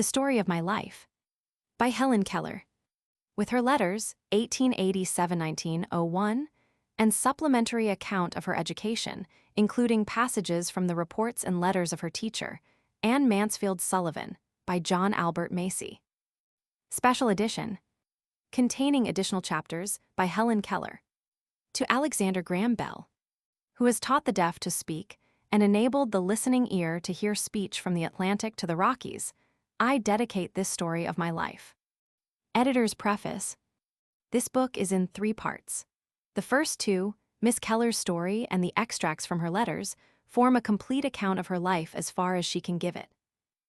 The Story of My Life, by Helen Keller. With her letters, 1887-1901, and supplementary account of her education, including passages from the reports and letters of her teacher, Anne Sullivan, by John Albert Macy. Special edition, containing additional chapters, by Helen Keller. To Alexander Graham Bell, who has taught the deaf to speak and enabled the listening ear to hear speech from the Atlantic to the Rockies, I dedicate this story of my life. Editor's preface. This book is in 3 parts. The first 2, Miss Keller's story and the extracts from her letters, form a complete account of her life as far as she can give it.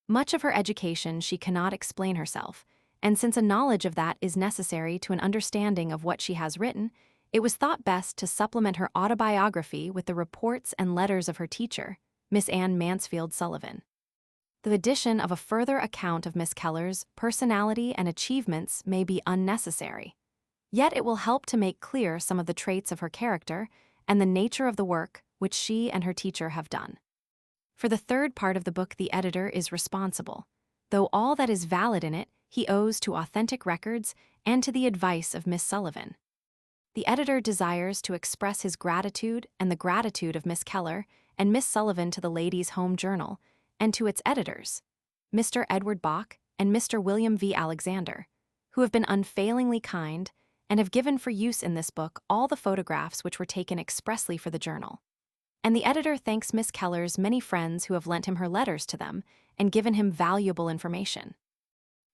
Much of her education she cannot explain herself, and since a knowledge of that is necessary to an understanding of what she has written, it was thought best to supplement her autobiography with the reports and letters of her teacher, Miss Anne Sullivan. The addition of a further account of Miss Keller's personality and achievements may be unnecessary. Yet it will help to make clear some of the traits of her character and the nature of the work which she and her teacher have done. For the third part of the book, the editor is responsible, though all that is valid in it he owes to authentic records and to the advice of Miss Sullivan. The editor desires to express his gratitude and the gratitude of Miss Keller and Miss Sullivan to the Ladies' Home Journal, and to its editors, Mr. Edward Bach and Mr. William V. Alexander, who have been unfailingly kind and have given for use in this book all the photographs which were taken expressly for the journal. And the editor thanks Miss Keller's many friends who have lent him her letters to them and given him valuable information.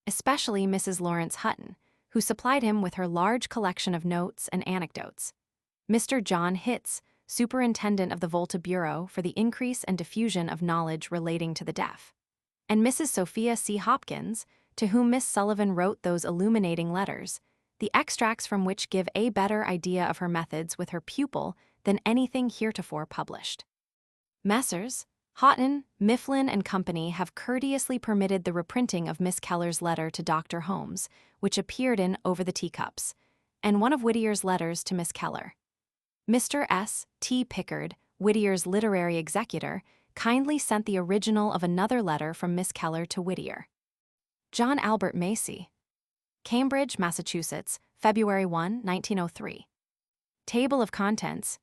Especially Mrs. Lawrence Hutton, who supplied him with her large collection of notes and anecdotes. Mr. John Hitz, superintendent of the Volta Bureau for the increase and diffusion of knowledge relating to the deaf. And Mrs. Sophia C. Hopkins, to whom Miss Sullivan wrote those illuminating letters, the extracts from which give a better idea of her methods with her pupil than anything heretofore published. Messrs. Houghton, Mifflin and Company have courteously permitted the reprinting of Miss Keller's letter to Dr. Holmes, which appeared in Over the Teacups, and one of Whittier's letters to Miss Keller. Mr. S. T. Pickard, Whittier's literary executor, kindly sent the original of another letter from Miss Keller to Whittier. John Albert Macy, Cambridge, Massachusetts, February 1, 1903. Table of Contents.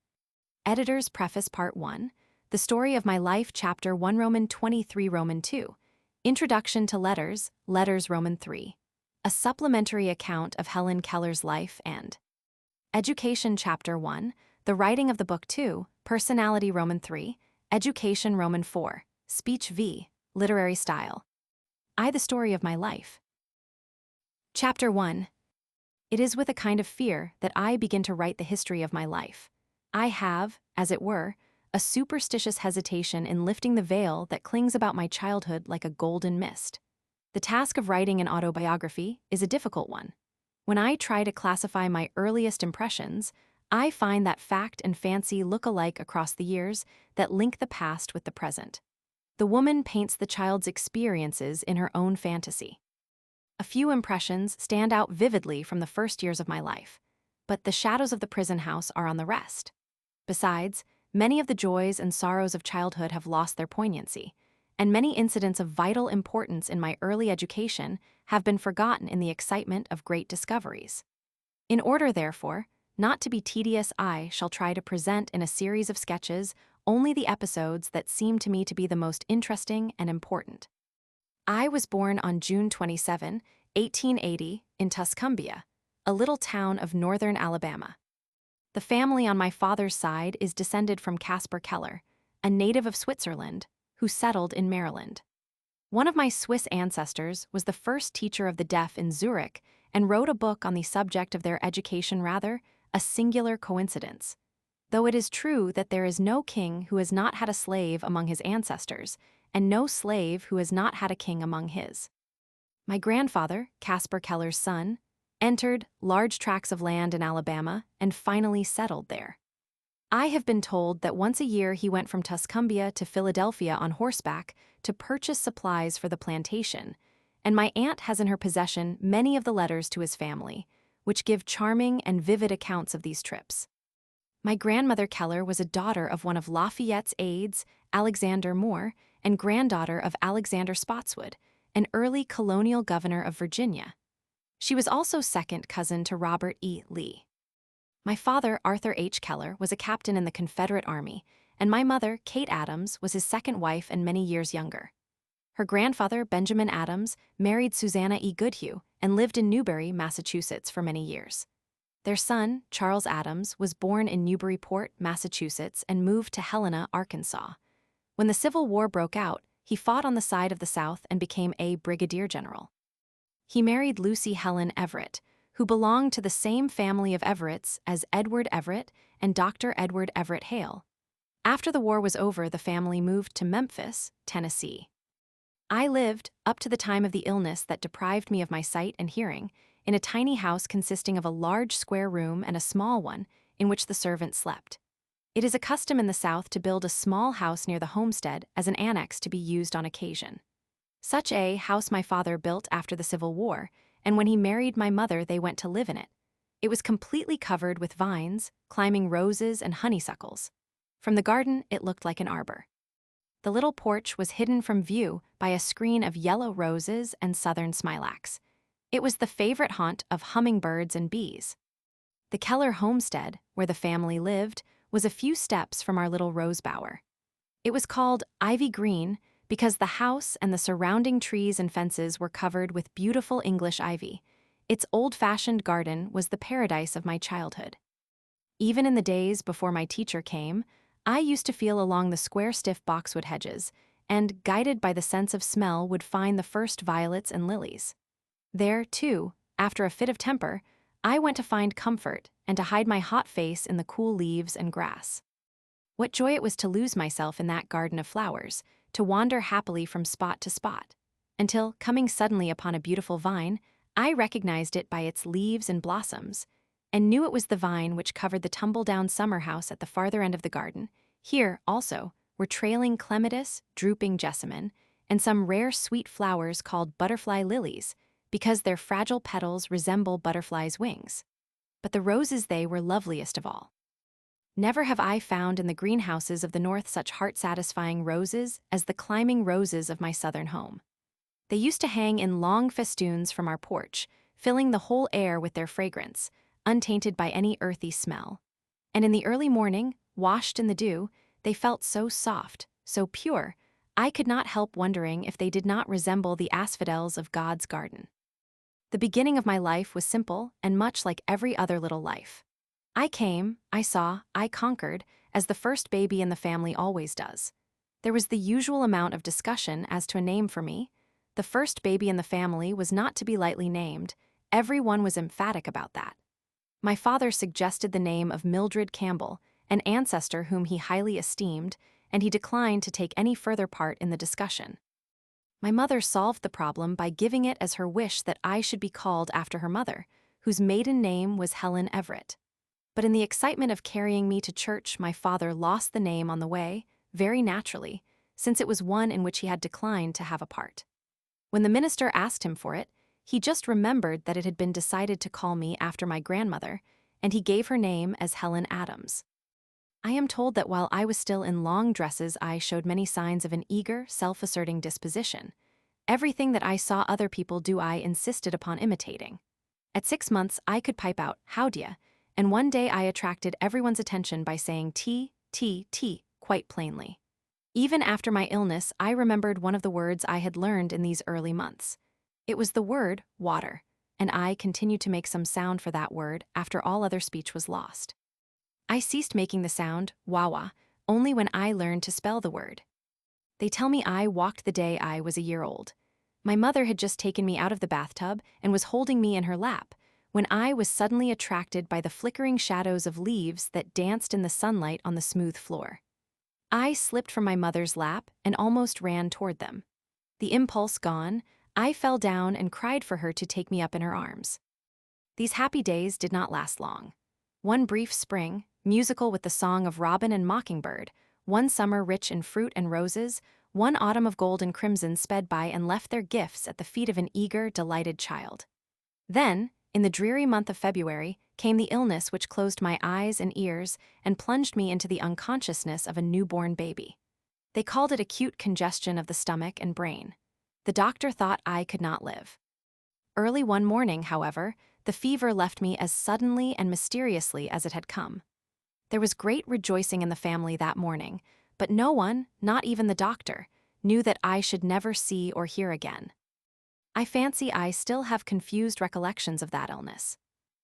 Editor's Preface Part 1. The Story of My Life, Chapter 1, Roman 23, Roman 2. Introduction to Letters, Letters Roman 3. A supplementary account of Helen Keller's life and Education, Chapter 1. The Writing of the Book 2. Personality, Roman 3. Education, Roman 4. Speech v. Literary Style. The Story of My Life. Chapter 1. It is with a kind of fear that I begin to write the history of my life. I have, as it were, a superstitious hesitation in lifting the veil that clings about my childhood like a golden mist. The task of writing an autobiography is a difficult one. When I try to classify my earliest impressions, I find that fact and fancy look alike across the years that link the past with the present. The woman paints the child's experiences in her own fantasy. A few impressions stand out vividly from the first years of my life, but the shadows of the prison house are on the rest. Besides, many of the joys and sorrows of childhood have lost their poignancy, and many incidents of vital importance in my early education have been forgotten in the excitement of great discoveries. In order, therefore, not to be tedious, I shall try to present in a series of sketches only the episodes that seem to me to be the most interesting and important. I was born on June 27, 1880, in Tuscumbia, a little town of northern Alabama. The family on my father's side is descended from Caspar Keller, a native of Switzerland, who settled in Maryland. One of my Swiss ancestors was the first teacher of the deaf in Zurich and wrote a book on the subject of their education, rather a singular coincidence. Though it is true that there is no king who has not had a slave among his ancestors, and no slave who has not had a king among his. My grandfather, Caspar Keller's son, entered large tracts of land in Alabama and finally settled there. I have been told that once a year he went from Tuscumbia to Philadelphia on horseback to purchase supplies for the plantation, and my aunt has in her possession many of the letters to his family, which give charming and vivid accounts of these trips. My grandmother Keller was a daughter of one of Lafayette's aides, Alexander Moore, and granddaughter of Alexander Spotswood, an early colonial governor of Virginia. She was also second cousin to Robert E. Lee. My father, Arthur H. Keller, was a captain in the Confederate Army, and my mother, Kate Adams, was his second wife and many years younger. Her grandfather, Benjamin Adams, married Susanna E. Goodhue and lived in Newbury, Massachusetts for many years. Their son, Charles Adams, was born in Newburyport, Massachusetts, and moved to Helena, Arkansas. When the Civil War broke out, he fought on the side of the South and became a brigadier general. He married Lucy Helen Everett, who belonged to the same family of Everetts as Edward Everett and Dr. Edward Everett Hale. After the war was over, the family moved to Memphis, Tennessee. I lived, up to the time of the illness that deprived me of my sight and hearing, in a tiny house consisting of a large square room and a small one, in which the servant slept. It is a custom in the South to build a small house near the homestead as an annex to be used on occasion. Such a house my father built after the Civil War, and when he married my mother they went to live in it. It was completely covered with vines, climbing roses and honeysuckles. From the garden it looked like an arbor. The little porch was hidden from view by a screen of yellow roses and southern smilax. It was the favorite haunt of hummingbirds and bees. The Keller homestead, where the family lived, was a few steps from our little rose bower. It was called Ivy Green because the house and the surrounding trees and fences were covered with beautiful English ivy. Its old-fashioned garden was the paradise of my childhood. Even in the days before my teacher came, I used to feel along the square stiff boxwood hedges, and, guided by the sense of smell, would find the first violets and lilies. There, too, after a fit of temper, I went to find comfort and to hide my hot face in the cool leaves and grass. What joy it was to lose myself in that garden of flowers, to wander happily from spot to spot, until, coming suddenly upon a beautiful vine, I recognized it by its leaves and blossoms, and knew it was the vine which covered the tumble-down summer house at the farther end of the garden. Here, also, were trailing clematis, drooping jessamine, and some rare sweet flowers called butterfly lilies, because their fragile petals resemble butterflies' wings. But the roses they were loveliest of all. Never have I found in the greenhouses of the North such heart-satisfying roses as the climbing roses of my southern home. They used to hang in long festoons from our porch, filling the whole air with their fragrance, untainted by any earthy smell. And in the early morning, washed in the dew, they felt so soft, so pure, I could not help wondering if they did not resemble the asphodels of God's garden. The beginning of my life was simple and much like every other little life. I came, I saw, I conquered, as the first baby in the family always does. There was the usual amount of discussion as to a name for me. The first baby in the family was not to be lightly named. Everyone was emphatic about that. My father suggested the name of Mildred Campbell, an ancestor whom he highly esteemed, and he declined to take any further part in the discussion. My mother solved the problem by giving it as her wish that I should be called after her mother, whose maiden name was Helen Everett. But in the excitement of carrying me to church, my father lost the name on the way, very naturally, since it was one in which he had declined to have a part. When the minister asked him for it, he just remembered that it had been decided to call me after my grandmother, and he gave her name as Helen Adams. I am told that while I was still in long dresses, I showed many signs of an eager, self-asserting disposition. Everything that I saw other people do I insisted upon imitating. At 6 months, I could pipe out, "How d'ya?" and one day I attracted everyone's attention by saying tea, tea, tea, quite plainly. Even after my illness, I remembered one of the words I had learned in these early months. It was the word water, and I continued to make some sound for that word after all other speech was lost. I ceased making the sound, wawa, only when I learned to spell the word. They tell me I walked the day I was a year old. My mother had just taken me out of the bathtub and was holding me in her lap, when I was suddenly attracted by the flickering shadows of leaves that danced in the sunlight on the smooth floor. I slipped from my mother's lap and almost ran toward them. The impulse gone, I fell down and cried for her to take me up in her arms. These happy days did not last long. One brief spring, musical with the song of robin and mockingbird, one summer rich in fruit and roses, one autumn of gold and crimson sped by and left their gifts at the feet of an eager, delighted child. Then, in the dreary month of February, came the illness which closed my eyes and ears and plunged me into the unconsciousness of a newborn baby. They called it acute congestion of the stomach and brain. The doctor thought I could not live. Early one morning, however, the fever left me as suddenly and mysteriously as it had come. There was great rejoicing in the family that morning, but no one, not even the doctor, knew that I should never see or hear again. I fancy I still have confused recollections of that illness.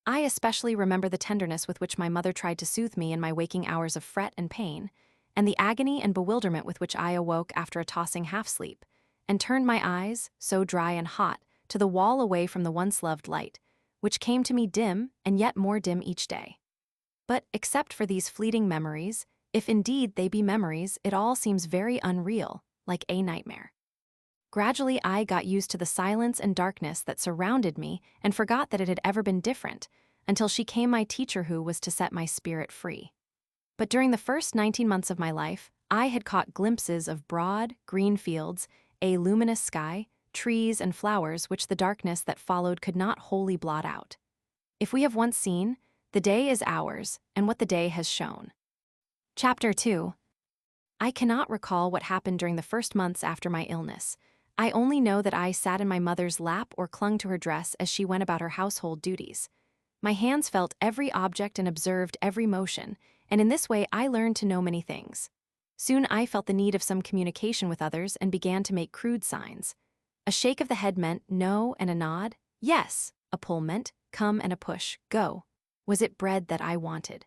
I especially remember the tenderness with which my mother tried to soothe me in my waking hours of fret and pain, and the agony and bewilderment with which I awoke after a tossing half-sleep, and turned my eyes, so dry and hot, to the wall away from the once-loved light, which came to me dim and yet more dim each day. But except for these fleeting memories, if indeed they be memories, it all seems very unreal, like a nightmare. Gradually I got used to the silence and darkness that surrounded me and forgot that it had ever been different, until she came my teacher who was to set my spirit free. But during the first 19 months of my life, I had caught glimpses of broad, green fields, a luminous sky, trees and flowers which the darkness that followed could not wholly blot out. If we have once seen, the day is ours, and what the day has shown. Chapter 2. I cannot recall what happened during the first months after my illness. I only know that I sat in my mother's lap or clung to her dress as she went about her household duties. My hands felt every object and observed every motion, and in this way I learned to know many things. Soon I felt the need of some communication with others and began to make crude signs. A shake of the head meant no, and a nod, yes. A pull meant come, and a push, go. Was it bread that I wanted?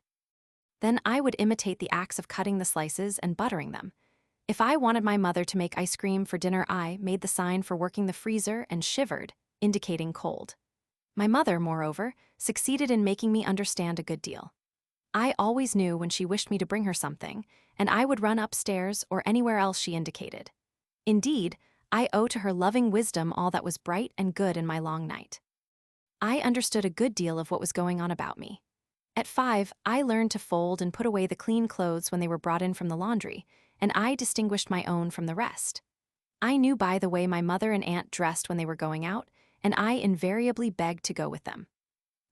Then I would imitate the acts of cutting the slices and buttering them. If I wanted my mother to make ice cream for dinner, I made the sign for working the freezer and shivered, indicating cold. My mother, moreover, succeeded in making me understand a good deal. I always knew when she wished me to bring her something, and I would run upstairs or anywhere else she indicated. Indeed, I owe to her loving wisdom all that was bright and good in my long night. I understood a good deal of what was going on about me. At 5, I learned to fold and put away the clean clothes when they were brought in from the laundry, and I distinguished my own from the rest. I knew by the way my mother and aunt dressed when they were going out, and I invariably begged to go with them.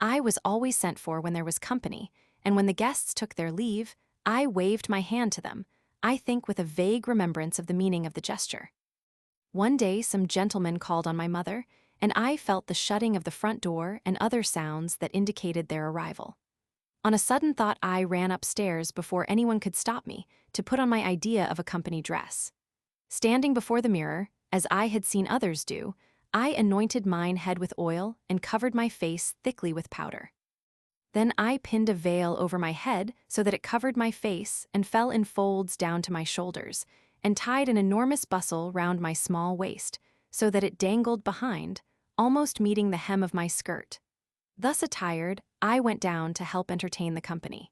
I was always sent for when there was company, and when the guests took their leave, I waved my hand to them, I think with a vague remembrance of the meaning of the gesture. One day some gentlemen called on my mother, and I felt the shutting of the front door and other sounds that indicated their arrival. On a sudden thought I ran upstairs before anyone could stop me to put on my idea of a company dress. Standing before the mirror, as I had seen others do, I anointed mine head with oil and covered my face thickly with powder. Then I pinned a veil over my head so that it covered my face and fell in folds down to my shoulders, and tied an enormous bustle round my small waist so that it dangled behind, almost meeting the hem of my skirt. Thus attired, I went down to help entertain the company.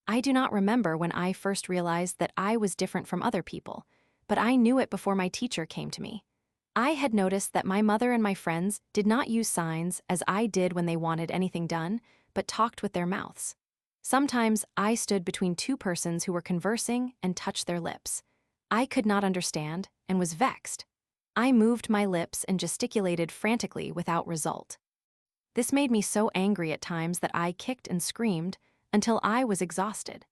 I do not remember when I first realized that I was different from other people, but I knew it before my teacher came to me. I had noticed that my mother and my friends did not use signs as I did when they wanted anything done, but talked with their mouths. Sometimes I stood between two persons who were conversing and touched their lips. I could not understand and was vexed. I moved my lips and gesticulated frantically without result. This made me so angry at times that I kicked and screamed until I was exhausted.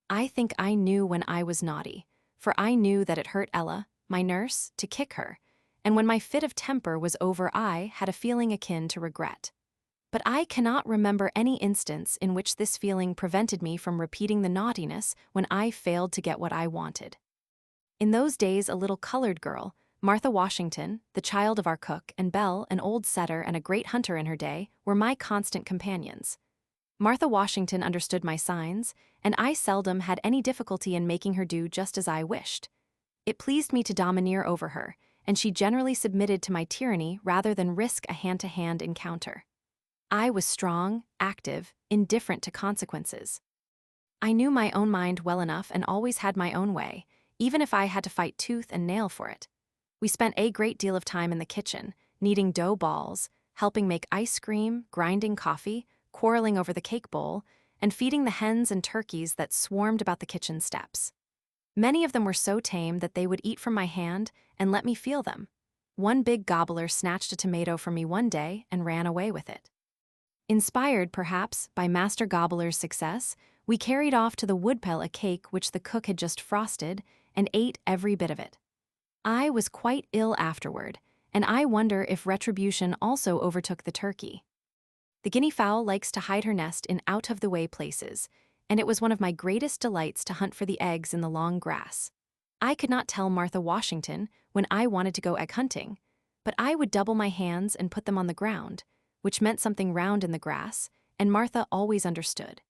I think I knew when I was naughty, for I knew that it hurt Ella, my nurse, to kick her, and when my fit of temper was over I had a feeling akin to regret. But I cannot remember any instance in which this feeling prevented me from repeating the naughtiness when I failed to get what I wanted. In those days a little colored girl, Martha Washington, the child of our cook, and Belle, an old setter and a great hunter in her day, were my constant companions. Martha Washington understood my signs, and I seldom had any difficulty in making her do just as I wished. It pleased me to domineer over her, and she generally submitted to my tyranny rather than risk a hand-to-hand encounter. I was strong, active, indifferent to consequences. I knew my own mind well enough and always had my own way, even if I had to fight tooth and nail for it. We spent a great deal of time in the kitchen, kneading dough balls, helping make ice cream, grinding coffee, quarreling over the cake bowl, and feeding the hens and turkeys that swarmed about the kitchen steps. Many of them were so tame that they would eat from my hand and let me feel them. One big gobbler snatched a tomato from me one day and ran away with it. Inspired, perhaps, by Master Gobbler's success, we carried off to the woodpile a cake which the cook had just frosted and ate every bit of it. I was quite ill afterward, and I wonder if retribution also overtook the turkey. The guinea fowl likes to hide her nest in out-of-the-way places, and it was one of my greatest delights to hunt for the eggs in the long grass. I could not tell Martha Washington when I wanted to go egg hunting, but I would double my hands and put them on the ground, which meant something round in the grass, and Martha always understood.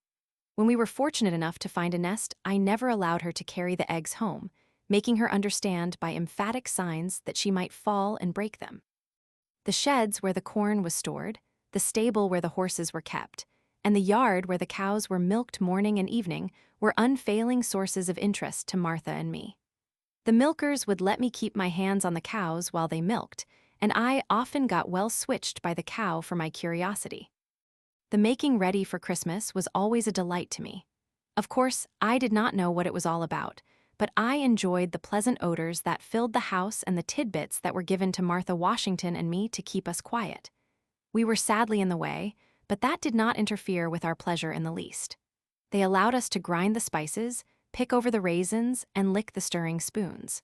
When we were fortunate enough to find a nest, I never allowed her to carry the eggs home, making her understand by emphatic signs that she might fall and break them. The sheds where the corn was stored, the stable where the horses were kept, and the yard where the cows were milked morning and evening were unfailing sources of interest to Martha and me. The milkers would let me keep my hands on the cows while they milked, and I often got well switched by the cow for my curiosity. The making ready for Christmas was always a delight to me. Of course, I did not know what it was all about, but I enjoyed the pleasant odors that filled the house and the tidbits that were given to Martha Washington and me to keep us quiet. We were sadly in the way, but that did not interfere with our pleasure in the least. They allowed us to grind the spices, pick over the raisins, and lick the stirring spoons.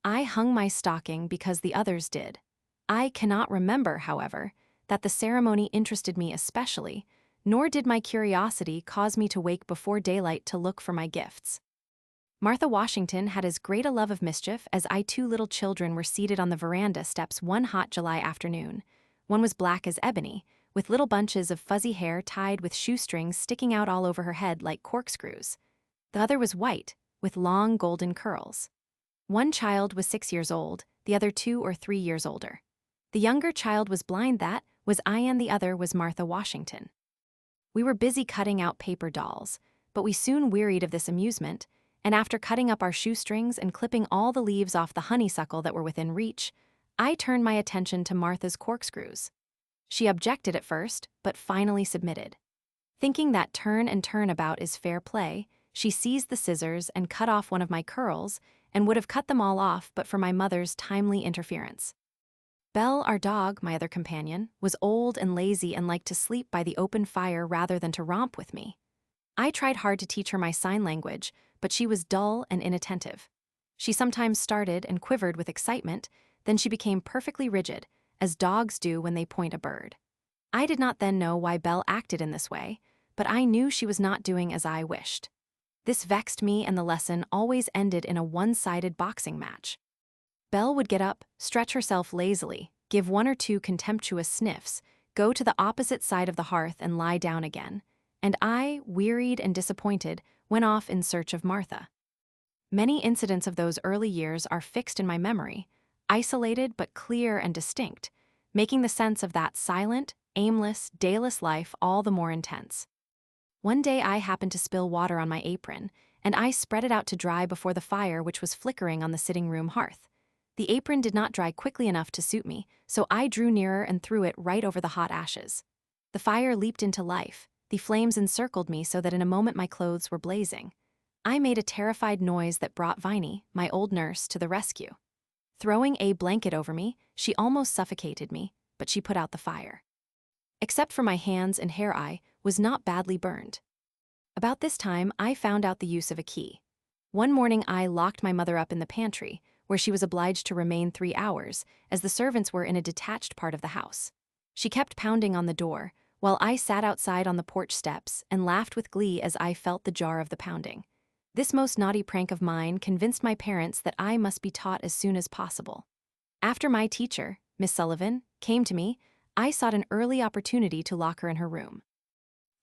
I hung my stocking because the others did. I cannot remember, however, that the ceremony interested me especially, nor did my curiosity cause me to wake before daylight to look for my gifts. Martha Washington had as great a love of mischief as I. Two little children were seated on the veranda steps one hot July afternoon. One was black as ebony, with little bunches of fuzzy hair tied with shoestrings sticking out all over her head like corkscrews. The other was white, with long golden curls. One child was 6 years old, the other 2 or 3 years older. The younger child was blind, that was I, and the other was Martha Washington. We were busy cutting out paper dolls, but we soon wearied of this amusement, and after cutting up our shoestrings and clipping all the leaves off the honeysuckle that were within reach, I turned my attention to Martha's corkscrews. She objected at first, but finally submitted. Thinking that turn and turnabout is fair play, she seized the scissors and cut off one of my curls, and would have cut them all off but for my mother's timely interference. Belle, our dog, my other companion, was old and lazy and liked to sleep by the open fire rather than to romp with me. I tried hard to teach her my sign language, but she was dull and inattentive. She sometimes started and quivered with excitement, then she became perfectly rigid, as dogs do when they point a bird. I did not then know why Belle acted in this way, but I knew she was not doing as I wished. This vexed me, and the lesson always ended in a one-sided boxing match. Belle would get up, stretch herself lazily, give 1 or 2 contemptuous sniffs, go to the opposite side of the hearth and lie down again, and I, wearied and disappointed, went off in search of Martha. Many incidents of those early years are fixed in my memory, isolated but clear and distinct, making the sense of that silent, aimless, dayless life all the more intense. One day I happened to spill water on my apron, and I spread it out to dry before the fire which was flickering on the sitting room hearth. The apron did not dry quickly enough to suit me, so I drew nearer and threw it right over the hot ashes. The fire leaped into life, the flames encircled me so that in a moment my clothes were blazing. I made a terrified noise that brought Viney, my old nurse, to the rescue. Throwing a blanket over me, she almost suffocated me, but she put out the fire. Except for my hands and hair, I was not badly burned. About this time, I found out the use of a key. One morning I locked my mother up in the pantry, where she was obliged to remain 3 hours, as the servants were in a detached part of the house. She kept pounding on the door, while I sat outside on the porch steps and laughed with glee as I felt the jar of the pounding. This most naughty prank of mine convinced my parents that I must be taught as soon as possible. After my teacher, Miss Sullivan, came to me, I sought an early opportunity to lock her in her room.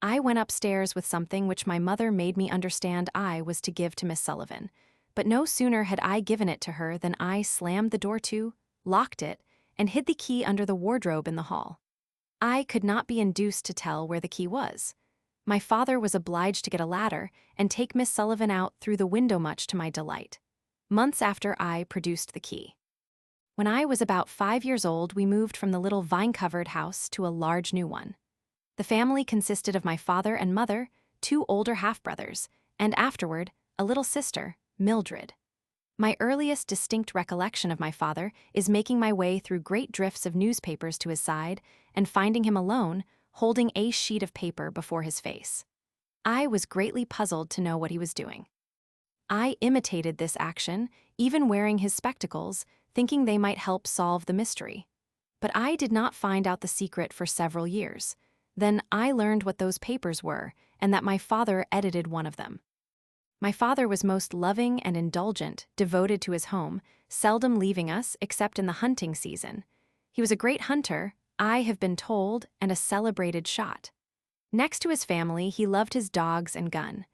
I went upstairs with something which my mother made me understand I was to give to Miss Sullivan, but no sooner had I given it to her than I slammed the door to, locked it, and hid the key under the wardrobe in the hall. I could not be induced to tell where the key was. My father was obliged to get a ladder and take Miss Sullivan out through the window, much to my delight. Months after, I produced the key. When I was about 5 years old, we moved from the little vine-covered house to a large new one. The family consisted of my father and mother, 2 older half-brothers, and afterward, a little sister, Mildred. My earliest distinct recollection of my father is making my way through great drifts of newspapers to his side and finding him alone, holding a sheet of paper before his face. I was greatly puzzled to know what he was doing. I imitated this action, even wearing his spectacles, thinking they might help solve the mystery. But I did not find out the secret for several years. Then I learned what those papers were, and that my father edited one of them. My father was most loving and indulgent, devoted to his home, seldom leaving us except in the hunting season. He was a great hunter, I have been told, and a celebrated shot. Next to his family, he loved his dogs and gun.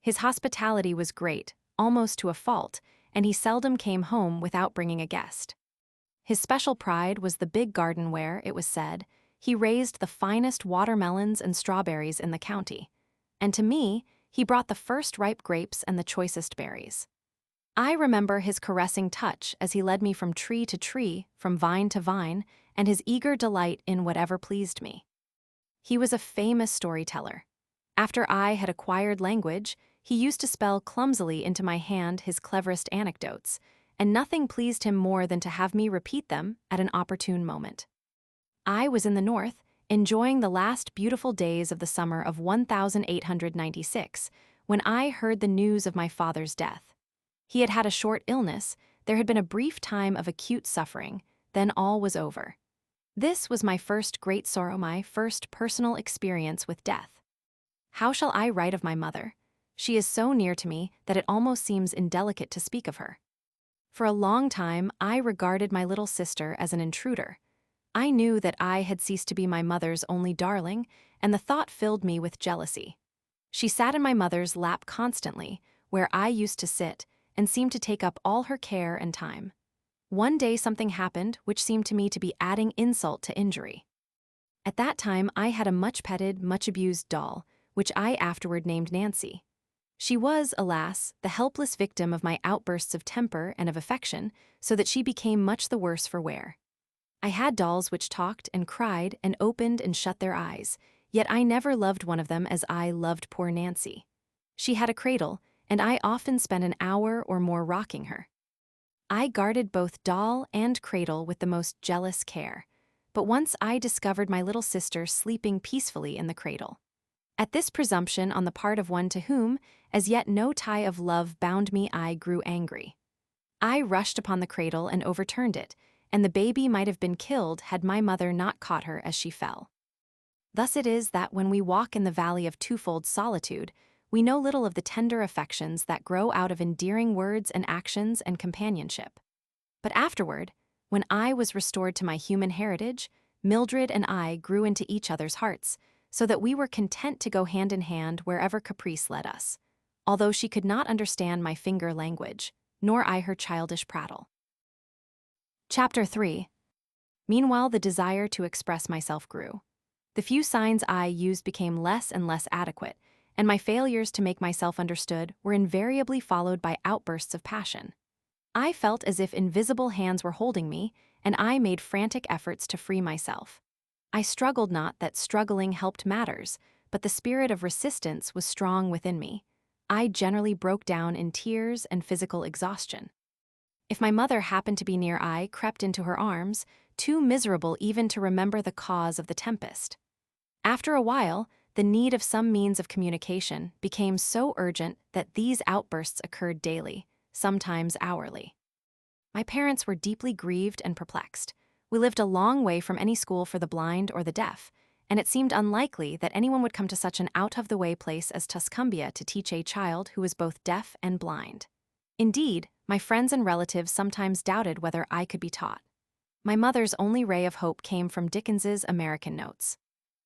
His hospitality was great, almost to a fault, and he seldom came home without bringing a guest. His special pride was the big garden where, it was said, he raised the finest watermelons and strawberries in the county. And to me, he brought the first ripe grapes and the choicest berries. I remember his caressing touch as he led me from tree to tree, from vine to vine, and his eager delight in whatever pleased me. He was a famous storyteller. After I had acquired language, he used to spell clumsily into my hand his cleverest anecdotes, and nothing pleased him more than to have me repeat them at an opportune moment. I was in the north, enjoying the last beautiful days of the summer of 1896, when I heard the news of my father's death. He had had a short illness, there had been a brief time of acute suffering, then all was over. This was my first great sorrow, my first personal experience with death. How shall I write of my mother? She is so near to me that it almost seems indelicate to speak of her. For a long time, I regarded my little sister as an intruder. I knew that I had ceased to be my mother's only darling, and the thought filled me with jealousy. She sat in my mother's lap constantly, where I used to sit, and seemed to take up all her care and time. One day something happened which seemed to me to be adding insult to injury. At that time I had a much-petted, much-abused doll, which I afterward named Nancy. She was, alas, the helpless victim of my outbursts of temper and of affection, so that she became much the worse for wear. I had dolls which talked and cried and opened and shut their eyes, yet I never loved one of them as I loved poor Nancy. She had a cradle, and I often spent an hour or more rocking her. I guarded both doll and cradle with the most jealous care, but once I discovered my little sister sleeping peacefully in the cradle. At this presumption on the part of one to whom, as yet no tie of love bound me, I grew angry. I rushed upon the cradle and overturned it, and the baby might have been killed had my mother not caught her as she fell. Thus it is that when we walk in the valley of twofold solitude, we know little of the tender affections that grow out of endearing words and actions and companionship. But afterward, when I was restored to my human heritage, Mildred and I grew into each other's hearts, so that we were content to go hand in hand wherever caprice led us, although she could not understand my finger language, nor I her childish prattle. Chapter 3. Meanwhile, the desire to express myself grew. The few signs I used became less and less adequate, and my failures to make myself understood were invariably followed by outbursts of passion. I felt as if invisible hands were holding me, and I made frantic efforts to free myself. I struggled, not that struggling helped matters, but the spirit of resistance was strong within me. I generally broke down in tears and physical exhaustion. If my mother happened to be near, I crept into her arms, too miserable even to remember the cause of the tempest. After a while, the need of some means of communication became so urgent that these outbursts occurred daily, sometimes hourly. My parents were deeply grieved and perplexed. We lived a long way from any school for the blind or the deaf, and it seemed unlikely that anyone would come to such an out-of-the-way place as Tuscumbia to teach a child who was both deaf and blind. Indeed, my friends and relatives sometimes doubted whether I could be taught. My mother's only ray of hope came from Dickens's American Notes.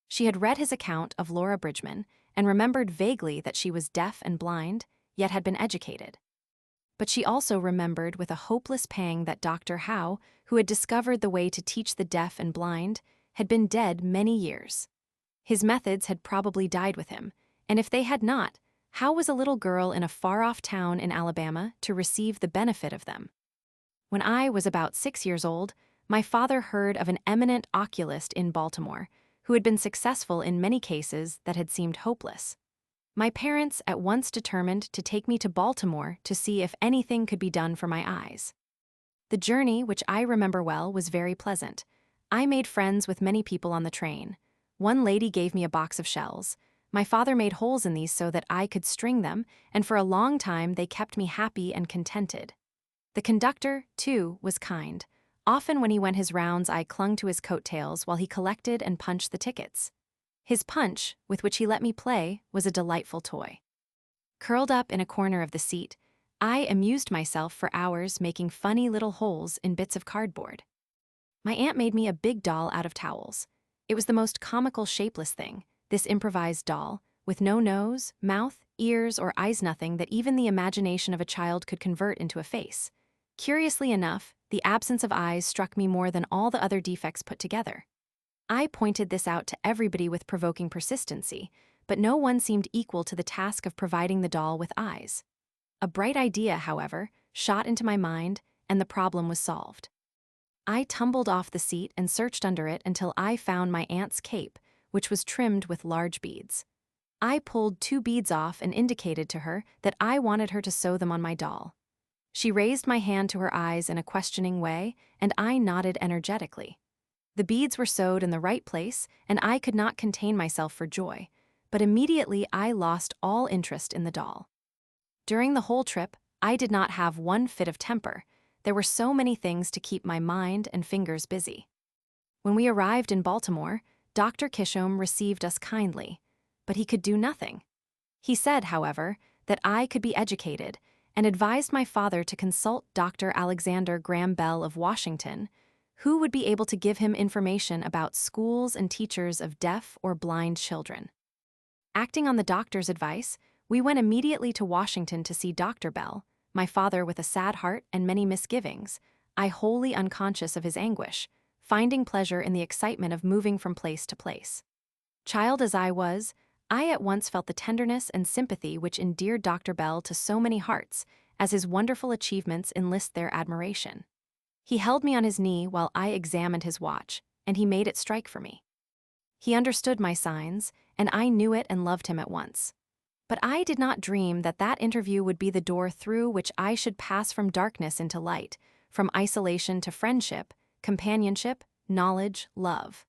She had read his account of Laura Bridgman and remembered vaguely that she was deaf and blind, yet had been educated. But she also remembered with a hopeless pang that Dr. Howe, who had discovered the way to teach the deaf and blind, had been dead many years. His methods had probably died with him, and if they had not, how was a little girl in a far-off town in Alabama to receive the benefit of them? When I was about 6 years old, my father heard of an eminent oculist in Baltimore, who had been successful in many cases that had seemed hopeless. My parents at once determined to take me to Baltimore to see if anything could be done for my eyes. The journey, which I remember well, was very pleasant. I made friends with many people on the train. One lady gave me a box of shells. My father made holes in these so that I could string them, and for a long time they kept me happy and contented. The conductor, too, was kind. Often when he went his rounds, I clung to his coattails while he collected and punched the tickets. His punch, with which he let me play, was a delightful toy. Curled up in a corner of the seat, I amused myself for hours making funny little holes in bits of cardboard. My aunt made me a big doll out of towels. It was the most comical shapeless thing, this improvised doll, with no nose, mouth, ears, or eyes, nothing that even the imagination of a child could convert into a face. Curiously enough, the absence of eyes struck me more than all the other defects put together. I pointed this out to everybody with provoking persistency, but no one seemed equal to the task of providing the doll with eyes. A bright idea, however, shot into my mind, and the problem was solved. I tumbled off the seat and searched under it until I found my aunt's cape, which was trimmed with large beads. I pulled 2 beads off and indicated to her that I wanted her to sew them on my doll. She raised my hand to her eyes in a questioning way, and I nodded energetically. The beads were sewed in the right place, and I could not contain myself for joy, but immediately I lost all interest in the doll. During the whole trip, I did not have one fit of temper. There were so many things to keep my mind and fingers busy. When we arrived in Baltimore, Dr. Kishom received us kindly, but he could do nothing. He said, however, that I could be educated, and advised my father to consult Dr. Alexander Graham Bell of Washington, who would be able to give him information about schools and teachers of deaf or blind children. Acting on the doctor's advice, we went immediately to Washington to see Dr. Bell, my father with a sad heart and many misgivings, I wholly unconscious of his anguish, finding pleasure in the excitement of moving from place to place. Child as I was, I at once felt the tenderness and sympathy which endeared Dr. Bell to so many hearts, as his wonderful achievements enlist their admiration. He held me on his knee while I examined his watch, and he made it strike for me. He understood my signs, and I knew it and loved him at once. But I did not dream that that interview would be the door through which I should pass from darkness into light, from isolation to friendship, companionship, knowledge, love.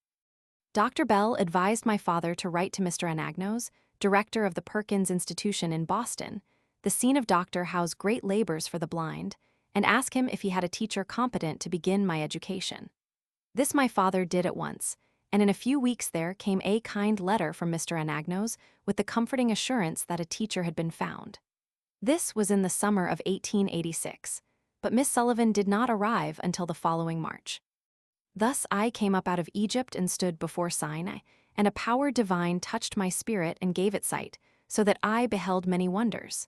Dr. Bell advised my father to write to Mr. Anagnos, director of the Perkins Institution in Boston, the scene of Dr. Howe's great labors for the blind, and ask him if he had a teacher competent to begin my education. This my father did at once, and in a few weeks there came a kind letter from Mr. Anagnos with the comforting assurance that a teacher had been found. This was in the summer of 1886, but Miss Sullivan did not arrive until the following March. Thus I came up out of Egypt and stood before Sinai, and a power divine touched my spirit and gave it sight, so that I beheld many wonders.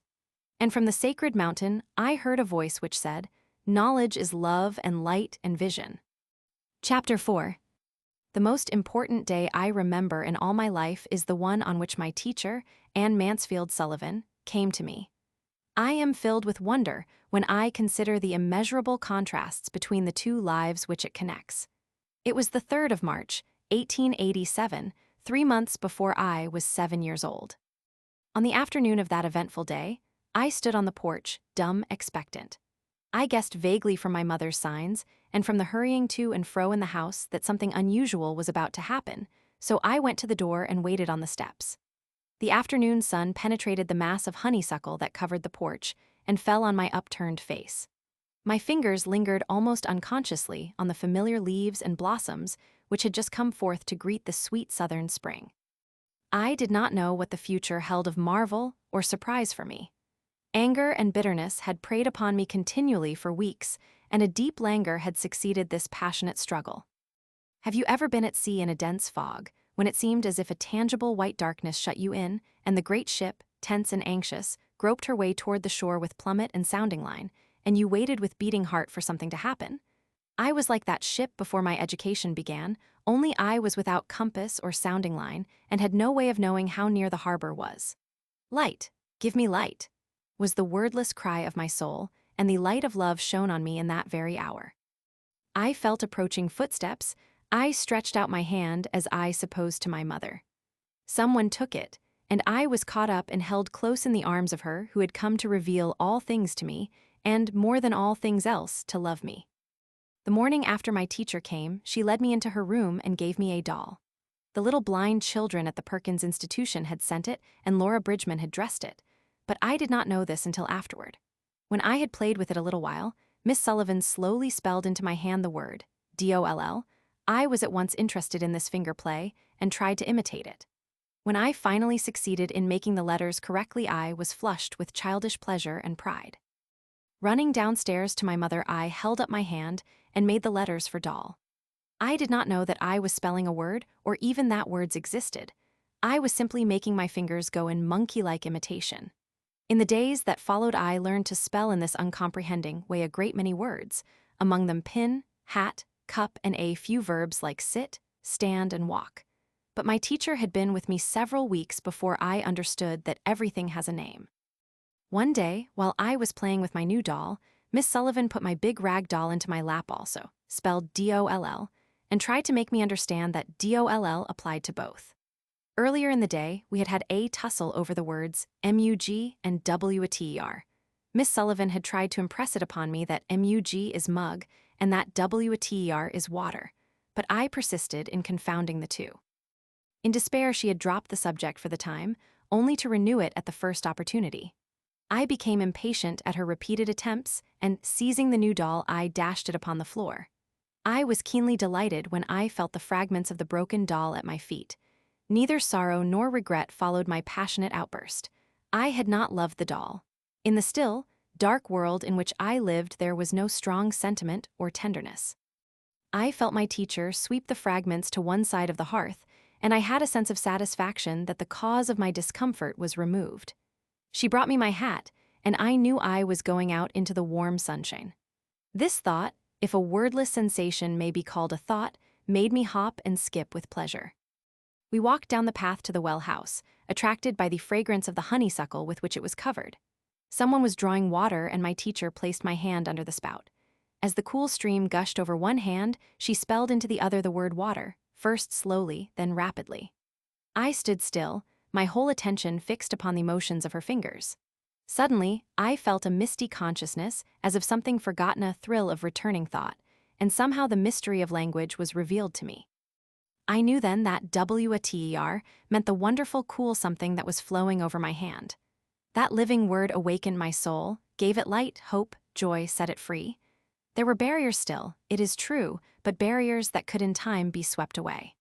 And from the sacred mountain I heard a voice which said, "Knowledge is love and light and vision." Chapter 4. The most important day I remember in all my life is the one on which my teacher, Anne Sullivan, came to me. I am filled with wonder when I consider the immeasurable contrasts between the 2 lives which it connects. It was the 3rd of March, 1887, 3 months before I was 7 years old. On the afternoon of that eventful day, I stood on the porch, dumb, expectant. I guessed vaguely from my mother's signs, and from the hurrying to and fro in the house that something unusual was about to happen, so I went to the door and waited on the steps. The afternoon sun penetrated the mass of honeysuckle that covered the porch and fell on my upturned face. My fingers lingered almost unconsciously on the familiar leaves and blossoms which had just come forth to greet the sweet southern spring. I did not know what the future held of marvel or surprise for me. Anger and bitterness had preyed upon me continually for weeks, and a deep languor had succeeded this passionate struggle. Have you ever been at sea in a dense fog, when it seemed as if a tangible white darkness shut you in, and the great ship, tense and anxious, groped her way toward the shore with plummet and sounding line, and you waited with beating heart for something to happen? I was like that ship before my education began, only I was without compass or sounding line, and had no way of knowing how near the harbor was. "Light, give me light," was the wordless cry of my soul, and the light of love shone on me in that very hour. I felt approaching footsteps. I stretched out my hand as I supposed to my mother. Someone took it, and I was caught up and held close in the arms of her who had come to reveal all things to me, and, more than all things else, to love me. The morning after my teacher came, she led me into her room and gave me a doll. The little blind children at the Perkins Institution had sent it, and Laura Bridgman had dressed it. But I did not know this until afterward. When I had played with it a little while, Miss Sullivan slowly spelled into my hand the word, DOLL. I was at once interested in this finger play and tried to imitate it. When I finally succeeded in making the letters correctly, I was flushed with childish pleasure and pride. Running downstairs to my mother, I held up my hand and made the letters for doll. I did not know that I was spelling a word or even that words existed. I was simply making my fingers go in monkey-like imitation. In the days that followed, I learned to spell in this uncomprehending way a great many words, among them pin, hat, cup, and a few verbs like sit, stand, and walk. But my teacher had been with me several weeks before I understood that everything has a name. One day, while I was playing with my new doll, Miss Sullivan put my big rag doll into my lap also, spelled DOLL, and tried to make me understand that DOLL applied to both. Earlier in the day, we had had a tussle over the words MUG and WTER. Miss Sullivan had tried to impress it upon me that MUG is mug and that WTER is water, but I persisted in confounding the two. In despair, she had dropped the subject for the time, only to renew it at the first opportunity. I became impatient at her repeated attempts, and seizing the new doll, I dashed it upon the floor. I was keenly delighted when I felt the fragments of the broken doll at my feet. Neither sorrow nor regret followed my passionate outburst. I had not loved the doll. In the still, dark world in which I lived, there was no strong sentiment or tenderness. I felt my teacher sweep the fragments to one side of the hearth, and I had a sense of satisfaction that the cause of my discomfort was removed. She brought me my hat, and I knew I was going out into the warm sunshine. This thought, if a wordless sensation may be called a thought, made me hop and skip with pleasure. We walked down the path to the well house, attracted by the fragrance of the honeysuckle with which it was covered. Someone was drawing water, and my teacher placed my hand under the spout. As the cool stream gushed over one hand, she spelled into the other the word water, first slowly, then rapidly. I stood still, my whole attention fixed upon the motions of her fingers. Suddenly, I felt a misty consciousness, as of something forgotten, a thrill of returning thought, and somehow the mystery of language was revealed to me. I knew then that WTER meant the wonderful cool something that was flowing over my hand. That living word awakened my soul, gave it light, hope, joy, set it free. There were barriers still, it is true, but barriers that could in time be swept away.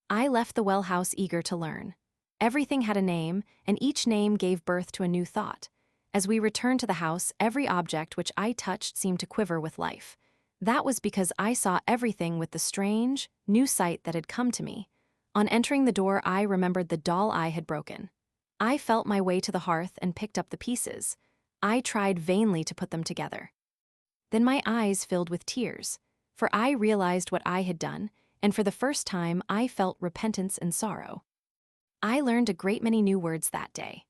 I left the well house eager to learn. Everything had a name, and each name gave birth to a new thought. As we returned to the house, every object which I touched seemed to quiver with life. That was because I saw everything with the strange, new sight that had come to me. On entering the door, I remembered the doll I had broken. I felt my way to the hearth and picked up the pieces. I tried vainly to put them together. Then my eyes filled with tears, for I realized what I had done, and for the first time I felt repentance and sorrow. I learned a great many new words that day.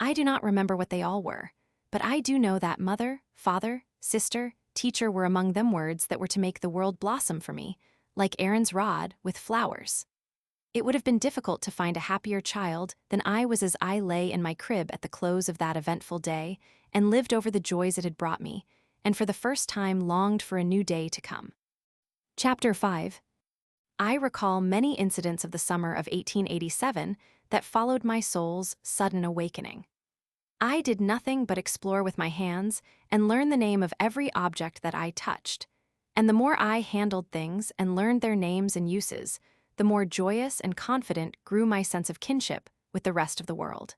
I do not remember what they all were, but I do know that mother, father, sister, teacher were among them words that were to make the world blossom for me, like Aaron's rod with flowers. It would have been difficult to find a happier child than I was as I lay in my crib at the close of that eventful day and lived over the joys it had brought me, and for the first time longed for a new day to come. Chapter 5. I recall many incidents of the summer of 1887 that followed my soul's sudden awakening. I did nothing but explore with my hands and learn the name of every object that I touched. And the more I handled things and learned their names and uses, the more joyous and confident grew my sense of kinship with the rest of the world.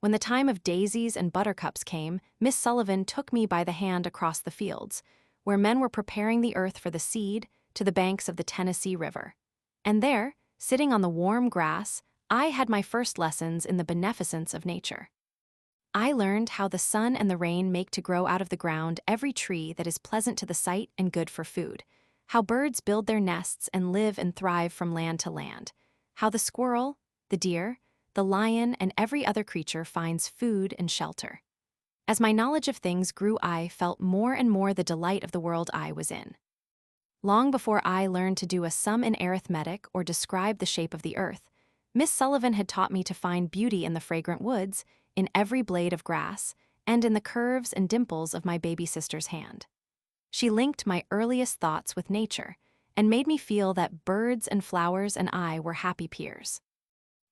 When the time of daisies and buttercups came, Miss Sullivan took me by the hand across the fields, where men were preparing the earth for the seed, to the banks of the Tennessee River. And there, sitting on the warm grass, I had my first lessons in the beneficence of nature. I learned how the sun and the rain make to grow out of the ground every tree that is pleasant to the sight and good for food, how birds build their nests and live and thrive from land to land, how the squirrel, the deer, the lion, and every other creature finds food and shelter. As my knowledge of things grew, I felt more and more the delight of the world I was in. Long before I learned to do a sum in arithmetic or describe the shape of the earth, Miss Sullivan had taught me to find beauty in the fragrant woods, in every blade of grass, and in the curves and dimples of my baby sister's hand. She linked my earliest thoughts with nature, and made me feel that birds and flowers and I were happy peers.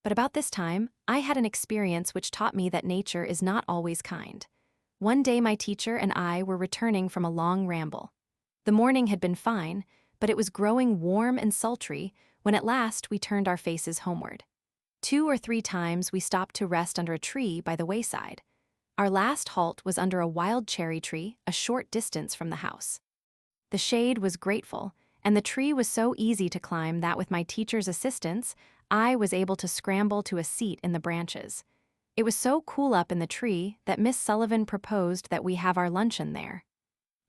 But about this time, I had an experience which taught me that nature is not always kind. One day my teacher and I were returning from a long ramble. The morning had been fine, but it was growing warm and sultry when at last we turned our faces homeward. 2 or 3 times we stopped to rest under a tree by the wayside. Our last halt was under a wild cherry tree a short distance from the house. The shade was grateful, and the tree was so easy to climb that with my teacher's assistance, I was able to scramble to a seat in the branches. It was so cool up in the tree that Miss Sullivan proposed that we have our luncheon there.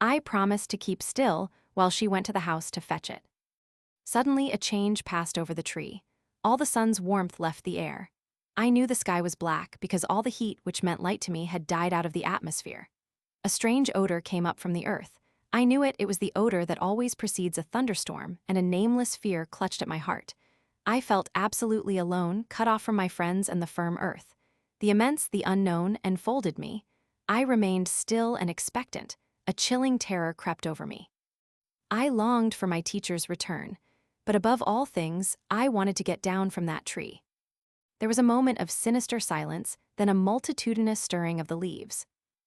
I promised to keep still while she went to the house to fetch it. Suddenly a change passed over the tree. All the sun's warmth left the air. I knew the sky was black because all the heat which meant light to me had died out of the atmosphere. A strange odor came up from the earth. I knew it was the odor that always precedes a thunderstorm, and a nameless fear clutched at my heart. I felt absolutely alone, cut off from my friends and the firm earth. The immense, the unknown, enfolded me. I remained still and expectant. A chilling terror crept over me. I longed for my teacher's return, but above all things, I wanted to get down from that tree. There was a moment of sinister silence, then a multitudinous stirring of the leaves.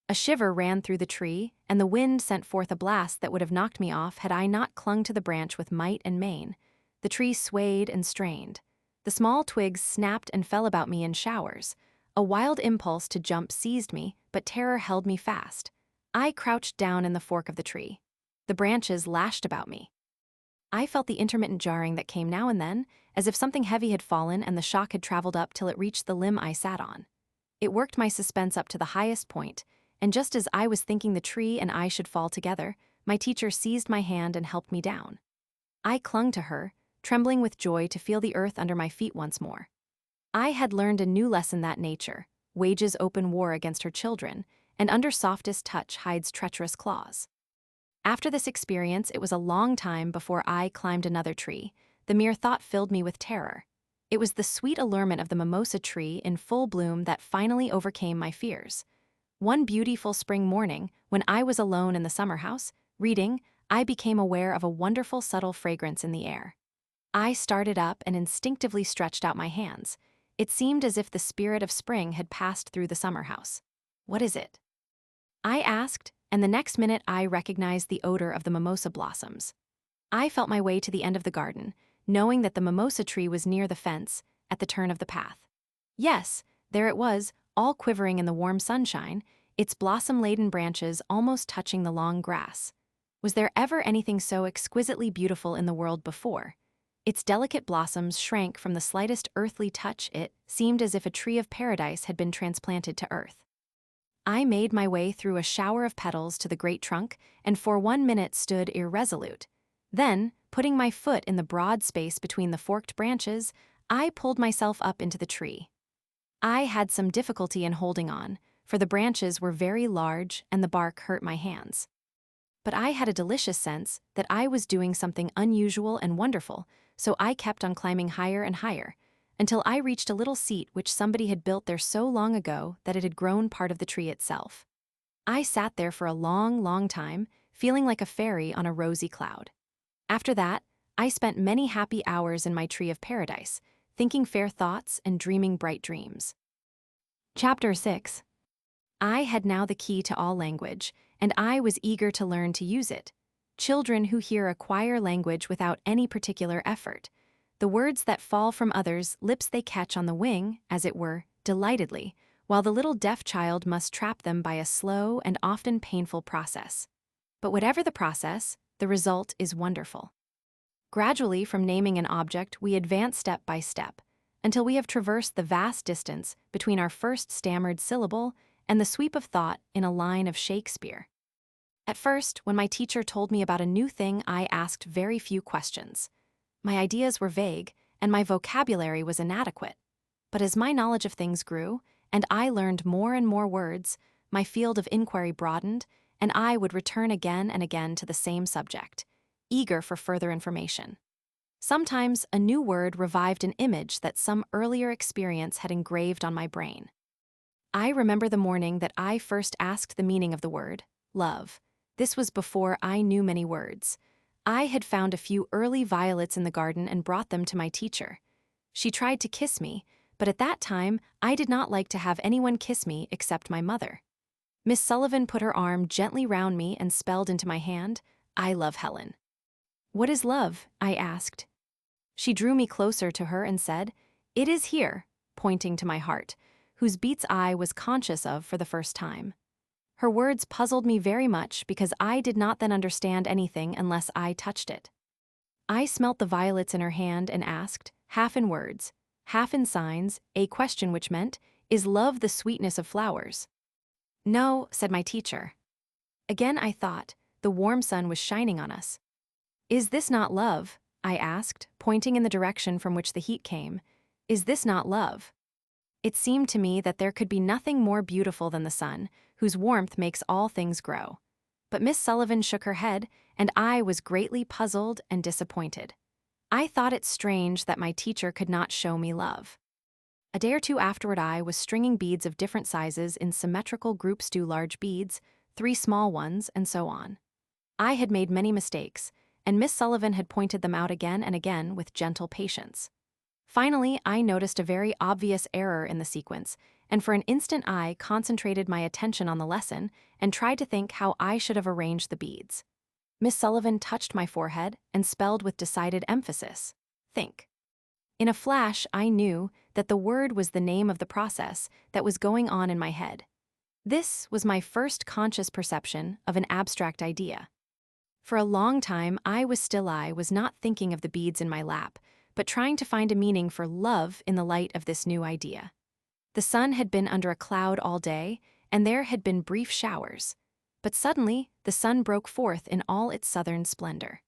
A shiver ran through the tree, and the wind sent forth a blast that would have knocked me off had I not clung to the branch with might and main. The tree swayed and strained. The small twigs snapped and fell about me in showers. A wild impulse to jump seized me, but terror held me fast. I crouched down in the fork of the tree. The branches lashed about me. I felt the intermittent jarring that came now and then, as if something heavy had fallen and the shock had traveled up till it reached the limb I sat on. It worked my suspense up to the highest point, and just as I was thinking the tree and I should fall together, my teacher seized my hand and helped me down. I clung to her, trembling with joy to feel the earth under my feet once more. I had learned a new lesson that nature wages open war against her children, and under softest touch hides treacherous claws. After this experience, it was a long time before I climbed another tree. The mere thought filled me with terror. It was the sweet allurement of the mimosa tree in full bloom that finally overcame my fears. One beautiful spring morning, when I was alone in the summer house, reading, I became aware of a wonderful subtle fragrance in the air. I started up and instinctively stretched out my hands. It seemed as if the spirit of spring had passed through the summer house. "What is it?" I asked, and the next minute I recognized the odor of the mimosa blossoms. I felt my way to the end of the garden, knowing that the mimosa tree was near the fence, at the turn of the path. Yes, there it was, all quivering in the warm sunshine, its blossom-laden branches almost touching the long grass. Was there ever anything so exquisitely beautiful in the world before? Its delicate blossoms shrank from the slightest earthly touch. It seemed as if a tree of paradise had been transplanted to earth. I made my way through a shower of petals to the great trunk, and for 1 minute stood irresolute. Then, putting my foot in the broad space between the forked branches, I pulled myself up into the tree. I had some difficulty in holding on, for the branches were very large and the bark hurt my hands. But I had a delicious sense that I was doing something unusual and wonderful, so I kept on climbing higher and higher, until I reached a little seat which somebody had built there so long ago that it had grown part of the tree itself. I sat there for a long, long time, feeling like a fairy on a rosy cloud. After that, I spent many happy hours in my tree of paradise, thinking fair thoughts and dreaming bright dreams. Chapter 6. I had now the key to all language, and I was eager to learn to use it. Children who hear acquire language without any particular effort. The words that fall from others' lips they catch on the wing, as it were, delightedly, while the little deaf child must trap them by a slow and often painful process. But whatever the process, the result is wonderful. Gradually, from naming an object, we advance step by step, until we have traversed the vast distance between our first stammered syllable and the sweep of thought in a line of Shakespeare. At first, when my teacher told me about a new thing, I asked very few questions. My ideas were vague, and my vocabulary was inadequate. But as my knowledge of things grew, and I learned more and more words, my field of inquiry broadened, and I would return again and again to the same subject, eager for further information. Sometimes a new word revived an image that some earlier experience had engraved on my brain. I remember the morning that I first asked the meaning of the word, love. This was before I knew many words. I had found a few early violets in the garden and brought them to my teacher. She tried to kiss me, but at that time, I did not like to have anyone kiss me except my mother. Miss Sullivan put her arm gently round me and spelled into my hand, "I love Helen." "What is love?" I asked. She drew me closer to her and said, "It is here," pointing to my heart, whose beats I was conscious of for the first time. Her words puzzled me very much because I did not then understand anything unless I touched it. I smelt the violets in her hand and asked, half in words, half in signs, a question which meant, "Is love the sweetness of flowers?" "No," said my teacher. Again I thought, the warm sun was shining on us. "Is this not love?" I asked, pointing in the direction from which the heat came. "Is this not love?" It seemed to me that there could be nothing more beautiful than the sun, whose warmth makes all things grow. But Miss Sullivan shook her head, and I was greatly puzzled and disappointed. I thought it strange that my teacher could not show me love. A day or two afterward I was stringing beads of different sizes in symmetrical groups, 2 large beads, 3 small ones, and so on. I had made many mistakes, and Miss Sullivan had pointed them out again and again with gentle patience. Finally, I noticed a very obvious error in the sequence, and for an instant I concentrated my attention on the lesson and tried to think how I should have arranged the beads. Miss Sullivan touched my forehead and spelled with decided emphasis, "Think." In a flash, I knew that the word was the name of the process that was going on in my head. This was my first conscious perception of an abstract idea. For a long time, I was not thinking of the beads in my lap, but trying to find a meaning for love in the light of this new idea. The sun had been under a cloud all day, and there had been brief showers. But suddenly, the sun broke forth in all its southern splendor.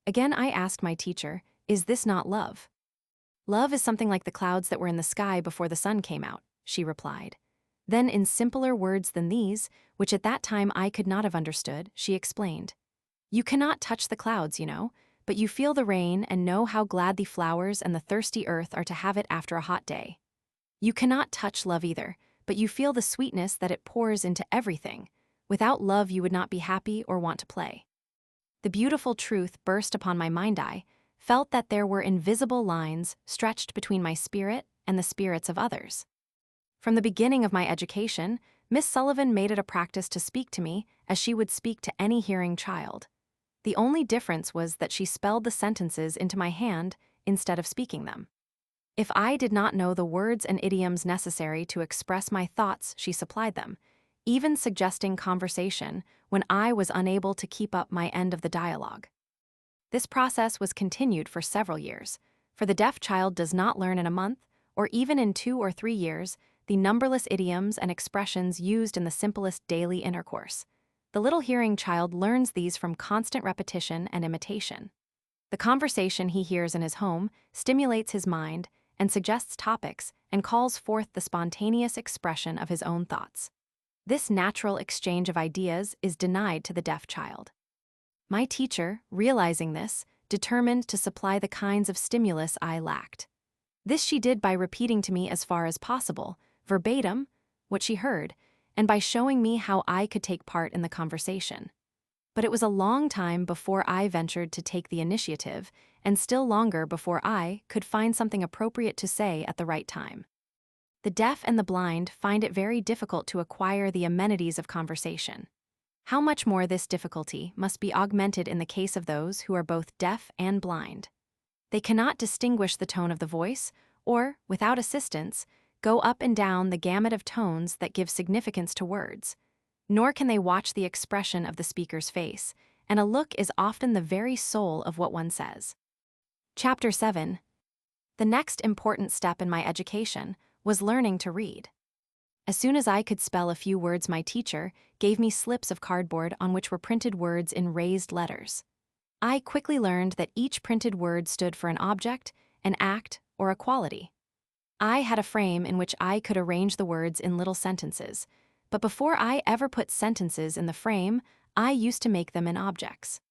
Again I asked my teacher, "Is this not love?" "Love is something like the clouds that were in the sky before the sun came out," she replied. Then in simpler words than these, which at that time I could not have understood, she explained, "You cannot touch the clouds, you know, but you feel the rain and know how glad the flowers and the thirsty earth are to have it after a hot day. You cannot touch love either, but you feel the sweetness that it pours into everything. Without love you would not be happy or want to play." The beautiful truth burst upon my mind. I felt that there were invisible lines stretched between my spirit and the spirits of others. From the beginning of my education, Miss Sullivan made it a practice to speak to me as she would speak to any hearing child. The only difference was that she spelled the sentences into my hand instead of speaking them. If I did not know the words and idioms necessary to express my thoughts, she supplied them, even suggesting conversation when I was unable to keep up my end of the dialogue. This process was continued for several years, for the deaf child does not learn in a month, or even in 2 or 3 years, the numberless idioms and expressions used in the simplest daily intercourse. The little hearing child learns these from constant repetition and imitation. The conversation he hears in his home stimulates his mind and suggests topics and calls forth the spontaneous expression of his own thoughts. This natural exchange of ideas is denied to the deaf child. My teacher, realizing this, determined to supply the kinds of stimulus I lacked. This she did by repeating to me as far as possible, verbatim, what she heard, and by showing me how I could take part in the conversation. But it was a long time before I ventured to take the initiative, and still longer before I could find something appropriate to say at the right time. The deaf and the blind find it very difficult to acquire the amenities of conversation. How much more this difficulty must be augmented in the case of those who are both deaf and blind. They cannot distinguish the tone of the voice, or, without assistance, go up and down the gamut of tones that give significance to words. Nor can they watch the expression of the speaker's face, and a look is often the very soul of what one says. Chapter 7. The next important step in my education was learning to read. As soon as I could spell a few words, my teacher gave me slips of cardboard on which were printed words in raised letters. I quickly learned that each printed word stood for an object, an act, or a quality. I had a frame in which I could arrange the words in little sentences, but before I ever put sentences in the frame, I used to make them in objects.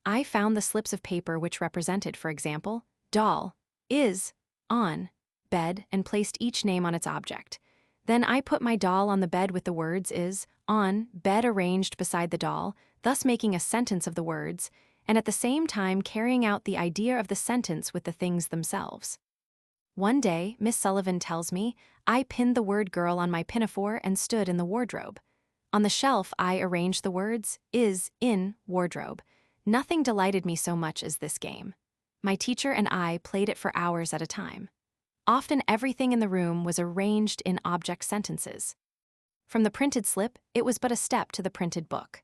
I found the slips of paper which represented, for example, doll, is, on, bed, and placed each name on its object. Then I put my doll on the bed with the words is, on, bed arranged beside the doll, thus making a sentence of the words, and at the same time carrying out the idea of the sentence with the things themselves. One day, Miss Sullivan tells me, I pinned the word girl on my pinafore and stood in the wardrobe. On the shelf, I arranged the words, is, in, wardrobe. Nothing delighted me so much as this game. My teacher and I played it for hours at a time. Often everything in the room was arranged in object sentences. From the printed slip, it was but a step to the printed book.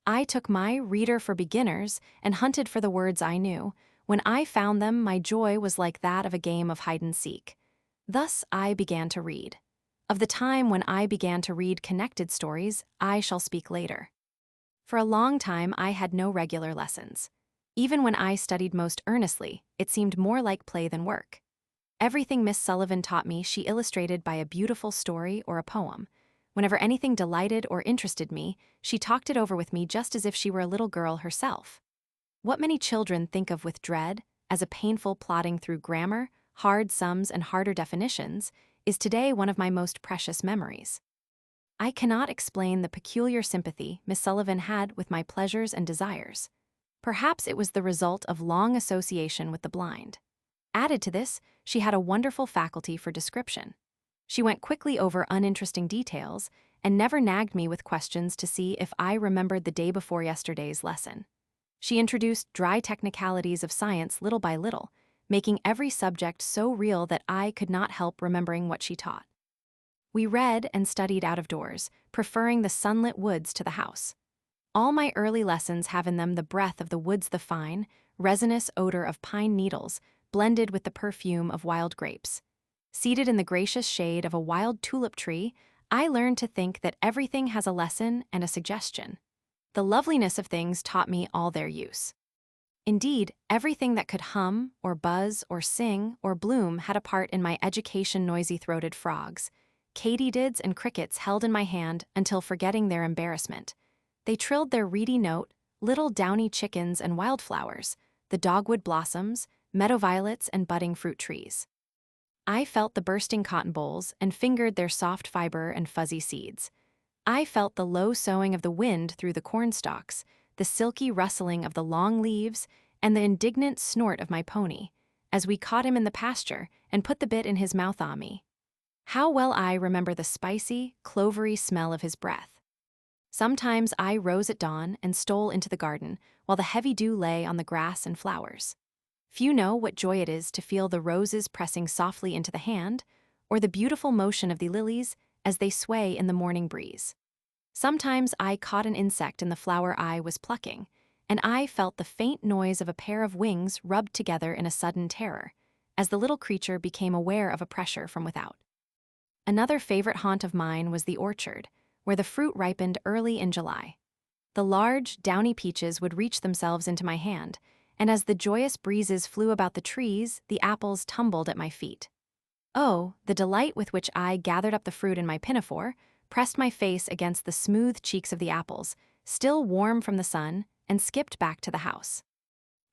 I took my reader for beginners and hunted for the words I knew. When I found them, my joy was like that of a game of hide-and-seek. Thus I began to read. Of the time when I began to read connected stories, I shall speak later. For a long time, I had no regular lessons. Even when I studied most earnestly, it seemed more like play than work. Everything Miss Sullivan taught me she illustrated by a beautiful story or a poem. Whenever anything delighted or interested me, she talked it over with me just as if she were a little girl herself. What many children think of with dread, as a painful plodding through grammar, hard sums and harder definitions, is today one of my most precious memories. I cannot explain the peculiar sympathy Miss Sullivan had with my pleasures and desires. Perhaps it was the result of long association with the blind. Added to this, she had a wonderful faculty for description. She went quickly over uninteresting details and never nagged me with questions to see if I remembered the day before yesterday's lesson. She introduced dry technicalities of science little by little, making every subject so real that I could not help remembering what she taught. We read and studied out of doors, preferring the sunlit woods to the house. All my early lessons have in them the breath of the woods, the fine, resinous odor of pine needles, blended with the perfume of wild grapes. Seated in the gracious shade of a wild tulip tree, I learned to think that everything has a lesson and a suggestion. The loveliness of things taught me all their use. Indeed, everything that could hum, or buzz, or sing, or bloom had a part in my education. Noisy-throated frogs, katydids and crickets held in my hand until forgetting their embarrassment. They trilled their reedy note, little downy chickens and wildflowers, the dogwood blossoms, meadow violets and budding fruit trees. I felt the bursting cotton bolls and fingered their soft fiber and fuzzy seeds. I felt the low soughing of the wind through the corn stalks, the silky rustling of the long leaves, and the indignant snort of my pony, as we caught him in the pasture and put the bit in his mouth on me. How well I remember the spicy, clovery smell of his breath. Sometimes I rose at dawn and stole into the garden while the heavy dew lay on the grass and flowers. Few know what joy it is to feel the roses pressing softly into the hand, or the beautiful motion of the lilies as they sway in the morning breeze. Sometimes I caught an insect in the flower I was plucking, and I felt the faint noise of a pair of wings rubbed together in a sudden terror, as the little creature became aware of a pressure from without. Another favorite haunt of mine was the orchard, where the fruit ripened early in July. The large, downy peaches would reach themselves into my hand, and as the joyous breezes flew about the trees, the apples tumbled at my feet. Oh, the delight with which I gathered up the fruit in my pinafore, pressed my face against the smooth cheeks of the apples, still warm from the sun, and skipped back to the house.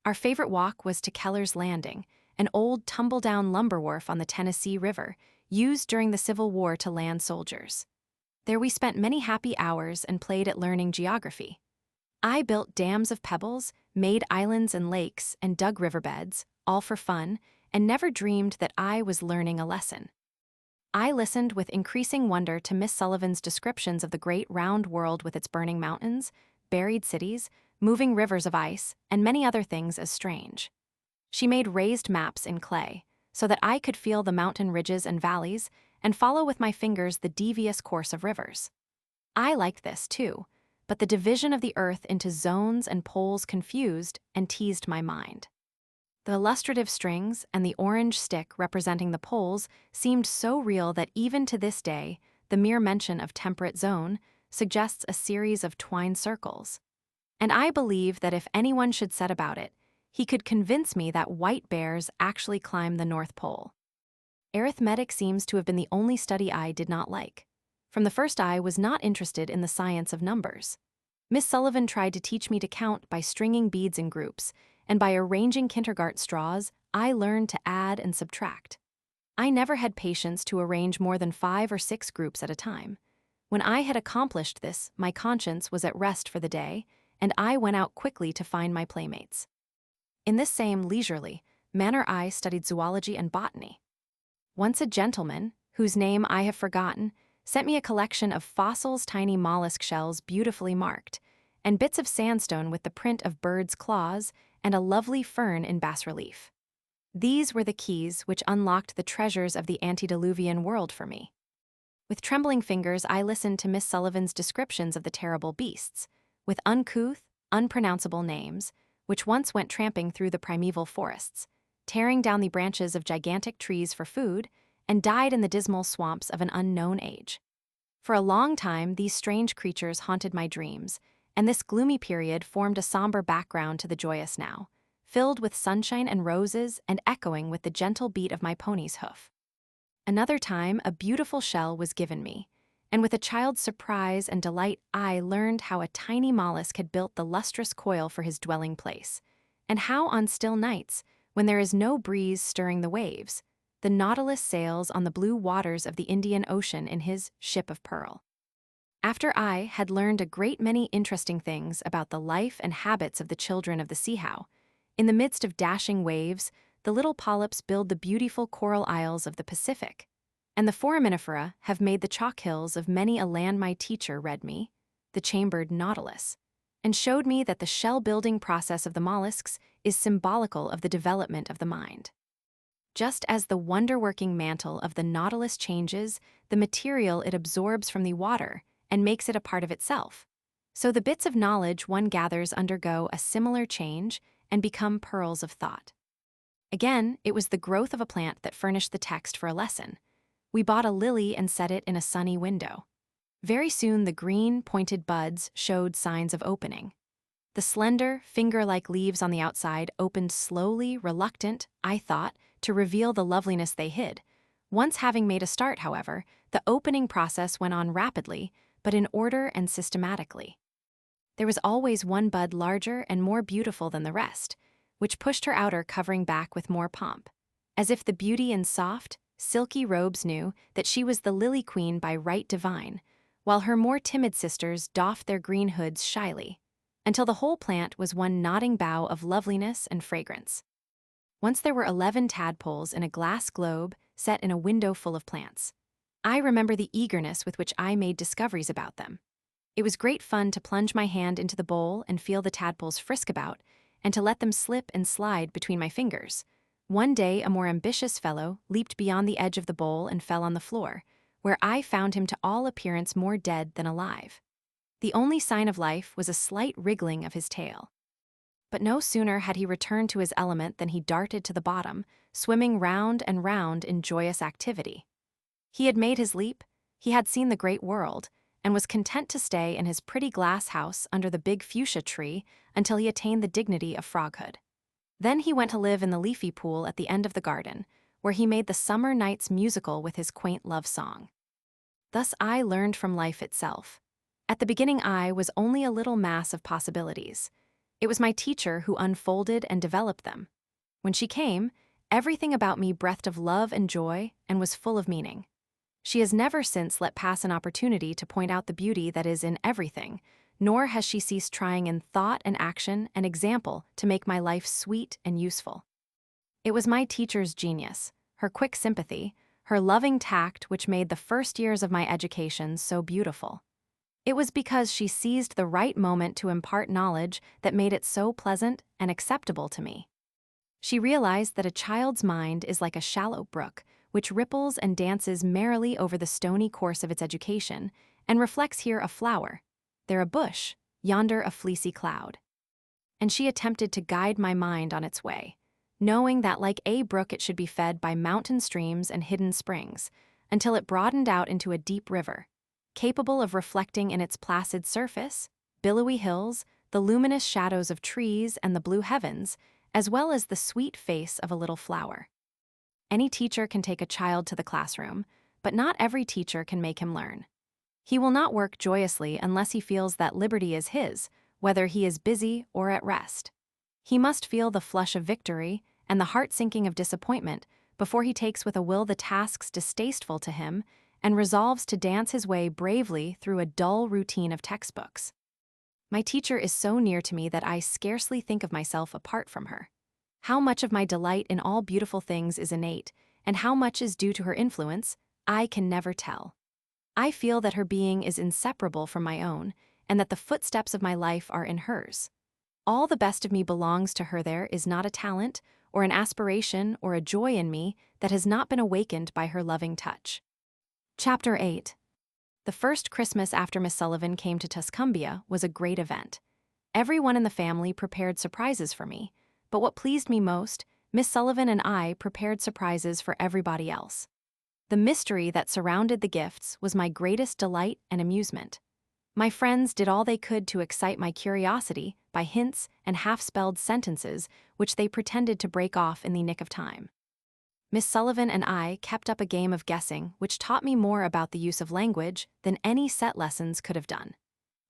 Our favorite walk was to Keller's Landing, an old tumble-down lumber wharf on the Tennessee River, used during the Civil War to land soldiers. There we spent many happy hours and played at learning geography. I built dams of pebbles, made islands and lakes, and dug riverbeds, all for fun, and never dreamed that I was learning a lesson. I listened with increasing wonder to Miss Sullivan's descriptions of the great round world with its burning mountains, buried cities, moving rivers of ice, and many other things as strange. She made raised maps in clay, so that I could feel the mountain ridges and valleys, and follow with my fingers the devious course of rivers. I liked this, too, but the division of the earth into zones and poles confused and teased my mind. The illustrative strings and the orange stick representing the poles seemed so real that even to this day, the mere mention of temperate zone suggests a series of twined circles. And I believe that if anyone should set about it, he could convince me that white bears actually climb the North Pole. Arithmetic seems to have been the only study I did not like. From the first I was not interested in the science of numbers. Miss Sullivan tried to teach me to count by stringing beads in groups, and by arranging kindergarten straws, I learned to add and subtract. I never had patience to arrange more than 5 or 6 groups at a time. When I had accomplished this, my conscience was at rest for the day, and I went out quickly to find my playmates. In this same leisurely manner I studied zoology and botany. Once a gentleman, whose name I have forgotten, sent me a collection of fossils, tiny mollusk shells beautifully marked, and bits of sandstone with the print of birds' claws and a lovely fern in bas-relief. These were the keys which unlocked the treasures of the antediluvian world for me. With trembling fingers, I listened to Miss Sullivan's descriptions of the terrible beasts, with uncouth, unpronounceable names, which once went tramping through the primeval forests, tearing down the branches of gigantic trees for food, and died in the dismal swamps of an unknown age. For a long time, these strange creatures haunted my dreams, and this gloomy period formed a somber background to the joyous now, filled with sunshine and roses and echoing with the gentle beat of my pony's hoof. Another time, a beautiful shell was given me, and with a child's surprise and delight I learned how a tiny mollusk had built the lustrous coil for his dwelling place, and how on still nights, when there is no breeze stirring the waves, the Nautilus sails on the blue waters of the Indian Ocean in his ship of pearl. After I had learned a great many interesting things about the life and habits of the children of the sea-how, in the midst of dashing waves, the little polyps build the beautiful coral isles of the Pacific, and the foraminifera have made the chalk hills of many a land. My teacher read me the chambered nautilus, and showed me that the shell-building process of the mollusks is symbolical of the development of the mind. Just as the wonder-working mantle of the nautilus changes the material it absorbs from the water and makes it a part of itself, so the bits of knowledge one gathers undergo a similar change and become pearls of thought. Again, it was the growth of a plant that furnished the text for a lesson. We bought a lily and set it in a sunny window. Very soon the green, pointed buds showed signs of opening. The slender, finger-like leaves on the outside opened slowly, reluctant, I thought, to reveal the loveliness they hid. Once having made a start, however, the opening process went on rapidly, but in order and systematically. There was always one bud larger and more beautiful than the rest, which pushed her outer covering back with more pomp, as if the beauty in soft, silky robes knew that she was the lily queen by right divine, while her more timid sisters doffed their green hoods shyly, until the whole plant was one nodding bough of loveliness and fragrance. Once there were 11 tadpoles in a glass globe set in a window full of plants. I remember the eagerness with which I made discoveries about them. It was great fun to plunge my hand into the bowl and feel the tadpoles frisk about, and to let them slip and slide between my fingers. One day, a more ambitious fellow leaped beyond the edge of the bowl and fell on the floor, where I found him to all appearance more dead than alive. The only sign of life was a slight wriggling of his tail. But no sooner had he returned to his element than he darted to the bottom, swimming round and round in joyous activity. He had made his leap, he had seen the great world, and was content to stay in his pretty glass house under the big fuchsia tree until he attained the dignity of froghood. Then he went to live in the leafy pool at the end of the garden, where he made the summer nights musical with his quaint love song. Thus I learned from life itself. At the beginning I was only a little mass of possibilities. It was my teacher who unfolded and developed them. When she came, everything about me breathed of love and joy and was full of meaning. She has never since let pass an opportunity to point out the beauty that is in everything, nor has she ceased trying in thought and action and example to make my life sweet and useful. It was my teacher's genius, her quick sympathy, her loving tact which made the first years of my education so beautiful. It was because she seized the right moment to impart knowledge that made it so pleasant and acceptable to me. She realized that a child's mind is like a shallow brook, which ripples and dances merrily over the stony course of its education, and reflects here a flower, there a bush, yonder a fleecy cloud. And she attempted to guide my mind on its way, knowing that like a brook it should be fed by mountain streams and hidden springs, until it broadened out into a deep river, capable of reflecting in its placid surface, billowy hills, the luminous shadows of trees and the blue heavens, as well as the sweet face of a little flower. Any teacher can take a child to the classroom, but not every teacher can make him learn. He will not work joyously unless he feels that liberty is his, whether he is busy or at rest. He must feel the flush of victory and the heart-sinking of disappointment before he takes with a will the tasks distasteful to him and resolves to dance his way bravely through a dull routine of textbooks. My teacher is so near to me that I scarcely think of myself apart from her. How much of my delight in all beautiful things is innate, and how much is due to her influence, I can never tell. I feel that her being is inseparable from my own, and that the footsteps of my life are in hers. All the best of me belongs to her. There is not a talent, or an aspiration, or a joy in me that has not been awakened by her loving touch. Chapter 8. The first Christmas after Miss Sullivan came to Tuscumbia was a great event. Everyone in the family prepared surprises for me, but what pleased me most, Miss Sullivan and I prepared surprises for everybody else. The mystery that surrounded the gifts was my greatest delight and amusement. My friends did all they could to excite my curiosity by hints and half-spelled sentences which they pretended to break off in the nick of time. Miss Sullivan and I kept up a game of guessing which taught me more about the use of language than any set lessons could have done.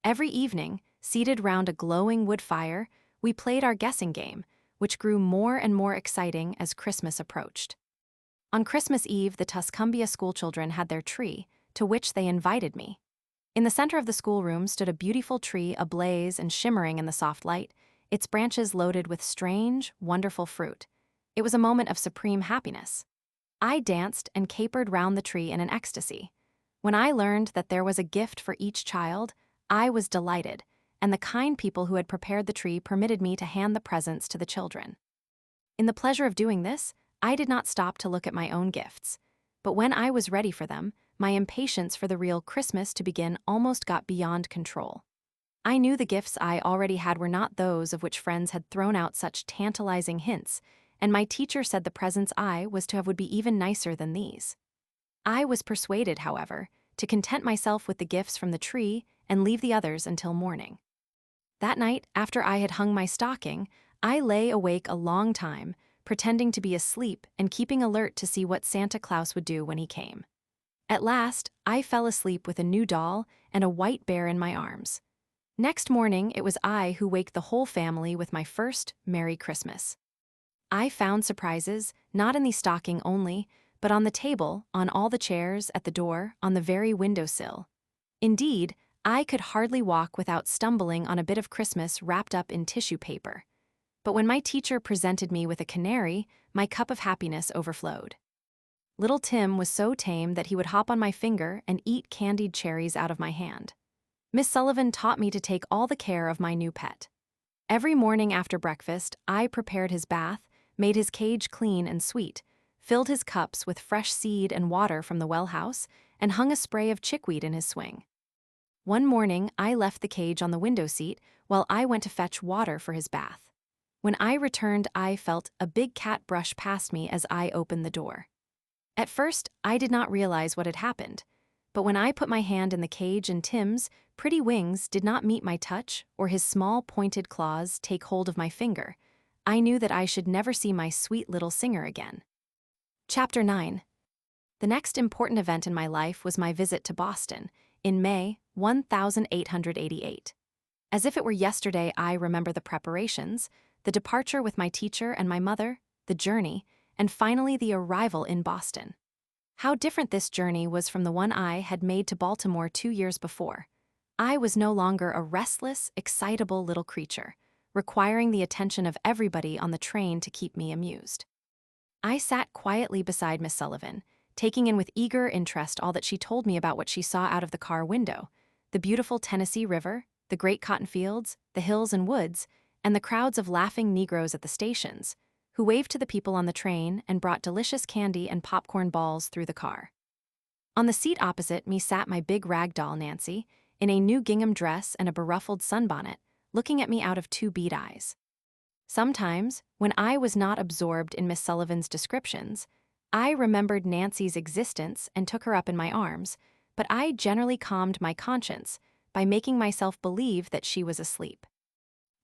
Every evening, seated round a glowing wood fire, we played our guessing game, which grew more and more exciting as Christmas approached. On Christmas Eve, the Tuscumbia schoolchildren had their tree, to which they invited me. In the center of the schoolroom stood a beautiful tree ablaze and shimmering in the soft light, its branches loaded with strange, wonderful fruit. It was a moment of supreme happiness. I danced and capered round the tree in an ecstasy. When I learned that there was a gift for each child, I was delighted, and the kind people who had prepared the tree permitted me to hand the presents to the children. In the pleasure of doing this, I did not stop to look at my own gifts, but when I was ready for them, my impatience for the real Christmas to begin almost got beyond control. I knew the gifts I already had were not those of which friends had thrown out such tantalizing hints, and my teacher said the presents I was to have would be even nicer than these. I was persuaded, however, to content myself with the gifts from the tree and leave the others until morning. That night, after I had hung my stocking, I lay awake a long time, pretending to be asleep and keeping alert to see what Santa Claus would do when he came. At last, I fell asleep with a new doll and a white bear in my arms. Next morning, it was I who waked the whole family with my first Merry Christmas. I found surprises, not in the stocking only, but on the table, on all the chairs, at the door, on the very windowsill. Indeed, I could hardly walk without stumbling on a bit of Christmas wrapped up in tissue paper. But when my teacher presented me with a canary, my cup of happiness overflowed. Little Tim was so tame that he would hop on my finger and eat candied cherries out of my hand. Miss Sullivan taught me to take all the care of my new pet. Every morning after breakfast, I prepared his bath, made his cage clean and sweet, filled his cups with fresh seed and water from the well house, and hung a spray of chickweed in his swing. One morning, I left the cage on the window seat while I went to fetch water for his bath. When I returned, I felt a big cat brush past me as I opened the door. At first, I did not realize what had happened, but when I put my hand in the cage and Tim's pretty wings did not meet my touch or his small pointed claws take hold of my finger, I knew that I should never see my sweet little singer again. Chapter 9. The next important event in my life was my visit to Boston in May 1888. As if it were yesterday, I remember the preparations, the departure with my teacher and my mother, the journey, and finally the arrival in Boston. How different this journey was from the one I had made to Baltimore 2 years before. I was no longer a restless, excitable little creature, requiring the attention of everybody on the train to keep me amused. I sat quietly beside Miss Sullivan, taking in with eager interest all that she told me about what she saw out of the car window, the beautiful Tennessee River, the great cotton fields, the hills and woods, and the crowds of laughing Negroes at the stations, who waved to the people on the train and brought delicious candy and popcorn balls through the car. On the seat opposite me sat my big rag doll Nancy, in a new gingham dress and a beruffled sunbonnet, looking at me out of 2 bead eyes. Sometimes, when I was not absorbed in Miss Sullivan's descriptions, I remembered Nancy's existence and took her up in my arms, but I generally calmed my conscience by making myself believe that she was asleep.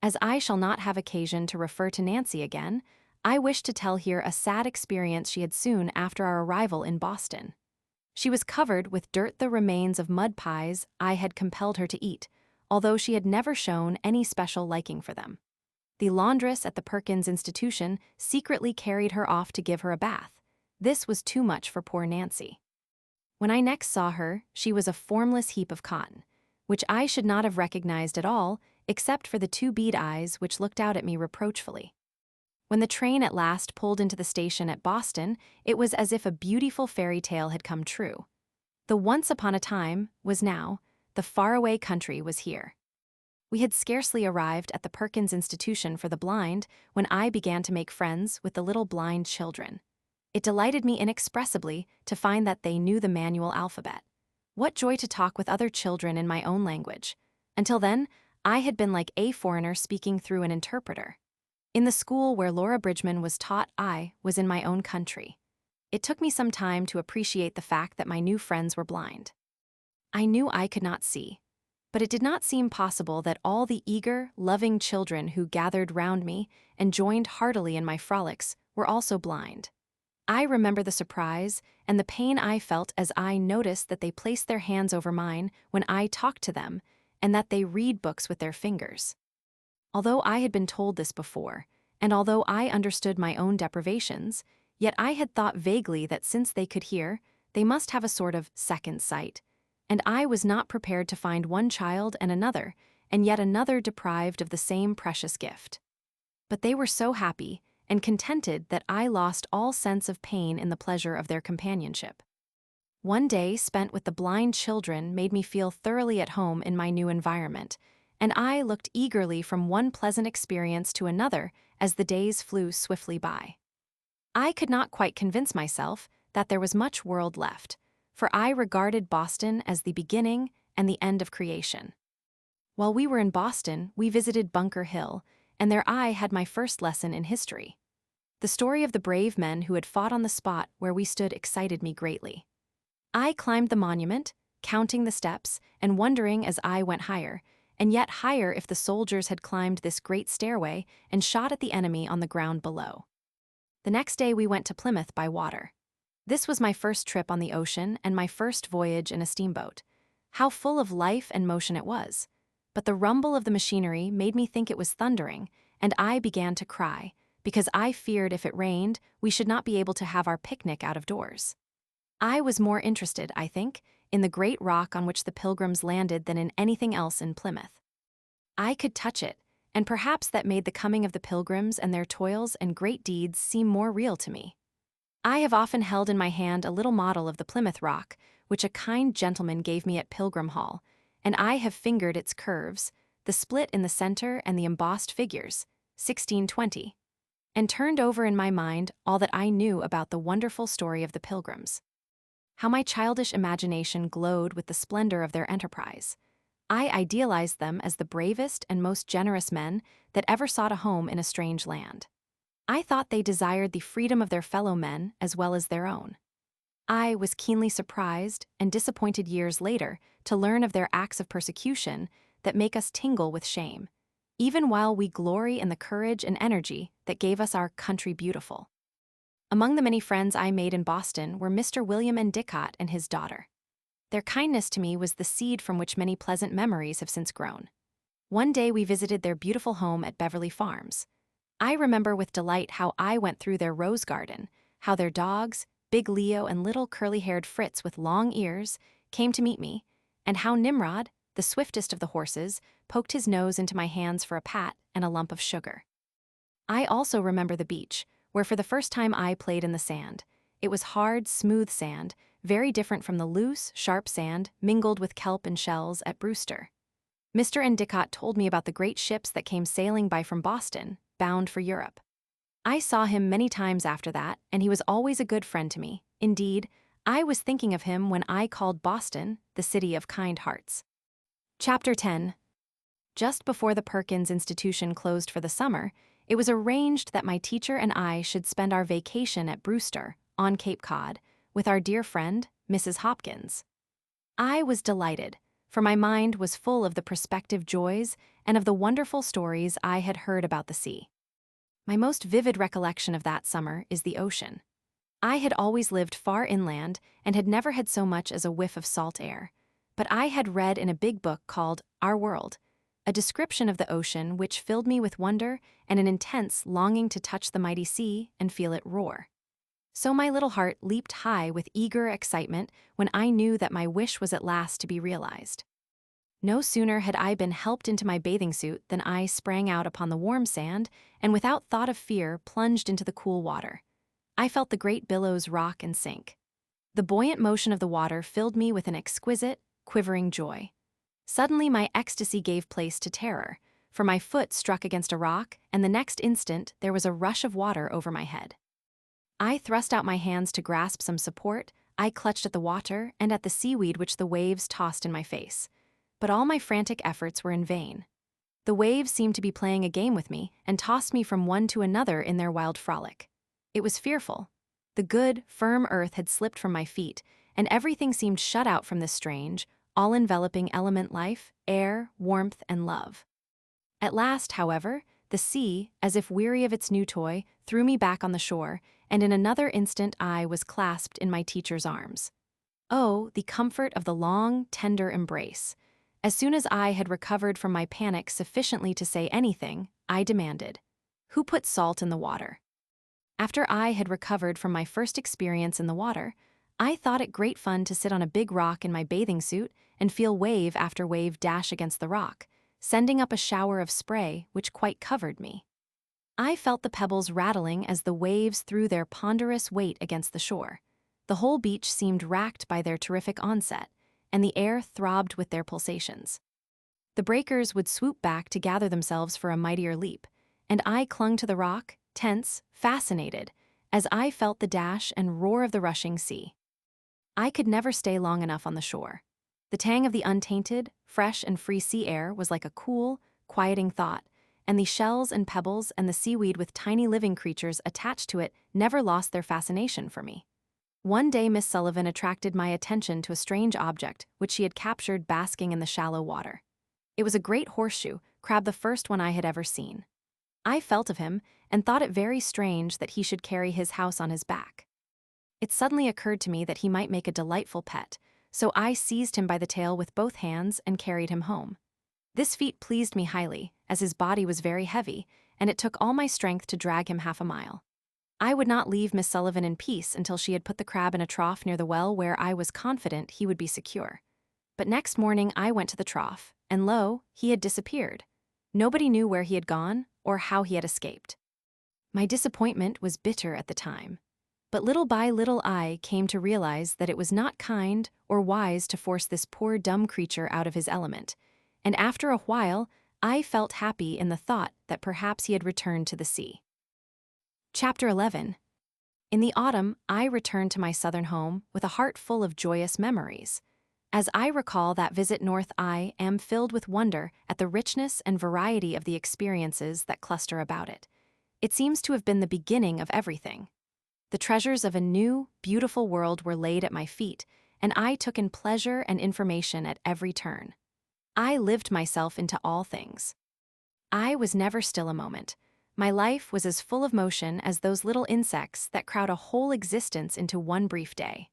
As I shall not have occasion to refer to Nancy again, I wish to tell here a sad experience she had soon after our arrival in Boston. She was covered with dirt, the remains of mud pies I had compelled her to eat, although she had never shown any special liking for them. The laundress at the Perkins institution secretly carried her off to give her a bath. This was too much for poor Nancy. When I next saw her, she was a formless heap of cotton, which I should not have recognized at all except for the two bead eyes which looked out at me reproachfully. When the train at last pulled into the station at Boston, it was as if a beautiful fairy tale had come true. The once upon a time was now, the faraway country was here. We had scarcely arrived at the Perkins Institution for the Blind when I began to make friends with the little blind children. It delighted me inexpressibly to find that they knew the manual alphabet. What joy to talk with other children in my own language. Until then, I had been like a foreigner speaking through an interpreter. In the school where Laura Bridgman was taught, I was in my own country. It took me some time to appreciate the fact that my new friends were blind. I knew I could not see, but it did not seem possible that all the eager, loving children who gathered round me and joined heartily in my frolics were also blind. I remember the surprise and the pain I felt as I noticed that they placed their hands over mine when I talked to them and that they read books with their fingers. Although I had been told this before, and although I understood my own deprivations, yet I had thought vaguely that since they could hear, they must have a sort of second sight, and I was not prepared to find one child and yet another deprived of the same precious gift. But they were so happy and contented that I lost all sense of pain in the pleasure of their companionship. One day spent with the blind children made me feel thoroughly at home in my new environment, and I looked eagerly from one pleasant experience to another as the days flew swiftly by. I could not quite convince myself that there was much world left, for I regarded Boston as the beginning and the end of creation. While we were in Boston, we visited Bunker Hill, and there I had my first lesson in history. The story of the brave men who had fought on the spot where we stood excited me greatly. I climbed the monument, counting the steps and wondering as I went higher, and yet higher if the soldiers had climbed this great stairway and shot at the enemy on the ground below. The next day we went to Plymouth by water. This was my first trip on the ocean and my first voyage in a steamboat. How full of life and motion it was. But the rumble of the machinery made me think it was thundering, and I began to cry, because I feared if it rained, we should not be able to have our picnic out of doors. I was more interested, I think, in the great rock on which the Pilgrims landed than in anything else in Plymouth. I could touch it, and perhaps that made the coming of the Pilgrims and their toils and great deeds seem more real to me. I have often held in my hand a little model of the Plymouth Rock, which a kind gentleman gave me at Pilgrim Hall, and I have fingered its curves, the split in the center and the embossed figures, 1620, and turned over in my mind all that I knew about the wonderful story of the Pilgrims. How my childish imagination glowed with the splendor of their enterprise. I idealized them as the bravest and most generous men that ever sought a home in a strange land. I thought they desired the freedom of their fellow men as well as their own. I was keenly surprised and disappointed years later to learn of their acts of persecution that make us tingle with shame, even while we glory in the courage and energy that gave us our country beautiful. Among the many friends I made in Boston were Mr. William Endicott and his daughter. Their kindness to me was the seed from which many pleasant memories have since grown. One day we visited their beautiful home at Beverly Farms. I remember with delight how I went through their rose garden, how their dogs, Big Leo and little curly-haired Fritz with long ears, came to meet me, and how Nimrod, the swiftest of the horses, poked his nose into my hands for a pat and a lump of sugar. I also remember the beach, where for the first time I played in the sand. It was hard, smooth sand, very different from the loose, sharp sand mingled with kelp and shells at Brewster. Mr. Endicott told me about the great ships that came sailing by from Boston, bound for Europe. I saw him many times after that, and he was always a good friend to me. Indeed, I was thinking of him when I called Boston the city of kind hearts. Chapter 10. Just before the Perkins Institution closed for the summer, it was arranged that my teacher and I should spend our vacation at Brewster, on Cape Cod, with our dear friend, Mrs. Hopkins. I was delighted, for my mind was full of the prospective joys and of the wonderful stories I had heard about the sea. My most vivid recollection of that summer is the ocean. I had always lived far inland and had never had so much as a whiff of salt air, but I had read in a big book called Our World, a description of the ocean which filled me with wonder and an intense longing to touch the mighty sea and feel it roar. So my little heart leaped high with eager excitement when I knew that my wish was at last to be realized. No sooner had I been helped into my bathing suit than I sprang out upon the warm sand and without thought of fear plunged into the cool water. I felt the great billows rock and sink. The buoyant motion of the water filled me with an exquisite, quivering joy. Suddenly my ecstasy gave place to terror, for my foot struck against a rock, and the next instant there was a rush of water over my head. I thrust out my hands to grasp some support. I clutched at the water and at the seaweed which the waves tossed in my face. But all my frantic efforts were in vain. The waves seemed to be playing a game with me and tossed me from one to another in their wild frolic. It was fearful. The good, firm earth had slipped from my feet, and everything seemed shut out from this strange, all-enveloping element life, air, warmth, and love. At last, however, the sea, as if weary of its new toy, threw me back on the shore, and in another instant I was clasped in my teacher's arms. Oh, the comfort of the long, tender embrace! As soon as I had recovered from my panic sufficiently to say anything, I demanded, "Who put salt in the water?" After I had recovered from my first experience in the water, I thought it great fun to sit on a big rock in my bathing suit and feel wave after wave dash against the rock, sending up a shower of spray which quite covered me. I felt the pebbles rattling as the waves threw their ponderous weight against the shore. The whole beach seemed racked by their terrific onset, and the air throbbed with their pulsations. The breakers would swoop back to gather themselves for a mightier leap, and I clung to the rock, tense, fascinated, as I felt the dash and roar of the rushing sea. I could never stay long enough on the shore. The tang of the untainted, fresh and free sea air was like a cool, quieting thought, and the shells and pebbles and the seaweed with tiny living creatures attached to it never lost their fascination for me. One day Miss Sullivan attracted my attention to a strange object which she had captured basking in the shallow water. It was a great horseshoe, crab the first one I had ever seen. I felt of him and thought it very strange that he should carry his house on his back. It suddenly occurred to me that he might make a delightful pet, so I seized him by the tail with both hands and carried him home. This feat pleased me highly, as his body was very heavy, and it took all my strength to drag him half a mile. I would not leave Miss Sullivan in peace until she had put the crab in a trough near the well where I was confident he would be secure. But next morning I went to the trough, and lo, he had disappeared. Nobody knew where he had gone or how he had escaped. My disappointment was bitter at the time, but little by little I came to realize that it was not kind or wise to force this poor dumb creature out of his element, and after a while I felt happy in the thought that perhaps he had returned to the sea. Chapter 11. In the autumn, I returned to my southern home with a heart full of joyous memories. As I recall that visit north, I am filled with wonder at the richness and variety of the experiences that cluster about it. It seems to have been the beginning of everything. The treasures of a new, beautiful world were laid at my feet, and I took in pleasure and information at every turn. I lived myself into all things. I was never still a moment. My life was as full of motion as those little insects that crowd a whole existence into one brief day.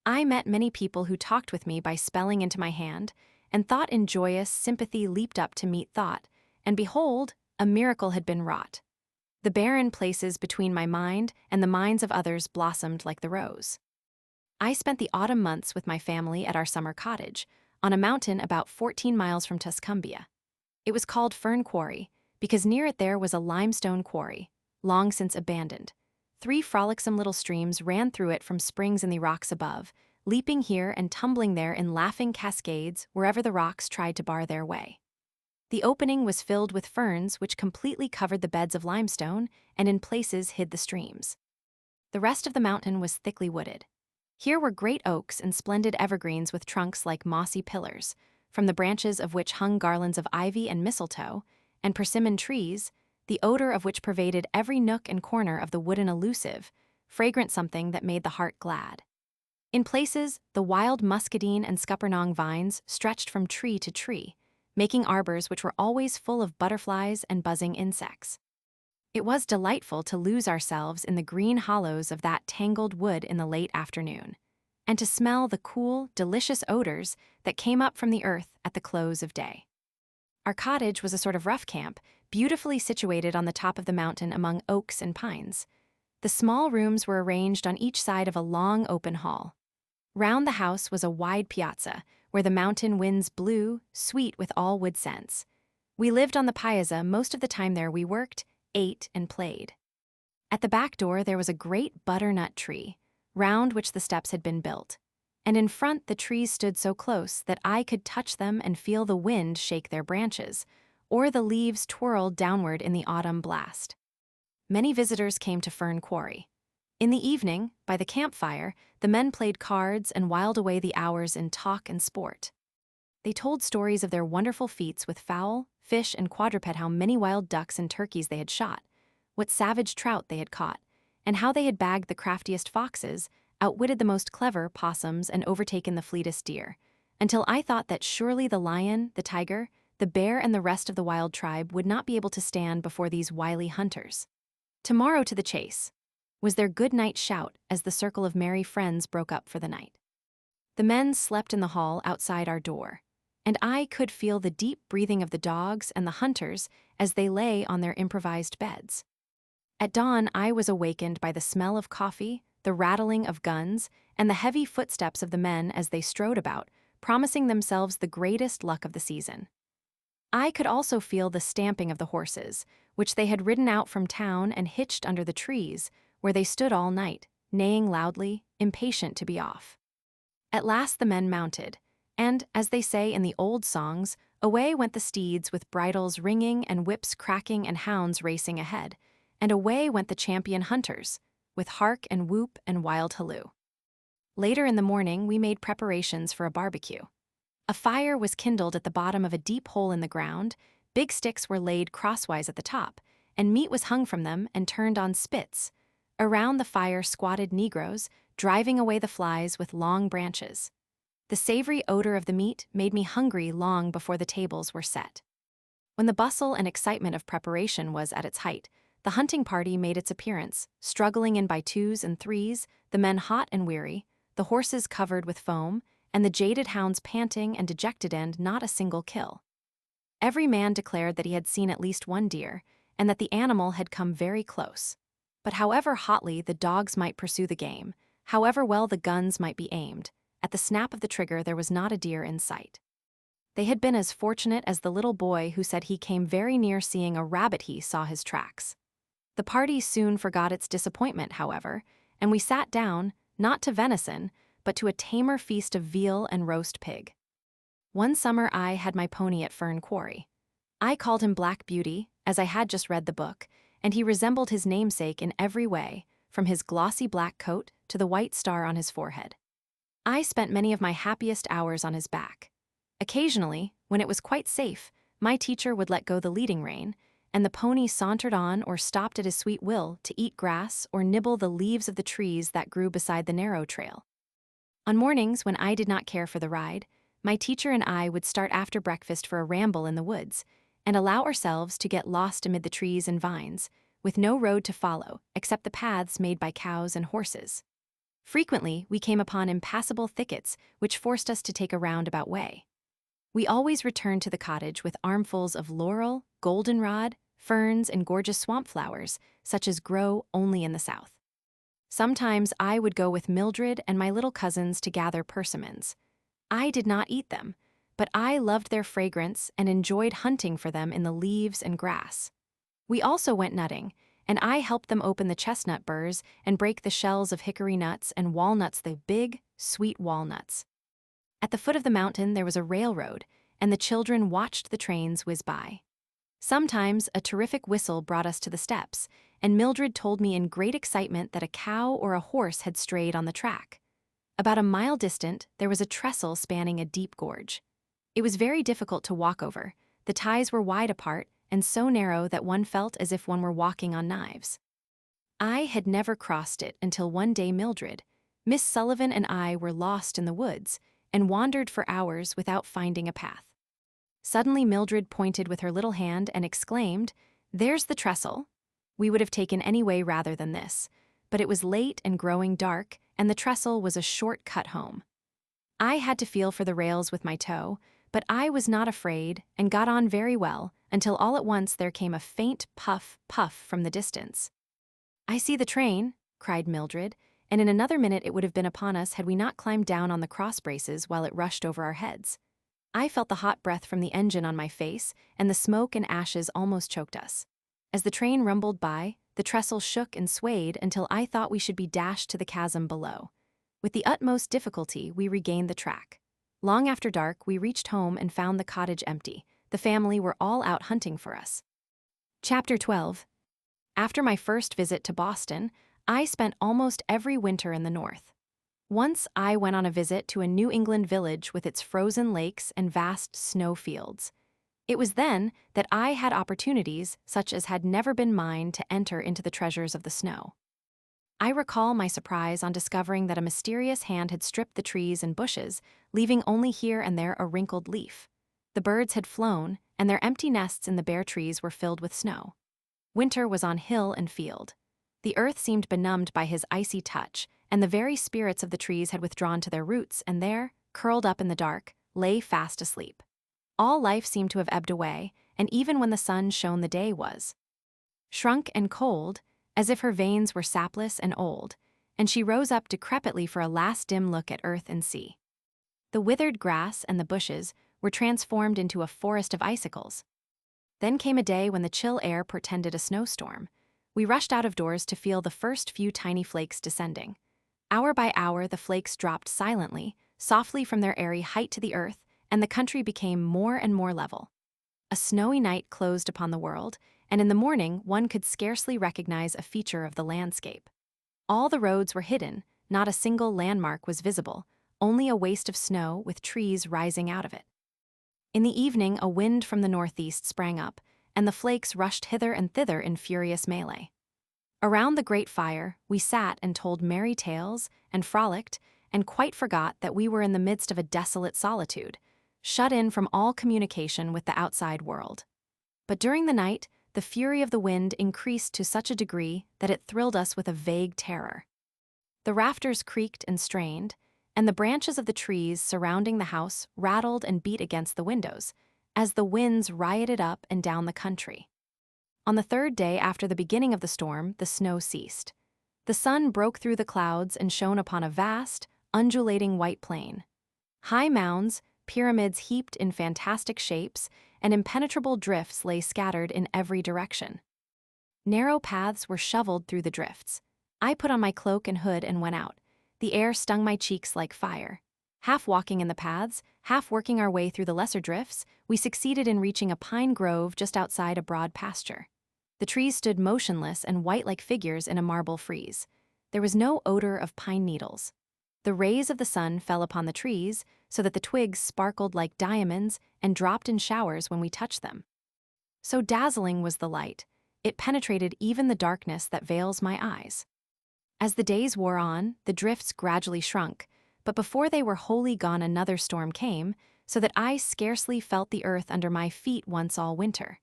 I met many people who talked with me by spelling into my hand, and thought in joyous sympathy leaped up to meet thought, and behold, a miracle had been wrought. The barren places between my mind and the minds of others blossomed like the rose. I spent the autumn months with my family at our summer cottage, on a mountain about 14 miles from Tuscumbia. It was called Fern Quarry, because near it there was a limestone quarry, long since abandoned. 3 frolicsome little streams ran through it from springs in the rocks above, leaping here and tumbling there in laughing cascades wherever the rocks tried to bar their way. The opening was filled with ferns which completely covered the beds of limestone and in places hid the streams. The rest of the mountain was thickly wooded. Here were great oaks and splendid evergreens with trunks like mossy pillars, from the branches of which hung garlands of ivy and mistletoe, and persimmon trees, the odor of which pervaded every nook and corner of the wooden elusive, fragrant something that made the heart glad. In places, the wild muscadine and scuppernong vines stretched from tree to tree, making arbors which were always full of butterflies and buzzing insects. It was delightful to lose ourselves in the green hollows of that tangled wood in the late afternoon, and to smell the cool, delicious odors that came up from the earth at the close of day. Our cottage was a sort of rough camp, beautifully situated on the top of the mountain among oaks and pines. The small rooms were arranged on each side of a long open hall. Round the house was a wide piazza, where the mountain winds blew, sweet with all wood scents. We lived on the piazza most of the time there we worked, ate, and played. At the back door there was a great butternut tree, round which the steps had been built, and in front the trees stood so close that I could touch them and feel the wind shake their branches, or the leaves twirl downward in the autumn blast. Many visitors came to Fern Quarry. In the evening, by the campfire, the men played cards and whiled away the hours in talk and sport. They told stories of their wonderful feats with fowl, fish, and quadruped, how many wild ducks and turkeys they had shot, what savage trout they had caught, and how they had bagged the craftiest foxes, outwitted the most clever possums, and overtaken the fleetest deer, until I thought that surely the lion, the tiger, the bear, and the rest of the wild tribe would not be able to stand before these wily hunters. "Tomorrow to the chase," was their good-night shout as the circle of merry friends broke up for the night. The men slept in the hall outside our door, and I could feel the deep breathing of the dogs and the hunters as they lay on their improvised beds. At dawn, I was awakened by the smell of coffee, the rattling of guns, and the heavy footsteps of the men as they strode about, promising themselves the greatest luck of the season. I could also feel the stamping of the horses, which they had ridden out from town and hitched under the trees, where they stood all night, neighing loudly, impatient to be off. At last the men mounted, and, as they say in the old songs, away went the steeds with bridles ringing and whips cracking and hounds racing ahead, and away went the champion hunters, with hark and whoop and wild halloo. Later in the morning we made preparations for a barbecue. A fire was kindled at the bottom of a deep hole in the ground, big sticks were laid crosswise at the top, and meat was hung from them and turned on spits. Around the fire squatted Negroes, driving away the flies with long branches. The savory odor of the meat made me hungry long before the tables were set. When the bustle and excitement of preparation was at its height, the hunting party made its appearance, struggling in by twos and threes, the men hot and weary, the horses covered with foam, and the jaded hounds panting and dejected, and not a single kill. Every man declared that he had seen at least one deer, and that the animal had come very close. But however hotly the dogs might pursue the game, however well the guns might be aimed, at the snap of the trigger there was not a deer in sight. They had been as fortunate as the little boy who said he came very near seeing a rabbit he saw his tracks. The party soon forgot its disappointment, however, and we sat down, not to venison, but to a tamer feast of veal and roast pig. One summer I had my pony at Fern Quarry. I called him Black Beauty, as I had just read the book, and he resembled his namesake in every way, from his glossy black coat to the white star on his forehead. I spent many of my happiest hours on his back. Occasionally, when it was quite safe, my teacher would let go the leading rein, and the pony sauntered on or stopped at his sweet will to eat grass or nibble the leaves of the trees that grew beside the narrow trail. On mornings when I did not care for the ride, my teacher and I would start after breakfast for a ramble in the woods, and allow ourselves to get lost amid the trees and vines, with no road to follow except the paths made by cows and horses. Frequently, we came upon impassable thickets which forced us to take a roundabout way. We always returned to the cottage with armfuls of laurel, goldenrod, ferns, and gorgeous swamp flowers, such as grow only in the South. Sometimes I would go with Mildred and my little cousins to gather persimmons. I did not eat them, but I loved their fragrance and enjoyed hunting for them in the leaves and grass. We also went nutting, and I helped them open the chestnut burrs and break the shells of hickory nuts and walnuts, the big, sweet walnuts. At the foot of the mountain there was a railroad, and the children watched the trains whiz by. Sometimes a terrific whistle brought us to the steps, and Mildred told me in great excitement that a cow or a horse had strayed on the track. About a mile distant, there was a trestle spanning a deep gorge. It was very difficult to walk over. The ties were wide apart and so narrow that one felt as if one were walking on knives. I had never crossed it until one day Mildred, Miss Sullivan, and I were lost in the woods and wandered for hours without finding a path. Suddenly Mildred pointed with her little hand and exclaimed, "There's the trestle." We would have taken any way rather than this, but it was late and growing dark, and the trestle was a short cut home. I had to feel for the rails with my toe, but I was not afraid and got on very well until all at once there came a faint puff, puff from the distance. "I see the train," cried Mildred, and in another minute it would have been upon us had we not climbed down on the cross braces while it rushed over our heads. I felt the hot breath from the engine on my face, and the smoke and ashes almost choked us. As the train rumbled by, the trestle shook and swayed until I thought we should be dashed to the chasm below. With the utmost difficulty, we regained the track. Long after dark, we reached home and found the cottage empty. The family were all out hunting for us. Chapter 12. After my first visit to Boston, I spent almost every winter in the North. Once I went on a visit to a New England village with its frozen lakes and vast snow fields. It was then that I had opportunities such as had never been mine to enter into the treasures of the snow. I recall my surprise on discovering that a mysterious hand had stripped the trees and bushes, leaving only here and there a wrinkled leaf. The birds had flown, and their empty nests in the bare trees were filled with snow. Winter was on hill and field. The earth seemed benumbed by his icy touch, and the very spirits of the trees had withdrawn to their roots, and there, curled up in the dark, lay fast asleep. All life seemed to have ebbed away, and even when the sun shone the day was shrunk and cold, as if her veins were sapless and old, and she rose up decrepitly for a last dim look at earth and sea. The withered grass and the bushes were transformed into a forest of icicles. Then came a day when the chill air portended a snowstorm. We rushed out of doors to feel the first few tiny flakes descending. Hour by hour, the flakes dropped silently, softly from their airy height to the earth, and the country became more and more level. A snowy night closed upon the world, and in the morning one could scarcely recognize a feature of the landscape. All the roads were hidden, not a single landmark was visible, only a waste of snow with trees rising out of it. In the evening, a wind from the northeast sprang up, and the flakes rushed hither and thither in furious melee. Around the great fire, we sat and told merry tales, and frolicked, and quite forgot that we were in the midst of a desolate solitude, shut in from all communication with the outside world. But during the night, the fury of the wind increased to such a degree that it thrilled us with a vague terror. The rafters creaked and strained, and the branches of the trees surrounding the house rattled and beat against the windows, as the winds rioted up and down the country. On the third day after the beginning of the storm, the snow ceased. The sun broke through the clouds and shone upon a vast, undulating white plain. High mounds, pyramids heaped in fantastic shapes, and impenetrable drifts lay scattered in every direction. Narrow paths were shoveled through the drifts. I put on my cloak and hood and went out. The air stung my cheeks like fire. Half walking in the paths, half working our way through the lesser drifts, we succeeded in reaching a pine grove just outside a broad pasture. The trees stood motionless and white like figures in a marble frieze. There was no odor of pine needles. The rays of the sun fell upon the trees so that the twigs sparkled like diamonds and dropped in showers when we touched them. So dazzling was the light, it penetrated even the darkness that veils my eyes. As the days wore on, the drifts gradually shrunk, but before they were wholly gone another storm came, so that I scarcely felt the earth under my feet once all winter.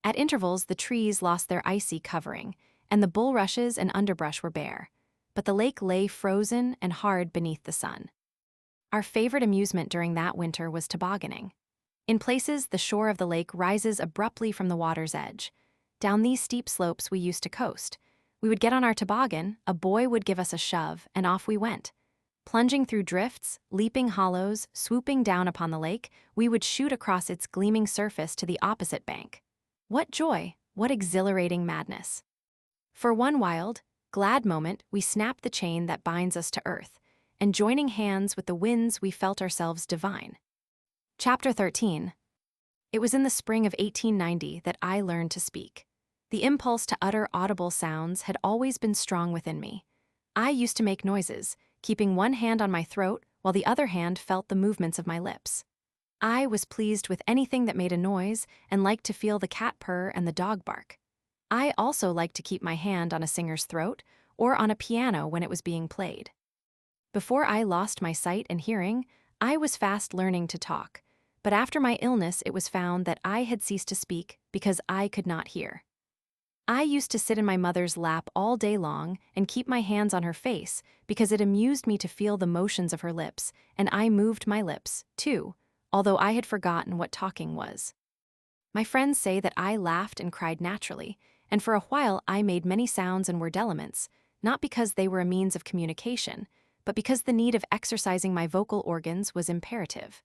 At intervals, the trees lost their icy covering, and the bulrushes and underbrush were bare, but the lake lay frozen and hard beneath the sun. Our favorite amusement during that winter was tobogganing. In places, the shore of the lake rises abruptly from the water's edge. Down these steep slopes we used to coast. We would get on our toboggan, a boy would give us a shove, and off we went. Plunging through drifts, leaping hollows, swooping down upon the lake, we would shoot across its gleaming surface to the opposite bank. What joy, what exhilarating madness! For one wild, glad moment, we snapped the chain that binds us to earth, and joining hands with the winds we felt ourselves divine. Chapter 13. It was in the spring of 1890 that I learned to speak. The impulse to utter audible sounds had always been strong within me. I used to make noises, keeping one hand on my throat while the other hand felt the movements of my lips. I was pleased with anything that made a noise and liked to feel the cat purr and the dog bark. I also liked to keep my hand on a singer's throat or on a piano when it was being played. Before I lost my sight and hearing, I was fast learning to talk, but after my illness it was found that I had ceased to speak because I could not hear. I used to sit in my mother's lap all day long and keep my hands on her face because it amused me to feel the motions of her lips, and I moved my lips, too, although I had forgotten what talking was. My friends say that I laughed and cried naturally, and for a while I made many sounds and word elements, not because they were a means of communication, but because the need of exercising my vocal organs was imperative.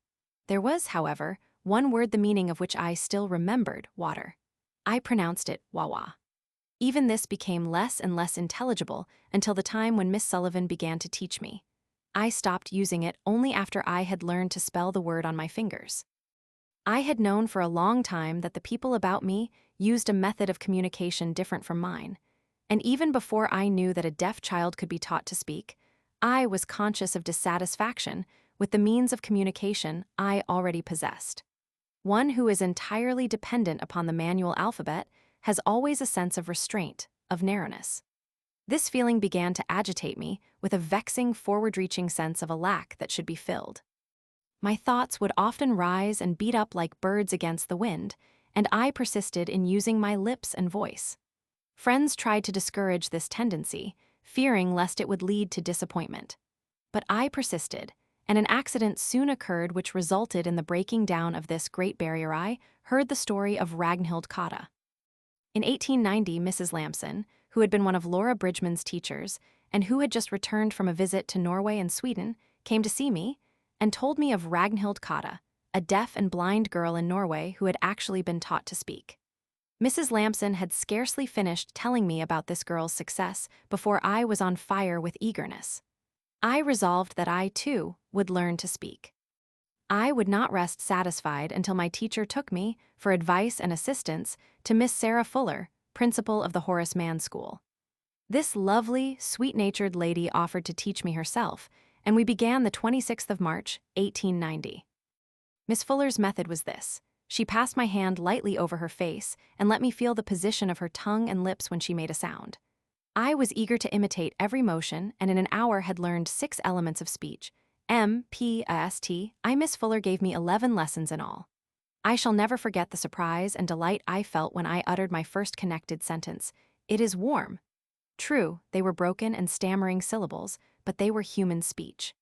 There was, however, one word the meaning of which I still remembered: water. I pronounced it wah-wah. Even this became less and less intelligible until the time when Miss Sullivan began to teach me. I stopped using it only after I had learned to spell the word on my fingers. I had known for a long time that the people about me used a method of communication different from mine, and even before I knew that a deaf child could be taught to speak, I was conscious of dissatisfaction with the means of communication I already possessed. One who is entirely dependent upon the manual alphabet has always a sense of restraint, of narrowness. This feeling began to agitate me with a vexing, forward-reaching sense of a lack that should be filled. My thoughts would often rise and beat up like birds against the wind, and I persisted in using my lips and voice. Friends tried to discourage this tendency, fearing lest it would lead to disappointment. But I persisted, and an accident soon occurred which resulted in the breaking down of this great barrier. I heard the story of Ragnhild Kata. In 1890, Mrs. Lamson, who had been one of Laura Bridgman's teachers and who had just returned from a visit to Norway and Sweden, came to see me and told me of Ragnhild Kata, a deaf and blind girl in Norway who had actually been taught to speak. Mrs. Lamson had scarcely finished telling me about this girl's success before I was on fire with eagerness. I resolved that I, too, would learn to speak. I would not rest satisfied until my teacher took me, for advice and assistance, to Miss Sarah Fuller, principal of the Horace Mann School. This lovely, sweet-natured lady offered to teach me herself, and we began the 26th of March, 1890. Miss Fuller's method was this. She passed my hand lightly over her face and let me feel the position of her tongue and lips when she made a sound. I was eager to imitate every motion, and in an hour had learned 6 elements of speech. Miss Fuller gave me 11 lessons in all. I shall never forget the surprise and delight I felt when I uttered my first connected sentence. It is warm. True, they were broken and stammering syllables, but they were human speech.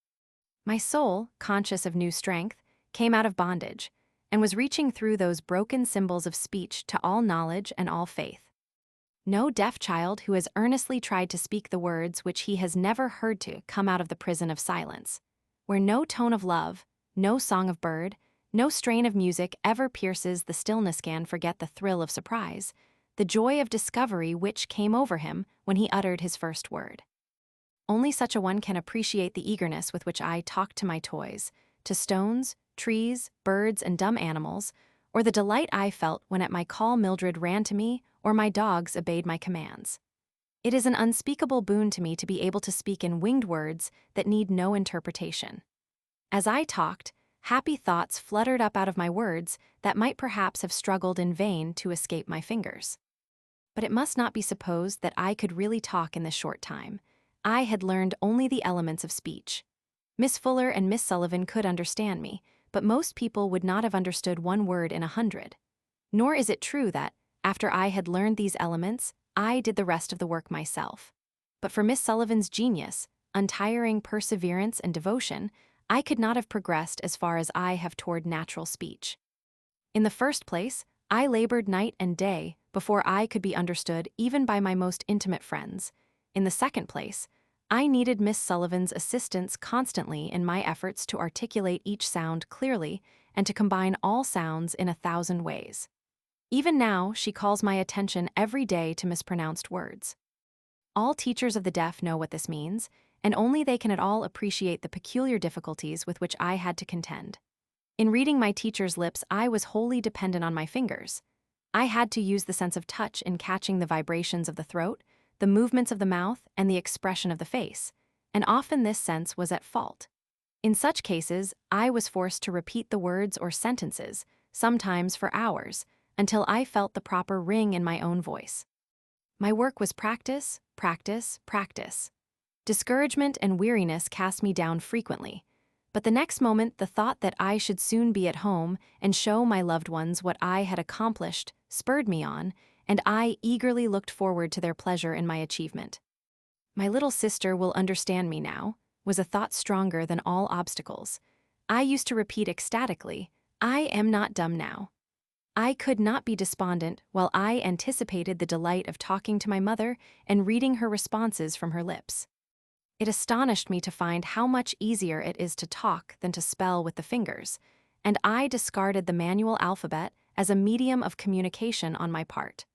My soul, conscious of new strength, came out of bondage, and was reaching through those broken symbols of speech to all knowledge and all faith. No deaf child who has earnestly tried to speak the words which he has never heard to come out of the prison of silence, where no tone of love, no song of bird, no strain of music ever pierces the stillness, can forget the thrill of surprise, the joy of discovery which came over him when he uttered his first word. Only such a one can appreciate the eagerness with which I talked to my toys, to stones, trees, birds, and dumb animals, or the delight I felt when at my call Mildred ran to me or my dogs obeyed my commands. It is an unspeakable boon to me to be able to speak in winged words that need no interpretation. As I talked, happy thoughts fluttered up out of my words that might perhaps have struggled in vain to escape my fingers. But it must not be supposed that I could really talk in this short time. I had learned only the elements of speech. Miss Fuller and Miss Sullivan could understand me, but most people would not have understood one word in 100. Nor is it true that, after I had learned these elements, I did the rest of the work myself. But for Miss Sullivan's genius, untiring perseverance and devotion, I could not have progressed as far as I have toward natural speech. In the first place, I labored night and day before I could be understood even by my most intimate friends. In the second place, I needed Miss Sullivan's assistance constantly in my efforts to articulate each sound clearly and to combine all sounds in 1,000 ways. Even now, she calls my attention every day to mispronounced words. All teachers of the deaf know what this means, and only they can at all appreciate the peculiar difficulties with which I had to contend. In reading my teacher's lips, I was wholly dependent on my fingers. I had to use the sense of touch in catching the vibrations of the throat, the movements of the mouth, and the expression of the face, and often this sense was at fault. In such cases, I was forced to repeat the words or sentences, sometimes for hours, until I felt the proper ring in my own voice. My work was practice, practice, practice. Discouragement and weariness cast me down frequently, but the next moment the thought that I should soon be at home and show my loved ones what I had accomplished spurred me on, and I eagerly looked forward to their pleasure in my achievement. My little sister will understand me now, was a thought stronger than all obstacles. I used to repeat ecstatically, I am not dumb now. I could not be despondent while I anticipated the delight of talking to my mother and reading her responses from her lips. It astonished me to find how much easier it is to talk than to spell with the fingers, and I discarded the manual alphabet as a medium of communication on my part.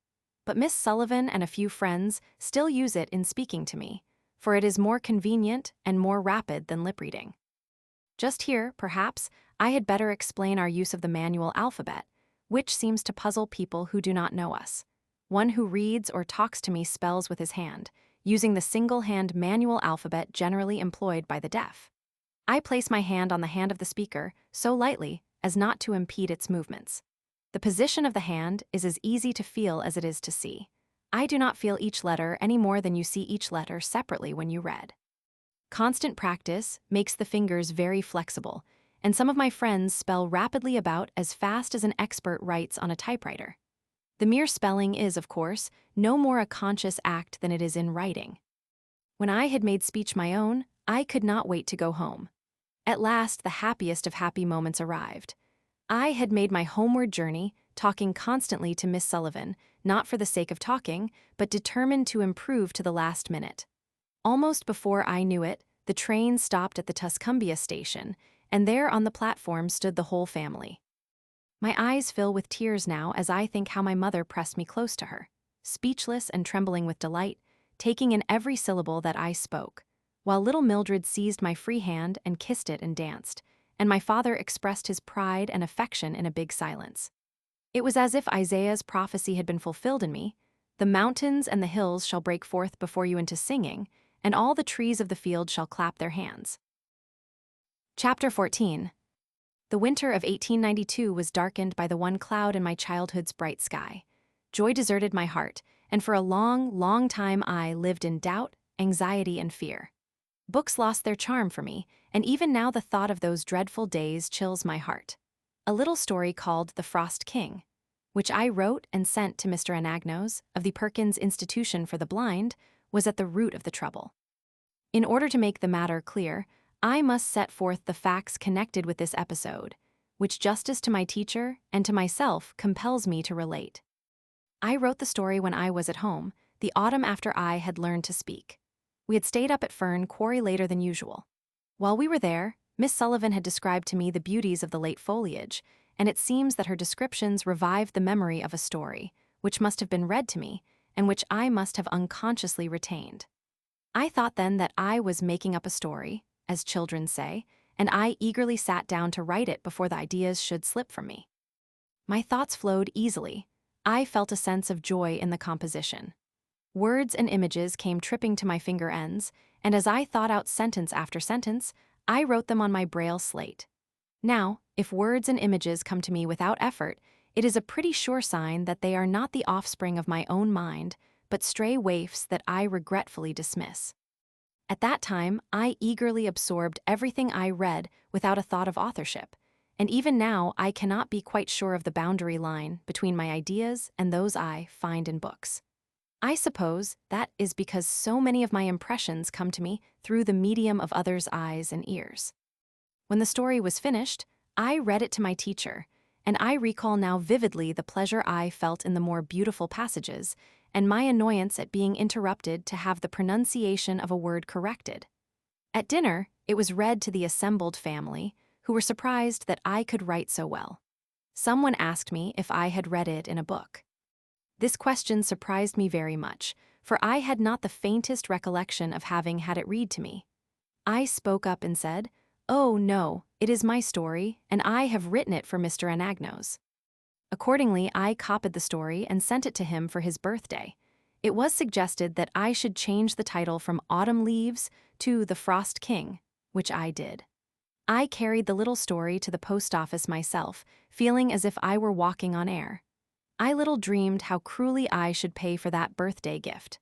But Miss Sullivan and a few friends still use it in speaking to me, for it is more convenient and more rapid than lip reading. Just here, perhaps, I had better explain our use of the manual alphabet, which seems to puzzle people who do not know us. One who reads or talks to me spells with his hand, using the single-hand manual alphabet generally employed by the deaf. I place my hand on the hand of the speaker so lightly as not to impede its movements. The position of the hand is as easy to feel as it is to see. I do not feel each letter any more than you see each letter separately when you read. Constant practice makes the fingers very flexible, and some of my friends spell rapidly about as fast as an expert writes on a typewriter. The mere spelling is, of course, no more a conscious act than it is in writing. When I had made speech my own, I could not wait to go home. At last, the happiest of happy moments arrived. I had made my homeward journey, talking constantly to Miss Sullivan, not for the sake of talking, but determined to improve to the last minute. Almost before I knew it, the train stopped at the Tuscumbia station, and there on the platform stood the whole family. My eyes fill with tears now as I think how my mother pressed me close to her, speechless and trembling with delight, taking in every syllable that I spoke, while little Mildred seized my free hand and kissed it and danced, and my father expressed his pride and affection in a big silence. It was as if Isaiah's prophecy had been fulfilled in me. The mountains and the hills shall break forth before you into singing, and all the trees of the field shall clap their hands. Chapter 14. The winter of 1892 was darkened by the one cloud in my childhood's bright sky. Joy deserted my heart, and for a long, long time I lived in doubt, anxiety, and fear. Books lost their charm for me, and even now the thought of those dreadful days chills my heart. A little story called The Frost King, which I wrote and sent to Mr. Anagnos of the Perkins Institution for the Blind, was at the root of the trouble. In order to make the matter clear, I must set forth the facts connected with this episode, which justice to my teacher and to myself compels me to relate. I wrote the story when I was at home, the autumn after I had learned to speak. We had stayed up at Fern Quarry later than usual. While we were there, Miss Sullivan had described to me the beauties of the late foliage, and it seems that her descriptions revived the memory of a story, which must have been read to me, and which I must have unconsciously retained. I thought then that I was making up a story, as children say, and I eagerly sat down to write it before the ideas should slip from me. My thoughts flowed easily. I felt a sense of joy in the composition. Words and images came tripping to my finger ends, and as I thought out sentence after sentence, I wrote them on my braille slate. Now, if words and images come to me without effort, it is a pretty sure sign that they are not the offspring of my own mind, but stray waifs that I regretfully dismiss. At that time, I eagerly absorbed everything I read without a thought of authorship, and even now I cannot be quite sure of the boundary line between my ideas and those I find in books. I suppose that is because so many of my impressions come to me through the medium of others' eyes and ears. When the story was finished, I read it to my teacher, and I recall now vividly the pleasure I felt in the more beautiful passages, and my annoyance at being interrupted to have the pronunciation of a word corrected. At dinner, it was read to the assembled family, who were surprised that I could write so well. Someone asked me if I had read it in a book. This question surprised me very much, for I had not the faintest recollection of having had it read to me. I spoke up and said, "Oh, no, it is my story, and I have written it for Mr. Anagnos." Accordingly, I copied the story and sent it to him for his birthday. It was suggested that I should change the title from Autumn Leaves to The Frost King, which I did. I carried the little story to the post office myself, feeling as if I were walking on air. I little dreamed how cruelly I should pay for that birthday gift.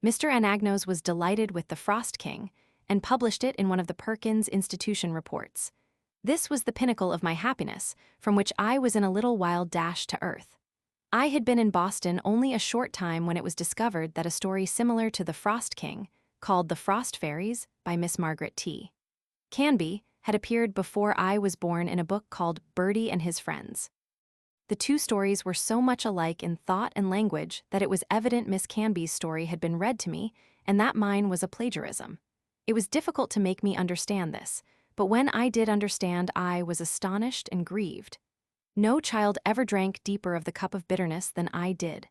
Mr. Anagnos was delighted with The Frost King and published it in one of the Perkins Institution reports. This was the pinnacle of my happiness, from which I was in a little while dashed to earth. I had been in Boston only a short time when it was discovered that a story similar to The Frost King, called The Frost Fairies by Miss Margaret T. Canby, had appeared before I was born in a book called Birdie and His Friends. The two stories were so much alike in thought and language that it was evident Miss Canby's story had been read to me, and that mine was a plagiarism. It was difficult to make me understand this, but when I did understand, I was astonished and grieved. No child ever drank deeper of the cup of bitterness than I did.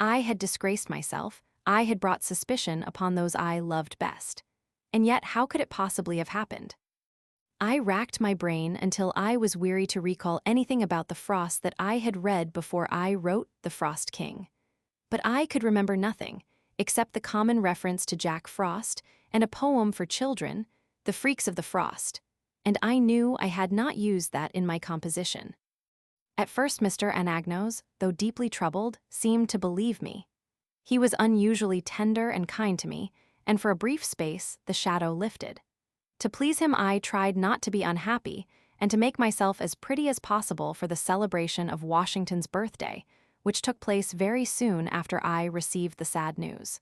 I had disgraced myself, I had brought suspicion upon those I loved best. And yet, how could it possibly have happened? I racked my brain until I was weary to recall anything about the Frost that I had read before I wrote The Frost King. But I could remember nothing, except the common reference to Jack Frost and a poem for children, The Freaks of the Frost, and I knew I had not used that in my composition. At first Mr. Anagnos, though deeply troubled, seemed to believe me. He was unusually tender and kind to me, and for a brief space the shadow lifted. To please him I tried not to be unhappy and to make myself as pretty as possible for the celebration of Washington's birthday, which took place very soon after I received the sad news.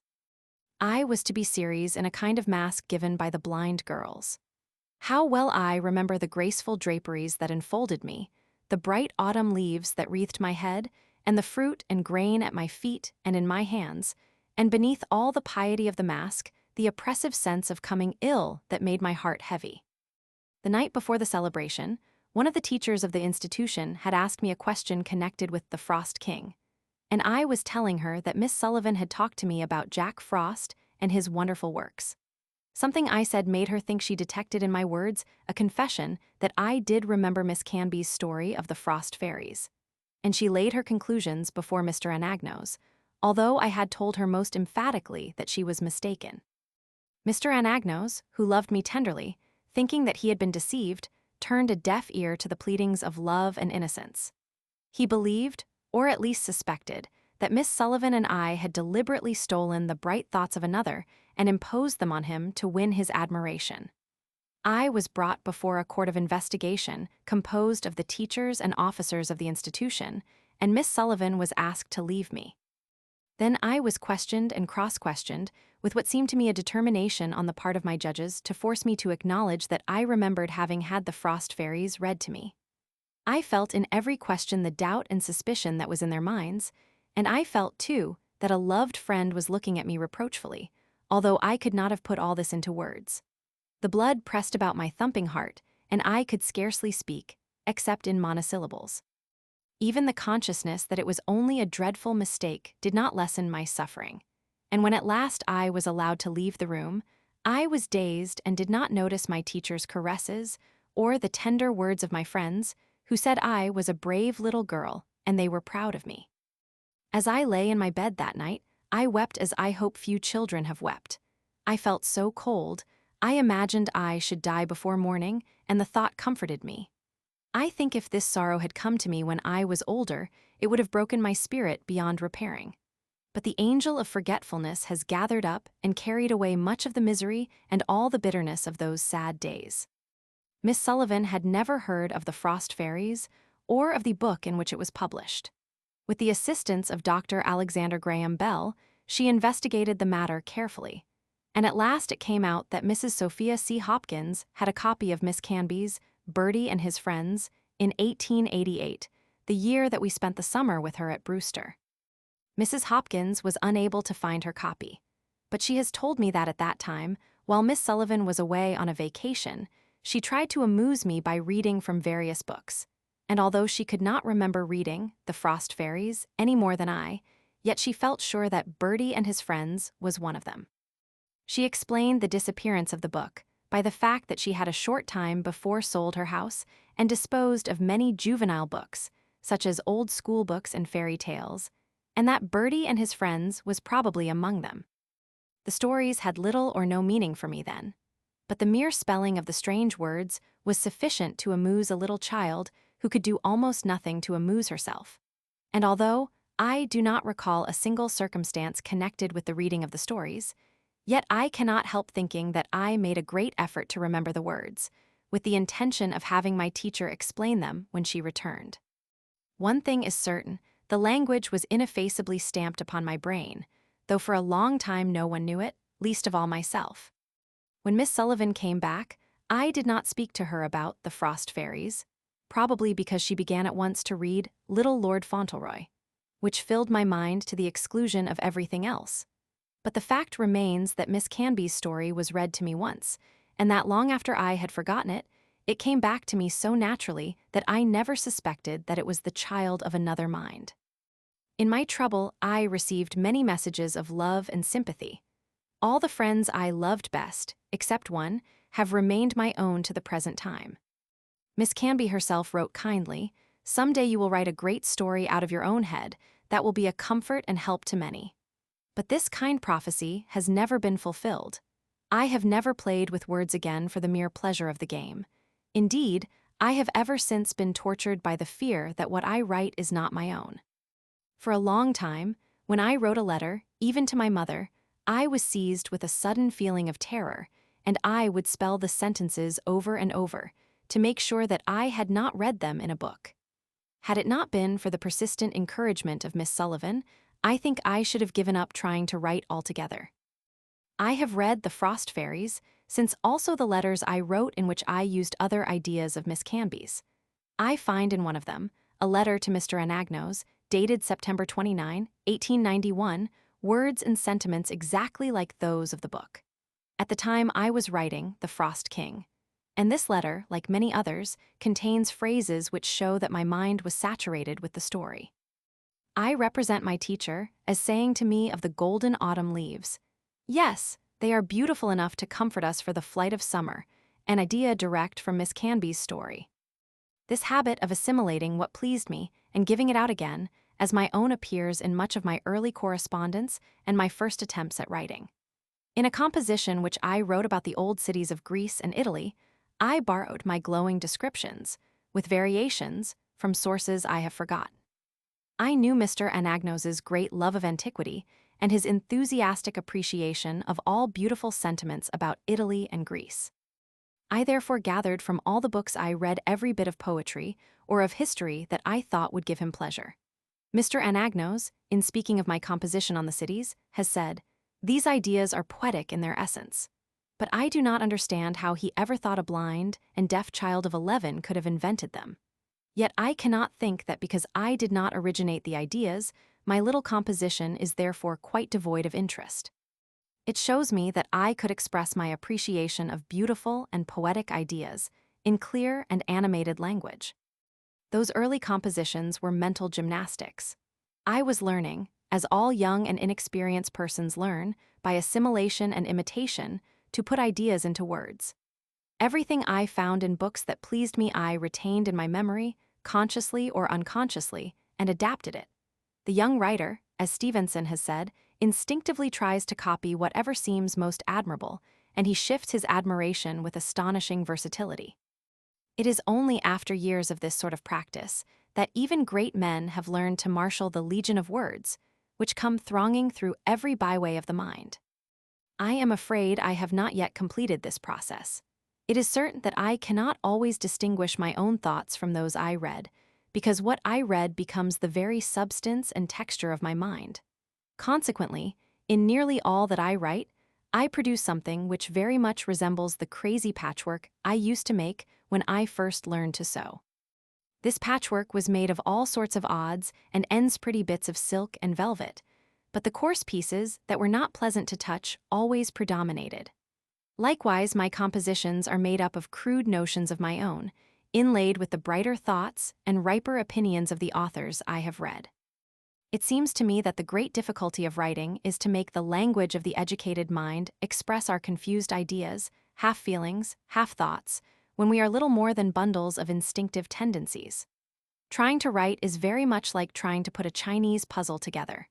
I was to be Ceres in a kind of mask given by the blind girls. How well I remember the graceful draperies that enfolded me, the bright autumn leaves that wreathed my head, and the fruit and grain at my feet and in my hands, and beneath all the piety of the mask, the oppressive sense of coming ill that made my heart heavy. The night before the celebration, one of the teachers of the institution had asked me a question connected with the Frost King, and I was telling her that Miss Sullivan had talked to me about Jack Frost and his wonderful works. Something I said made her think she detected in my words a confession that I did remember Miss Canby's story of the Frost Fairies, and she laid her conclusions before Mr. Anagnos, although I had told her most emphatically that she was mistaken. Mr. Anagnos, who loved me tenderly, thinking that he had been deceived, turned a deaf ear to the pleadings of love and innocence. He believed, or at least suspected, that Miss Sullivan and I had deliberately stolen the bright thoughts of another and imposed them on him to win his admiration. I was brought before a court of investigation composed of the teachers and officers of the institution, and Miss Sullivan was asked to leave me. Then I was questioned and cross-questioned with what seemed to me a determination on the part of my judges to force me to acknowledge that I remembered having had the Frost Fairies read to me. I felt in every question the doubt and suspicion that was in their minds, and I felt, too, that a loved friend was looking at me reproachfully, although I could not have put all this into words. The blood pressed about my thumping heart, and I could scarcely speak, except in monosyllables. Even the consciousness that it was only a dreadful mistake did not lessen my suffering, and when at last I was allowed to leave the room, I was dazed and did not notice my teacher's caresses or the tender words of my friends, who said I was a brave little girl and they were proud of me. As I lay in my bed that night, I wept as I hope few children have wept. I felt so cold, I imagined I should die before morning, and the thought comforted me. I think if this sorrow had come to me when I was older, it would have broken my spirit beyond repairing. But the angel of forgetfulness has gathered up and carried away much of the misery and all the bitterness of those sad days. Miss Sullivan had never heard of the Frost Fairies or of the book in which it was published. With the assistance of Dr. Alexander Graham Bell, she investigated the matter carefully, and at last it came out that Mrs. Sophia C. Hopkins had a copy of Miss Canby's Bertie and His Friends in 1888, the year that we spent the summer with her at Brewster. Mrs. Hopkins was unable to find her copy, but she has told me that at that time, while Miss Sullivan was away on a vacation, she tried to amuse me by reading from various books, and although she could not remember reading The Frost Fairies any more than I, yet she felt sure that Bertie and His Friends was one of them. She explained the disappearance of the book by the fact that she had a short time before sold her house and disposed of many juvenile books, such as old school books and fairy tales, and that Bertie and His Friends was probably among them. The stories had little or no meaning for me then, but the mere spelling of the strange words was sufficient to amuse a little child who could do almost nothing to amuse herself. And although I do not recall a single circumstance connected with the reading of the stories, yet I cannot help thinking that I made a great effort to remember the words, with the intention of having my teacher explain them when she returned. One thing is certain, the language was ineffaceably stamped upon my brain, though for a long time no one knew it, least of all myself. When Miss Sullivan came back, I did not speak to her about the Frost Fairies. probably because she began at once to read Little Lord Fauntleroy, which filled my mind to the exclusion of everything else. But the fact remains that Miss Canby's story was read to me once, and that long after I had forgotten it, it came back to me so naturally that I never suspected that it was the child of another mind. In my trouble, I received many messages of love and sympathy. All the friends I loved best, except one, have remained my own to the present time. Miss Canby herself wrote kindly, "Someday you will write a great story out of your own head that will be a comfort and help to many." But this kind prophecy has never been fulfilled. I have never played with words again for the mere pleasure of the game. Indeed, I have ever since been tortured by the fear that what I write is not my own. For a long time, when I wrote a letter, even to my mother, I was seized with a sudden feeling of terror, and I would spell the sentences over and over to make sure that I had not read them in a book. Had it not been for the persistent encouragement of Miss Sullivan, I think I should have given up trying to write altogether. I have read The Frost Fairies, since also the letters I wrote in which I used other ideas of Miss Canby's. I find in one of them, a letter to Mr. Anagnos, dated September 29, 1891, words and sentiments exactly like those of the book. At the time I was writing The Frost King. And this letter, like many others, contains phrases which show that my mind was saturated with the story. I represent my teacher as saying to me of the golden autumn leaves, "Yes, they are beautiful enough to comfort us for the flight of summer," an idea direct from Miss Canby's story. This habit of assimilating what pleased me and giving it out again, as my own, appears in much of my early correspondence and my first attempts at writing. In a composition which I wrote about the old cities of Greece and Italy, I borrowed my glowing descriptions, with variations, from sources I have forgotten. I knew Mr. Anagnos's great love of antiquity and his enthusiastic appreciation of all beautiful sentiments about Italy and Greece. I therefore gathered from all the books I read every bit of poetry or of history that I thought would give him pleasure. Mr. Anagnos, in speaking of my composition on the cities, has said, "These ideas are poetic in their essence." But I do not understand how he ever thought a blind and deaf child of 11 could have invented them. Yet I cannot think that because I did not originate the ideas, my little composition is therefore quite devoid of interest. It shows me that I could express my appreciation of beautiful and poetic ideas in clear and animated language. Those early compositions were mental gymnastics. I was learning, as all young and inexperienced persons learn, by assimilation and imitation, to put ideas into words. Everything I found in books that pleased me I retained in my memory, consciously or unconsciously, and adapted it. The young writer, as Stevenson has said, instinctively tries to copy whatever seems most admirable, and he shifts his admiration with astonishing versatility. It is only after years of this sort of practice that even great men have learned to marshal the legion of words, which come thronging through every byway of the mind. I am afraid I have not yet completed this process. It is certain that I cannot always distinguish my own thoughts from those I read, because what I read becomes the very substance and texture of my mind. Consequently, in nearly all that I write, I produce something which very much resembles the crazy patchwork I used to make when I first learned to sew. This patchwork was made of all sorts of odds and ends pretty bits of silk and velvet, but the coarse pieces that were not pleasant to touch always predominated. Likewise, my compositions are made up of crude notions of my own, inlaid with the brighter thoughts and riper opinions of the authors I have read. It seems to me that the great difficulty of writing is to make the language of the educated mind express our confused ideas, half feelings, half thoughts, when we are little more than bundles of instinctive tendencies. Trying to write is very much like trying to put a Chinese puzzle together.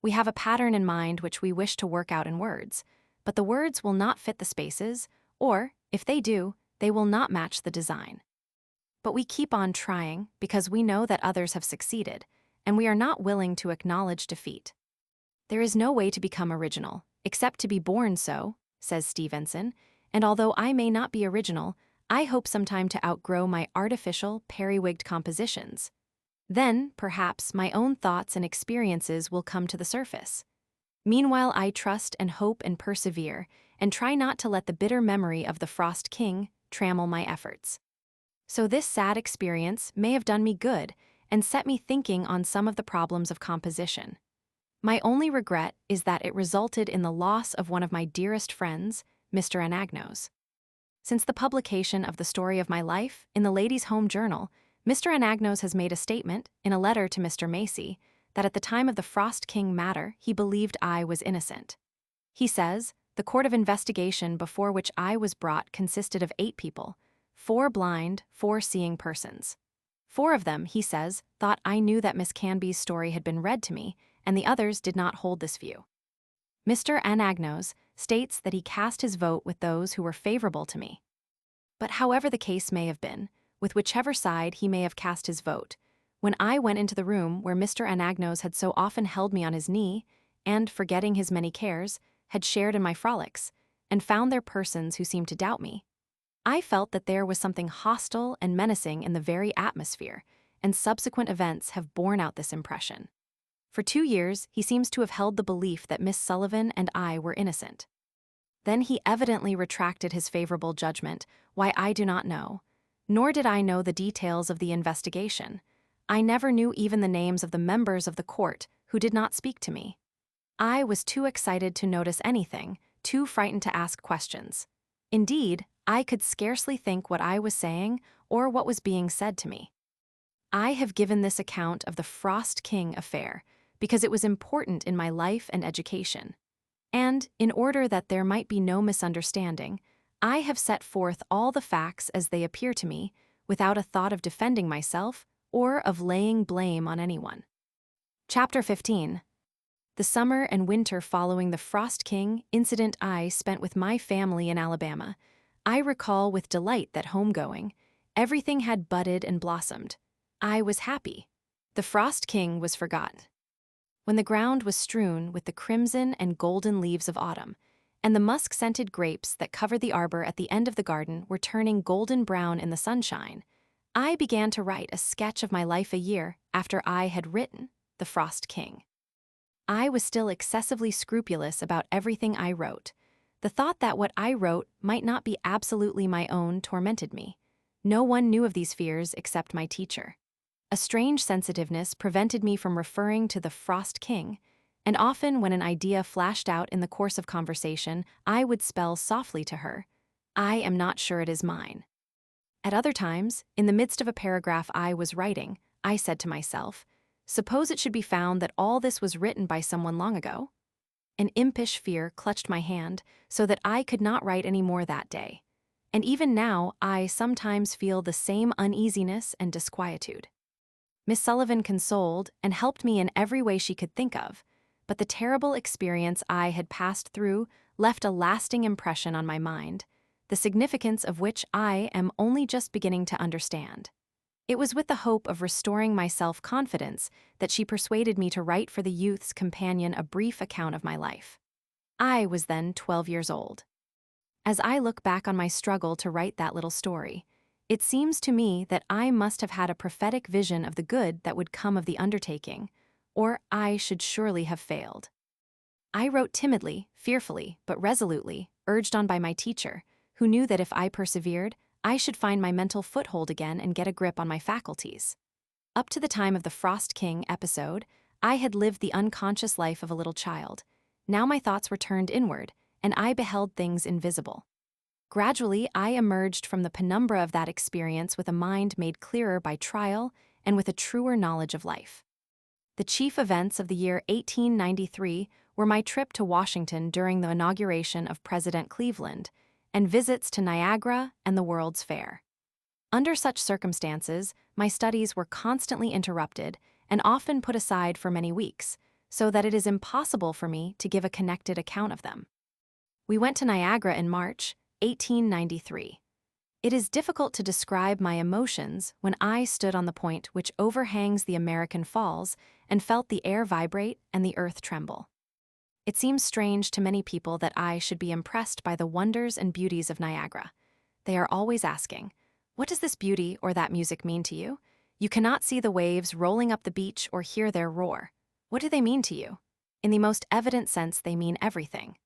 We have a pattern in mind which we wish to work out in words, but the words will not fit the spaces, or, if they do, they will not match the design. But we keep on trying because we know that others have succeeded, and we are not willing to acknowledge defeat. There is no way to become original, except to be born so, says Stevenson, and although I may not be original, I hope sometime to outgrow my artificial, periwigged compositions. Then, perhaps, my own thoughts and experiences will come to the surface. Meanwhile, I trust and hope and persevere, and try not to let the bitter memory of the Frost King trammel my efforts. So this sad experience may have done me good and set me thinking on some of the problems of composition. My only regret is that it resulted in the loss of one of my dearest friends, Mr. Anagnos. Since the publication of the story of my life in the Ladies' Home Journal, Mr. Anagnos has made a statement, in a letter to Mr. Macy, that at the time of the Frost King matter, he believed I was innocent. He says, the court of investigation before which I was brought consisted of 8 people, 4 blind, 4 seeing persons. 4 of them, he says, thought I knew that Miss Canby's story had been read to me, and the others did not hold this view. Mr. Anagnos states that he cast his vote with those who were favorable to me. But however the case may have been, with whichever side he may have cast his vote, when I went into the room where Mr. Anagnos had so often held me on his knee, and, forgetting his many cares, had shared in my frolics, and found there persons who seemed to doubt me, I felt that there was something hostile and menacing in the very atmosphere, and subsequent events have borne out this impression. For 2 years, he seems to have held the belief that Miss Sullivan and I were innocent. Then he evidently retracted his favorable judgment, why I do not know, nor did I know the details of the investigation. I never knew even the names of the members of the court who did not speak to me. I was too excited to notice anything, too frightened to ask questions. Indeed, I could scarcely think what I was saying or what was being said to me. I have given this account of the Frost King affair because it was important in my life and education. And, in order that there might be no misunderstanding, I have set forth all the facts as they appear to me, without a thought of defending myself or of laying blame on anyone. Chapter 15. The summer and winter following the Frost King incident I spent with my family in Alabama. I recall with delight that homegoing, everything had budded and blossomed. I was happy. The Frost King was forgotten. When the ground was strewn with the crimson and golden leaves of autumn, and the musk-scented grapes that covered the arbor at the end of the garden were turning golden brown in the sunshine, I began to write a sketch of my life a year after I had written The Frost King. I was still excessively scrupulous about everything I wrote. The thought that what I wrote might not be absolutely my own tormented me. No one knew of these fears except my teacher. A strange sensitiveness prevented me from referring to the Frost King, and often when an idea flashed out in the course of conversation, I would spell softly to her, "I am not sure it is mine." At other times, in the midst of a paragraph I was writing, I said to myself, "Suppose it should be found that all this was written by someone long ago?" An impish fear clutched my hand so that I could not write any more that day. And even now, I sometimes feel the same uneasiness and disquietude. Miss Sullivan consoled and helped me in every way she could think of, but the terrible experience I had passed through left a lasting impression on my mind, the significance of which I am only just beginning to understand. It was with the hope of restoring my self-confidence that she persuaded me to write for the Youth's Companion a brief account of my life. I was then 12 years old. As I look back on my struggle to write that little story, it seems to me that I must have had a prophetic vision of the good that would come of the undertaking, or I should surely have failed. I wrote timidly, fearfully, but resolutely, urged on by my teacher, who knew that if I persevered, I should find my mental foothold again and get a grip on my faculties. Up to the time of the Frost King episode, I had lived the unconscious life of a little child. Now my thoughts were turned inward, and I beheld things invisible. Gradually, I emerged from the penumbra of that experience with a mind made clearer by trial and with a truer knowledge of life. The chief events of the year 1893 were my trip to Washington during the inauguration of President Cleveland, and visits to Niagara and the World's Fair. Under such circumstances, my studies were constantly interrupted and often put aside for many weeks, so that it is impossible for me to give a connected account of them. We went to Niagara in March 1893. It is difficult to describe my emotions when I stood on the point which overhangs the American Falls and felt the air vibrate and the earth tremble. It seems strange to many people that I should be impressed by the wonders and beauties of Niagara. They are always asking, "What does this beauty or that music mean to you? You cannot see the waves rolling up the beach or hear their roar. What do they mean to you?" In the most evident sense, they mean everything.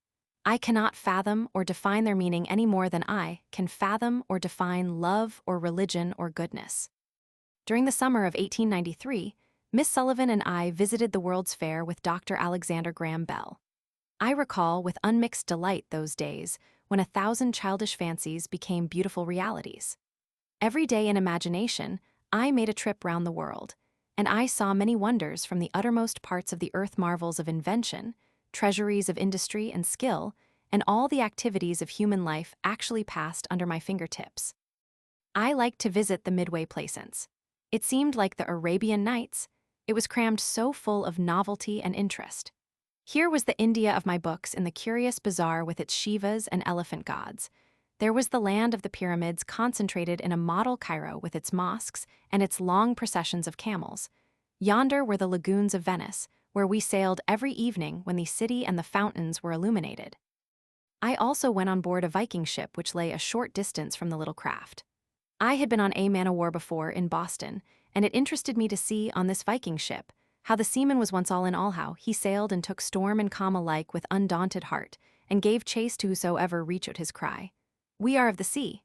I cannot fathom or define their meaning any more than I can fathom or define love or religion or goodness. During the summer of 1893, Miss Sullivan and I visited the World's Fair with Dr. Alexander Graham Bell. I recall with unmixed delight those days when 1,000 childish fancies became beautiful realities. Every day in imagination, I made a trip round the world, and I saw many wonders from the uttermost parts of the earth, marvels of invention, treasuries of industry and skill, and all the activities of human life actually passed under my fingertips. I liked to visit the Midway Plaisance. It seemed like the Arabian Nights. It was crammed so full of novelty and interest. Here was the India of my books in the curious bazaar with its Shivas and elephant gods. There was the land of the pyramids concentrated in a model Cairo with its mosques and its long processions of camels. Yonder were the lagoons of Venice, where we sailed every evening when the city and the fountains were illuminated. I also went on board a Viking ship which lay a short distance from the little craft. I had been on a man-o'-war before in Boston, and it interested me to see on this Viking ship how the seaman was once all in all, how he sailed and took storm and calm alike with undaunted heart, and gave chase to whosoever reached his cry, "We are of the sea,"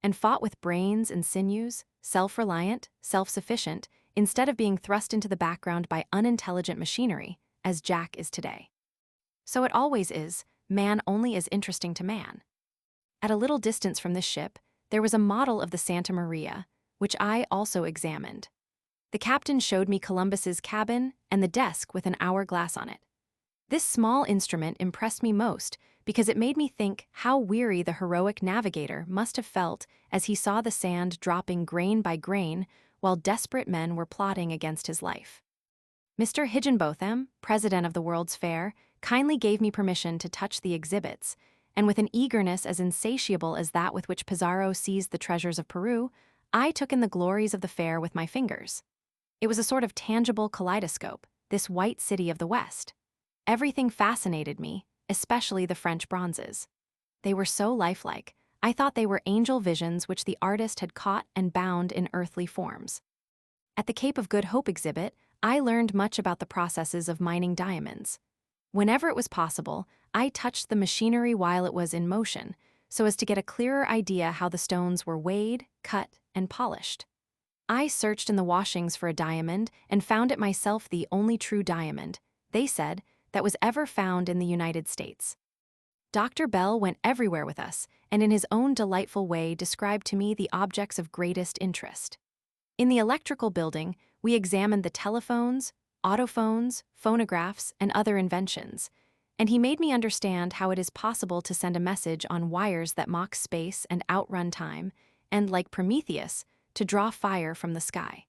and fought with brains and sinews, self-reliant, self-sufficient, instead of being thrust into the background by unintelligent machinery, as Jack is today. So it always is, man only is interesting to man. At a little distance from this ship, there was a model of the Santa Maria, which I also examined. The captain showed me Columbus's cabin and the desk with an hourglass on it. This small instrument impressed me most because it made me think how weary the heroic navigator must have felt as he saw the sand dropping grain by grain while desperate men were plotting against his life. Mr. Higginbotham, president of the World's Fair, kindly gave me permission to touch the exhibits, and with an eagerness as insatiable as that with which Pizarro seized the treasures of Peru, I took in the glories of the fair with my fingers. It was a sort of tangible kaleidoscope, this white city of the West. Everything fascinated me, especially the French bronzes. They were so lifelike, I thought they were angel visions which the artist had caught and bound in earthly forms. At the Cape of Good Hope exhibit, I learned much about the processes of mining diamonds. Whenever it was possible, I touched the machinery while it was in motion, so as to get a clearer idea how the stones were weighed, cut, and polished. I searched in the washings for a diamond and found it myself the only true diamond, they said, that was ever found in the United States. Dr. Bell went everywhere with us, and in his own delightful way described to me the objects of greatest interest. In the electrical building, we examined the telephones, autophones, phonographs, and other inventions, and he made me understand how it is possible to send a message on wires that mock space and outrun time, and, like Prometheus, to draw fire from the sky.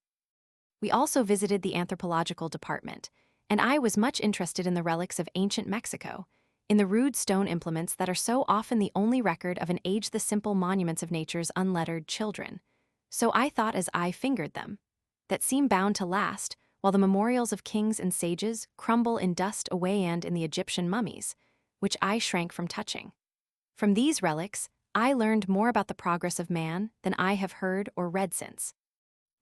We also visited the anthropological department, and I was much interested in the relics of ancient Mexico, in the rude stone implements that are so often the only record of an age, the simple monuments of nature's unlettered children. So I thought as I fingered them, that seem bound to last, while the memorials of kings and sages crumble in dust away, and in the Egyptian mummies, which I shrank from touching. From these relics, I learned more about the progress of man than I have heard or read since.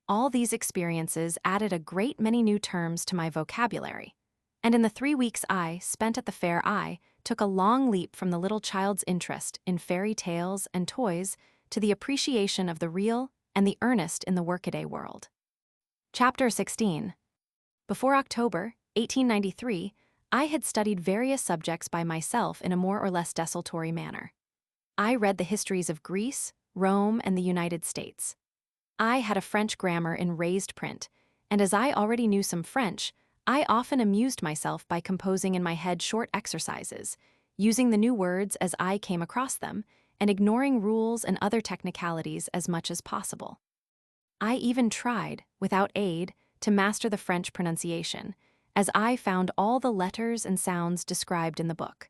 All these experiences added a great many new terms to my vocabulary, and in the 3 weeks I spent at the fair I took a long leap from the little child's interest in fairy tales and toys to the appreciation of the real and the earnest in the workaday world. Chapter 16. Before October 1893, I had studied various subjects by myself in a more or less desultory manner. I read the histories of Greece, Rome, and the United States. I had a French grammar in raised print, and as I already knew some French, I often amused myself by composing in my head short exercises, using the new words as I came across them, and ignoring rules and other technicalities as much as possible. I even tried, without aid, to master the French pronunciation, as I found all the letters and sounds described in the book.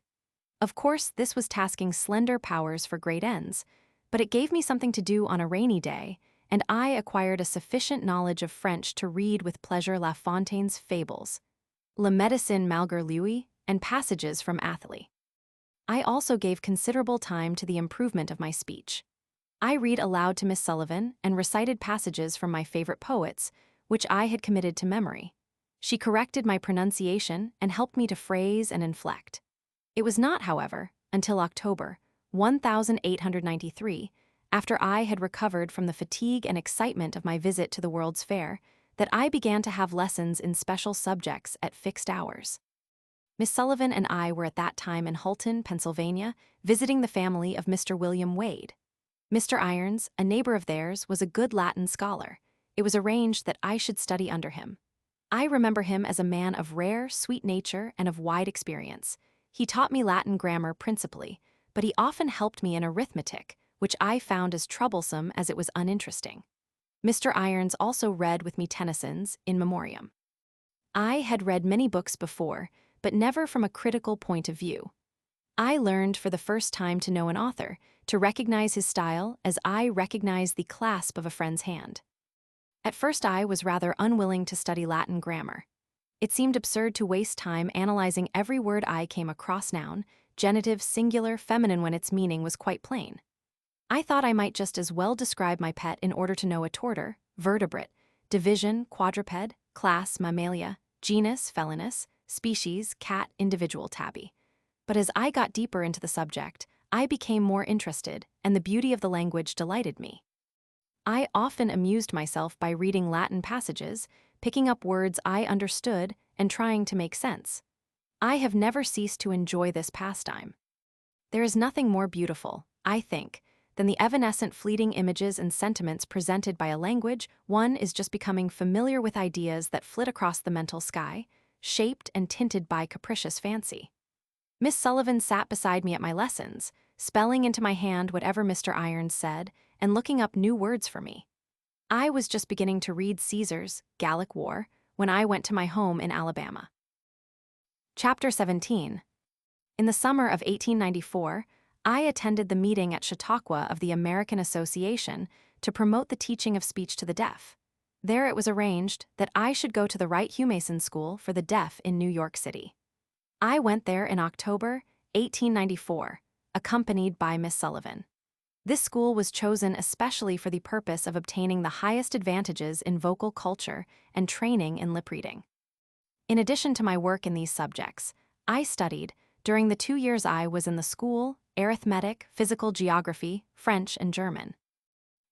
Of course, this was tasking slender powers for great ends, but it gave me something to do on a rainy day, and I acquired a sufficient knowledge of French to read with pleasure La Fontaine's Fables, Le Médecin malgré lui, and passages from Athalie. I also gave considerable time to the improvement of my speech. I read aloud to Miss Sullivan and recited passages from my favorite poets, which I had committed to memory. She corrected my pronunciation and helped me to phrase and inflect. It was not, however, until October 1893, after I had recovered from the fatigue and excitement of my visit to the World's Fair, that I began to have lessons in special subjects at fixed hours. Miss Sullivan and I were at that time in Hulton, Pennsylvania, visiting the family of Mr. William Wade. Mr. Irons, a neighbor of theirs, was a good Latin scholar. It was arranged that I should study under him. I remember him as a man of rare, sweet nature and of wide experience. He taught me Latin grammar principally, but he often helped me in arithmetic, which I found as troublesome as it was uninteresting. Mr. Irons also read with me Tennyson's In Memoriam. I had read many books before, but never from a critical point of view. I learned for the first time to know an author, to recognize his style as I recognize the clasp of a friend's hand. At first I was rather unwilling to study Latin grammar. It seemed absurd to waste time analyzing every word I came across, noun, genitive, singular, feminine, when its meaning was quite plain. I thought I might just as well describe my pet in order to know a tortor, vertebrate, division, quadruped, class, mammalia, genus, felinus, species, cat, individual, tabby. But as I got deeper into the subject, I became more interested, and the beauty of the language delighted me. I often amused myself by reading Latin passages, picking up words I understood, and trying to make sense. I have never ceased to enjoy this pastime. There is nothing more beautiful, I think, than the evanescent fleeting images and sentiments presented by a language one is just becoming familiar with, ideas that flit across the mental sky, shaped and tinted by capricious fancy. Miss Sullivan sat beside me at my lessons, spelling into my hand whatever Mr. Irons said and looking up new words for me. I was just beginning to read Caesar's Gallic War when I went to my home in Alabama. Chapter 17. In the summer of 1894, I attended the meeting at Chautauqua of the American Association to promote the teaching of speech to the deaf. There it was arranged that I should go to the Wright Humason School for the Deaf in New York City. I went there in October 1894, accompanied by Miss Sullivan. This school was chosen especially for the purpose of obtaining the highest advantages in vocal culture and training in lip reading. In addition to my work in these subjects, I studied, during the 2 years I was in the school, arithmetic, physical geography, French, and German.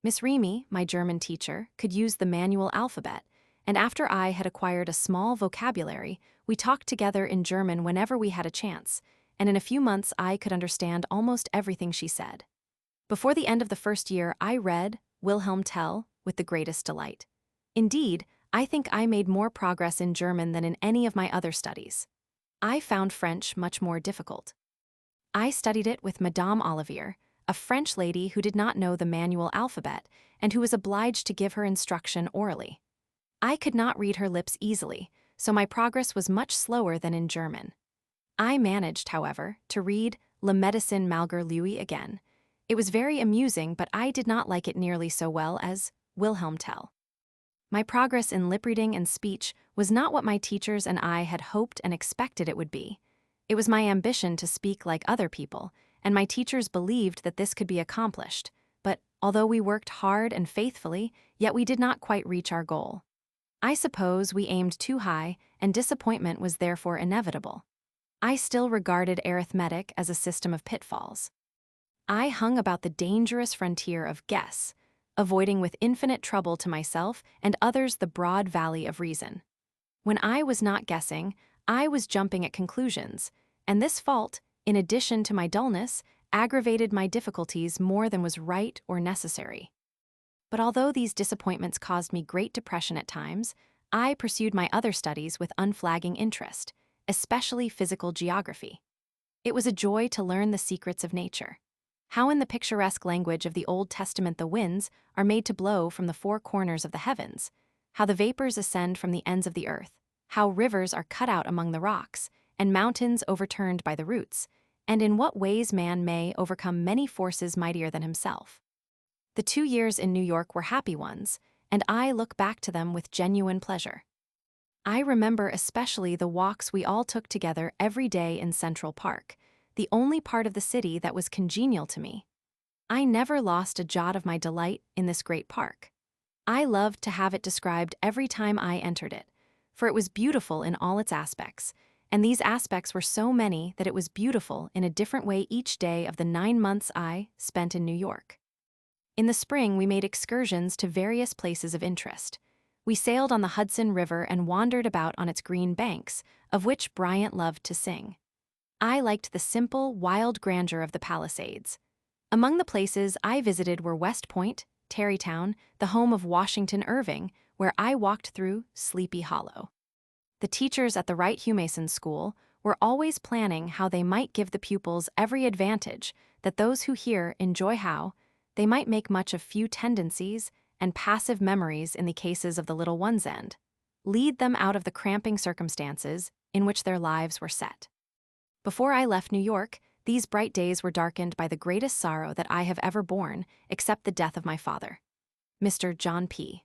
Miss Remy, my German teacher, could use the manual alphabet, and after I had acquired a small vocabulary, we talked together in German whenever we had a chance, and in a few months I could understand almost everything she said. Before the end of the first year, I read Wilhelm Tell with the greatest delight. Indeed, I think I made more progress in German than in any of my other studies. I found French much more difficult. I studied it with Madame Olivier, a French lady who did not know the manual alphabet and who was obliged to give her instruction orally. I could not read her lips easily, so my progress was much slower than in German. I managed, however, to read Le Médecin Malgré Lui again. It was very amusing, but I did not like it nearly so well as Wilhelm Tell. My progress in lip reading and speech was not what my teachers and I had hoped and expected it would be. It was my ambition to speak like other people, and my teachers believed that this could be accomplished, but although we worked hard and faithfully, yet we did not quite reach our goal. I suppose we aimed too high, and disappointment was therefore inevitable. I still regarded arithmetic as a system of pitfalls. I hung about the dangerous frontier of guess, avoiding with infinite trouble to myself and others the broad valley of reason. When I was not guessing, I was jumping at conclusions, and this fault, in addition to my dullness, aggravated my difficulties more than was right or necessary. But although these disappointments caused me great depression at times, I pursued my other studies with unflagging interest, especially physical geography. It was a joy to learn the secrets of nature. How in the picturesque language of the Old Testament the winds are made to blow from the four corners of the heavens, how the vapors ascend from the ends of the earth, how rivers are cut out among the rocks, and mountains overturned by the roots, and in what ways man may overcome many forces mightier than himself. The 2 years in New York were happy ones, and I look back to them with genuine pleasure. I remember especially the walks we all took together every day in Central Park, the only part of the city that was congenial to me. I never lost a jot of my delight in this great park. I loved to have it described every time I entered it, for it was beautiful in all its aspects, and these aspects were so many that it was beautiful in a different way each day of the 9 months I spent in New York. In the spring, we made excursions to various places of interest. We sailed on the Hudson River and wandered about on its green banks, of which Bryant loved to sing. I liked the simple, wild grandeur of the Palisades. Among the places I visited were West Point, Tarrytown, the home of Washington Irving, where I walked through Sleepy Hollow. The teachers at the Wright Humason School were always planning how they might give the pupils every advantage, that those who hear enjoy how they might make much of few tendencies and passive memories in the cases of the little ones and lead them out of the cramping circumstances in which their lives were set. Before I left New York, these bright days were darkened by the greatest sorrow that I have ever borne, except the death of my father. Mr. John P.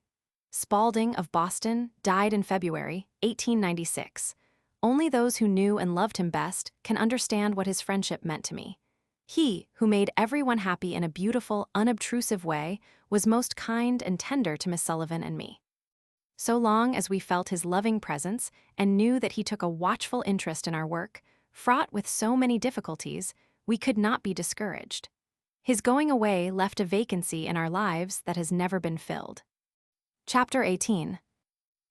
Spaulding of Boston died in February 1896. Only those who knew and loved him best can understand what his friendship meant to me. He, who made everyone happy in a beautiful, unobtrusive way, was most kind and tender to Miss Sullivan and me. So long as we felt his loving presence and knew that he took a watchful interest in our work, fraught with so many difficulties, we could not be discouraged. His going away left a vacancy in our lives that has never been filled. Chapter 18.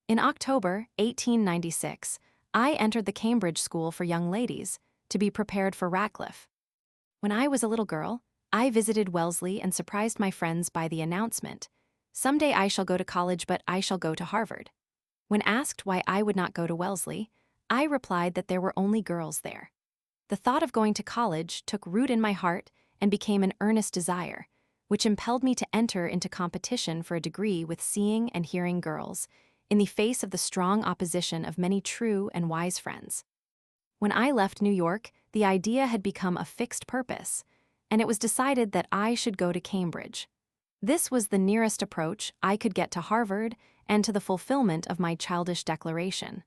In October 1896, I entered the Cambridge School for Young Ladies to be prepared for Radcliffe. When I was a little girl, I visited Wellesley and surprised my friends by the announcement, "Someday I shall go to college, but I shall go to Harvard." When asked why I would not go to Wellesley, I replied that there were only girls there. The thought of going to college took root in my heart and became an earnest desire, which impelled me to enter into competition for a degree with seeing and hearing girls, in the face of the strong opposition of many true and wise friends. When I left New York, the idea had become a fixed purpose, and it was decided that I should go to Cambridge. This was the nearest approach I could get to Harvard and to the fulfillment of my childish declaration.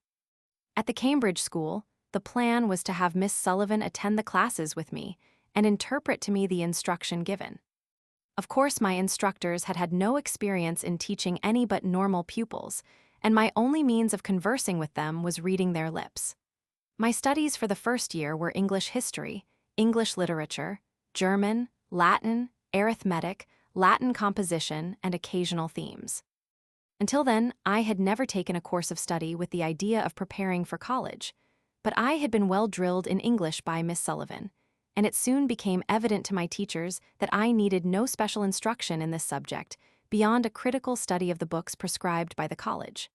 At the Cambridge School, the plan was to have Miss Sullivan attend the classes with me and interpret to me the instruction given. Of course, my instructors had had no experience in teaching any but normal pupils, and my only means of conversing with them was reading their lips. My studies for the first year were English history, English literature, German, Latin, arithmetic, Latin composition, and occasional themes. Until then, I had never taken a course of study with the idea of preparing for college, but I had been well drilled in English by Miss Sullivan, and it soon became evident to my teachers that I needed no special instruction in this subject beyond a critical study of the books prescribed by the college.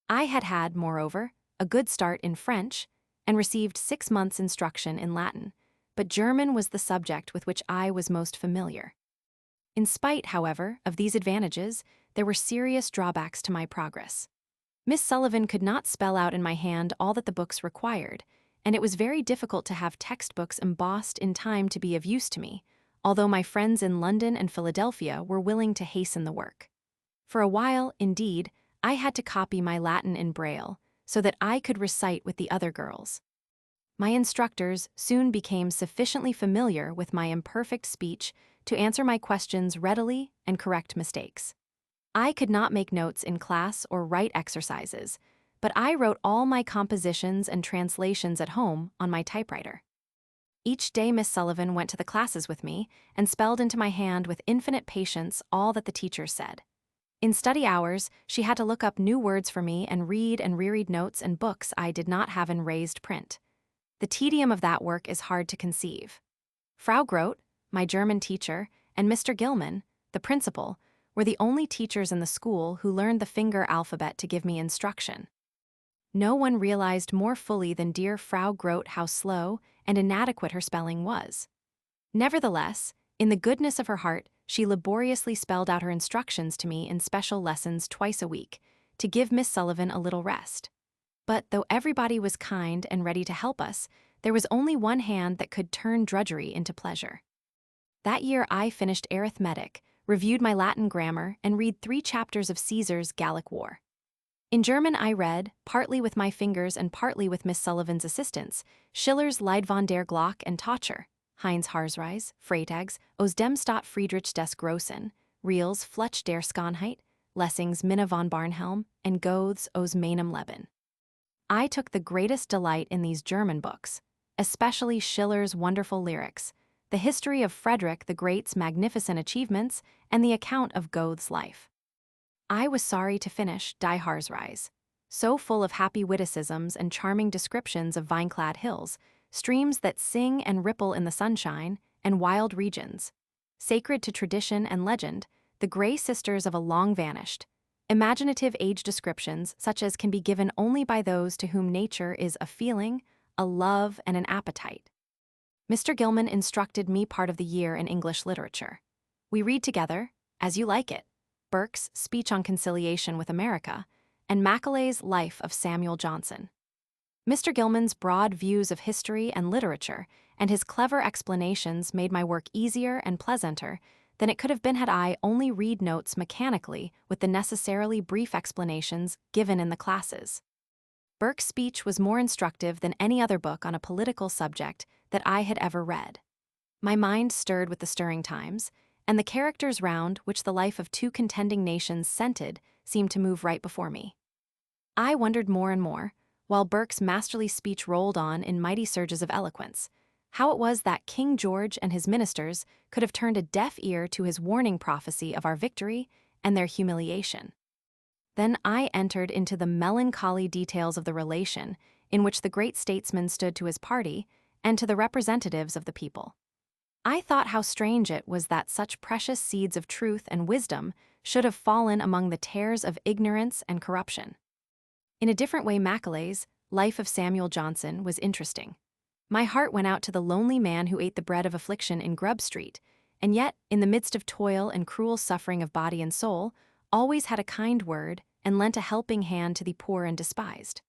I had had, moreover, a good start in French and received 6 months' instruction in Latin, but German was the subject with which I was most familiar. In spite, however, of these advantages, there were serious drawbacks to my progress. Miss Sullivan could not spell out in my hand all that the books required, and it was very difficult to have textbooks embossed in time to be of use to me, although my friends in London and Philadelphia were willing to hasten the work. For a while, indeed, I had to copy my Latin in Braille, so that I could recite with the other girls. My instructors soon became sufficiently familiar with my imperfect speech to answer my questions readily and correct mistakes. I could not make notes in class or write exercises, but I wrote all my compositions and translations at home on my typewriter. Each day Miss Sullivan went to the classes with me and spelled into my hand with infinite patience all that the teachers said. In study hours, she had to look up new words for me and read and reread notes and books I did not have in raised print. The tedium of that work is hard to conceive. Frau Grote, my German teacher, and Mr. Gilman, the principal, were the only teachers in the school who learned the finger alphabet to give me instruction. No one realized more fully than dear Frau Grote how slow and inadequate her spelling was. Nevertheless, in the goodness of her heart, she laboriously spelled out her instructions to me in special lessons twice a week, to give Miss Sullivan a little rest. But though everybody was kind and ready to help us, there was only one hand that could turn drudgery into pleasure. That year I finished arithmetic, reviewed my Latin grammar, and read 3 chapters of Caesar's Gallic War. In German I read, partly with my fingers and partly with Miss Sullivan's assistance, Schiller's Lied von der Glock and Tocher, Heinz Harsreis, Freytags, Aus dem Stadt Friedrich des Großen, Riel's Fletch der Schoonheid, Lessing's Minna von Barnhelm, and Goethe's Aus meinem Leben. I took the greatest delight in these German books, especially Schiller's wonderful lyrics, the history of Frederick the Great's magnificent achievements, and the account of Goethe's life. I was sorry to finish Die Harzreise, so full of happy witticisms and charming descriptions of vine-clad hills, streams that sing and ripple in the sunshine, and wild regions. Sacred to tradition and legend, the Grey Sisters of a long vanished. Imaginative age descriptions such as can be given only by those to whom nature is a feeling, a love, and an appetite. Mr. Gilman instructed me part of the year in English literature. We read together, As You Like It, Burke's Speech on Conciliation with America, and Macaulay's Life of Samuel Johnson. Mr. Gilman's broad views of history and literature and his clever explanations made my work easier and pleasanter than it could have been had I only read notes mechanically with the necessarily brief explanations given in the classes. Burke's speech was more instructive than any other book on a political subject that I had ever read. My mind stirred with the stirring times, and the characters round which the life of two contending nations centered seemed to move right before me. I wondered more and more, while Burke's masterly speech rolled on in mighty surges of eloquence, how it was that King George and his ministers could have turned a deaf ear to his warning prophecy of our victory and their humiliation. Then I entered into the melancholy details of the relation in which the great statesman stood to his party and to the representatives of the people. I thought how strange it was that such precious seeds of truth and wisdom should have fallen among the tares of ignorance and corruption. In a different way, Macaulay's Life of Samuel Johnson was interesting. My heart went out to the lonely man who ate the bread of affliction in Grub Street, and yet, in the midst of toil and cruel suffering of body and soul, always had a kind word and lent a helping hand to the poor and despised.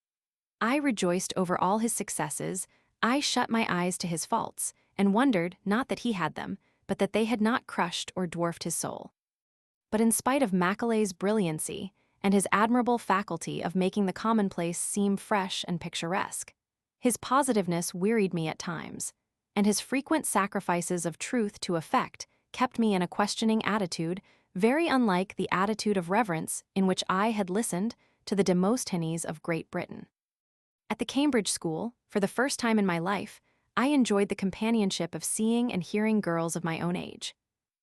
I rejoiced over all his successes. I shut my eyes to his faults, and wondered not that he had them, but that they had not crushed or dwarfed his soul. But in spite of Macaulay's brilliancy, and his admirable faculty of making the commonplace seem fresh and picturesque, his positiveness wearied me at times, and his frequent sacrifices of truth to effect kept me in a questioning attitude very unlike the attitude of reverence in which I had listened to the Demosthenes of Great Britain. At the Cambridge School, for the first time in my life, I enjoyed the companionship of seeing and hearing girls of my own age.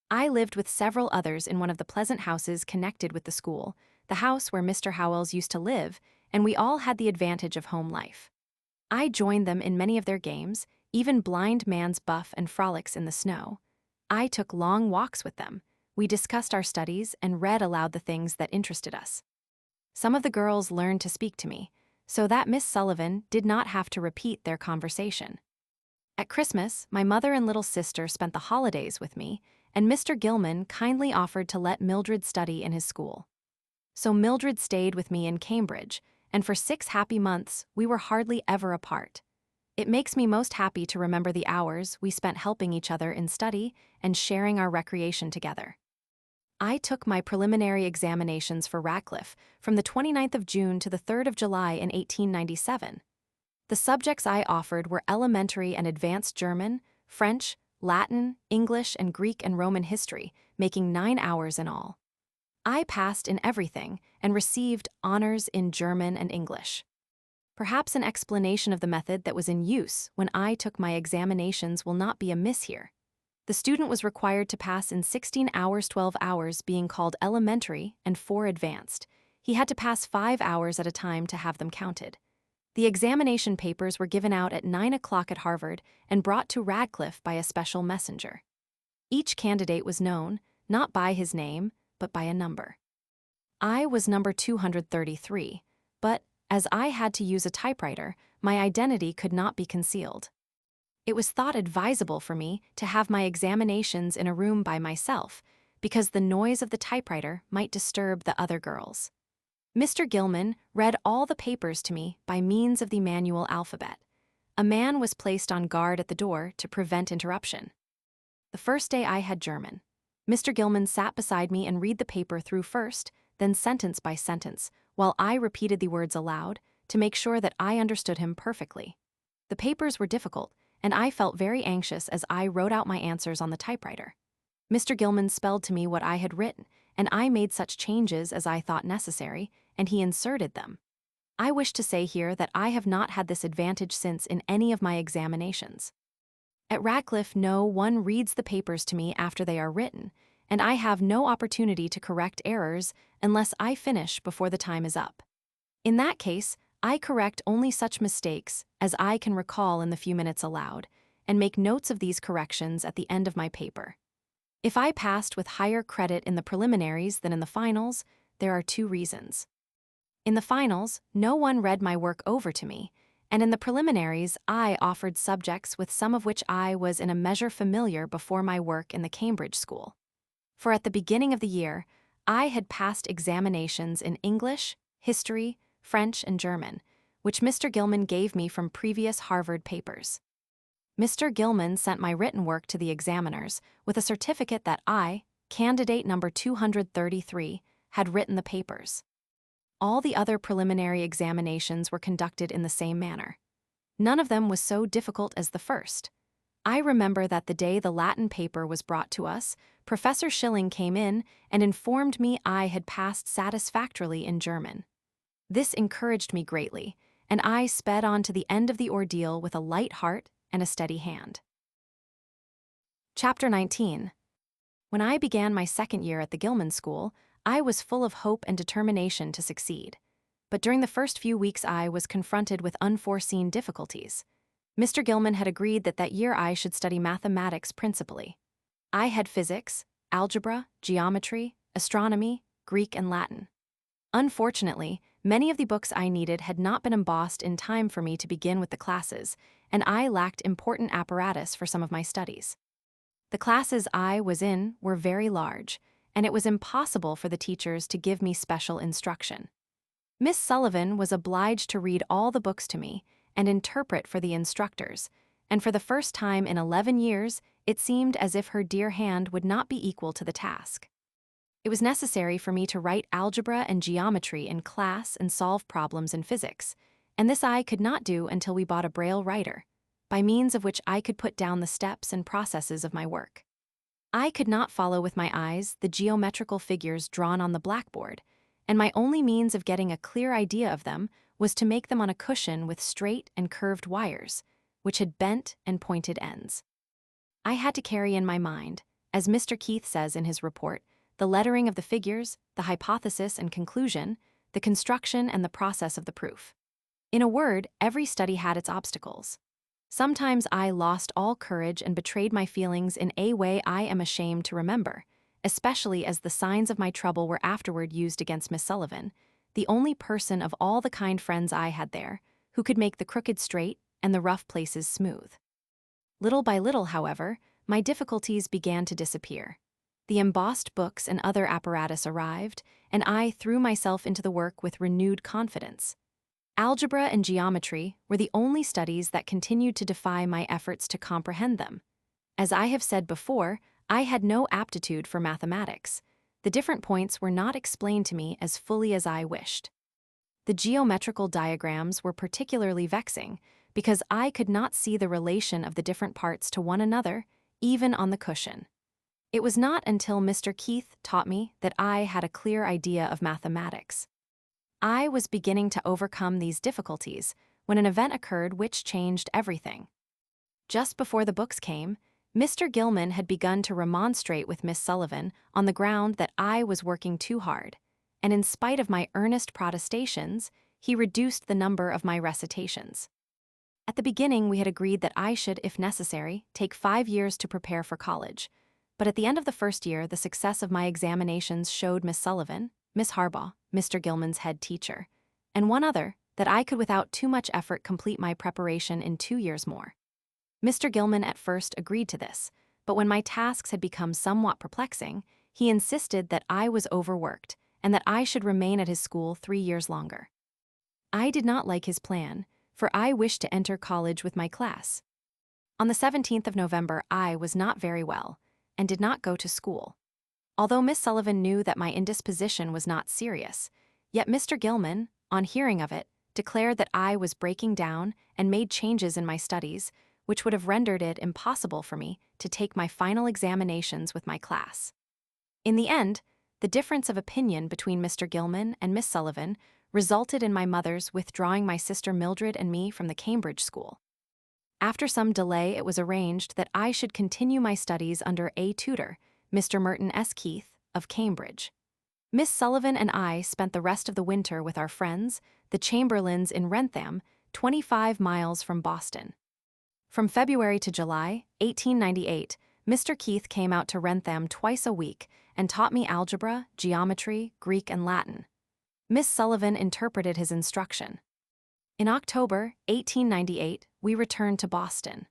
I lived with several others in one of the pleasant houses connected with the school, the house where Mr. Howells used to live, and we all had the advantage of home life. I joined them in many of their games, even blind man's buff and frolics in the snow. I took long walks with them. We discussed our studies and read aloud the things that interested us. Some of the girls learned to speak to me, so that Miss Sullivan did not have to repeat their conversation. At Christmas, my mother and little sister spent the holidays with me, and Mr. Gilman kindly offered to let Mildred study in his school. So Mildred stayed with me in Cambridge, and for 6 happy months we were hardly ever apart. It makes me most happy to remember the hours we spent helping each other in study and sharing our recreation together. I took my preliminary examinations for Radcliffe from the 29th of June to the 3rd of July in 1897. The subjects I offered were elementary and advanced German, French, Latin, English, and Greek and Roman history, making 9 hours in all. I passed in everything and received honors in German and English. Perhaps an explanation of the method that was in use when I took my examinations will not be amiss here. The student was required to pass in 16 hours 12 hours being called elementary and 4 advanced. He had to pass 5 hours at a time to have them counted. The examination papers were given out at 9 o'clock at Harvard and brought to Radcliffe by a special messenger. Each candidate was known, not by his name, but by a number. I was number 233, but, as I had to use a typewriter, my identity could not be concealed. It was thought advisable for me to have my examinations in a room by myself, because the noise of the typewriter might disturb the other girls. Mr. Gilman read all the papers to me by means of the manual alphabet. A man was placed on guard at the door to prevent interruption. The first day I had German. Mr. Gilman sat beside me and read the paper through first, then sentence by sentence, while I repeated the words aloud to make sure that I understood him perfectly. The papers were difficult, and I felt very anxious as I wrote out my answers on the typewriter. Mr. Gilman spelled to me what I had written, and I made such changes as I thought necessary, and he inserted them. I wish to say here that I have not had this advantage since in any of my examinations. At Radcliffe, no one reads the papers to me after they are written, and I have no opportunity to correct errors unless I finish before the time is up. In that case, I correct only such mistakes as I can recall in the few minutes allowed, and make notes of these corrections at the end of my paper. If I passed with higher credit in the preliminaries than in the finals, there are two reasons. In the finals, no one read my work over to me, and in the preliminaries, I offered subjects with some of which I was in a measure familiar before my work in the Cambridge School. For at the beginning of the year, I had passed examinations in English, history, French, and German, which Mr. Gilman gave me from previous Harvard papers. Mr. Gilman sent my written work to the examiners with a certificate that I, candidate number 233, had written the papers. All the other preliminary examinations were conducted in the same manner. None of them was so difficult as the first. I remember that the day the Latin paper was brought to us, Professor Schilling came in and informed me I had passed satisfactorily in German. This encouraged me greatly, and I sped on to the end of the ordeal with a light heart and a steady hand. Chapter 19. When I began my second year at the Gilman School, I was full of hope and determination to succeed. But during the first few weeks I was confronted with unforeseen difficulties. Mr. Gilman had agreed that that year I should study mathematics principally. I had physics, algebra, geometry, astronomy, Greek, and Latin. Unfortunately, many of the books I needed had not been embossed in time for me to begin with the classes, and I lacked important apparatus for some of my studies. The classes I was in were very large, and it was impossible for the teachers to give me special instruction. Miss Sullivan was obliged to read all the books to me and interpret for the instructors, and for the first time in 11 years, it seemed as if her dear hand would not be equal to the task. It was necessary for me to write algebra and geometry in class and solve problems in physics, and this I could not do until we bought a Braille writer, by means of which I could put down the steps and processes of my work. I could not follow with my eyes the geometrical figures drawn on the blackboard, and my only means of getting a clear idea of them was to make them on a cushion with straight and curved wires, which had bent and pointed ends. I had to carry in my mind, as Mr. Keith says in his report, the lettering of the figures, the hypothesis and conclusion, the construction and the process of the proof. In a word, every study had its obstacles. Sometimes I lost all courage and betrayed my feelings in a way I am ashamed to remember, especially as the signs of my trouble were afterward used against Miss Sullivan, the only person of all the kind friends I had there, who could make the crooked straight and the rough places smooth. Little by little, however, my difficulties began to disappear. The embossed books and other apparatus arrived, and I threw myself into the work with renewed confidence. Algebra and geometry were the only studies that continued to defy my efforts to comprehend them. As I have said before, I had no aptitude for mathematics. The different points were not explained to me as fully as I wished. The geometrical diagrams were particularly vexing because I could not see the relation of the different parts to one another, even on the cushion. It was not until Mr. Keith taught me that I had a clear idea of mathematics. I was beginning to overcome these difficulties when an event occurred which changed everything. Just before the books came, Mr. Gilman had begun to remonstrate with Miss Sullivan on the ground that I was working too hard, and in spite of my earnest protestations, he reduced the number of my recitations. At the beginning, we had agreed that I should, if necessary, take 5 years to prepare for college, but at the end of the first year, the success of my examinations showed Miss Sullivan, Miss Harbaugh, Mr. Gilman's head teacher, and one other, that I could without too much effort complete my preparation in 2 years more. Mr. Gilman at first agreed to this, but when my tasks had become somewhat perplexing, he insisted that I was overworked and that I should remain at his school 3 years longer. I did not like his plan, for I wished to enter college with my class. On the 17th of November, I was not very well and did not go to school. Although Miss Sullivan knew that my indisposition was not serious, yet Mr. Gilman, on hearing of it, declared that I was breaking down and made changes in my studies, which would have rendered it impossible for me to take my final examinations with my class. In the end, the difference of opinion between Mr. Gilman and Miss Sullivan resulted in my mother's withdrawing my sister Mildred and me from the Cambridge school. After some delay, it was arranged that I should continue my studies under a tutor, Mr. Merton S. Keith, of Cambridge. Miss Sullivan and I spent the rest of the winter with our friends, the Chamberlains in Wrentham, 25 miles from Boston. From February to July, 1898, Mr. Keith came out to Wrentham twice a week and taught me algebra, geometry, Greek, and Latin. Miss Sullivan interpreted his instruction. In October 1898, we returned to Boston.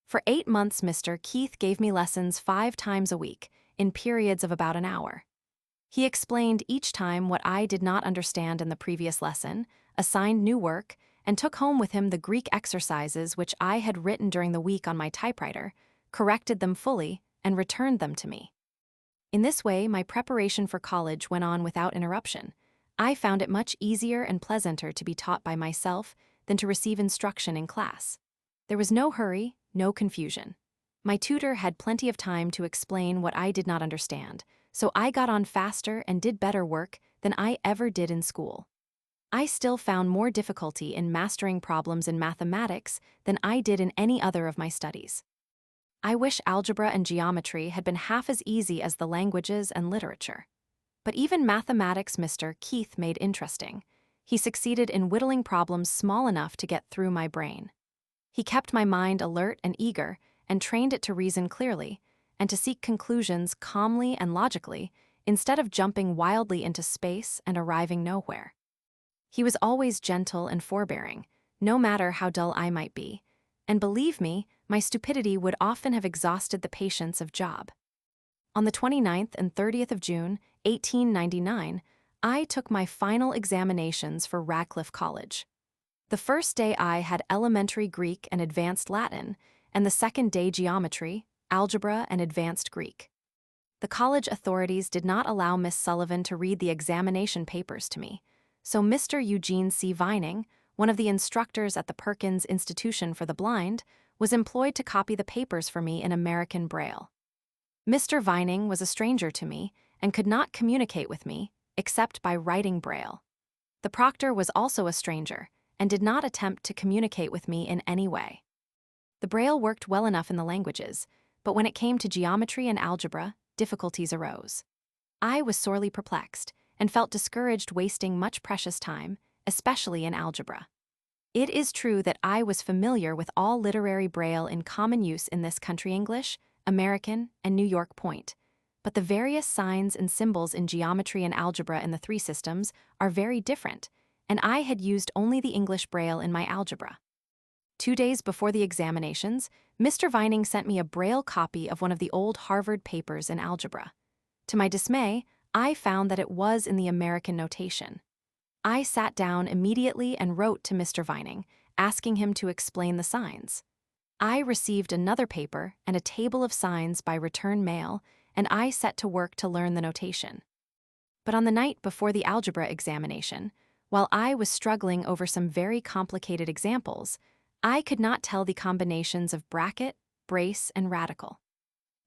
For 8 months, Mr. Keith gave me lessons 5 times a week, in periods of about an hour. He explained each time what I did not understand in the previous lesson, assigned new work, and took home with him the Greek exercises which I had written during the week on my typewriter, corrected them fully, and returned them to me. In this way, my preparation for college went on without interruption. I found it much easier and pleasanter to be taught by myself than to receive instruction in class. There was no hurry, no confusion. My tutor had plenty of time to explain what I did not understand, so I got on faster and did better work than I ever did in school. I still found more difficulty in mastering problems in mathematics than I did in any other of my studies. I wish algebra and geometry had been half as easy as the languages and literature. But even mathematics Mr. Keith made interesting. He succeeded in whittling problems small enough to get through my brain. He kept my mind alert and eager, and trained it to reason clearly, and to seek conclusions calmly and logically, instead of jumping wildly into space and arriving nowhere. He was always gentle and forbearing, no matter how dull I might be, and believe me, my stupidity would often have exhausted the patience of Job. On the 29th and 30th of June, 1899, I took my final examinations for Radcliffe College. The first day I had elementary Greek and advanced Latin, and the second day geometry, algebra, and advanced Greek. The college authorities did not allow Miss Sullivan to read the examination papers to me, so Mr. Eugene C. Vining, one of the instructors at the Perkins Institution for the Blind, was employed to copy the papers for me in American Braille. Mr. Vining was a stranger to me and could not communicate with me except by writing Braille. The proctor was also a stranger and did not attempt to communicate with me in any way. The Braille worked well enough in the languages, but when it came to geometry and algebra, difficulties arose. I was sorely perplexed and felt discouraged wasting much precious time, especially in algebra. It is true that I was familiar with all literary Braille in common use in this country English, American, and New York Point, but the various signs and symbols in geometry and algebra in the 3 systems are very different, and I had used only the English Braille in my algebra. 2 days before the examinations, Mr. Vining sent me a Braille copy of one of the old Harvard papers in algebra. To my dismay, I found that it was in the American notation. I sat down immediately and wrote to Mr. Vining, asking him to explain the signs. I received another paper and a table of signs by return mail, and I set to work to learn the notation. But on the night before the algebra examination, while I was struggling over some very complicated examples, I could not tell the combinations of bracket, brace, and radical.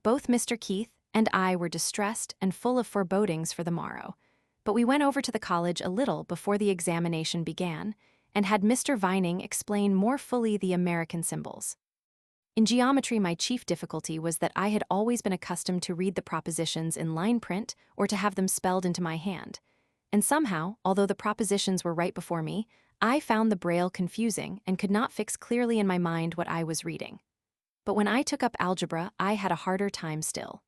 Both Mr. Keith and I were distressed and full of forebodings for the morrow, but we went over to the college a little before the examination began and had Mr. Vining explain more fully the American symbols. In geometry, my chief difficulty was that I had always been accustomed to read the propositions in line print or to have them spelled into my hand. And somehow, although the propositions were right before me, I found the Braille confusing and could not fix clearly in my mind what I was reading. But when I took up algebra, I had a harder time still.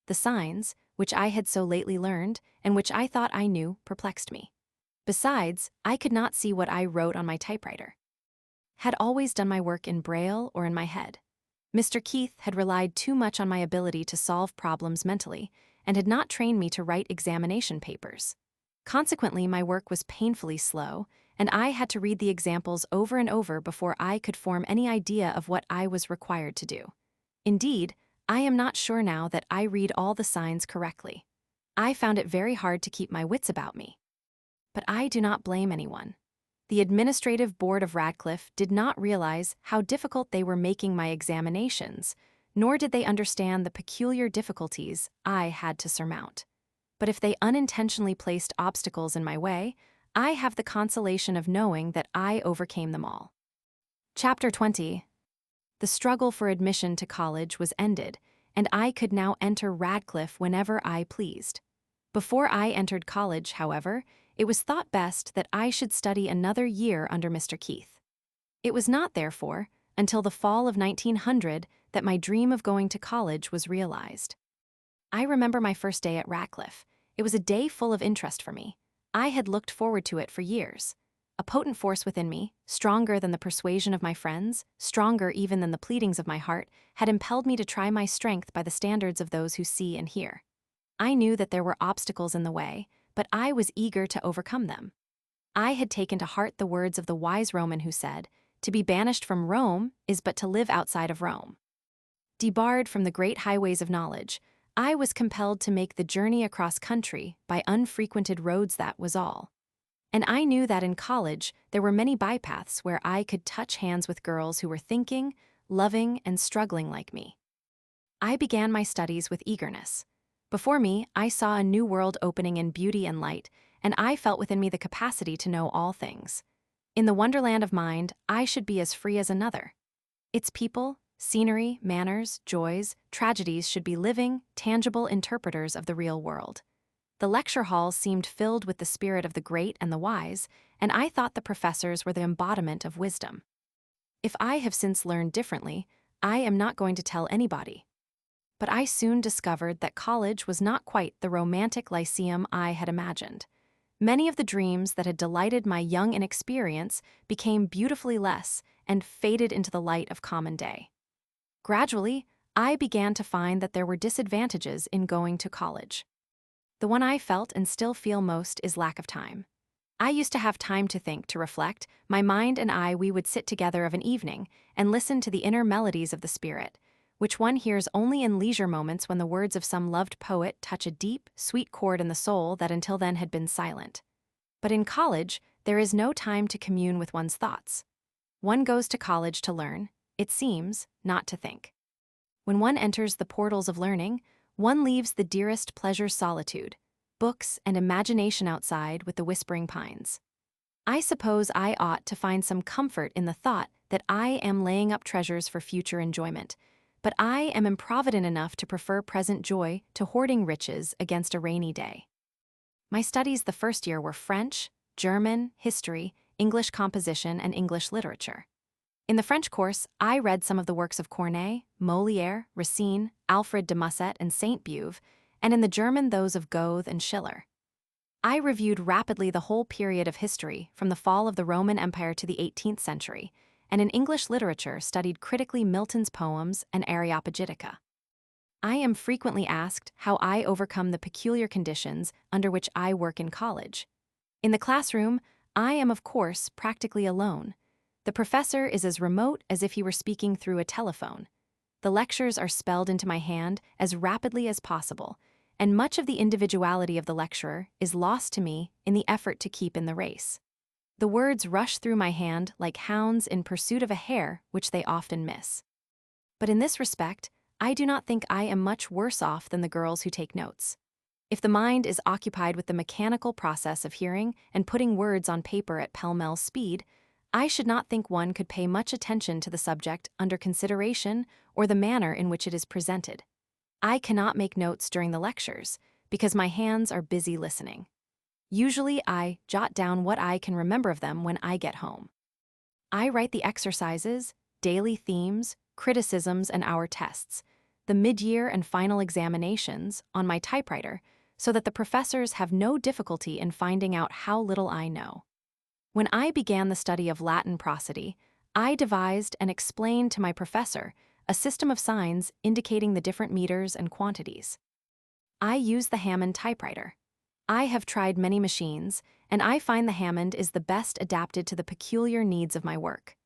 The signs, which I had so lately learned, and which I thought I knew, perplexed me. Besides, I could not see what I wrote on my typewriter. Had always done my work in Braille or in my head. Mr. Keith had relied too much on my ability to solve problems mentally, and had not trained me to write examination papers. Consequently, my work was painfully slow, and I had to read the examples over and over before I could form any idea of what I was required to do. Indeed, I am not sure now that I read all the signs correctly. I found it very hard to keep my wits about me. But I do not blame anyone. The administrative board of Radcliffe did not realize how difficult they were making my examinations, nor did they understand the peculiar difficulties I had to surmount. But if they unintentionally placed obstacles in my way, I have the consolation of knowing that I overcame them all. Chapter 20. The struggle for admission to college was ended, and I could now enter Radcliffe whenever I pleased. Before I entered college, however, it was thought best that I should study another year under Mr. Keith. It was not, therefore, until the fall of 1900 that my dream of going to college was realized. I remember my first day at Radcliffe. It was a day full of interest for me. I had looked forward to it for years. A potent force within me, stronger than the persuasion of my friends, stronger even than the pleadings of my heart, had impelled me to try my strength by the standards of those who see and hear. I knew that there were obstacles in the way, but I was eager to overcome them. I had taken to heart the words of the wise Roman who said, "To be banished from Rome is but to live outside of Rome." Debarred from the great highways of knowledge, I was compelled to make the journey across country by unfrequented roads, that was all. And I knew that in college there were many bypaths where I could touch hands with girls who were thinking, loving, and struggling like me. I began my studies with eagerness. Before me, I saw a new world opening in beauty and light, and I felt within me the capacity to know all things. In the wonderland of mind, I should be as free as another. Its people, scenery, manners, joys, tragedies should be living, tangible interpreters of the real world. The lecture halls seemed filled with the spirit of the great and the wise, and I thought the professors were the embodiment of wisdom. If I have since learned differently, I am not going to tell anybody. But I soon discovered that college was not quite the romantic lyceum I had imagined. Many of the dreams that had delighted my young inexperience became beautifully less and faded into the light of common day. Gradually, I began to find that there were disadvantages in going to college. The one I felt and still feel most is lack of time. I used to have time to think, to reflect. My mind and we would sit together of an evening and listen to the inner melodies of the spirit, which one hears only in leisure moments when the words of some loved poet touch a deep, sweet chord in the soul that until then had been silent. But in college, there is no time to commune with one's thoughts. One goes to college to learn, it seems, not to think. When one enters the portals of learning, one leaves the dearest pleasure solitude, books and imagination outside with the whispering pines. I suppose I ought to find some comfort in the thought that I am laying up treasures for future enjoyment, but I am improvident enough to prefer present joy to hoarding riches against a rainy day. My studies the first year were French, German, history, English composition, and English literature. In the French course, I read some of the works of Corneille, Molière, Racine, Alfred de Musset, and Sainte-Beuve, and in the German those of Goethe and Schiller. I reviewed rapidly the whole period of history from the fall of the Roman Empire to the 18th century, and in English literature studied critically Milton's poems and Areopagitica. I am frequently asked how I overcome the peculiar conditions under which I work in college. In the classroom, I am of course practically alone. The professor is as remote as if he were speaking through a telephone. The lectures are spelled into my hand as rapidly as possible, and much of the individuality of the lecturer is lost to me in the effort to keep in the race. The words rush through my hand like hounds in pursuit of a hare which they often miss. But in this respect, I do not think I am much worse off than the girls who take notes. If the mind is occupied with the mechanical process of hearing and putting words on paper at pell-mell speed, I should not think one could pay much attention to the subject under consideration or the manner in which it is presented. I cannot make notes during the lectures because my hands are busy listening. Usually I jot down what I can remember of them when I get home. I write the exercises, daily themes, criticisms, and our tests, the mid-year and final examinations, on my typewriter so that the professors have no difficulty in finding out how little I know. When I began the study of Latin prosody, I devised and explained to my professor a system of signs indicating the different meters and quantities. I use the Hammond typewriter. I have tried many machines, and I find the Hammond is the best adapted to the peculiar needs of my work.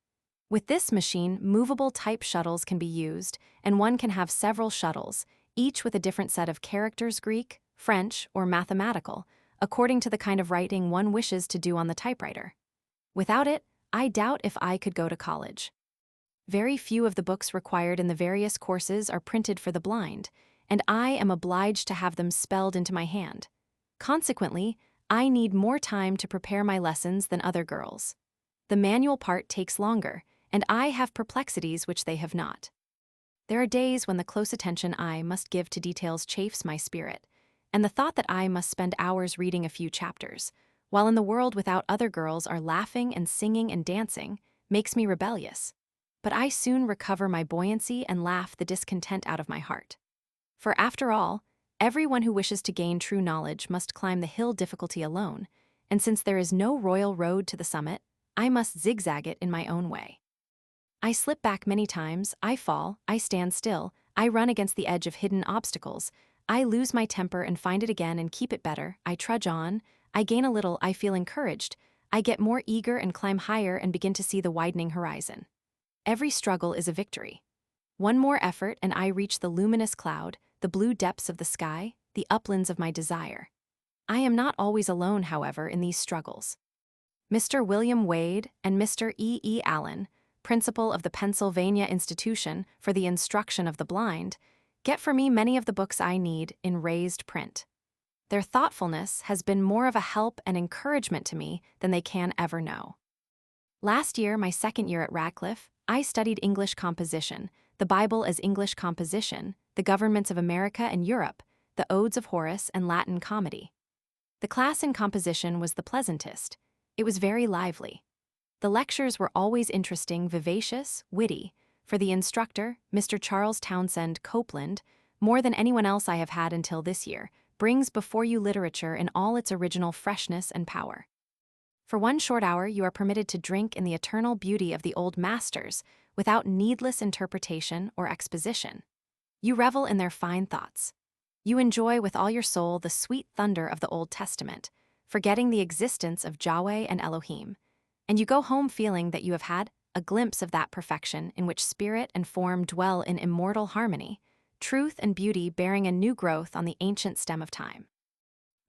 With this machine, movable type shuttles can be used, and one can have several shuttles, each with a different set of characters, Greek, French, or mathematical, according to the kind of writing one wishes to do on the typewriter. Without it, I doubt if I could go to college. Very few of the books required in the various courses are printed for the blind, and I am obliged to have them spelled into my hand. Consequently, I need more time to prepare my lessons than other girls. The manual part takes longer, and I have perplexities which they have not. There are days when the close attention I must give to details chafes my spirit, and the thought that I must spend hours reading a few chapters, while in the world without other girls are laughing and singing and dancing, makes me rebellious. But I soon recover my buoyancy and laugh the discontent out of my heart. For after all, everyone who wishes to gain true knowledge must climb the hill difficulty alone, and since there is no royal road to the summit, I must zigzag it in my own way. I slip back many times, I fall, I stand still, I run against the edge of hidden obstacles, I lose my temper and find it again and keep it better, I trudge on, I gain a little, I feel encouraged, I get more eager and climb higher and begin to see the widening horizon. Every struggle is a victory. One more effort and I reach the luminous cloud, the blue depths of the sky, the uplands of my desire. I am not always alone, however, in these struggles. Mr. William Wade and Mr. E. Allen, principal of the Pennsylvania Institution for the Instruction of the Blind, get for me many of the books I need in raised print. Their thoughtfulness has been more of a help and encouragement to me than they can ever know. Last year, my second year at Radcliffe, I studied English composition, the Bible as English composition, the governments of America and Europe, the Odes of Horace, and Latin comedy. The class in composition was the pleasantest. It was very lively. The lectures were always interesting, vivacious, witty. For the instructor, Mr. Charles Townsend Copeland, more than anyone else I have had until this year, brings before you literature in all its original freshness and power. For 1 short hour you are permitted to drink in the eternal beauty of the old masters, without needless interpretation or exposition. You revel in their fine thoughts. You enjoy with all your soul the sweet thunder of the Old Testament, forgetting the existence of Yahweh and Elohim, and you go home feeling that you have had a glimpse of that perfection in which spirit and form dwell in immortal harmony, truth and beauty bearing a new growth on the ancient stem of time.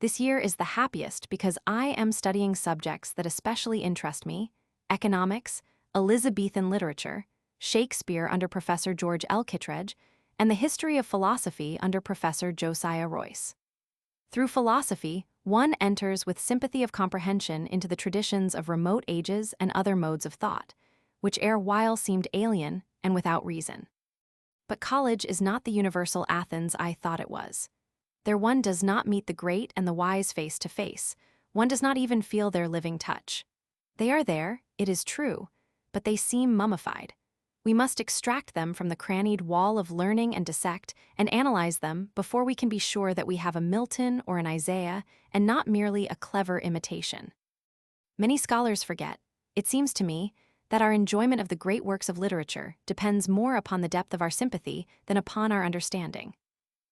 This year is the happiest because I am studying subjects that especially interest me: economics, Elizabethan literature, Shakespeare under Professor George L. Kittredge, and the history of philosophy under Professor Josiah Royce. Through philosophy, one enters with sympathy of comprehension into the traditions of remote ages and other modes of thought, which erewhile seemed alien and without reason. But college is not the universal Athens I thought it was. There one does not meet the great and the wise face to face, one does not even feel their living touch. They are there, it is true, but they seem mummified. We must extract them from the crannied wall of learning and dissect and analyze them before we can be sure that we have a Milton or an Isaiah and not merely a clever imitation. Many scholars forget, it seems to me, that our enjoyment of the great works of literature depends more upon the depth of our sympathy than upon our understanding.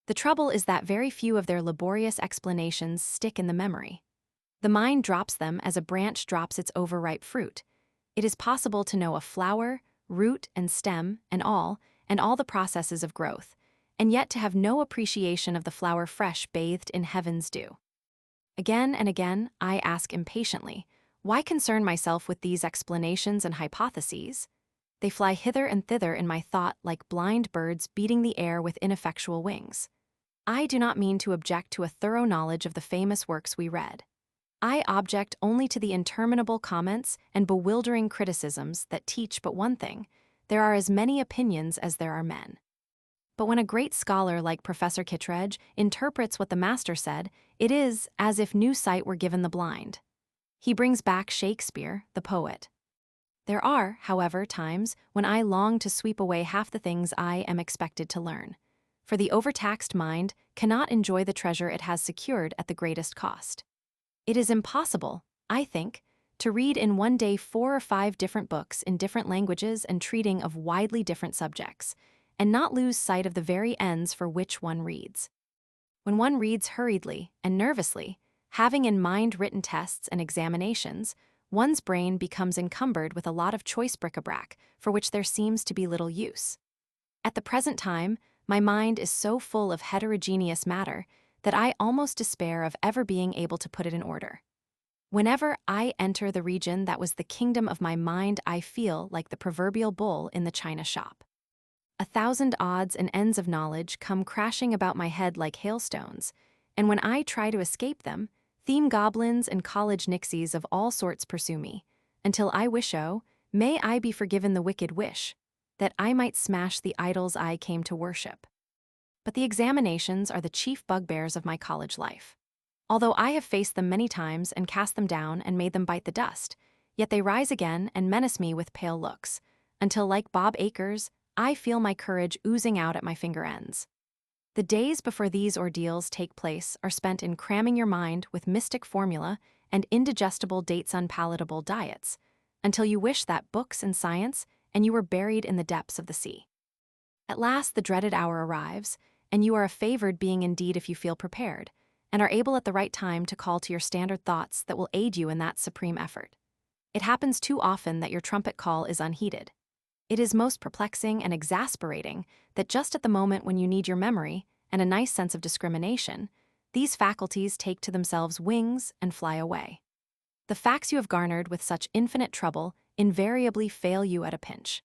The trouble is that very few of their laborious explanations stick in the memory. The mind drops them as a branch drops its overripe fruit. It is possible to know a flower, root and stem, and all the processes of growth, and yet to have no appreciation of the flower fresh bathed in heaven's dew. Again and again, I ask impatiently, why concern myself with these explanations and hypotheses? They fly hither and thither in my thought like blind birds beating the air with ineffectual wings. I do not mean to object to a thorough knowledge of the famous works we read. I object only to the interminable comments and bewildering criticisms that teach but one thing: there are as many opinions as there are men. But when a great scholar like Professor Kittredge interprets what the master said, it is as if new sight were given the blind. He brings back Shakespeare, the poet. There are, however, times when I long to sweep away half the things I am expected to learn, for the overtaxed mind cannot enjoy the treasure it has secured at the greatest cost. It is impossible, I think, to read in one day 4 or 5 different books in different languages and treating of widely different subjects, and not lose sight of the very ends for which one reads. When one reads hurriedly and nervously, having in mind written tests and examinations, one's brain becomes encumbered with a lot of choice bric-a-brac for which there seems to be little use. At the present time, my mind is so full of heterogeneous matter that I almost despair of ever being able to put it in order. Whenever I enter the region that was the kingdom of my mind, I feel like the proverbial bull in the china shop. 1,000 odds and ends of knowledge come crashing about my head like hailstones, and when I try to escape them, Theme goblins and college nixies of all sorts pursue me, until I wish, oh, may I be forgiven the wicked wish, that I might smash the idols I came to worship. But the examinations are the chief bugbears of my college life. Although I have faced them many times and cast them down and made them bite the dust, yet they rise again and menace me with pale looks, until, like Bob Acres, I feel my courage oozing out at my finger ends. The days before these ordeals take place are spent in cramming your mind with mystic formula and indigestible dates unpalatable diets, until you wish that books and science and you were buried in the depths of the sea. At last the dreaded hour arrives, and you are a favored being indeed if you feel prepared, and are able at the right time to call to your standard thoughts that will aid you in that supreme effort. It happens too often that your trumpet call is unheeded. It is most perplexing and exasperating that just at the moment when you need your memory and a nice sense of discrimination, these faculties take to themselves wings and fly away. The facts you have garnered with such infinite trouble invariably fail you at a pinch.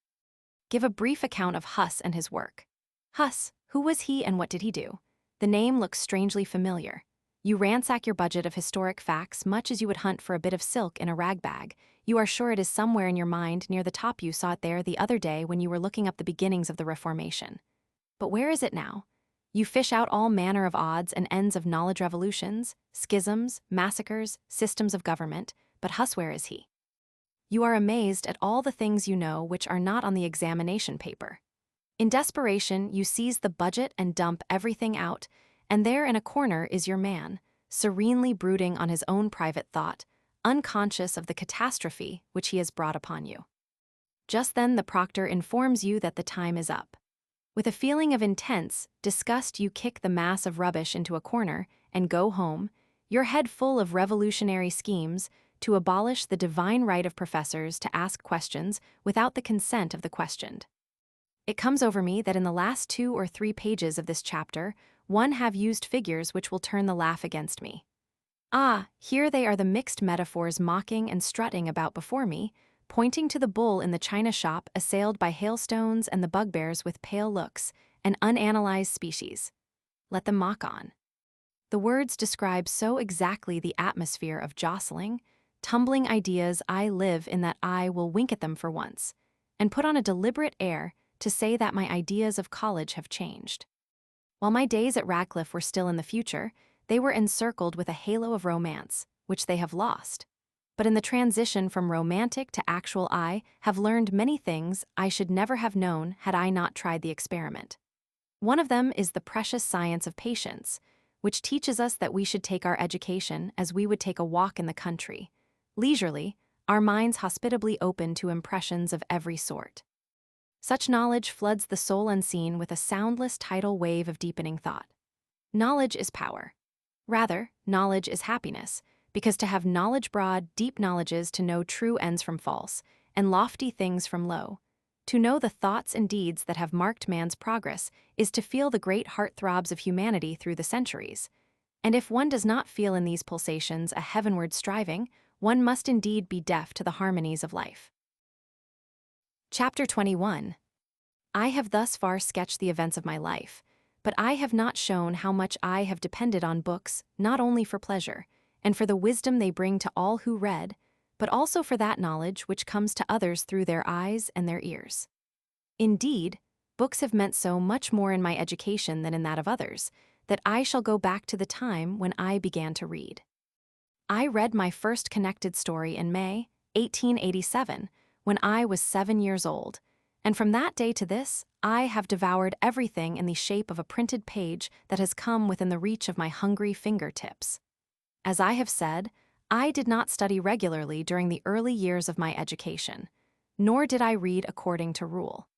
Give a brief account of Huss and his work. Huss, who was he and what did he do? The name looks strangely familiar. You ransack your budget of historic facts much as you would hunt for a bit of silk in a rag bag. You are sure it is somewhere in your mind near the top. You saw it there the other day when you were looking up the beginnings of the Reformation. But where is it now? You fish out all manner of odds and ends of knowledge revolutions, schisms, massacres, systems of government, but Huss, where is he? You are amazed at all the things you know which are not on the examination paper. In desperation, you seize the budget and dump everything out, and there in a corner is your man, serenely brooding on his own private thought, unconscious of the catastrophe which he has brought upon you. Just then the proctor informs you that the time is up. With a feeling of intense disgust, you kick the mass of rubbish into a corner and go home, your head full of revolutionary schemes to abolish the divine right of professors to ask questions without the consent of the questioned. It comes over me that in the last 2 or 3 pages of this chapter, one have used figures which will turn the laugh against me. Ah, here they are, the mixed metaphors mocking and strutting about before me, pointing to the bull in the china shop assailed by hailstones and the bugbears with pale looks, an unanalyzed species. Let them mock on. The words describe so exactly the atmosphere of jostling, tumbling ideas. I live in that I will wink at them for once, and put on a deliberate air to say that my ideas of college have changed. While my days at Radcliffe were still in the future, they were encircled with a halo of romance, which they have lost. But in the transition from romantic to actual, I have learned many things I should never have known had I not tried the experiment. One of them is the precious science of patience, which teaches us that we should take our education as we would take a walk in the country, leisurely, our minds hospitably open to impressions of every sort. Such knowledge floods the soul unseen with a soundless tidal wave of deepening thought. Knowledge is power. Rather, knowledge is happiness, because to have knowledge broad, deep knowledges to know true ends from false, and lofty things from low, to know the thoughts and deeds that have marked man's progress, is to feel the great heart-throbs of humanity through the centuries. And if one does not feel in these pulsations a heavenward striving, one must indeed be deaf to the harmonies of life. Chapter 21. I have thus far sketched the events of my life, but I have not shown how much I have depended on books, not only for pleasure, and for the wisdom they bring to all who read, but also for that knowledge which comes to others through their eyes and their ears. Indeed, books have meant so much more in my education than in that of others, that I shall go back to the time when I began to read. I read my first connected story in May, 1887, when I was 7 years old, and from that day to this, I have devoured everything in the shape of a printed page that has come within the reach of my hungry fingertips. As I have said, I did not study regularly during the early years of my education, nor did I read according to rule.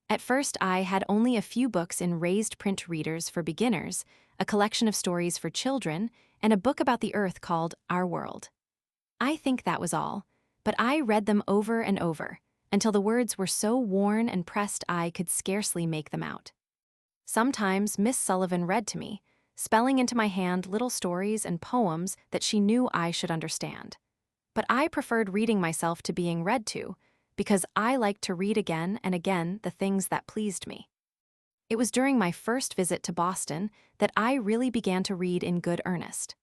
At first, I had only a few books in raised print readers for beginners, a collection of stories for children, and a book about the earth called Our World. I think that was all, but I read them over and over, until the words were so worn and pressed I could scarcely make them out. Sometimes Miss Sullivan read to me, spelling into my hand little stories and poems that she knew I should understand. But I preferred reading myself to being read to, because I liked to read again and again the things that pleased me. It was during my first visit to Boston that I really began to read in good earnest.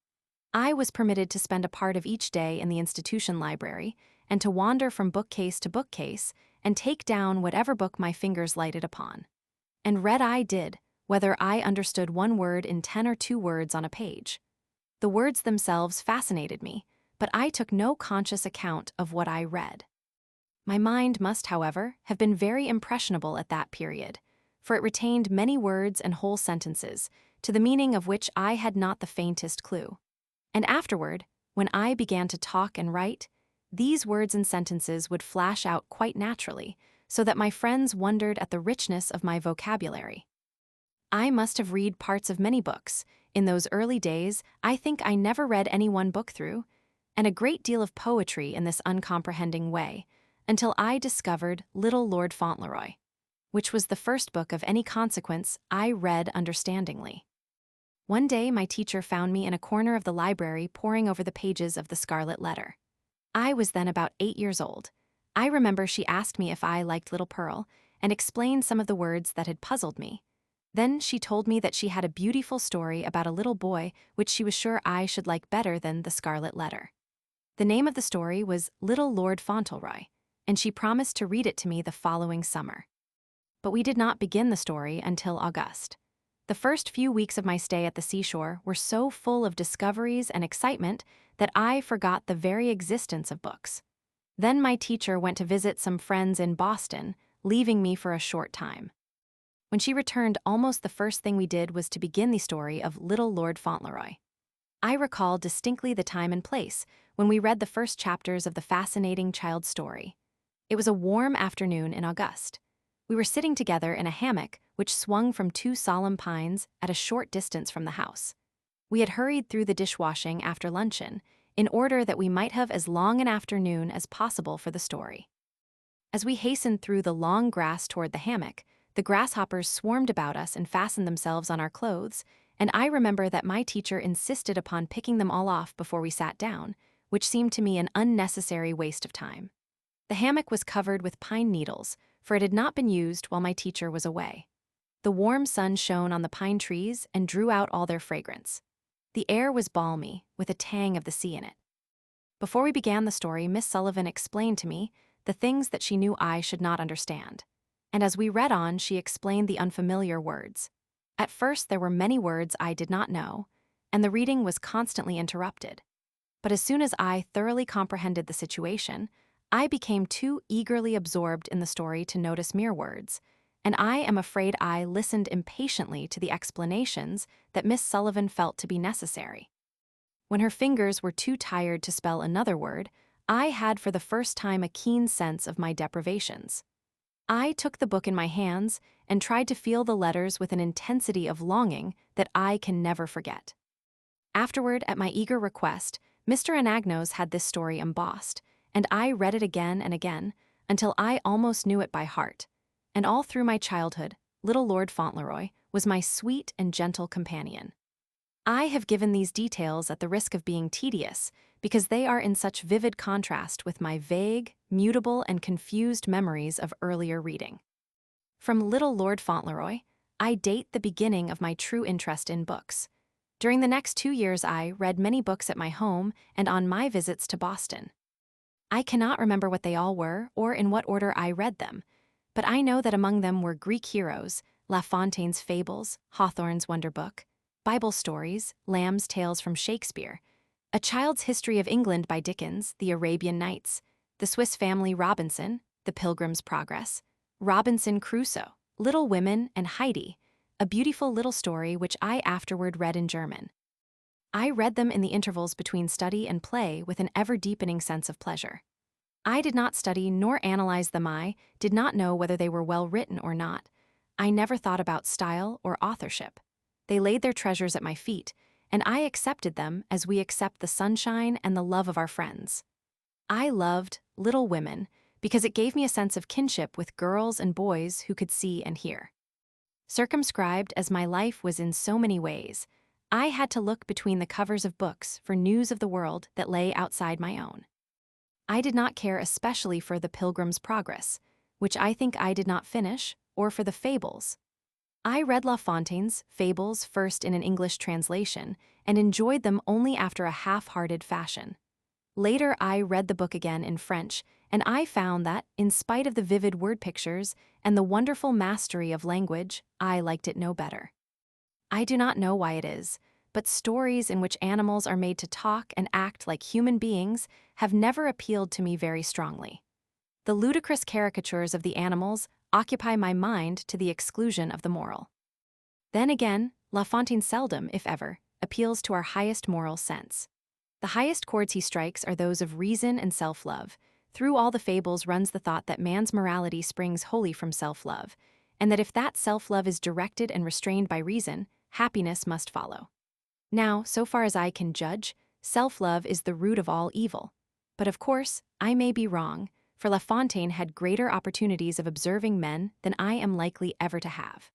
I was permitted to spend a part of each day in the institution library and to wander from bookcase to bookcase and take down whatever book my fingers lighted upon. And read I did, whether I understood one word in 10 or 2 words on a page. The words themselves fascinated me, but I took no conscious account of what I read. My mind must, however, have been very impressionable at that period, for it retained many words and whole sentences, to the meaning of which I had not the faintest clue. And afterward, when I began to talk and write, these words and sentences would flash out quite naturally, so that my friends wondered at the richness of my vocabulary. I must have read parts of many books. In those early days, I think I never read any one book through, and a great deal of poetry in this uncomprehending way, until I discovered Little Lord Fauntleroy, which was the first book of any consequence I read understandingly. One day my teacher found me in a corner of the library poring over the pages of The Scarlet Letter. I was then about 8 years old. I remember she asked me if I liked Little Pearl, and explained some of the words that had puzzled me. Then she told me that she had a beautiful story about a little boy which she was sure I should like better than The Scarlet Letter. The name of the story was Little Lord Fauntleroy, and she promised to read it to me the following summer. But we did not begin the story until August. The first few weeks of my stay at the seashore were so full of discoveries and excitement that I forgot the very existence of books. Then my teacher went to visit some friends in Boston, leaving me for a short time. When she returned, almost the first thing we did was to begin the story of Little Lord Fauntleroy. I recall distinctly the time and place when we read the first chapters of the fascinating child's story. It was a warm afternoon in August. We were sitting together in a hammock which swung from 2 solemn pines at a short distance from the house. We had hurried through the dishwashing after luncheon in order that we might have as long an afternoon as possible for the story. As we hastened through the long grass toward the hammock, the grasshoppers swarmed about us and fastened themselves on our clothes, and I remember that my teacher insisted upon picking them all off before we sat down, which seemed to me an unnecessary waste of time. The hammock was covered with pine needles, for it had not been used while my teacher was away. The warm sun shone on the pine trees and drew out all their fragrance. The air was balmy, with a tang of the sea in it. Before we began the story, Miss Sullivan explained to me the things that she knew I should not understand. And as we read on, she explained the unfamiliar words. At first, there were many words I did not know, and the reading was constantly interrupted. But as soon as I thoroughly comprehended the situation, I became too eagerly absorbed in the story to notice mere words, and I am afraid I listened impatiently to the explanations that Miss Sullivan felt to be necessary. When her fingers were too tired to spell another word, I had for the first time a keen sense of my deprivations. I took the book in my hands and tried to feel the letters with an intensity of longing that I can never forget. Afterward, at my eager request, Mr. Anagnos had this story embossed, and I read it again and again until I almost knew it by heart. And all through my childhood, Little Lord Fauntleroy was my sweet and gentle companion. I have given these details at the risk of being tedious, because they are in such vivid contrast with my vague, mutable, and confused memories of earlier reading. From Little Lord Fauntleroy, I date the beginning of my true interest in books. During the next 2 years, I read many books at my home and on my visits to Boston. I cannot remember what they all were or in what order I read them, but I know that among them were Greek heroes, La Fontaine's Fables, Hawthorne's Wonder Book, Bible stories, Lamb's Tales from Shakespeare, A Child's History of England by Dickens, The Arabian Nights, The Swiss Family Robinson, The Pilgrim's Progress, Robinson Crusoe, Little Women, and Heidi, a beautiful little story which I afterward read in German. I read them in the intervals between study and play with an ever-deepening sense of pleasure. I did not study nor analyze them. I did not know whether they were well written or not. I never thought about style or authorship. They laid their treasures at my feet, and I accepted them as we accept the sunshine and the love of our friends. I loved Little Women because it gave me a sense of kinship with girls and boys who could see and hear. Circumscribed as my life was in so many ways, I had to look between the covers of books for news of the world that lay outside my own. I did not care especially for The Pilgrim's Progress, which I think I did not finish, or for the Fables. I read La Fontaine's Fables first in an English translation and enjoyed them only after a half-hearted fashion. Later, I read the book again in French, and I found that, in spite of the vivid word pictures and the wonderful mastery of language, I liked it no better. I do not know why it is, but stories in which animals are made to talk and act like human beings have never appealed to me very strongly. The ludicrous caricatures of the animals occupy my mind to the exclusion of the moral. Then again, La Fontaine seldom, if ever, appeals to our highest moral sense. The highest chords he strikes are those of reason and self-love. Through all the fables runs the thought that man's morality springs wholly from self-love, and that if that self-love is directed and restrained by reason, happiness must follow. Now, so far as I can judge, self-love is the root of all evil. But of course, I may be wrong, for La Fontaine had greater opportunities of observing men than I am likely ever to have.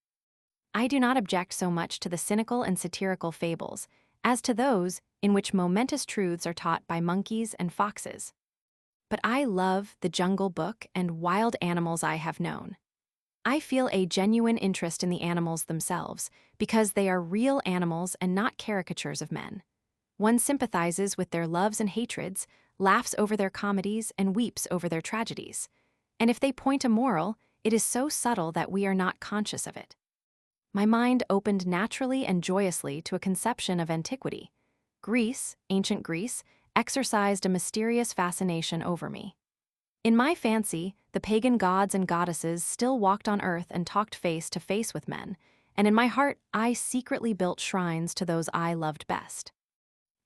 I do not object so much to the cynical and satirical fables as to those in which momentous truths are taught by monkeys and foxes. But I love the Jungle Book and wild animals I have known. I feel a genuine interest in the animals themselves because they are real animals and not caricatures of men. One sympathizes with their loves and hatreds, laughs over their comedies, and weeps over their tragedies. And if they point a moral, it is so subtle that we are not conscious of it. My mind opened naturally and joyously to a conception of antiquity. Greece, ancient Greece, exercised a mysterious fascination over me. In my fancy, the pagan gods and goddesses still walked on earth and talked face to face with men, and in my heart I secretly built shrines to those I loved best.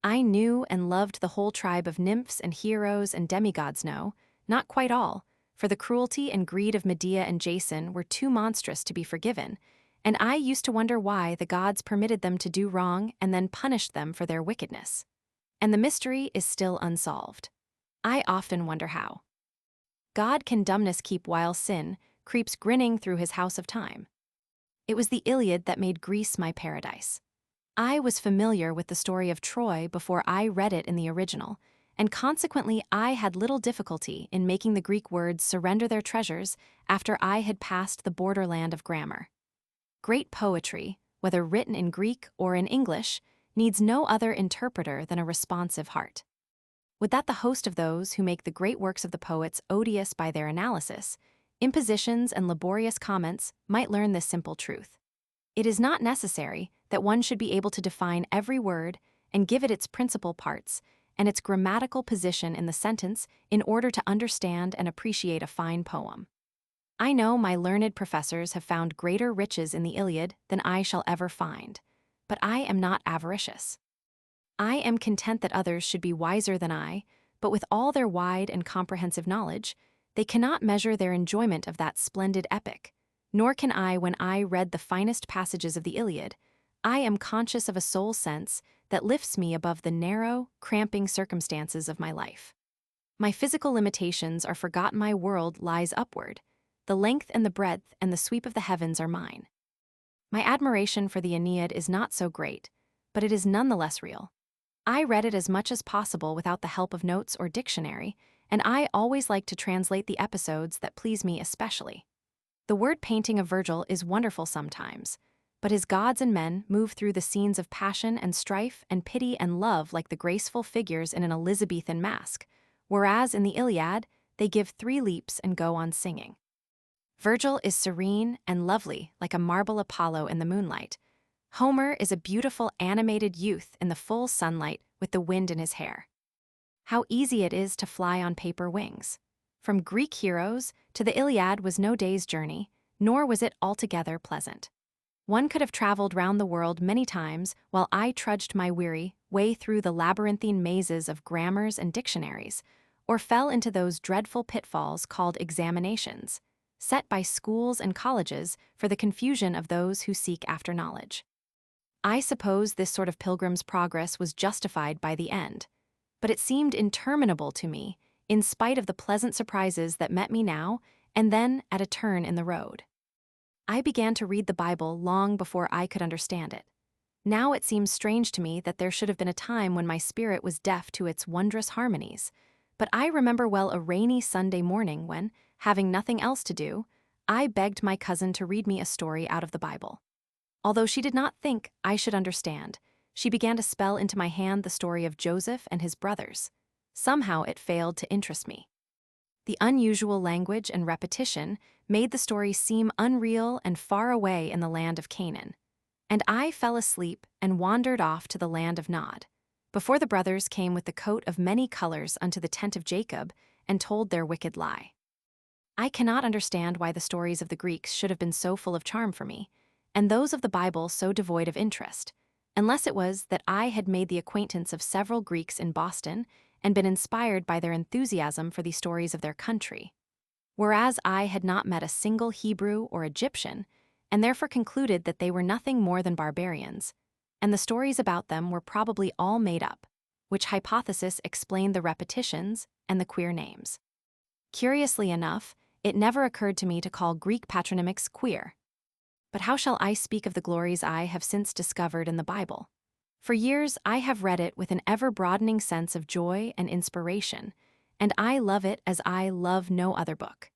I knew and loved the whole tribe of nymphs and heroes and demigods. No, not quite all, for the cruelty and greed of Medea and Jason were too monstrous to be forgiven, and I used to wonder why the gods permitted them to do wrong and then punished them for their wickedness. And the mystery is still unsolved. I often wonder how. God can dumbness keep while sin creeps grinning through his house of time. It was the Iliad that made Greece my paradise. I was familiar with the story of Troy before I read it in the original, and consequently I had little difficulty in making the Greek words surrender their treasures after I had passed the borderland of grammar. Great poetry, whether written in Greek or in English, needs no other interpreter than a responsive heart. Would that the host of those who make the great works of the poets odious by their analysis, impositions, and laborious comments might learn this simple truth. It is not necessary that one should be able to define every word and give it its principal parts and its grammatical position in the sentence in order to understand and appreciate a fine poem. I know my learned professors have found greater riches in the Iliad than I shall ever find, but I am not avaricious. I am content that others should be wiser than I, but with all their wide and comprehensive knowledge, they cannot measure their enjoyment of that splendid epic, nor can I when I read the finest passages of the Iliad. I am conscious of a soul sense that lifts me above the narrow, cramping circumstances of my life. My physical limitations are forgotten. My world lies upward. The length and the breadth and the sweep of the heavens are mine. My admiration for the Aeneid is not so great, but it is none the less real. I read it as much as possible without the help of notes or dictionary, and I always like to translate the episodes that please me especially. The word painting of Virgil is wonderful sometimes, but his gods and men move through the scenes of passion and strife and pity and love like the graceful figures in an Elizabethan masque, whereas in the Iliad they give 3 leaps and go on singing. Virgil is serene and lovely like a marble Apollo in the moonlight. Homer is a beautiful animated youth in the full sunlight with the wind in his hair. How easy it is to fly on paper wings. From Greek heroes to the Iliad was no day's journey, nor was it altogether pleasant. One could have traveled round the world many times while I trudged my weary way through the labyrinthine mazes of grammars and dictionaries, or fell into those dreadful pitfalls called examinations, set by schools and colleges for the confusion of those who seek after knowledge. I suppose this sort of pilgrim's progress was justified by the end, but it seemed interminable to me, in spite of the pleasant surprises that met me now and then at a turn in the road. I began to read the Bible long before I could understand it. Now it seems strange to me that there should have been a time when my spirit was deaf to its wondrous harmonies, but I remember well a rainy Sunday morning when, having nothing else to do, I begged my cousin to read me a story out of the Bible. Although she did not think I should understand, she began to spell into my hand the story of Joseph and his brothers. Somehow it failed to interest me. The unusual language and repetition made the story seem unreal and far away in the land of Canaan. And I fell asleep and wandered off to the land of Nod, before the brothers came with the coat of many colors unto the tent of Jacob and told their wicked lie. I cannot understand why the stories of the Greeks should have been so full of charm for me, and those of the Bible so devoid of interest, unless it was that I had made the acquaintance of several Greeks in Boston and been inspired by their enthusiasm for the stories of their country. Whereas I had not met a single Hebrew or Egyptian, and therefore concluded that they were nothing more than barbarians, and the stories about them were probably all made up, which hypothesis explained the repetitions and the queer names. Curiously enough, it never occurred to me to call Greek patronymics queer. But how shall I speak of the glories I have since discovered in the Bible? For years I have read it with an ever-broadening sense of joy and inspiration, and I love it as I love no other book.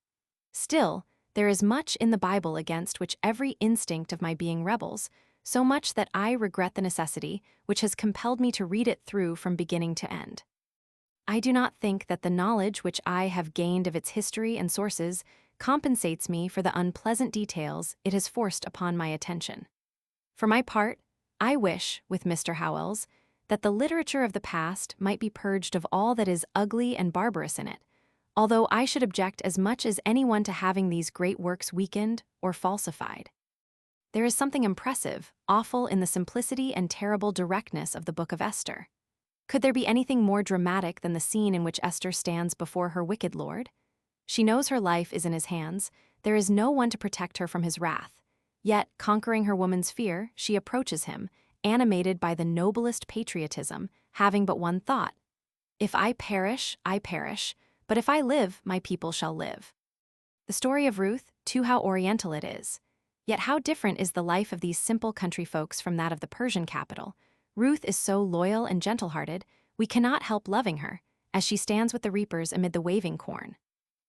Still, there is much in the Bible against which every instinct of my being rebels, so much that I regret the necessity which has compelled me to read it through from beginning to end. I do not think that the knowledge which I have gained of its history and sources compensates me for the unpleasant details it has forced upon my attention. For my part, I wish, with Mr. Howells, that the literature of the past might be purged of all that is ugly and barbarous in it, although I should object as much as anyone to having these great works weakened or falsified. There is something impressive, awful in the simplicity and terrible directness of the Book of Esther. Could there be anything more dramatic than the scene in which Esther stands before her wicked lord? She knows her life is in his hands, there is no one to protect her from his wrath. Yet, conquering her woman's fear, she approaches him, animated by the noblest patriotism, having but one thought: if I perish, but if I live, my people shall live. The story of Ruth, too, how oriental it is. Yet how different is the life of these simple country folks from that of the Persian capital. Ruth is so loyal and gentle-hearted, we cannot help loving her, as she stands with the reapers amid the waving corn.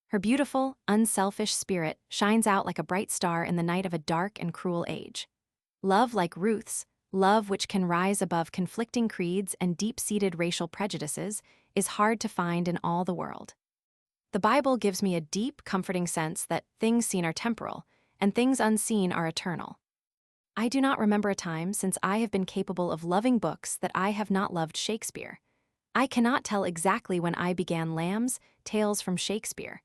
Her beautiful, unselfish spirit shines out like a bright star in the night of a dark and cruel age. Love like Ruth's, love which can rise above conflicting creeds and deep-seated racial prejudices, is hard to find in all the world. The Bible gives me a deep, comforting sense that things seen are temporal, and things unseen are eternal. I do not remember a time since I have been capable of loving books that I have not loved Shakespeare. I cannot tell exactly when I began Lamb's Tales from Shakespeare,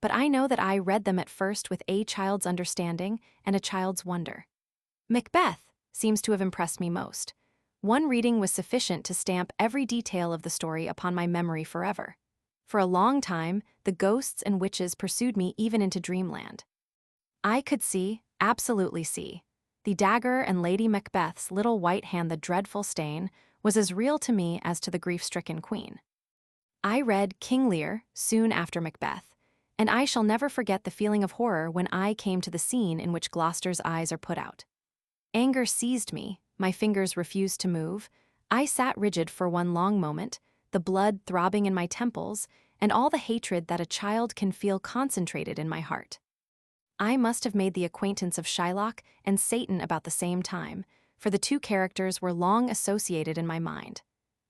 but I know that I read them at first with a child's understanding and a child's wonder. Macbeth seems to have impressed me most. One reading was sufficient to stamp every detail of the story upon my memory forever. For a long time, the ghosts and witches pursued me even into dreamland. I could see, absolutely see, the dagger and Lady Macbeth's little white hand. The dreadful stain was as real to me as to the grief-stricken queen. I read King Lear soon after Macbeth, and I shall never forget the feeling of horror when I came to the scene in which Gloucester's eyes are put out. Anger seized me, my fingers refused to move, I sat rigid for one long moment, the blood throbbing in my temples, and all the hatred that a child can feel concentrated in my heart. I must have made the acquaintance of Shylock and Satan about the same time, for the two characters were long associated in my mind.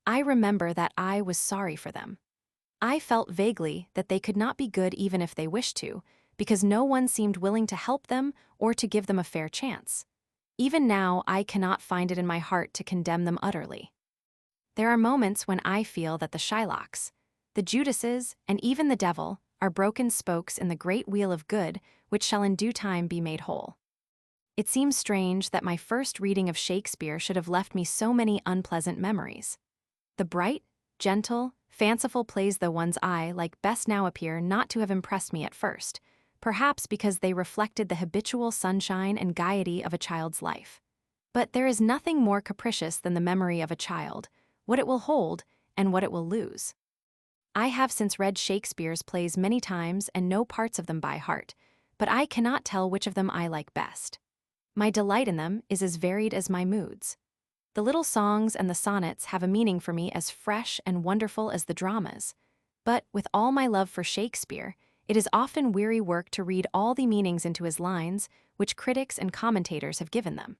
I remember that I was sorry for them. I felt vaguely that they could not be good even if they wished to, because no one seemed willing to help them or to give them a fair chance. Even now, I cannot find it in my heart to condemn them utterly. There are moments when I feel that the Shylocks, the Judases, and even the devil are broken spokes in the great wheel of good which shall in due time be made whole. It seems strange that my first reading of Shakespeare should have left me so many unpleasant memories. The bright, gentle, fanciful plays though one's eye like best now appear not to have impressed me at first, perhaps because they reflected the habitual sunshine and gaiety of a child's life. But there is nothing more capricious than the memory of a child, what it will hold and what it will lose. I have since read Shakespeare's plays many times and know parts of them by heart, but I cannot tell which of them I like best. My delight in them is as varied as my moods. The little songs and the sonnets have a meaning for me as fresh and wonderful as the dramas. But, with all my love for Shakespeare, it is often weary work to read all the meanings into his lines which critics and commentators have given them.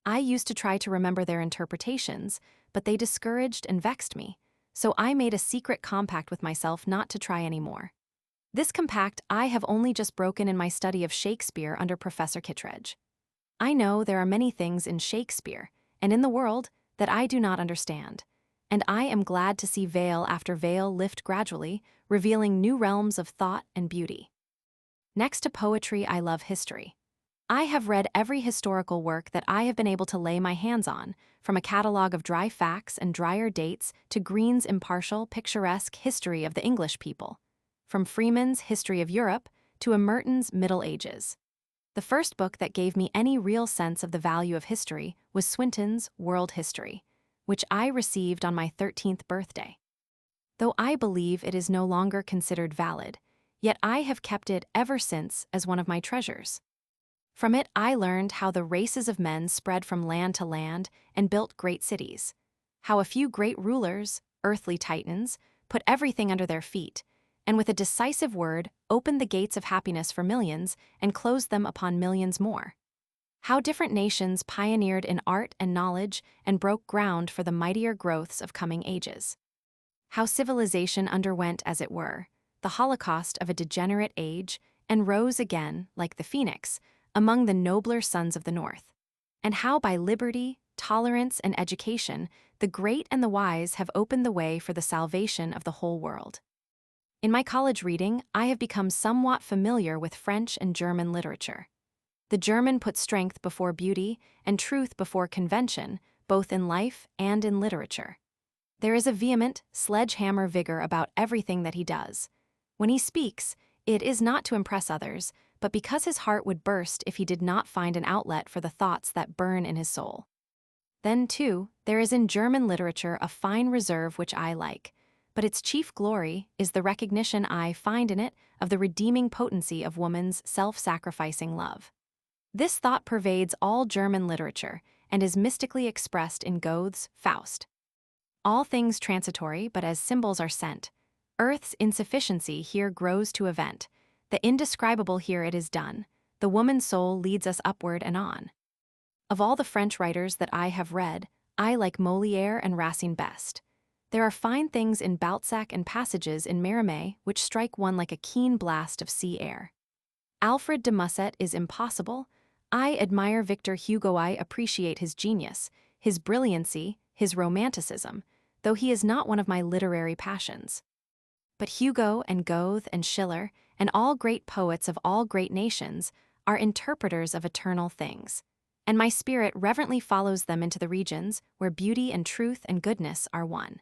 I used to try to remember their interpretations, but they discouraged and vexed me, so I made a secret compact with myself not to try anymore. This compact I have only just broken in my study of Shakespeare under Professor Kittredge. I know there are many things in Shakespeare, and in the world, that I do not understand, and I am glad to see veil after veil lift gradually, revealing new realms of thought and beauty. Next to poetry, I love history. I have read every historical work that I have been able to lay my hands on, from a catalogue of dry facts and drier dates to Green's impartial, picturesque history of the English people, from Freeman's History of Europe to Merton's Middle Ages. The first book that gave me any real sense of the value of history was Swinton's World History, which I received on my 13th birthday. Though I believe it is no longer considered valid, yet I have kept it ever since as one of my treasures. From it I learned how the races of men spread from land to land and built great cities, how a few great rulers, earthly titans, put everything under their feet, and with a decisive word opened the gates of happiness for millions and closed them upon millions more. How different nations pioneered in art and knowledge and broke ground for the mightier growths of coming ages. How civilization underwent, as it were, the holocaust of a degenerate age and rose again, like the phoenix, among the nobler sons of the North. And how by liberty, tolerance, and education, the great and the wise have opened the way for the salvation of the whole world. In my college reading, I have become somewhat familiar with French and German literature. The German puts strength before beauty and truth before convention, both in life and in literature. There is a vehement, sledgehammer vigor about everything that he does. When he speaks, it is not to impress others, but because his heart would burst if he did not find an outlet for the thoughts that burn in his soul. Then, too, there is in German literature a fine reserve which I like, but its chief glory is the recognition I find in it of the redeeming potency of woman's self-sacrificing love. This thought pervades all German literature and is mystically expressed in Goethe's Faust. All things transitory, but as symbols are sent. Earth's insufficiency here grows to event. The indescribable here it is done. The woman's soul leads us upward and on. Of all the French writers that I have read, I like Molière and Racine best. There are fine things in Balzac and passages in Mérimée which strike one like a keen blast of sea air. Alfred de Musset is impossible. I admire Victor Hugo. I appreciate his genius, his brilliancy, his romanticism, though he is not one of my literary passions. But Hugo and Goethe and Schiller and all great poets of all great nations are interpreters of eternal things, and my spirit reverently follows them into the regions where beauty and truth and goodness are one.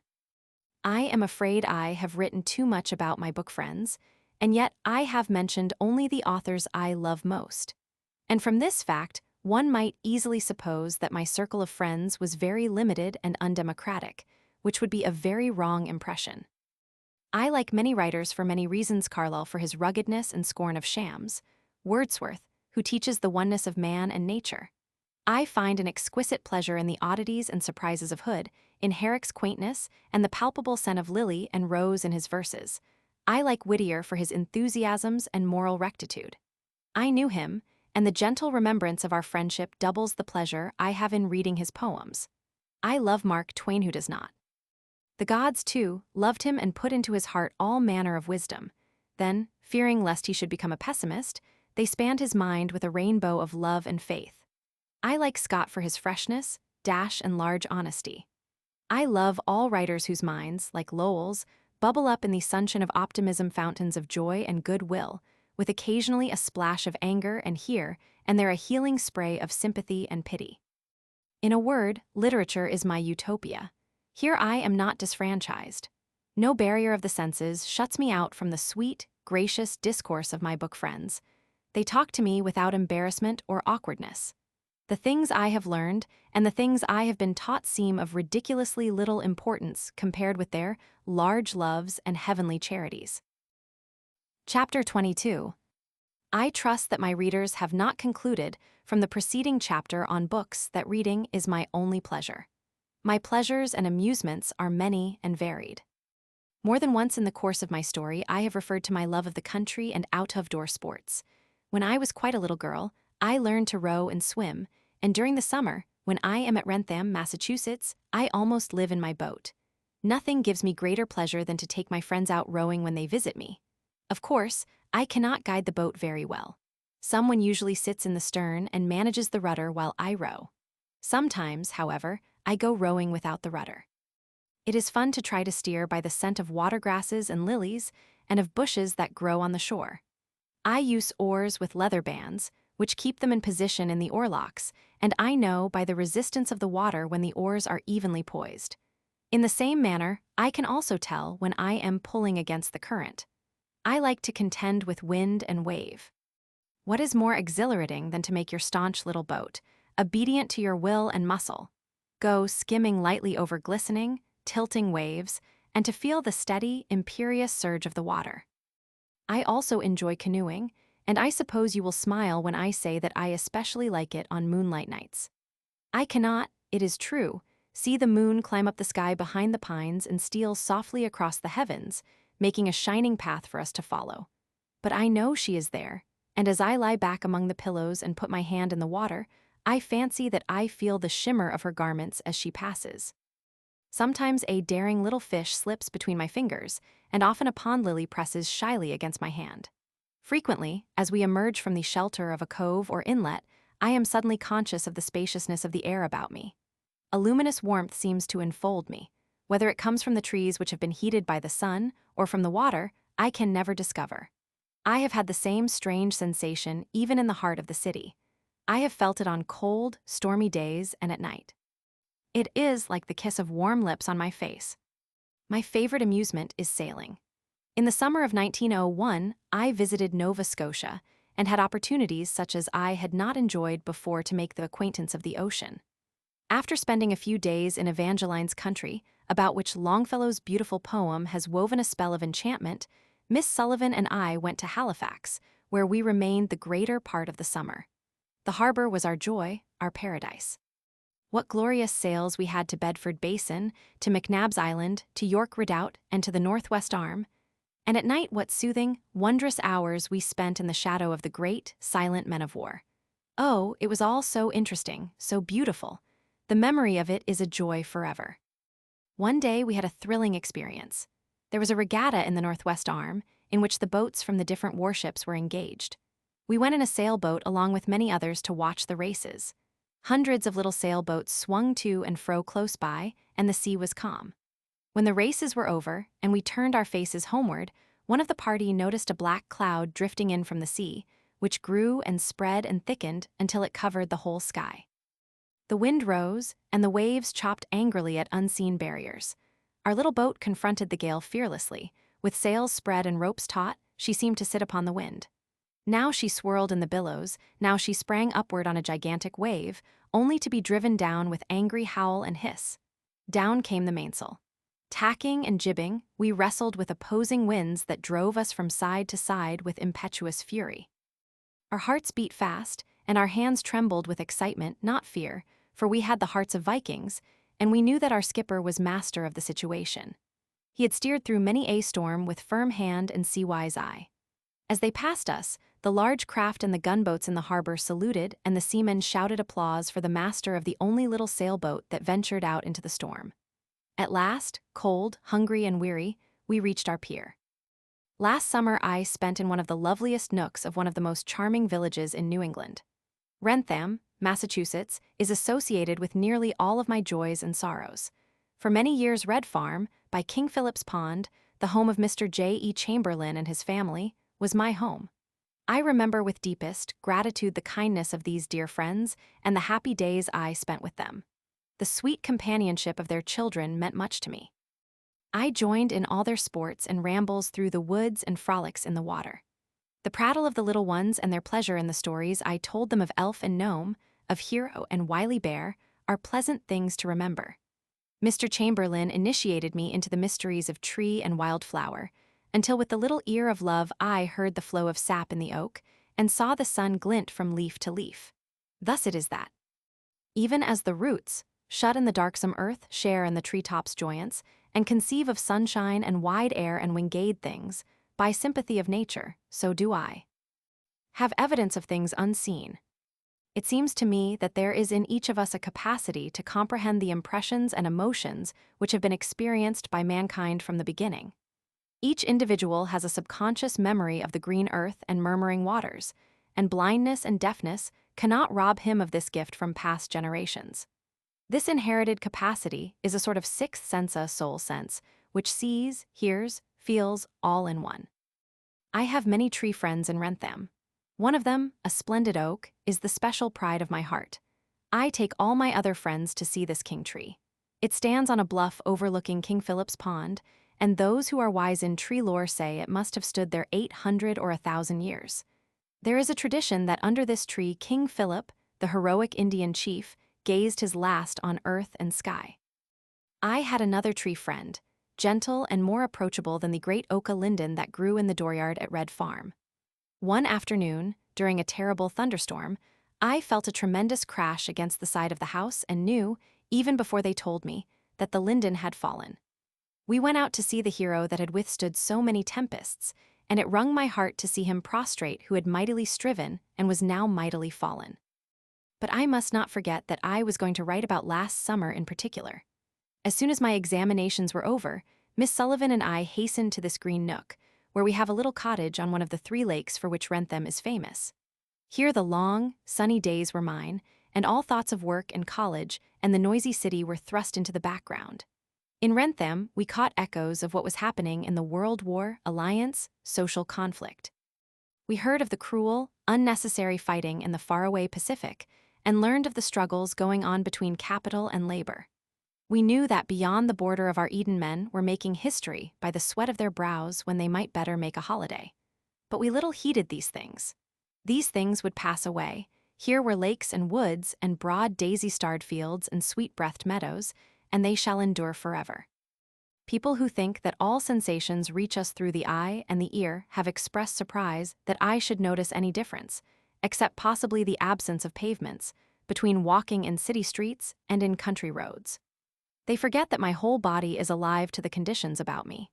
I am afraid I have written too much about my book friends, and yet I have mentioned only the authors I love most. And from this fact, one might easily suppose that my circle of friends was very limited and undemocratic, which would be a very wrong impression. I like many writers for many reasons: Carlyle for his ruggedness and scorn of shams, Wordsworth, who teaches the oneness of man and nature. I find an exquisite pleasure in the oddities and surprises of Hood, in Herrick's quaintness, and the palpable scent of lily and rose in his verses. I like Whittier for his enthusiasms and moral rectitude. I knew him, and the gentle remembrance of our friendship doubles the pleasure I have in reading his poems. I love Mark Twain, who does not? The gods, too, loved him and put into his heart all manner of wisdom. Then, fearing lest he should become a pessimist, they spanned his mind with a rainbow of love and faith. I like Scott for his freshness, dash, and large honesty. I love all writers whose minds, like Lowell's, bubble up in the sunshine of optimism, fountains of joy and goodwill, with occasionally a splash of anger and there a healing spray of sympathy and pity. In a word, literature is my utopia. Here I am not disfranchised. No barrier of the senses shuts me out from the sweet, gracious discourse of my book friends. They talk to me without embarrassment or awkwardness. The things I have learned and the things I have been taught seem of ridiculously little importance compared with their large loves and heavenly charities. Chapter 22. I trust that my readers have not concluded from the preceding chapter on books that reading is my only pleasure. My pleasures and amusements are many and varied. More than once in the course of my story, I have referred to my love of the country and out-of-door sports. When I was quite a little girl, I learned to row and swim, and during the summer, When I am at Wrentham, Massachusetts, I almost live in my boat. Nothing gives me greater pleasure than to take my friends out rowing when they visit me. Of course, I cannot guide the boat very well. Someone usually sits in the stern and manages the rudder while I row. Sometimes, however, I go rowing without the rudder. It is fun to try to steer by the scent of watergrasses and lilies and of bushes that grow on the shore. I use oars with leather bands, which keep them in position in the oarlocks, and I know by the resistance of the water when the oars are evenly poised. In the same manner, I can also tell when I am pulling against the current. I like to contend with wind and wave. What is more exhilarating than to make your staunch little boat, obedient to your will and muscle, go skimming lightly over glistening, tilting waves, and to feel the steady, imperious surge of the water? I also enjoy canoeing, and I suppose you will smile when I say that I especially like it on moonlight nights. I cannot, it is true, see the moon climb up the sky behind the pines and steal softly across the heavens, making a shining path for us to follow. But I know she is there, and as I lie back among the pillows and put my hand in the water, I fancy that I feel the shimmer of her garments as she passes. Sometimes a daring little fish slips between my fingers, and often a pond lily presses shyly against my hand. Frequently, as we emerge from the shelter of a cove or inlet, I am suddenly conscious of the spaciousness of the air about me. A luminous warmth seems to enfold me. Whether it comes from the trees which have been heated by the sun, or from the water, I can never discover. I have had the same strange sensation even in the heart of the city. I have felt it on cold, stormy days and at night. It is like the kiss of warm lips on my face. My favorite amusement is sailing. In the summer of 1901, I visited Nova Scotia and had opportunities such as I had not enjoyed before to make the acquaintance of the ocean. After spending a few days in Evangeline's country, about which Longfellow's beautiful poem has woven a spell of enchantment, Miss Sullivan and I went to Halifax, where we remained the greater part of the summer. The harbor was our joy, our paradise. What glorious sails we had to Bedford Basin, to McNabb's Island, to York Redoubt, and to the Northwest Arm. And at night what soothing, wondrous hours we spent in the shadow of the great, silent men of war. Oh, it was all so interesting, so beautiful. The memory of it is a joy forever. One day we had a thrilling experience. There was a regatta in the Northwest Arm, in which the boats from the different warships were engaged. We went in a sailboat along with many others to watch the races. Hundreds of little sailboats swung to and fro close by, and the sea was calm. When the races were over, and we turned our faces homeward, one of the party noticed a black cloud drifting in from the sea, which grew and spread and thickened until it covered the whole sky. The wind rose, and the waves chopped angrily at unseen barriers. Our little boat confronted the gale fearlessly. With sails spread and ropes taut, she seemed to sit upon the wind. Now she swirled in the billows, now she sprang upward on a gigantic wave, only to be driven down with angry howl and hiss. Down came the mainsail. Tacking and jibbing, we wrestled with opposing winds that drove us from side to side with impetuous fury. Our hearts beat fast, and our hands trembled with excitement, not fear, for we had the hearts of Vikings, and we knew that our skipper was master of the situation. He had steered through many a storm with firm hand and sea-wise eye. As they passed us, the large craft and the gunboats in the harbor saluted, and the seamen shouted applause for the master of the only little sailboat that ventured out into the storm. At last, cold, hungry, and weary, we reached our pier. Last summer I spent in one of the loveliest nooks of one of the most charming villages in New England. Wrentham, Massachusetts, is associated with nearly all of my joys and sorrows. For many years Red Farm, by King Philip's Pond, the home of Mr. J.E. Chamberlain and his family, was my home. I remember with deepest gratitude the kindness of these dear friends and the happy days I spent with them. The sweet companionship of their children meant much to me. I joined in all their sports and rambles through the woods and frolics in the water. The prattle of the little ones and their pleasure in the stories I told them of elf and gnome, of hero and wily bear, are pleasant things to remember. Mr. Chamberlain initiated me into the mysteries of tree and wild flower, until with the little ear of love I heard the flow of sap in the oak, and saw the sun glint from leaf to leaf. Thus it is that, even as the roots, shut in the darksome earth, share in the treetops' joyance, and conceive of sunshine and wide air and winged things, by sympathy of nature, so do I. Have evidence of things unseen. It seems to me that there is in each of us a capacity to comprehend the impressions and emotions which have been experienced by mankind from the beginning. Each individual has a subconscious memory of the green earth and murmuring waters, and blindness and deafness cannot rob him of this gift from past generations. This inherited capacity is a sort of sixth sense, a soul sense, which sees, hears, feels all in one. I have many tree friends in Wrentham. One of them, a splendid oak, is the special pride of my heart. I take all my other friends to see this king tree. It stands on a bluff overlooking King Philip's Pond, and those who are wise in tree lore say it must have stood there 800 or 1,000 years. There is a tradition that under this tree King Philip, the heroic Indian chief, gazed his last on earth and sky. I had another tree friend, gentle and more approachable than the great oak linden that grew in the dooryard at Red Farm. One afternoon, during a terrible thunderstorm, I felt a tremendous crash against the side of the house and knew, even before they told me, that the linden had fallen. We went out to see the hero that had withstood so many tempests, and it wrung my heart to see him prostrate who had mightily striven and was now mightily fallen. But I must not forget that I was going to write about last summer in particular. As soon as my examinations were over, Miss Sullivan and I hastened to this green nook, where we have a little cottage on one of the 3 lakes for which Wrentham is famous. Here the long, sunny days were mine, and all thoughts of work and college and the noisy city were thrust into the background. In Wrentham, we caught echoes of what was happening in the World War, alliance, social conflict. We heard of the cruel, unnecessary fighting in the faraway Pacific, and learned of the struggles going on between capital and labor. We knew that beyond the border of our Eden men were making history by the sweat of their brows when they might better make a holiday. But we little heeded these things. These things would pass away. Here were lakes and woods and broad daisy-starred fields and sweet-breathed meadows, and they shall endure forever. People who think that all sensations reach us through the eye and the ear have expressed surprise that I should notice any difference, except possibly the absence of pavements, between walking in city streets and in country roads. They forget that my whole body is alive to the conditions about me.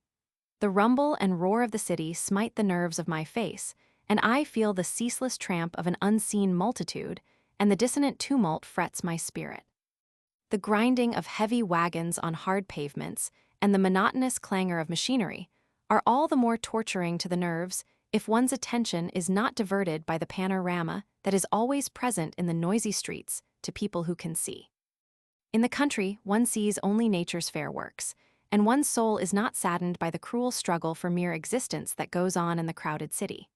The rumble and roar of the city smite the nerves of my face, and I feel the ceaseless tramp of an unseen multitude, and the dissonant tumult frets my spirit. The grinding of heavy wagons on hard pavements and the monotonous clangor of machinery are all the more torturing to the nerves if one's attention is not diverted by the panorama that is always present in the noisy streets to people who can see. In the country, one sees only nature's fair works, and one's soul is not saddened by the cruel struggle for mere existence that goes on in the crowded city.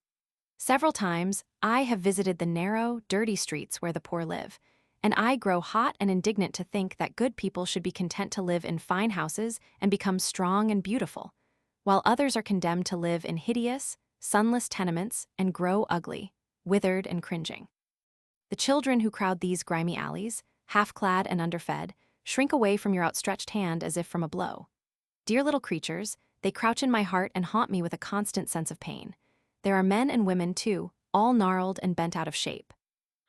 Several times, I have visited the narrow, dirty streets where the poor live, and I grow hot and indignant to think that good people should be content to live in fine houses and become strong and beautiful, while others are condemned to live in hideous, sunless tenements and grow ugly, withered and cringing. The children who crowd these grimy alleys, half-clad and underfed, shrink away from your outstretched hand as if from a blow. Dear little creatures, they crouch in my heart and haunt me with a constant sense of pain. There are men and women, too, all gnarled and bent out of shape.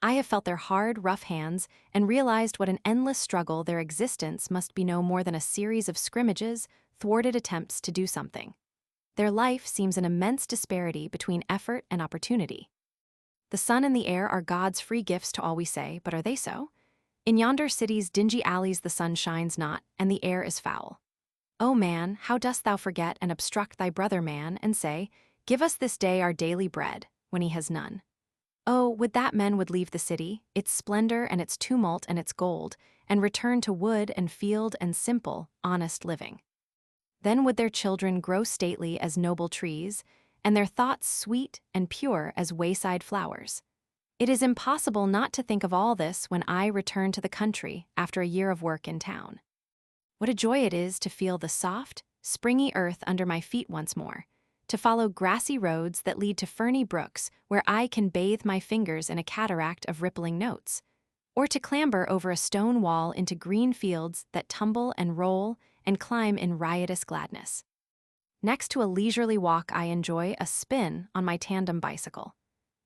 I have felt their hard, rough hands and realized what an endless struggle their existence must be no more than a series of scrimmages, thwarted attempts to do something. Their life seems an immense disparity between effort and opportunity. The sun and the air are God's free gifts to all we say, but are they so? In yonder city's dingy alleys the sun shines not, and the air is foul. O man, how dost thou forget and obstruct thy brother man, and say, "Give us this day our daily bread," when he has none? Oh, would that men would leave the city, its splendor and its tumult and its gold, and return to wood and field and simple, honest living. Then would their children grow stately as noble trees, and their thoughts sweet and pure as wayside flowers. It is impossible not to think of all this when I return to the country after a year of work in town. What a joy it is to feel the soft, springy earth under my feet once more, to follow grassy roads that lead to ferny brooks where I can bathe my fingers in a cataract of rippling notes, or to clamber over a stone wall into green fields that tumble and roll and climb in riotous gladness. Next to a leisurely walk, I enjoy a spin on my tandem bicycle.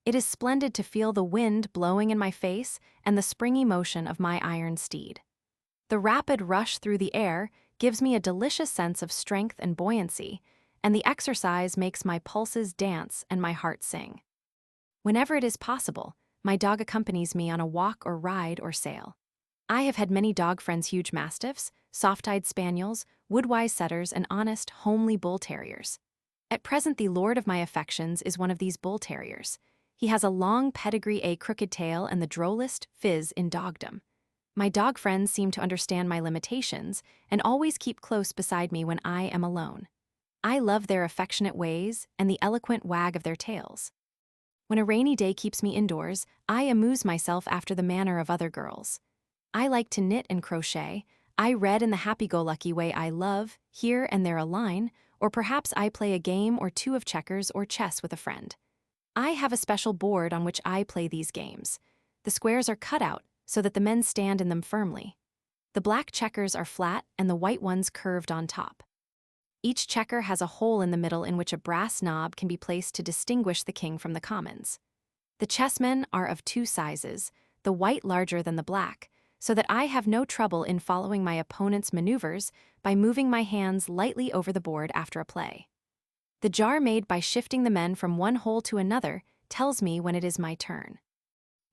It is splendid to feel the wind blowing in my face and the springy motion of my iron steed. The rapid rush through the air gives me a delicious sense of strength and buoyancy, and the exercise makes my pulses dance and my heart sing. Whenever it is possible, My dog accompanies me on a walk or ride or sail. I have had many dog friends: huge mastiffs, soft-eyed spaniels, woodwise setters, and honest, homely bull terriers. At present, the lord of my affections is one of these bull terriers. He has a long pedigree, a crooked tail, and the drollest fizz in dogdom. My dog friends seem to understand my limitations and always keep close beside me when I am alone. I love their affectionate ways and the eloquent wag of their tails. When a rainy day keeps me indoors, I amuse myself after the manner of other girls. I like to knit and crochet. I read in the happy-go-lucky way. I love, here and there, a line, or perhaps I play a game or two of checkers or chess with a friend. I have a special board on which I play these games. The squares are cut out so that the men stand in them firmly. The black checkers are flat and the white ones curved on top. Each checker has a hole in the middle in which a brass knob can be placed to distinguish the king from the commons. The chessmen are of two sizes, the white larger than the black, so that I have no trouble in following my opponent's maneuvers by moving my hands lightly over the board after a play. The jar made by shifting the men from one hole to another tells me when it is my turn.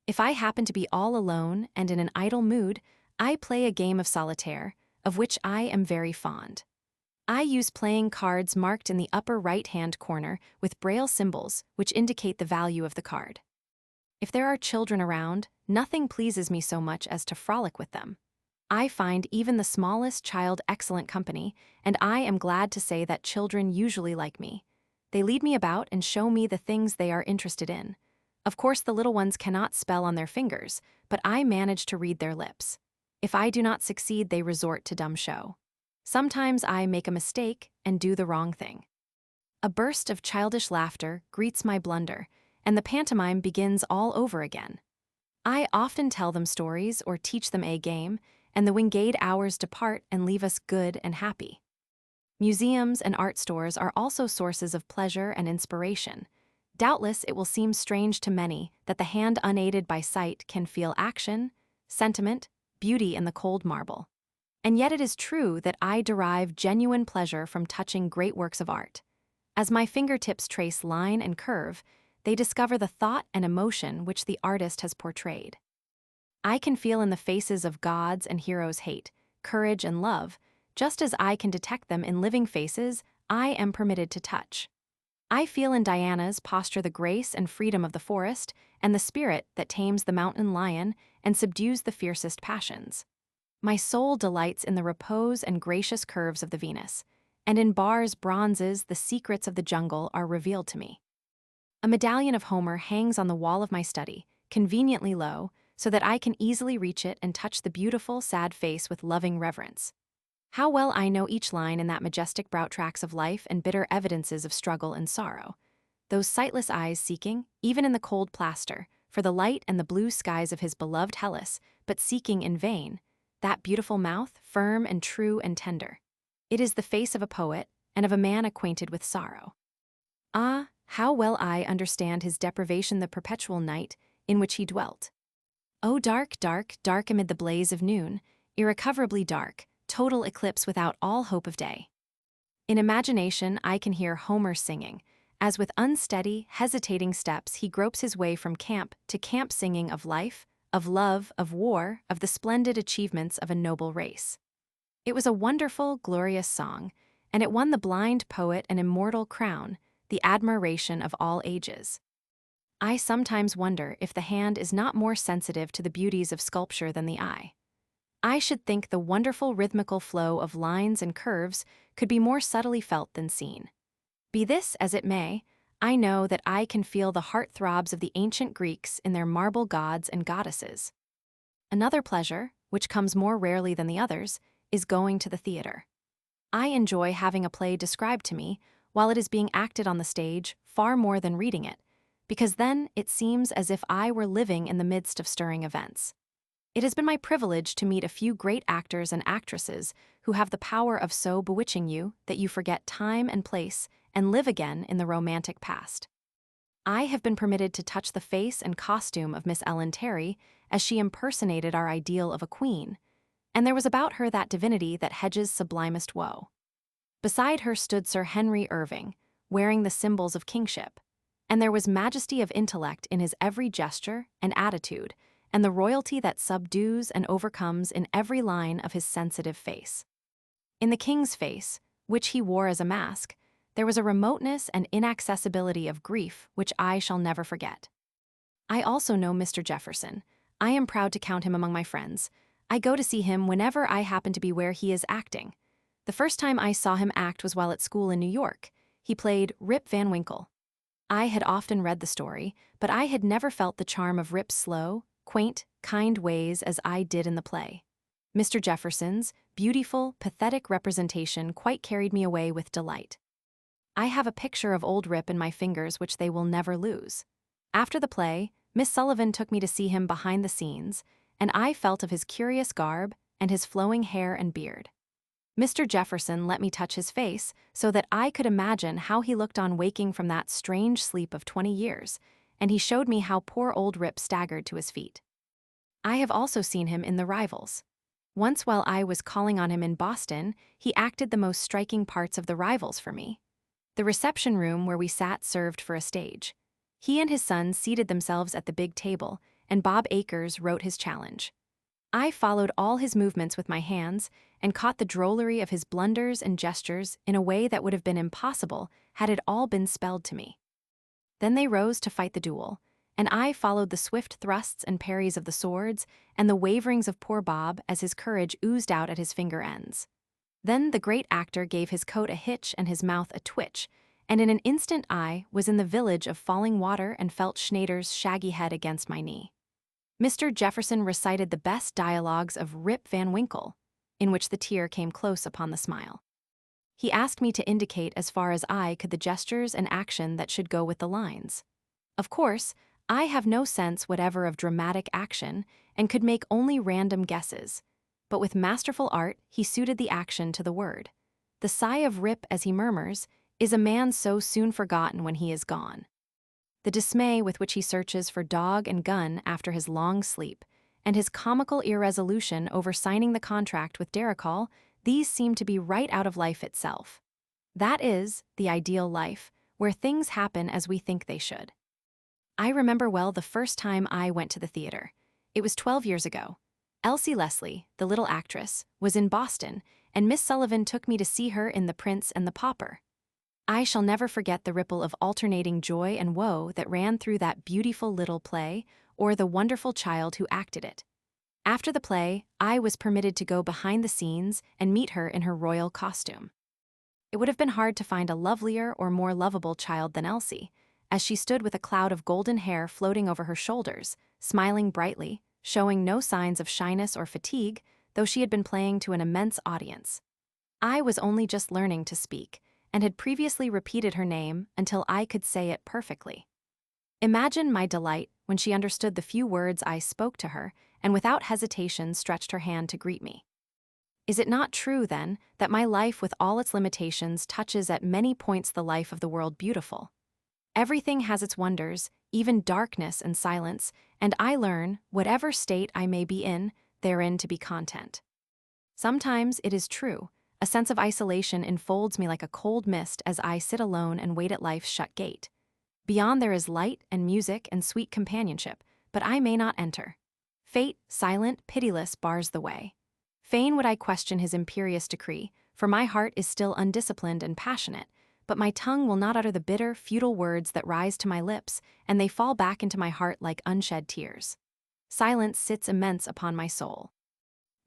If I happen to be all alone and in an idle mood, I play a game of solitaire, of which I am very fond. I use playing cards marked in the upper right-hand corner with braille symbols which indicate the value of the card. If there are children around, nothing pleases me so much as to frolic with them. I find even the smallest child excellent company, and I am glad to say that children usually like me. They lead me about and show me the things they are interested in. Of course, the little ones cannot spell on their fingers, but I manage to read their lips. If I do not succeed, they resort to dumb show. Sometimes I make a mistake and do the wrong thing. A burst of childish laughter greets my blunder, and the pantomime begins all over again. I often tell them stories or teach them a game, and the winged hours depart and leave us good and happy. Museums and art stores are also sources of pleasure and inspiration. Doubtless it will seem strange to many that the hand unaided by sight can feel action, sentiment, beauty in the cold marble. And yet it is true that I derive genuine pleasure from touching great works of art. As my fingertips trace line and curve, they discover the thought and emotion which the artist has portrayed. I can feel in the faces of gods and heroes hate, courage, and love, just as I can detect them in living faces I am permitted to touch. I feel in Diana's posture the grace and freedom of the forest and the spirit that tames the mountain lion and subdues the fiercest passions. My soul delights in the repose and gracious curves of the Venus, and in bars, bronzes, the secrets of the jungle are revealed to me. A medallion of Homer hangs on the wall of my study, conveniently low, so that I can easily reach it and touch the beautiful, sad face with loving reverence. How well I know each line in that majestic brow tracks of life and bitter evidences of struggle and sorrow. Those sightless eyes seeking, even in the cold plaster, for the light and the blue skies of his beloved Hellas, but seeking in vain. That beautiful mouth, firm and true and tender. It is the face of a poet and of a man acquainted with sorrow. Ah, how well I understand his deprivation, the perpetual night in which he dwelt. Oh, dark, dark, dark amid the blaze of noon, irrecoverably dark, total eclipse without all hope of day. In imagination I can hear Homer singing, as with unsteady, hesitating steps he gropes his way from camp to camp, singing of life, of love, of war, of the splendid achievements of a noble race. It was a wonderful, glorious song, and it won the blind poet an immortal crown, the admiration of all ages. I sometimes wonder if the hand is not more sensitive to the beauties of sculpture than the eye. I should think the wonderful rhythmical flow of lines and curves could be more subtly felt than seen. Be this as it may, I know that I can feel the heart-throbs of the ancient Greeks in their marble gods and goddesses. Another pleasure, which comes more rarely than the others, is going to the theater. I enjoy having a play described to me while it is being acted on the stage far more than reading it, because then it seems as if I were living in the midst of stirring events. It has been my privilege to meet a few great actors and actresses who have the power of so bewitching you that you forget time and place and live again in the romantic past. I have been permitted to touch the face and costume of Miss Ellen Terry as she impersonated our ideal of a queen, and there was about her that divinity that hedges sublimest woe. Beside her stood Sir Henry Irving, wearing the symbols of kingship. And there was majesty of intellect in his every gesture and attitude, and the royalty that subdues and overcomes in every line of his sensitive face. In the king's face, which he wore as a mask, there was a remoteness and inaccessibility of grief which I shall never forget. I also know Mr. Jefferson. I am proud to count him among my friends. I go to see him whenever I happen to be where he is acting. The first time I saw him act was while at school in New York. He played Rip Van Winkle. I had often read the story, but I had never felt the charm of Rip's slow, quaint, kind ways as I did in the play. Mr. Jefferson's beautiful, pathetic representation quite carried me away with delight. I have a picture of old Rip in my fingers which they will never lose. After the play, Miss Sullivan took me to see him behind the scenes, and I felt of his curious garb and his flowing hair and beard. Mr. Jefferson let me touch his face so that I could imagine how he looked on waking from that strange sleep of 20 years, and he showed me how poor old Rip staggered to his feet. I have also seen him in The Rivals. Once while I was calling on him in Boston, he acted the most striking parts of The Rivals for me. The reception room where we sat served for a stage. He and his son seated themselves at the big table, and Bob Acres wrote his challenge. I followed all his movements with my hands and caught the drollery of his blunders and gestures in a way that would have been impossible had it all been spelled to me. Then they rose to fight the duel, and I followed the swift thrusts and parries of the swords and the waverings of poor Bob as his courage oozed out at his finger ends. Then the great actor gave his coat a hitch and his mouth a twitch, and in an instant I was in the village of Falling Water and felt Schneider's shaggy head against my knee. Mr. Jefferson recited the best dialogues of Rip Van Winkle, in which the tear came close upon the smile. He asked me to indicate as far as I could the gestures and action that should go with the lines. Of course, I have no sense whatever of dramatic action and could make only random guesses, but with masterful art he suited the action to the word. The sigh of Rip as he murmurs, "Is a man so soon forgotten when he is gone?" The dismay with which he searches for dog and gun after his long sleep, and his comical irresolution over signing the contract with Derrickall, these seem to be right out of life itself. That is, the ideal life, where things happen as we think they should. I remember well the first time I went to the theater. It was 12 years ago. Elsie Leslie, the little actress, was in Boston, and Miss Sullivan took me to see her in The Prince and the Pauper. I shall never forget the ripple of alternating joy and woe that ran through that beautiful little play, or the wonderful child who acted it. After the play, I was permitted to go behind the scenes and meet her in her royal costume. It would have been hard to find a lovelier or more lovable child than Elsie, as she stood with a cloud of golden hair floating over her shoulders, smiling brightly, showing no signs of shyness or fatigue, though she had been playing to an immense audience. I was only just learning to speak, and had previously repeated her name until I could say it perfectly. Imagine my delight when she understood the few words I spoke to her and without hesitation stretched her hand to greet me. Is it not true, then, that my life with all its limitations touches at many points the life of the world beautiful? Everything has its wonders, even darkness and silence, and I learn, whatever state I may be in, therein to be content. Sometimes, it is true, a sense of isolation enfolds me like a cold mist as I sit alone and wait at life's shut gate. Beyond there is light and music and sweet companionship, but I may not enter. Fate, silent, pitiless, bars the way. Fain would I question his imperious decree, for my heart is still undisciplined and passionate, but my tongue will not utter the bitter, futile words that rise to my lips, and they fall back into my heart like unshed tears. Silence sits immense upon my soul.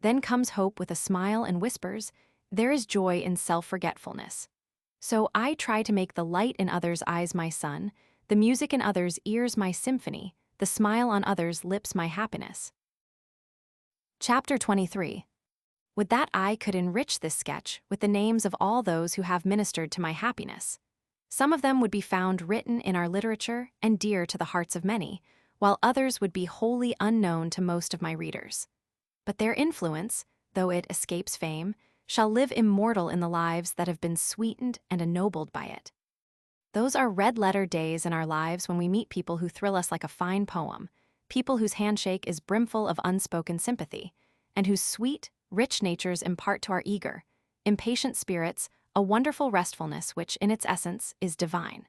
Then comes hope with a smile and whispers, "There is joy in self-forgetfulness." So I try to make the light in others' eyes my sun, the music in others' ears my symphony, the smile on others' lips my happiness. Chapter 23. Would that I could enrich this sketch with the names of all those who have ministered to my happiness. Some of them would be found written in our literature and dear to the hearts of many, while others would be wholly unknown to most of my readers. But their influence, though it escapes fame, shall live immortal in the lives that have been sweetened and ennobled by it. Those are red-letter days in our lives when we meet people who thrill us like a fine poem, people whose handshake is brimful of unspoken sympathy, and whose sweet, rich natures impart to our eager, impatient spirits a wonderful restfulness which, in its essence, is divine.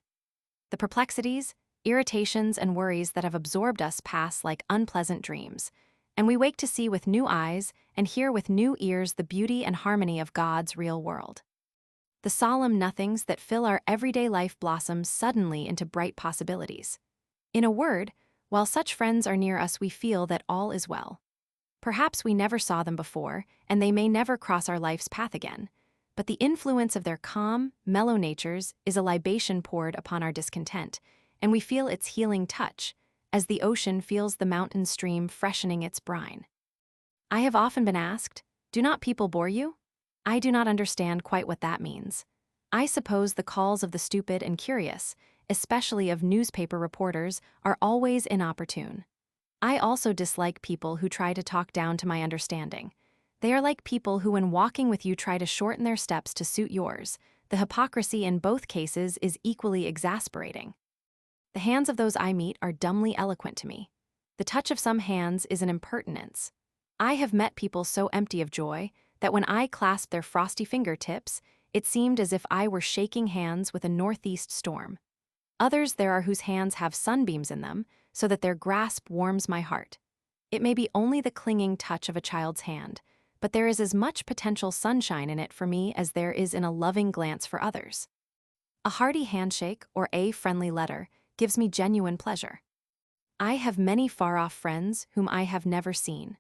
The perplexities, irritations, and worries that have absorbed us pass like unpleasant dreams, and we wake to see with new eyes and hear with new ears the beauty and harmony of God's real world. The solemn nothings that fill our everyday life blossom suddenly into bright possibilities. In a word, while such friends are near us, we feel that all is well. Perhaps we never saw them before, and they may never cross our life's path again, but the influence of their calm, mellow natures is a libation poured upon our discontent, and we feel its healing touch, as the ocean feels the mountain stream freshening its brine. I have often been asked, "Do not people bore you?" I do not understand quite what that means. I suppose the calls of the stupid and curious, especially of newspaper reporters, are always inopportune. I also dislike people who try to talk down to my understanding. They are like people who, when walking with you, try to shorten their steps to suit yours. The hypocrisy in both cases is equally exasperating. The hands of those I meet are dumbly eloquent to me. The touch of some hands is an impertinence. I have met people so empty of joy that when I clasped their frosty fingertips, it seemed as if I were shaking hands with a northeast storm. Others there are whose hands have sunbeams in them, so that their grasp warms my heart. It may be only the clinging touch of a child's hand, but there is as much potential sunshine in it for me as there is in a loving glance for others. A hearty handshake or a friendly letter gives me genuine pleasure. I have many far-off friends whom I have never seen.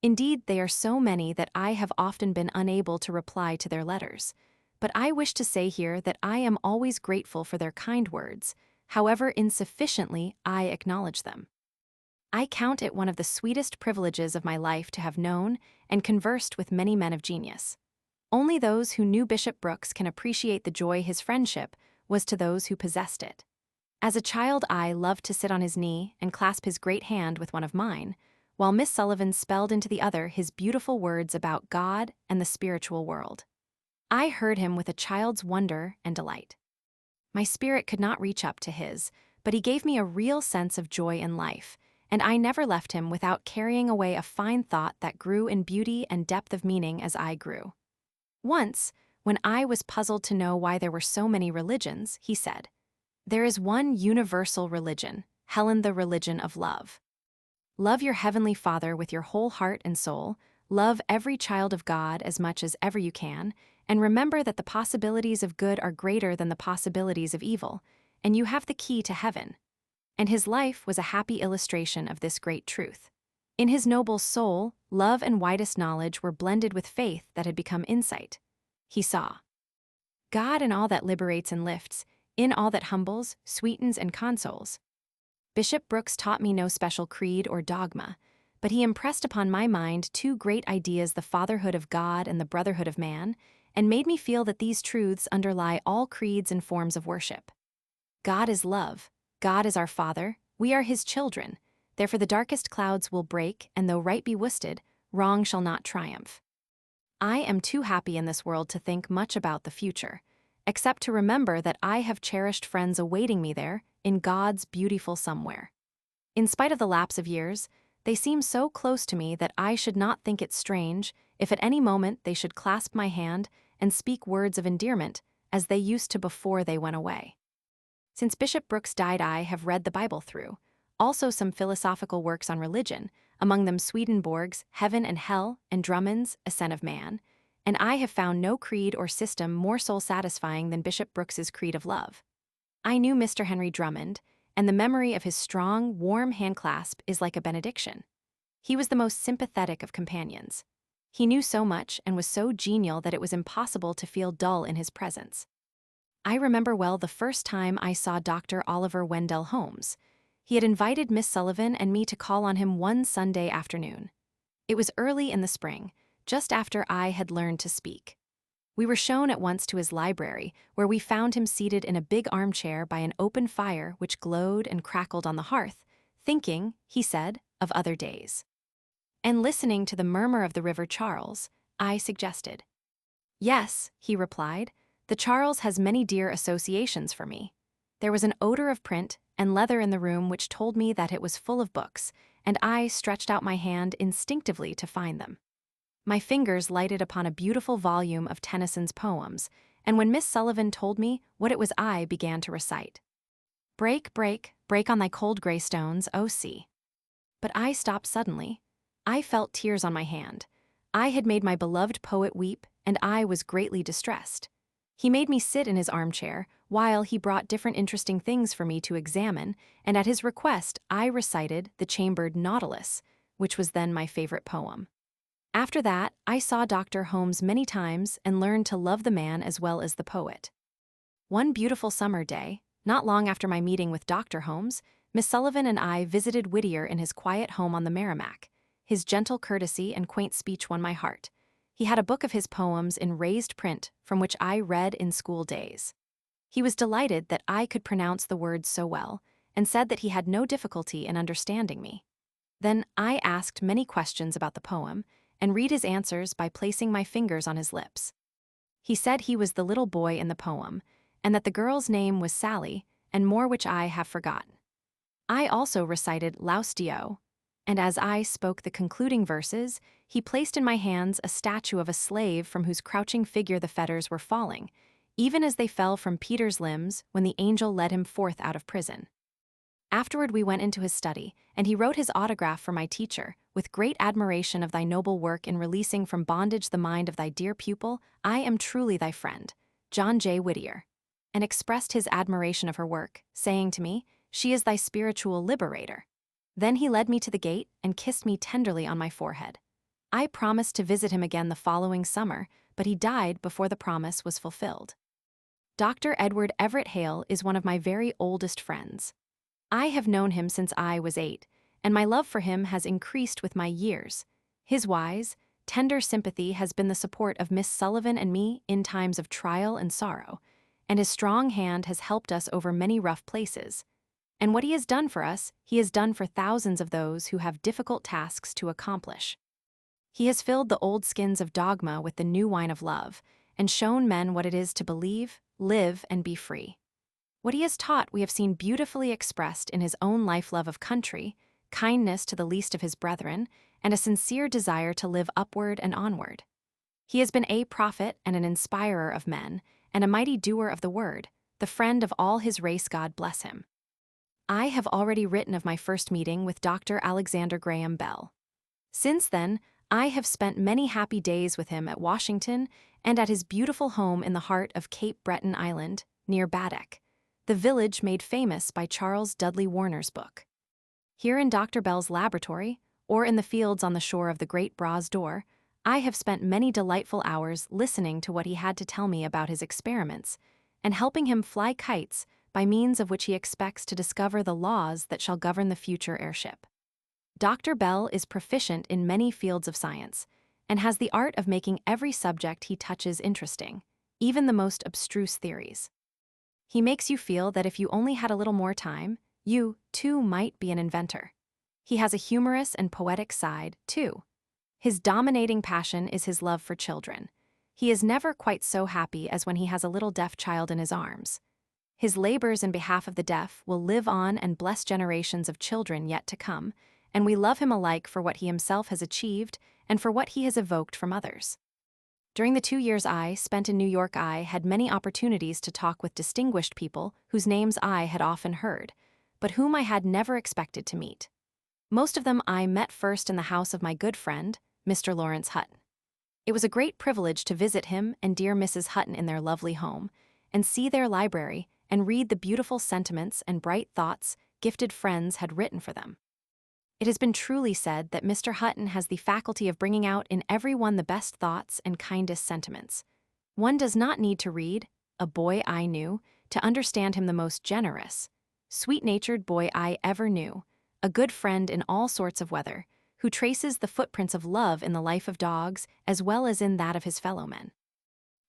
Indeed, they are so many that I have often been unable to reply to their letters. But I wish to say here that I am always grateful for their kind words, however insufficiently I acknowledge them. I count it one of the sweetest privileges of my life to have known and conversed with many men of genius. Only those who knew Bishop Brooks can appreciate the joy his friendship was to those who possessed it. As a child, I loved to sit on his knee and clasp his great hand with one of mine, while Miss Sullivan spelled into the other his beautiful words about God and the spiritual world. I heard him with a child's wonder and delight. My spirit could not reach up to his, but he gave me a real sense of joy in life, and I never left him without carrying away a fine thought that grew in beauty and depth of meaning as I grew. Once, when I was puzzled to know why there were so many religions, he said, "There is one universal religion, Helen, the religion of love. Love your heavenly Father with your whole heart and soul, love every child of God as much as ever you can, and remember that the possibilities of good are greater than the possibilities of evil, and you have the key to heaven." And his life was a happy illustration of this great truth. In his noble soul, love and widest knowledge were blended with faith that had become insight. He saw God in all that liberates and lifts, in all that humbles, sweetens, and consoles. Bishop Brooks taught me no special creed or dogma, but he impressed upon my mind two great ideas: the fatherhood of God and the brotherhood of man, and made me feel that these truths underlie all creeds and forms of worship. God is love. God is our Father. We are his children. Therefore the darkest clouds will break, and though right be worsted, wrong shall not triumph. I am too happy in this world to think much about the future, except to remember that I have cherished friends awaiting me there, in God's beautiful somewhere. In spite of the lapse of years, they seem so close to me that I should not think it strange if at any moment they should clasp my hand and speak words of endearment, as they used to before they went away. Since Bishop Brooks died, I have read the Bible through, also some philosophical works on religion, among them Swedenborg's Heaven and Hell and Drummond's Ascent of Man, and I have found no creed or system more soul-satisfying than Bishop Brooks's creed of love. I knew Mr. Henry Drummond, and the memory of his strong, warm handclasp is like a benediction. He was the most sympathetic of companions. He knew so much and was so genial that it was impossible to feel dull in his presence. I remember well the first time I saw Dr. Oliver Wendell Holmes. He had invited Miss Sullivan and me to call on him one Sunday afternoon. It was early in the spring, just after I had learned to speak. We were shown at once to his library, where we found him seated in a big armchair by an open fire which glowed and crackled on the hearth, thinking, he said, of other days. And listening to the murmur of the River Charles, I suggested. "Yes," he replied, "the Charles has many dear associations for me." There was an odor of print and leather in the room which told me that it was full of books, and I stretched out my hand instinctively to find them. My fingers lighted upon a beautiful volume of Tennyson's poems, and when Miss Sullivan told me what it was, I began to recite. Break, break, break on thy cold grey stones, O sea. But I stopped suddenly. I felt tears on my hand. I had made my beloved poet weep, and I was greatly distressed. He made me sit in his armchair, while he brought different interesting things for me to examine, and at his request I recited The Chambered Nautilus, which was then my favorite poem. After that, I saw Dr. Holmes many times and learned to love the man as well as the poet. One beautiful summer day, not long after my meeting with Dr. Holmes, Miss Sullivan and I visited Whittier in his quiet home on the Merrimack. His gentle courtesy and quaint speech won my heart. He had a book of his poems in raised print from which I read in school days. He was delighted that I could pronounce the words so well, and said that he had no difficulty in understanding me. Then I asked many questions about the poem, and read his answers by placing my fingers on his lips. He said he was the little boy in the poem, and that the girl's name was Sally, and more which I have forgotten. I also recited Laus Dio, and as I spoke the concluding verses, he placed in my hands a statue of a slave from whose crouching figure the fetters were falling, even as they fell from Peter's limbs when the angel led him forth out of prison. Afterward we went into his study, and he wrote his autograph for my teacher, with great admiration of thy noble work in releasing from bondage the mind of thy dear pupil, I am truly thy friend, John J. Whittier, and expressed his admiration of her work, saying to me, she is thy spiritual liberator. Then he led me to the gate and kissed me tenderly on my forehead. I promised to visit him again the following summer, but he died before the promise was fulfilled. Dr. Edward Everett Hale is one of my very oldest friends. I have known him since I was 8, and my love for him has increased with my years. His wise, tender sympathy has been the support of Miss Sullivan and me in times of trial and sorrow, and his strong hand has helped us over many rough places. And what he has done for us, he has done for thousands of those who have difficult tasks to accomplish. He has filled the old skins of dogma with the new wine of love, and shown men what it is to believe, live, and be free. What he has taught we have seen beautifully expressed in his own life-love of country, kindness to the least of his brethren, and a sincere desire to live upward and onward. He has been a prophet and an inspirer of men, and a mighty doer of the word, the friend of all his race, God bless him. I have already written of my first meeting with Dr. Alexander Graham Bell. Since then, I have spent many happy days with him at Washington and at his beautiful home in the heart of Cape Breton Island, near Baddeck, the village made famous by Charles Dudley Warner's book. Here in Dr. Bell's laboratory, or in the fields on the shore of the Great Bras d'Or, I have spent many delightful hours listening to what he had to tell me about his experiments, and helping him fly kites by means of which he expects to discover the laws that shall govern the future airship. Dr. Bell is proficient in many fields of science, and has the art of making every subject he touches interesting, even the most abstruse theories. He makes you feel that if you only had a little more time, you, too, might be an inventor. He has a humorous and poetic side, too. His dominating passion is his love for children. He is never quite so happy as when he has a little deaf child in his arms. His labors in behalf of the deaf will live on and bless generations of children yet to come, and we love him alike for what he himself has achieved and for what he has evoked from others. During the 2 years I spent in New York, I had many opportunities to talk with distinguished people whose names I had often heard, but whom I had never expected to meet. Most of them I met first in the house of my good friend, Mr. Lawrence Hutton. It was a great privilege to visit him and dear Mrs. Hutton in their lovely home, and see their library and read the beautiful sentiments and bright thoughts gifted friends had written for them. It has been truly said that Mr. Hutton has the faculty of bringing out in everyone the best thoughts and kindest sentiments. One does not need to read A Boy I Knew to understand him the most generous, sweet-natured boy I ever knew, a good friend in all sorts of weather, who traces the footprints of love in the life of dogs as well as in that of his fellow-men.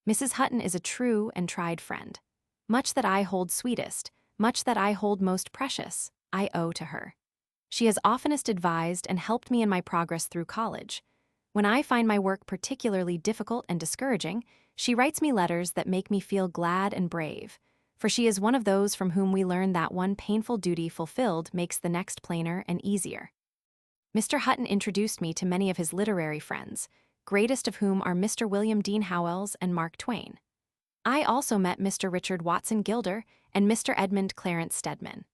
Mrs. Hutton is a true and tried friend. Much that I hold sweetest, much that I hold most precious, I owe to her. She has oftenest advised and helped me in my progress through college. When I find my work particularly difficult and discouraging, she writes me letters that make me feel glad and brave, for she is one of those from whom we learn that one painful duty fulfilled makes the next plainer and easier. Mr. Hutton introduced me to many of his literary friends, greatest of whom are Mr. William Dean Howells and Mark Twain. I also met Mr. Richard Watson Gilder and Mr. Edmund Clarence Stedman.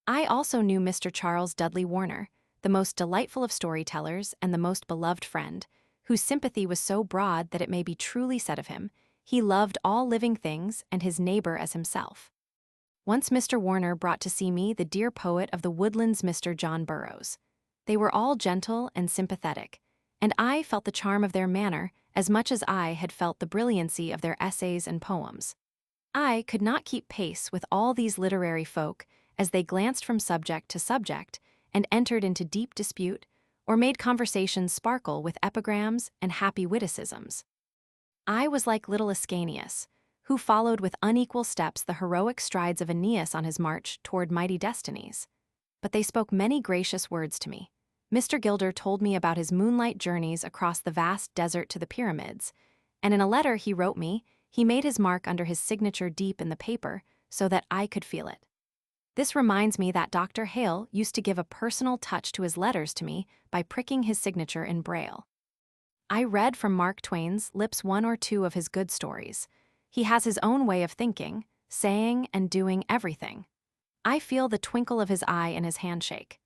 I also knew Mr. Charles Dudley Warner, the most delightful of storytellers and the most beloved friend, whose sympathy was so broad that it may be truly said of him, he loved all living things and his neighbor as himself. Once Mr. Warner brought to see me the dear poet of the woodlands, Mr. John Burroughs. They were all gentle and sympathetic, and I felt the charm of their manner as much as I had felt the brilliancy of their essays and poems. I could not keep pace with all these literary folk as they glanced from subject to subject and entered into deep dispute or made conversation sparkle with epigrams and happy witticisms. I was like little Ascanius, who followed with unequal steps the heroic strides of Aeneas on his march toward mighty destinies. But they spoke many gracious words to me. Mr. Gilder told me about his moonlight journeys across the vast desert to the pyramids, and in a letter he wrote me, he made his mark under his signature deep in the paper so that I could feel it. This reminds me that Dr. Hale used to give a personal touch to his letters to me by pricking his signature in Braille. I read from Mark Twain's lips one or two of his good stories. He has his own way of thinking, saying, and doing everything. I feel the twinkle of his eye in his handshake.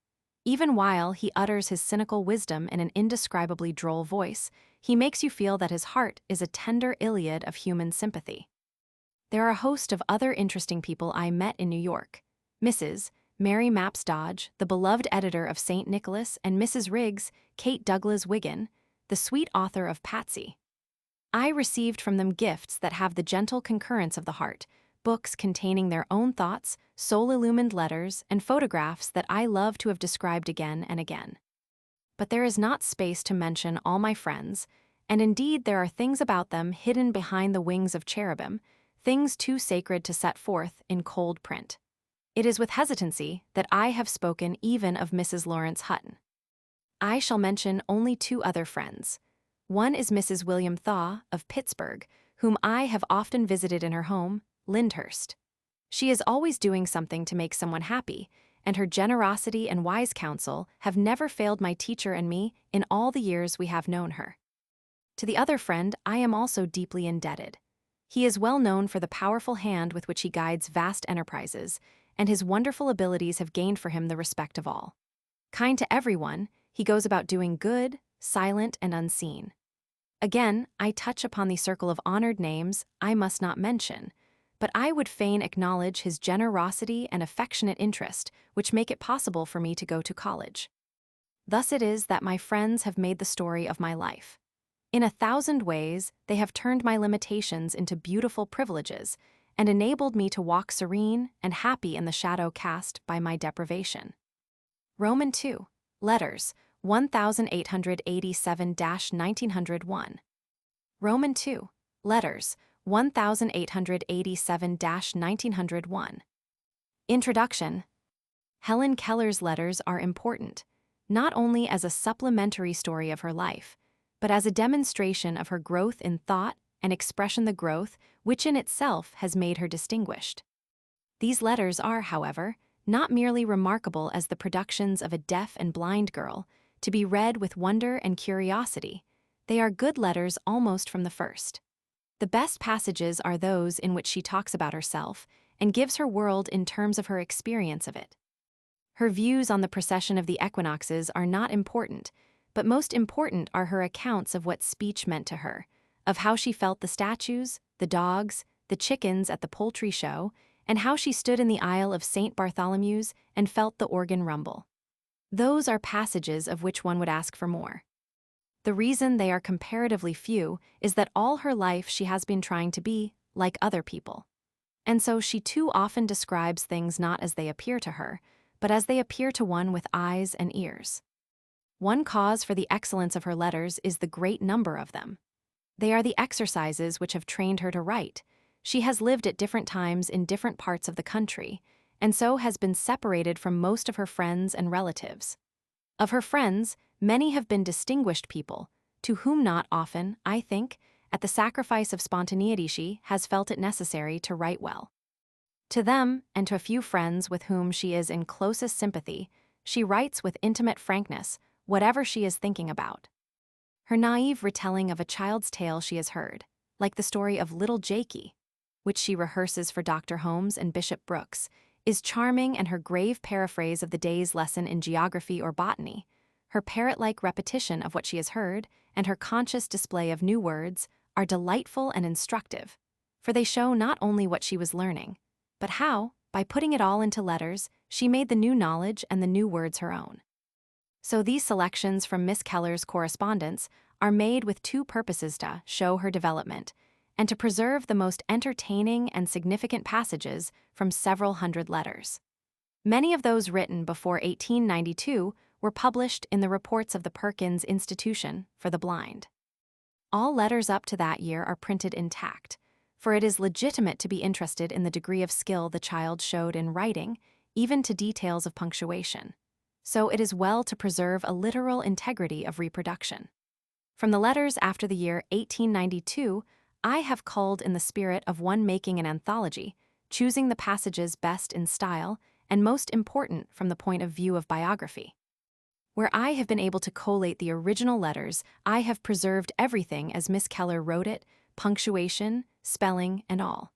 Even while he utters his cynical wisdom in an indescribably droll voice, he makes you feel that his heart is a tender Iliad of human sympathy. There are a host of other interesting people I met in New York. Mrs. Mary Mapps Dodge, the beloved editor of St. Nicholas, and Mrs. Riggs, Kate Douglas Wiggin, the sweet author of Patsy. I received from them gifts that have the gentle concurrence of the heart, books containing their own thoughts, soul-illumined letters, and photographs that I love to have described again and again. But there is not space to mention all my friends, and indeed there are things about them hidden behind the wings of cherubim, things too sacred to set forth in cold print. It is with hesitancy that I have spoken even of Mrs. Lawrence Hutton. I shall mention only two other friends. One is Mrs. William Thaw of Pittsburgh, whom I have often visited in her home, Lyndhurst. She is always doing something to make someone happy, and her generosity and wise counsel have never failed my teacher and me in all the years we have known her. To the other friend I am also deeply indebted. He is well known for the powerful hand with which he guides vast enterprises, and his wonderful abilities have gained for him the respect of all. Kind to everyone, he goes about doing good, silent and unseen. Again, I touch upon the circle of honored names I must not mention, but I would fain acknowledge his generosity and affectionate interest which make it possible for me to go to college. Thus it is that my friends have made the story of my life. In 1,000 ways, they have turned my limitations into beautiful privileges and enabled me to walk serene and happy in the shadow cast by my deprivation. Roman 2. Letters, 1887-1901. Roman 2. Letters, 1887-1901. Introduction. Helen Keller's letters are important, not only as a supplementary story of her life, but as a demonstration of her growth in thought and expression, the growth which in itself has made her distinguished. These letters are, however, not merely remarkable as the productions of a deaf and blind girl, to be read with wonder and curiosity. They are good letters almost from the first. The best passages are those in which she talks about herself and gives her world in terms of her experience of it. Her views on the precession of the equinoxes are not important, but most important are her accounts of what speech meant to her, of how she felt the statues, the dogs, the chickens at the poultry show, and how she stood in the aisle of St. Bartholomew's and felt the organ rumble. Those are passages of which one would ask for more. The reason they are comparatively few is that all her life she has been trying to be like other people. And so she too often describes things not as they appear to her, but as they appear to one with eyes and ears. One cause for the excellence of her letters is the great number of them. They are the exercises which have trained her to write. She has lived at different times in different parts of the country, and so has been separated from most of her friends and relatives. Of her friends, many have been distinguished people, to whom not often, I think, at the sacrifice of spontaneity she has felt it necessary to write well. To them, and to a few friends with whom she is in closest sympathy, she writes with intimate frankness whatever she is thinking about. Her naive retelling of a child's tale she has heard, like the story of little Jakey, which she rehearses for Dr. Holmes and Bishop Brooks, is charming, and her grave paraphrase of the day's lesson in geography or botany, her parrot-like repetition of what she has heard, and her conscious display of new words are delightful and instructive, for they show not only what she was learning, but how, by putting it all into letters, she made the new knowledge and the new words her own. So these selections from Miss Keller's correspondence are made with two purposes: to show her development, and to preserve the most entertaining and significant passages from several hundred letters. Many of those written before 1892 were published in the reports of the Perkins Institution for the Blind. All letters up to that year are printed intact, for it is legitimate to be interested in the degree of skill the child showed in writing, even to details of punctuation. So it is well to preserve a literal integrity of reproduction. From the letters after the year 1892, I have culled in the spirit of one making an anthology, choosing the passages best in style and most important from the point of view of biography. Where I have been able to collate the original letters, I have preserved everything as Miss Keller wrote it, punctuation, spelling, and all.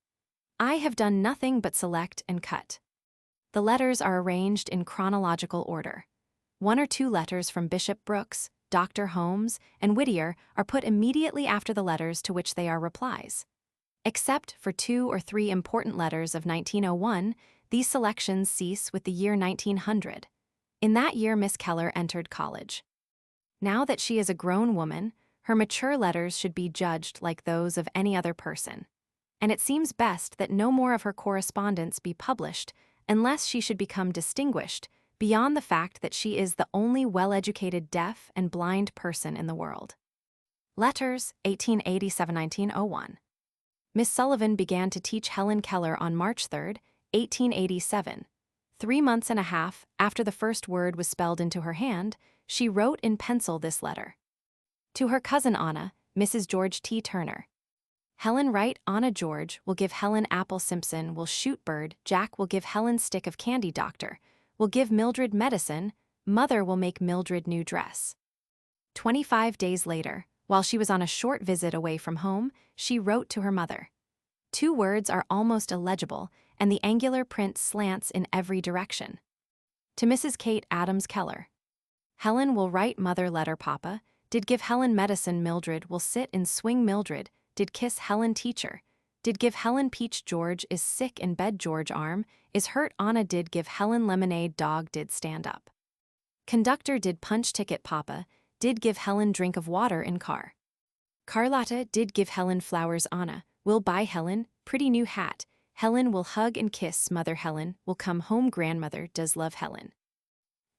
I have done nothing but select and cut. The letters are arranged in chronological order. One or two letters from Bishop Brooks, Dr. Holmes, and Whittier are put immediately after the letters to which they are replies. Except for 2 or 3 important letters of 1901, these selections cease with the year 1900. In that year, Miss Keller entered college. Now that she is a grown woman, her mature letters should be judged like those of any other person, and it seems best that no more of her correspondence be published unless she should become distinguished beyond the fact that she is the only well-educated deaf and blind person in the world. Letters, 1887-1901. Miss Sullivan began to teach Helen Keller on March 3, 1887. 3 months and a half after the first word was spelled into her hand, she wrote in pencil this letter. To her cousin Anna, Mrs. George T. Turner. Helen write Anna George will give Helen apple Simpson will shoot bird, Jack will give Helen stick of candy doctor, will give Mildred medicine, mother will make Mildred new dress. 25 days later, while she was on a short visit away from home, she wrote to her mother. 2 words are almost illegible, and the angular print slants in every direction. To Mrs. Kate Adams Keller. Helen will write mother letter papa, did give Helen medicine Mildred will sit and swing Mildred, did kiss Helen teacher, did give Helen peach George is sick in bed George arm, is hurt Anna did give Helen lemonade dog did stand up. Conductor did punch ticket papa, did give Helen drink of water in car. Carlotta did give Helen flowers Anna, will buy Helen, pretty new hat, Helen will hug and kiss mother Helen, will come home grandmother does love Helen.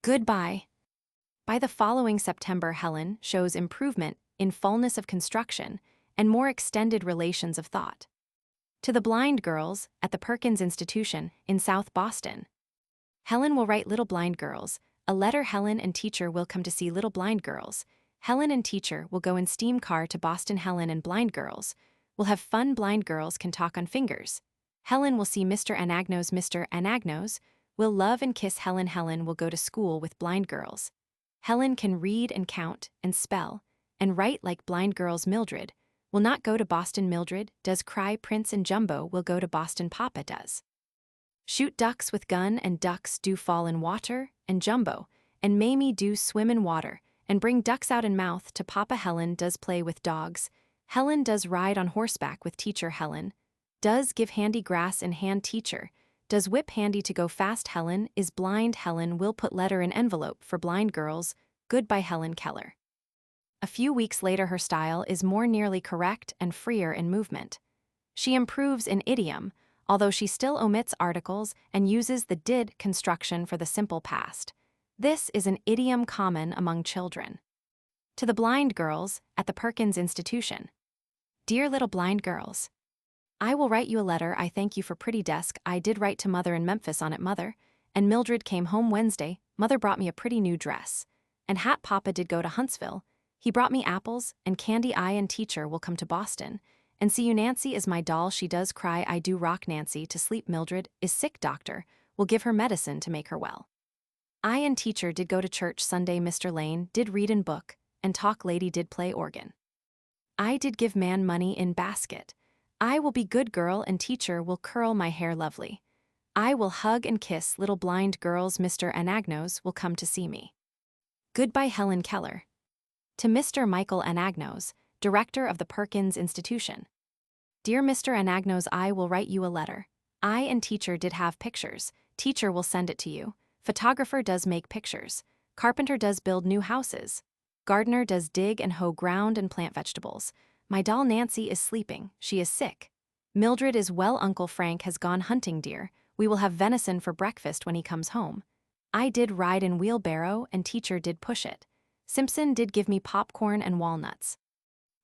Goodbye. By the following September, Helen shows improvement in fullness of construction and more extended relations of thought. To the blind girls at the Perkins Institution in South Boston. Helen will write little blind girls, a letter Helen and teacher will come to see little blind girls. Helen and teacher will go in steam car to Boston. Helen and blind girls will have fun. Blind girls can talk on fingers. Helen will see Mr. Anagnos. Mr. Anagnos will love and kiss Helen. Helen will go to school with blind girls. Helen can read and count and spell and write like blind girls. Mildred will not go to Boston. Mildred does cry. Prince and Jumbo will go to Boston. Papa does shoot ducks with gun, and ducks do fall in water, and Jumbo and Mamie do swim in water and bring ducks out in mouth to Papa. Helen does play with dogs. Helen does ride on horseback with teacher. Helen does give handy grass in hand. Teacher does whip handy to go fast. Helen is blind. Helen will put letter in envelope for blind girls. Goodbye, Helen Keller. A few weeks later, her style is more nearly correct and freer in movement. She improves in idiom, although she still omits articles and uses the did construction for the simple past. This is an idiom common among children. To the blind girls at the Perkins Institution. Dear little blind girls, I will write you a letter. I thank you for pretty desk. I did write to mother in Memphis on it. Mother and Mildred came home Wednesday. Mother brought me a pretty new dress and hat. Papa did go to Huntsville. He brought me apples and candy. I and teacher will come to Boston and see you. Nancy is my doll. She does cry. I do rock Nancy to sleep. Mildred is sick. Doctor will give her medicine to make her well. I and teacher did go to church Sunday. Mr. Lane did read in book and talk. Lady did play organ. I did give man money in basket. I will be good girl and teacher will curl my hair lovely. I will hug and kiss little blind girls. Mr. Anagnos will come to see me. Goodbye, Helen Keller. To Mr. Michael Anagnos, director of the Perkins Institution. Dear Mr. Anagnos, I will write you a letter. I and teacher did have pictures. Teacher will send it to you. Photographer does make pictures. Carpenter does build new houses. Gardener does dig and hoe ground and plant vegetables. My doll Nancy is sleeping. She is sick. Mildred is well. Uncle Frank has gone hunting deer. We will have venison for breakfast when he comes home. I did ride in wheelbarrow and teacher did push it. Simpson did give me popcorn and walnuts.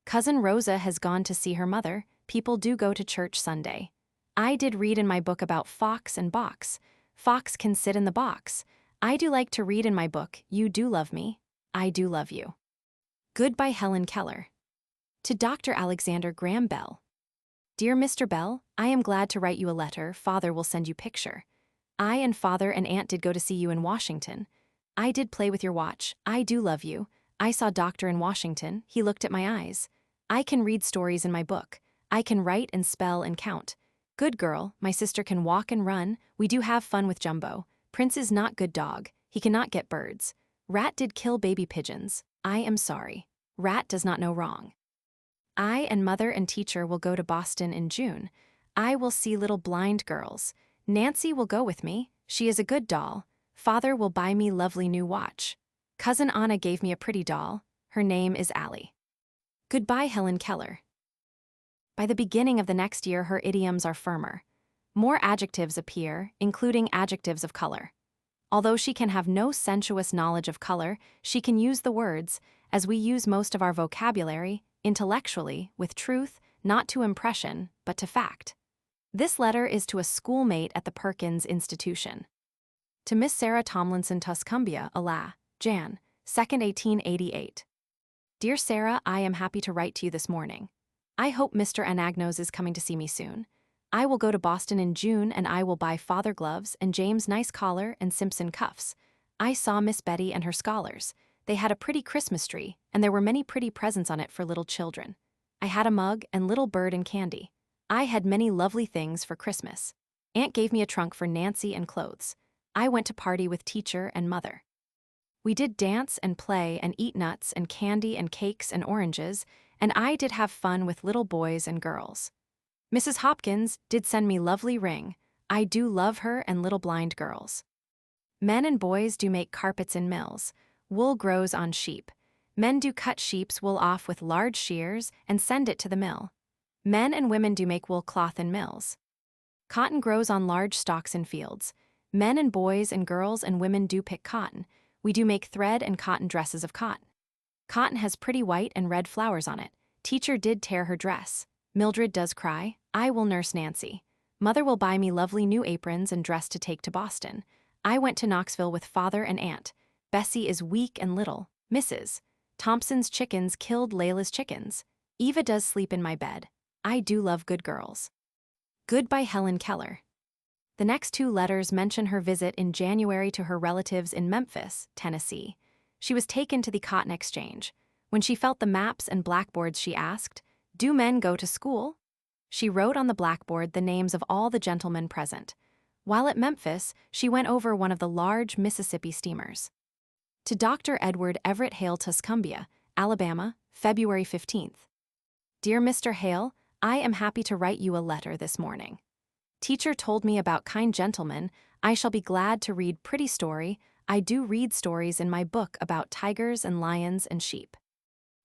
Cousin Rosa has gone to see her mother. People do go to church Sunday. I did read in my book about fox and box. Fox can sit in the box. I do like to read in my book. You do love me. I do love you. Goodbye, Helen Keller. To Dr. Alexander Graham Bell. Dear Mr. Bell, I am glad to write you a letter. Father will send you picture. I and father and aunt did go to see you in Washington. I did play with your watch. I do love you. I saw doctor in Washington. He looked at my eyes. I can read stories in my book. I can write and spell and count. Good girl, my sister can walk and run. We do have fun with Jumbo. Prince is not good dog. He cannot get birds. Rat did kill baby pigeons. I am sorry. Rat does not know wrong. I and mother and teacher will go to Boston in June. I will see little blind girls. Nancy will go with me. She is a good doll. Father will buy me lovely new watch. Cousin Anna gave me a pretty doll. Her name is Allie. Goodbye, Helen Keller. By the beginning of the next year, her idioms are firmer. More adjectives appear, including adjectives of color. Although she can have no sensuous knowledge of color, she can use the words, as we use most of our vocabulary, intellectually, with truth, not to impression, but to fact. This letter is to a schoolmate at the Perkins Institution. To Miss Sarah Tomlinson Tuscumbia, Ala, Jan. 2nd, 1888. Dear Sarah, I am happy to write to you this morning. I hope Mr. Anagnos is coming to see me soon. I will go to Boston in June and I will buy father gloves and James nice collar and Simpson cuffs. I saw Miss Betty and her scholars. They had a pretty Christmas tree, and there were many pretty presents on it for little children. I had a mug and little bird and candy. I had many lovely things for Christmas. Aunt gave me a trunk for Nancy and clothes. I went to party with teacher and mother. We did dance and play and eat nuts and candy and cakes and oranges, and I did have fun with little boys and girls. Mrs. Hopkins did send me lovely ring. I do love her and little blind girls. Men and boys do make carpets in mills. Wool grows on sheep. Men do cut sheep's wool off with large shears and send it to the mill. Men and women do make wool cloth in mills. Cotton grows on large stalks in fields. Men and boys and girls and women do pick cotton. We do make thread and cotton dresses of cotton. Cotton has pretty white and red flowers on it. Teacher did tear her dress. Mildred does cry. I will nurse Nancy. Mother will buy me lovely new aprons and dress to take to Boston. I went to Knoxville with father and aunt. Bessie is weak and little. Mrs. Thompson's chickens killed Layla's chickens. Eva does sleep in my bed. I do love good girls. Goodbye, Helen Keller. The next two letters mention her visit in January to her relatives in Memphis, Tennessee. She was taken to the Cotton Exchange. When she felt the maps and blackboards, she asked, "Do men go to school?" She wrote on the blackboard the names of all the gentlemen present. While at Memphis, she went over one of the large Mississippi steamers. To Dr. Edward Everett Hale, Tuscumbia, Alabama, February 15th. Dear Mr. Hale, I am happy to write you a letter this morning. Teacher told me about kind gentlemen. I shall be glad to read pretty story. I do read stories in my book about tigers and lions and sheep.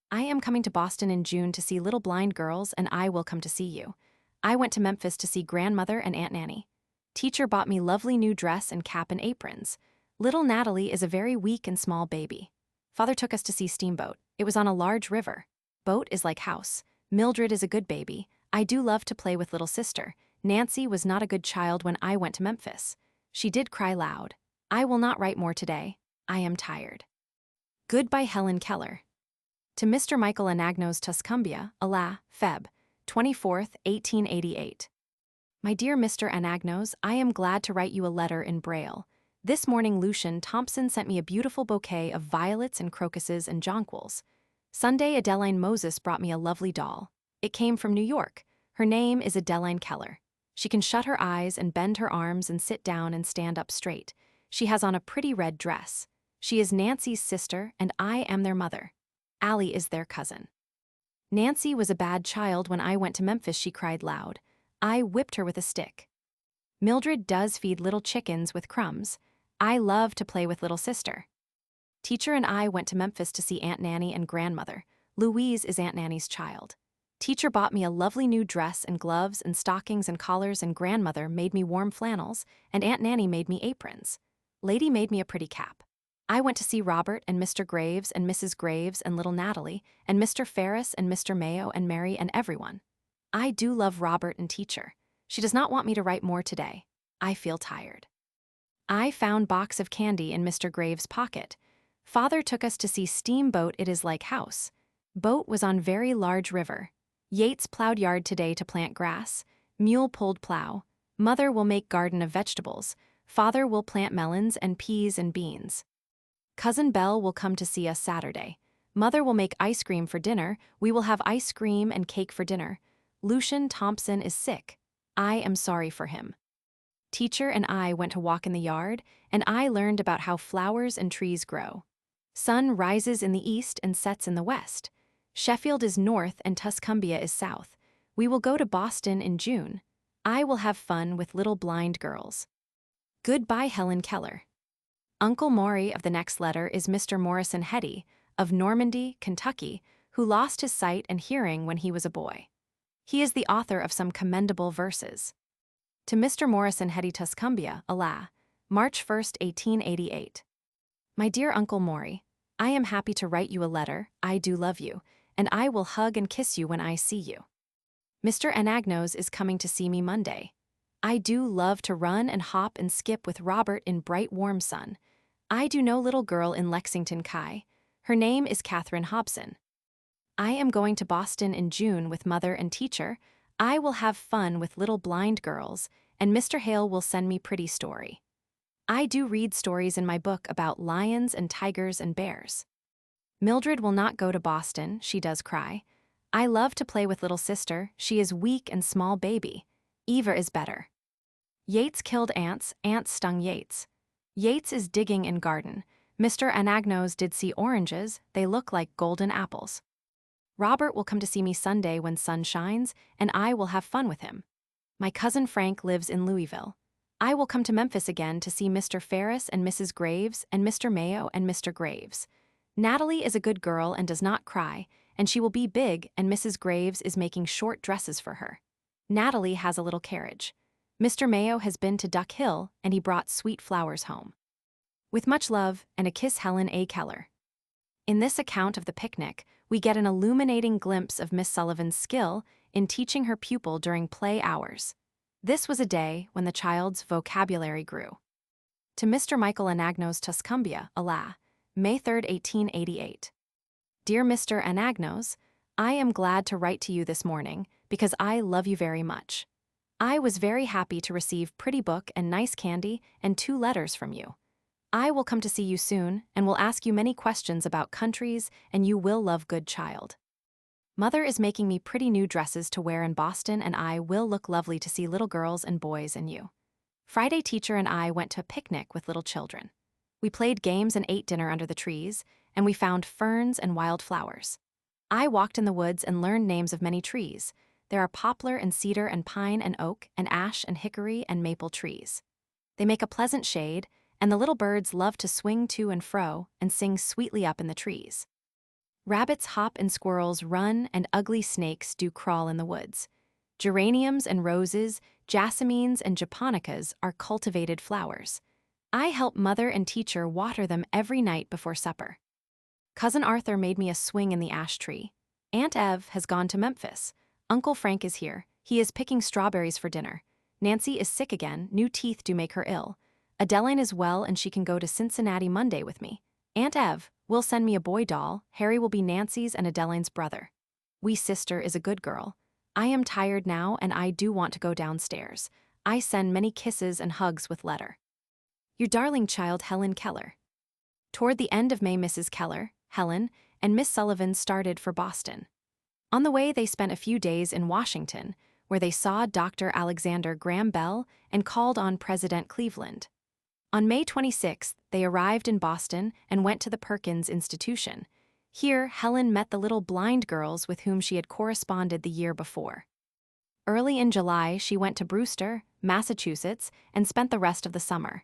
I am coming to Boston in June to see little blind girls, and I will come to see you. I went to Memphis to see grandmother and Aunt Nanny. Teacher bought me lovely new dress and cap and aprons. Little Natalie is a very weak and small baby. Father took us to see Steamboat. It was on a large river. Boat is like house. Mildred is a good baby. I do love to play with little sister. Nancy was not a good child when I went to Memphis. She did cry loud. I will not write more today. I am tired. Goodbye, Helen Keller. To Mr. Michael Anagnos Tuscumbia, Ala, Feb. 24th, 1888. My dear Mr. Anagnos, I am glad to write you a letter in Braille. This morning Lucian Thompson sent me a beautiful bouquet of violets and crocuses and jonquils. Sunday Adeline Moses brought me a lovely doll. It came from New York. Her name is Adeline Keller. She can shut her eyes and bend her arms and sit down and stand up straight. She has on a pretty red dress. She is Nancy's sister, and I am their mother. Allie is their cousin. Nancy was a bad child when I went to Memphis, she cried loud. I whipped her with a stick. Mildred does feed little chickens with crumbs. I love to play with little sister. Teacher and I went to Memphis to see Aunt Nanny and grandmother. Louise is Aunt Nanny's child. Teacher bought me a lovely new dress and gloves and stockings and collars, and grandmother made me warm flannels, and Aunt Nanny made me aprons. Lady made me a pretty cap. I went to see Robert and Mr. Graves and Mrs. Graves and little Natalie and Mr. Ferris and Mr. Mayo and Mary and everyone. I do love Robert and teacher. She does not want me to write more today. I feel tired. I found box of candy in Mr. Graves' pocket. Father took us to see Steamboat It Is Like House. Boat was on very large river. Yates plowed yard today to plant grass. Mule pulled plow. Mother will make garden of vegetables. Father will plant melons and peas and beans. Cousin Belle will come to see us Saturday. Mother will make ice cream for dinner. We will have ice cream and cake for dinner. Lucian Thompson is sick. I am sorry for him. Teacher and I went to walk in the yard, and I learned about how flowers and trees grow. Sun rises in the east and sets in the west. Sheffield is north and Tuscumbia is south. We will go to Boston in June. I will have fun with little blind girls. Goodbye, Helen Keller. Uncle Maury of the next letter is Mr. Morrison Hetty, of Normandy, Kentucky, who lost his sight and hearing when he was a boy. He is the author of some commendable verses. To Mr. Morrison Hetty, Tuscumbia, Ala, March 1, 1888. My dear Uncle Maury, I am happy to write you a letter. I do love you, and I will hug and kiss you when I see you. Mr. Anagnos is coming to see me Monday. I do love to run and hop and skip with Robert in bright warm sun. I do know little girl in Lexington Kai. Her name is Catherine Hobson. I am going to Boston in June with mother and teacher. I will have fun with little blind girls, and Mr. Hale will send me pretty story. I do read stories in my book about lions and tigers and bears. Mildred will not go to Boston, she does cry. I love to play with little sister, she is weak and small baby. Eva is better. Yates killed ants, ants stung Yates. Yates is digging in garden. Mr. Anagnos did see oranges, they look like golden apples. Robert will come to see me Sunday when sun shines, and I will have fun with him. My cousin Frank lives in Louisville. I will come to Memphis again to see Mr. Ferris and Mrs. Graves and Mr. Mayo and Mr. Graves. Natalie is a good girl and does not cry, and she will be big, and Mrs. Graves is making short dresses for her. Natalie has a little carriage. Mr. Mayo has been to Duck Hill, and he brought sweet flowers home. With much love, and a kiss, Helen A. Keller. In this account of the picnic, we get an illuminating glimpse of Miss Sullivan's skill in teaching her pupil during play hours. This was a day when the child's vocabulary grew. To Mr. Michael Anagnos, Tuscumbia, Ala, May 3, 1888. Dear Mr. Anagnos, I am glad to write to you this morning because I love you very much. I was very happy to receive pretty book and nice candy and 2 letters from you. I will come to see you soon and will ask you many questions about countries, and you will love good child. Mother is making me pretty new dresses to wear in Boston, and I will look lovely to see little girls and boys and you. Friday teacher and I went to a picnic with little children. We played games and ate dinner under the trees, and we found ferns and wild flowers. I walked in the woods and learned names of many trees. There are poplar and cedar and pine and oak and ash and hickory and maple trees. They make a pleasant shade, and the little birds love to swing to and fro and sing sweetly up in the trees. Rabbits hop and squirrels run, and ugly snakes do crawl in the woods. Geraniums and roses, jasmines and japonicas are cultivated flowers. I help mother and teacher water them every night before supper. Cousin Arthur made me a swing in the ash tree. Aunt Ev has gone to Memphis. Uncle Frank is here. He is picking strawberries for dinner. Nancy is sick again. New teeth do make her ill. Adeline is well, and she can go to Cincinnati Monday with me. Aunt Ev will send me a boy doll. Harry will be Nancy's and Adeline's brother. Wee sister is a good girl. I am tired now, and I do want to go downstairs. I send many kisses and hugs with letter. Your darling child, Helen Keller. Toward the end of May, Mrs. Keller, Helen, and Miss Sullivan started for Boston. On the way, they spent a few days in Washington, where they saw Dr. Alexander Graham Bell and called on President Cleveland. On May 26th, they arrived in Boston and went to the Perkins Institution. Here, Helen met the little blind girls with whom she had corresponded the year before. Early in July, she went to Brewster, Massachusetts, and spent the rest of the summer.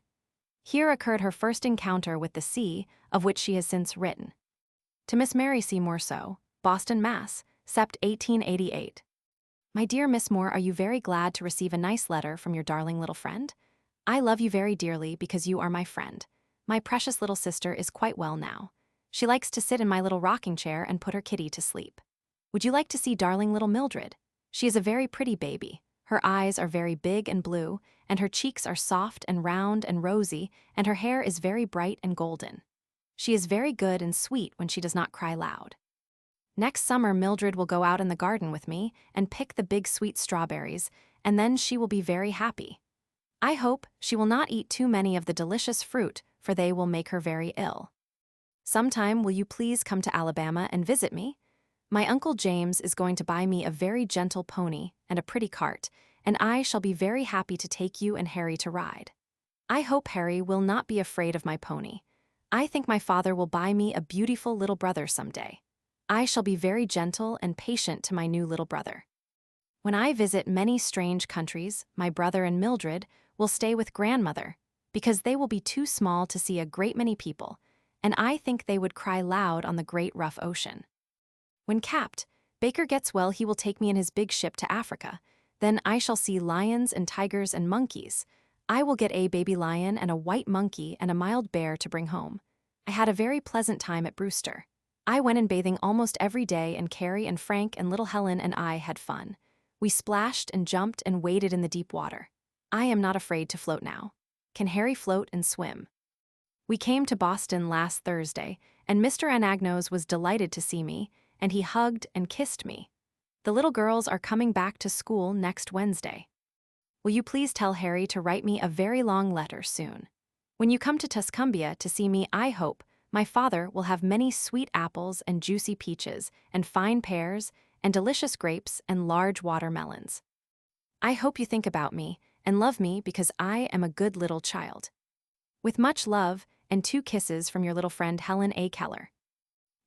Here occurred her first encounter with the sea, of which she has since written. To Miss Mary Seymour So, Boston, Mass., Sept. 1888. My dear Miss Moore, are you very glad to receive a nice letter from your darling little friend? I love you very dearly because you are my friend. My precious little sister is quite well now. She likes to sit in my little rocking chair and put her kitty to sleep. Would you like to see darling little Mildred? She is a very pretty baby. Her eyes are very big and blue, and her cheeks are soft and round and rosy, and her hair is very bright and golden. She is very good and sweet when she does not cry loud. Next summer, Mildred will go out in the garden with me and pick the big sweet strawberries, and then she will be very happy. I hope she will not eat too many of the delicious fruit, for they will make her very ill. Sometime will you please come to Alabama and visit me? My Uncle James is going to buy me a very gentle pony and a pretty cart, and I shall be very happy to take you and Harry to ride. I hope Harry will not be afraid of my pony. I think my father will buy me a beautiful little brother someday. I shall be very gentle and patient to my new little brother. When I visit many strange countries, my brother and Mildred will stay with grandmother, because they will be too small to see a great many people, and I think they would cry loud on the great rough ocean. When Capt. Baker gets well, he will take me in his big ship to Africa. Then I shall see lions and tigers and monkeys. I will get a baby lion and a white monkey and a mild bear to bring home. I had a very pleasant time at Brewster. I went in bathing almost every day, and Carrie and Frank and little Helen and I had fun. We splashed and jumped and waded in the deep water. I am not afraid to float now. Can Harry float and swim? We came to Boston last Thursday, and Mr. Anagnos was delighted to see me, and he hugged and kissed me. The little girls are coming back to school next Wednesday. Will you please tell Harry to write me a very long letter soon? When you come to Tuscumbia to see me, I hope my father will have many sweet apples and juicy peaches and fine pears and delicious grapes and large watermelons. I hope you think about me and love me because I am a good little child. With much love and 2 kisses from your little friend Helen A. Keller.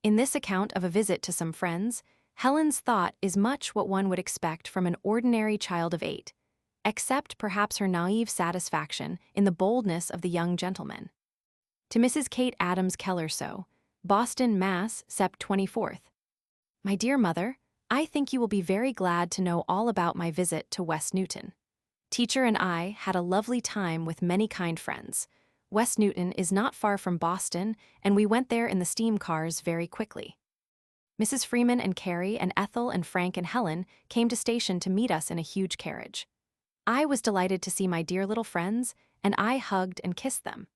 In this account of a visit to some friends, Helen's thought is much what one would expect from an ordinary child of 8, except perhaps her naive satisfaction in the boldness of the young gentleman. To Mrs. Kate Adams Keller So, Boston, Mass., Sept. 24th. My dear mother, I think you will be very glad to know all about my visit to West Newton. Teacher and I had a lovely time with many kind friends. West Newton is not far from Boston, and we went there in the steam cars very quickly. Mrs. Freeman and Carrie and Ethel and Frank and Helen came to station to meet us in a huge carriage. I was delighted to see my dear little friends, and I hugged and kissed them.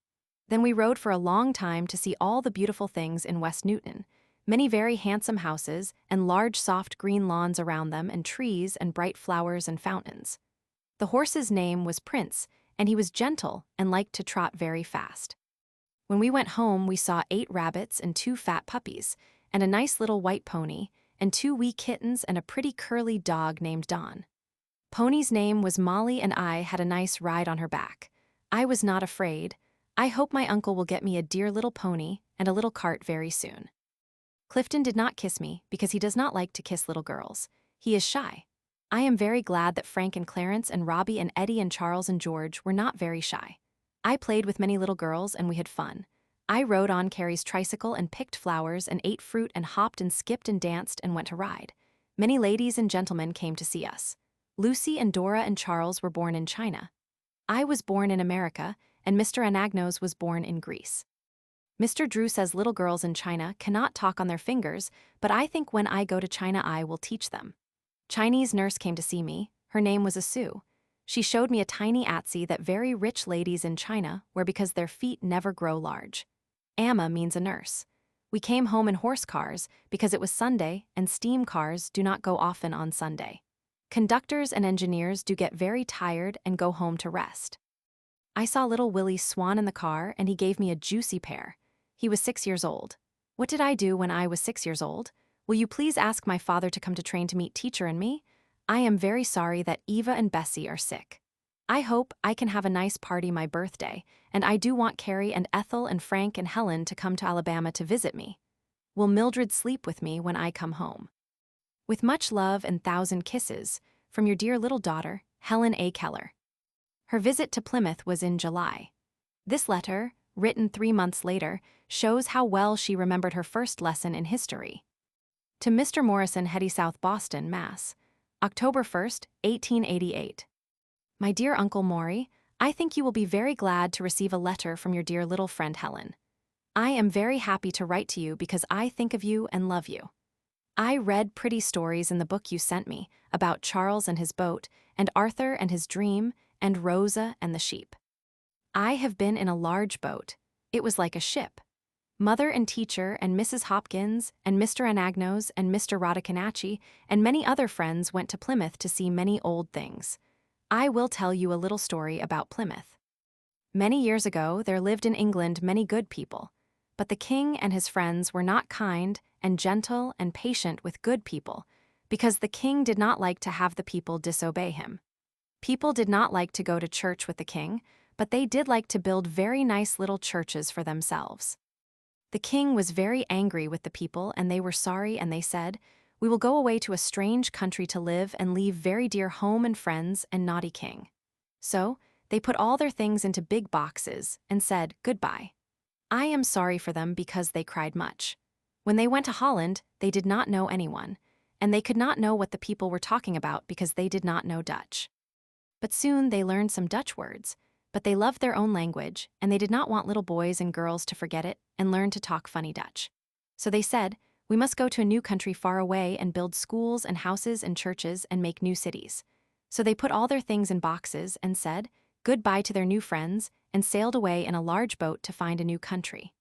Then we rode for a long time to see all the beautiful things in West Newton, many very handsome houses and large soft green lawns around them and trees and bright flowers and fountains. The horse's name was Prince, and he was gentle and liked to trot very fast. When we went home, we saw 8 rabbits and 2 fat puppies, and a nice little white pony, and 2 wee kittens and a pretty curly dog named Don. Pony's name was Molly, and I had a nice ride on her back. I was not afraid. I hope my uncle will get me a dear little pony and a little cart very soon. Clifton did not kiss me because he does not like to kiss little girls. He is shy. I am very glad that Frank and Clarence and Robbie and Eddie and Charles and George were not very shy. I played with many little girls and we had fun. I rode on Carrie's tricycle and picked flowers and ate fruit and hopped and skipped and danced and went to ride. Many ladies and gentlemen came to see us. Lucy and Dora and Charles were born in China. I was born in America, and Mr. Anagnos was born in Greece. Mr. Drew says little girls in China cannot talk on their fingers, but I think when I go to China I will teach them. Chinese nurse came to see me. Her name was a Sue. She showed me a tiny atsy that very rich ladies in China wear because their feet never grow large. Amma means a nurse. We came home in horse cars because it was Sunday and steam cars do not go often on Sunday. Conductors and engineers do get very tired and go home to rest. I saw little Willie Swan in the car and he gave me a juicy pear. He was 6 years old. What did I do when I was 6 years old? Will you please ask my father to come to train to meet teacher and me? I am very sorry that Eva and Bessie are sick. I hope I can have a nice party my birthday, and I do want Carrie and Ethel and Frank and Helen to come to Alabama to visit me. Will Mildred sleep with me when I come home? With much love and 1,000 kisses, from your dear little daughter, Helen A. Keller. Her visit to Plymouth was in July. This letter, written 3 months later, shows how well she remembered her first lesson in history. To Mr. Morrison, Hetty, South Boston, Mass. October 1st, 1888. My dear Uncle Maury, I think you will be very glad to receive a letter from your dear little friend Helen. I am very happy to write to you because I think of you and love you. I read pretty stories in the book you sent me about Charles and his boat, and Arthur and his dream, and Rosa and the sheep. I have been in a large boat. It was like a ship. Mother and teacher and Mrs. Hopkins and Mr. Anagnos and Mr. Rodicanacci and many other friends went to Plymouth to see many old things. I will tell you a little story about Plymouth. Many years ago there lived in England many good people, but the king and his friends were not kind and gentle and patient with good people, because the king did not like to have the people disobey him. People did not like to go to church with the king, but they did like to build very nice little churches for themselves. The king was very angry with the people, and they were sorry, and they said, "We will go away to a strange country to live and leave very dear home and friends and naughty king." So, they put all their things into big boxes and said goodbye. I am sorry for them because they cried much. When they went to Holland, they did not know anyone, and they could not know what the people were talking about because they did not know Dutch. But soon they learned some Dutch words, but they loved their own language, and they did not want little boys and girls to forget it and learn to talk funny Dutch. So they said, "We must go to a new country far away and build schools and houses and churches and make new cities." So they put all their things in boxes and said goodbye to their new friends and sailed away in a large boat to find a new country.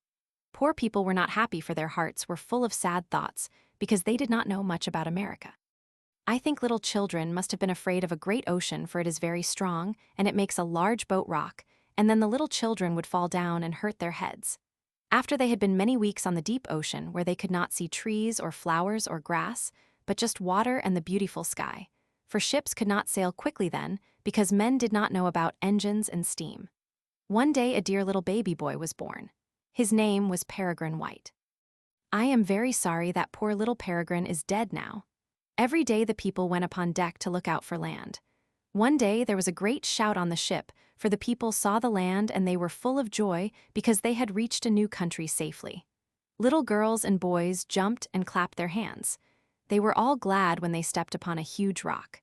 Poor people were not happy, for their hearts were full of sad thoughts because they did not know much about America. I think little children must have been afraid of a great ocean, for it is very strong, and it makes a large boat rock, and then the little children would fall down and hurt their heads. After they had been many weeks on the deep ocean, where they could not see trees or flowers or grass, but just water and the beautiful sky, for ships could not sail quickly then, because men did not know about engines and steam. One day a dear little baby boy was born. His name was Peregrine White. I am very sorry that poor little Peregrine is dead now. Every day the people went upon deck to look out for land. One day there was a great shout on the ship, for the people saw the land and they were full of joy because they had reached a new country safely. Little girls and boys jumped and clapped their hands. They were all glad when they stepped upon a huge rock.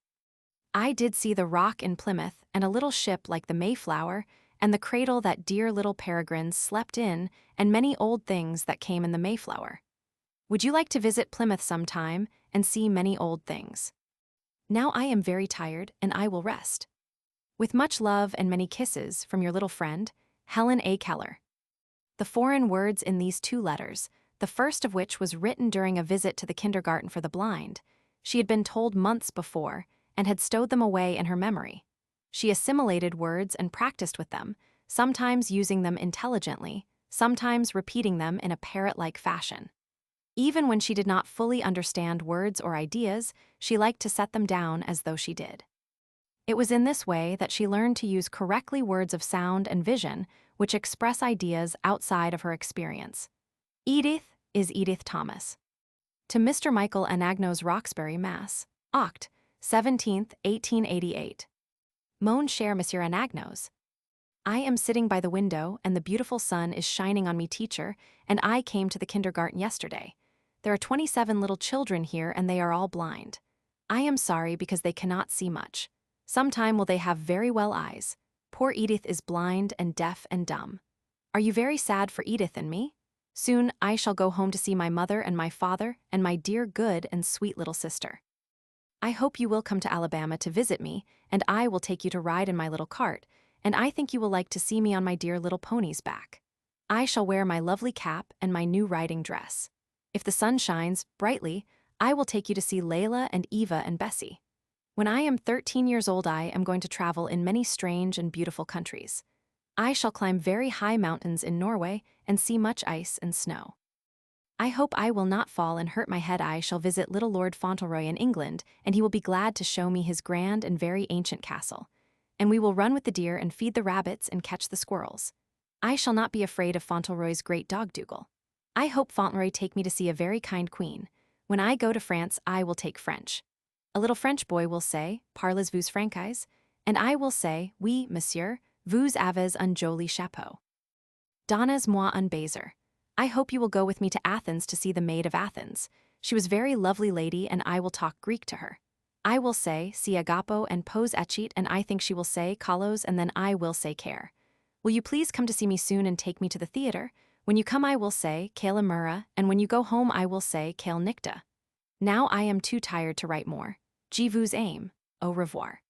I did see the rock in Plymouth and a little ship like the Mayflower and the cradle that dear little Peregrine slept in and many old things that came in the Mayflower. Would you like to visit Plymouth sometime and see many old things? Now I am very tired and I will rest. With much love and many kisses from your little friend, Helen A. Keller. The foreign words in these 2 letters, the first of which was written during a visit to the kindergarten for the blind, she had been told months before and had stowed them away in her memory. She assimilated words and practiced with them, sometimes using them intelligently, sometimes repeating them in a parrot-like fashion. Even when she did not fully understand words or ideas, she liked to set them down as though she did. It was in this way that she learned to use correctly words of sound and vision, which express ideas outside of her experience. Edith is Edith Thomas. To Mr. Michael Anagnos, Roxbury, Mass. Oct. 17th, 1888. Mon cher Monsieur Anagnos. I am sitting by the window, and the beautiful sun is shining on me, teacher, and I came to the kindergarten yesterday. There are 27 little children here, and they are all blind. I am sorry because they cannot see much. Sometime will they have very well eyes. Poor Edith is blind and deaf and dumb. Are you very sad for Edith and me? Soon I shall go home to see my mother and my father and my dear good and sweet little sister. I hope you will come to Alabama to visit me, and I will take you to ride in my little cart, and I think you will like to see me on my dear little pony's back. I shall wear my lovely cap and my new riding dress. If the sun shines brightly, I will take you to see Layla and Eva and Bessie. When I am 13 years old, I am going to travel in many strange and beautiful countries. I shall climb very high mountains in Norway and see much ice and snow. I hope I will not fall and hurt my head. I shall visit little Lord Fauntleroy in England, and he will be glad to show me his grand and very ancient castle. And we will run with the deer and feed the rabbits and catch the squirrels. I shall not be afraid of Fauntleroy's great dog Dougal. I hope Fauntleroy take me to see a very kind queen. When I go to France, I will take French. A little French boy will say, Parlez-vous Francais? And I will say, Oui, monsieur, vous avez un joli chapeau. Donnez-moi un baiser. I hope you will go with me to Athens to see the Maid of Athens. She was very lovely lady, and I will talk Greek to her. I will say, si agapo and pos echit, and I think she will say, kalos, and then I will say, care. Will you please come to see me soon and take me to the theater? When you come I will say, kale amura, and when you go home I will say, kale nicta. Now I am too tired to write more. Je vous aime. Au revoir.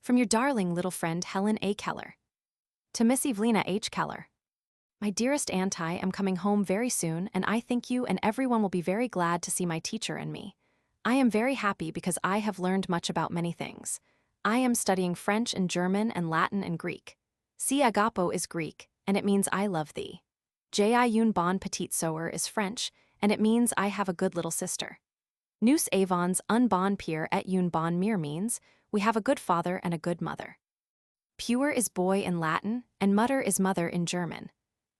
From your darling little friend Helen A. Keller. To Miss Evelina H. Keller. My dearest Aunt, I am coming home very soon, and I think you and everyone will be very glad to see my teacher and me. I am very happy because I have learned much about many things. I am studying French and German and Latin and Greek. Si agapo is Greek, and it means I love thee. J'ai une bonne petite sœur is French, and it means I have a good little sister. Nous avons un bon père et une bonne mère means we have a good father and a good mother. Pure is boy in Latin, and mutter is mother in German.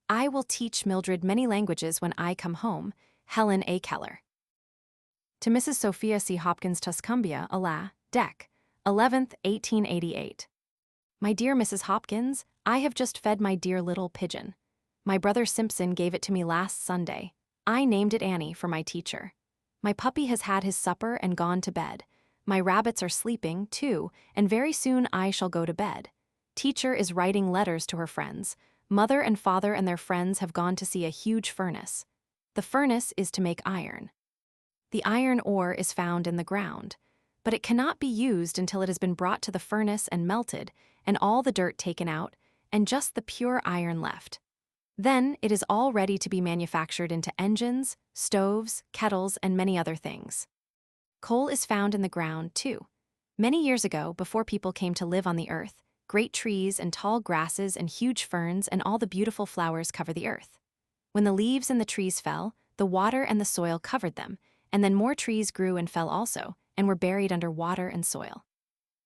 I will teach Mildred many languages when I come home. Helen A. Keller. To Mrs. Sophia C. Hopkins Tuscumbia, Ala, Dec. 11th, 1888. My dear Mrs. Hopkins, I have just fed my dear little pigeon. My brother Simpson gave it to me last Sunday. I named it Annie for my teacher. My puppy has had his supper and gone to bed. My rabbits are sleeping, too, and very soon I shall go to bed. Teacher is writing letters to her friends. Mother and father and their friends have gone to see a huge furnace. The furnace is to make iron. The iron ore is found in the ground, but it cannot be used until it has been brought to the furnace and melted, and all the dirt taken out, and just the pure iron left. Then it is all ready to be manufactured into engines, stoves, kettles, and many other things. Coal is found in the ground, too. Many years ago, before people came to live on the earth, great trees and tall grasses and huge ferns and all the beautiful flowers cover the earth. When the leaves and the trees fell, the water and the soil covered them, and then more trees grew and fell also, and were buried under water and soil.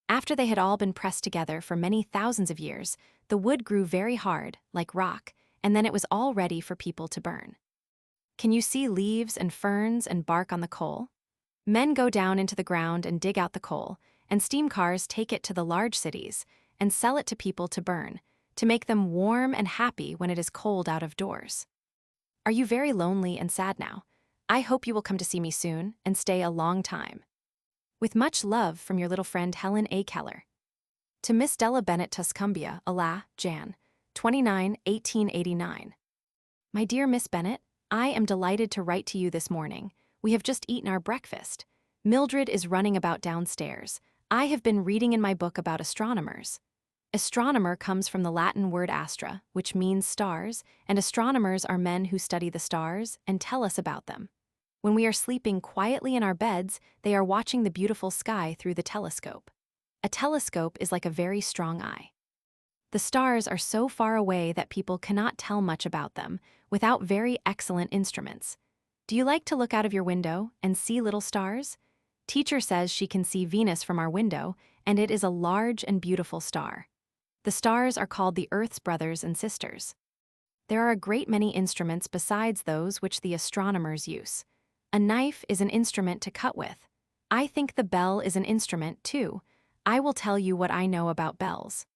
After they had all been pressed together for many thousands of years, the wood grew very hard, like rock, and then it was all ready for people to burn. Can you see leaves and ferns and bark on the coal? Men go down into the ground and dig out the coal, and steam cars take it to the large cities, and sell it to people to burn, to make them warm and happy when it is cold out of doors. Are you very lonely and sad now? I hope you will come to see me soon and stay a long time. With much love from your little friend Helen A. Keller. To Miss Della Bennett Tuscumbia, Ala, Jan. 29, 1889. My dear Miss Bennett, I am delighted to write to you this morning. We have just eaten our breakfast. Mildred is running about downstairs. I have been reading in my book about astronomers. Astronomer comes from the Latin word astra, which means stars, and astronomers are men who study the stars and tell us about them. When we are sleeping quietly in our beds, they are watching the beautiful sky through the telescope. A telescope is like a very strong eye. The stars are so far away that people cannot tell much about them without very excellent instruments. Do you like to look out of your window and see little stars? Teacher says she can see Venus from our window, and it is a large and beautiful star. The stars are called the Earth's brothers and sisters. There are a great many instruments besides those which the astronomers use. A knife is an instrument to cut with. I think the bell is an instrument, too. I will tell you what I know about bells.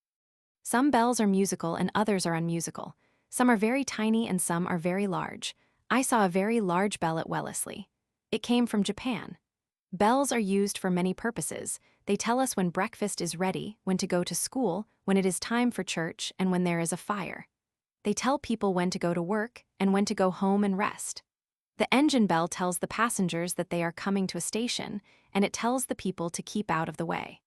Some bells are musical and others are unmusical. Some are very tiny and some are very large. I saw a very large bell at Wellesley. It came from Japan. Bells are used for many purposes. They tell us when breakfast is ready, when to go to school, when it is time for church, and when there is a fire. They tell people when to go to work and when to go home and rest. The engine bell tells the passengers that they are coming to a station, and it tells the people to keep out of the way.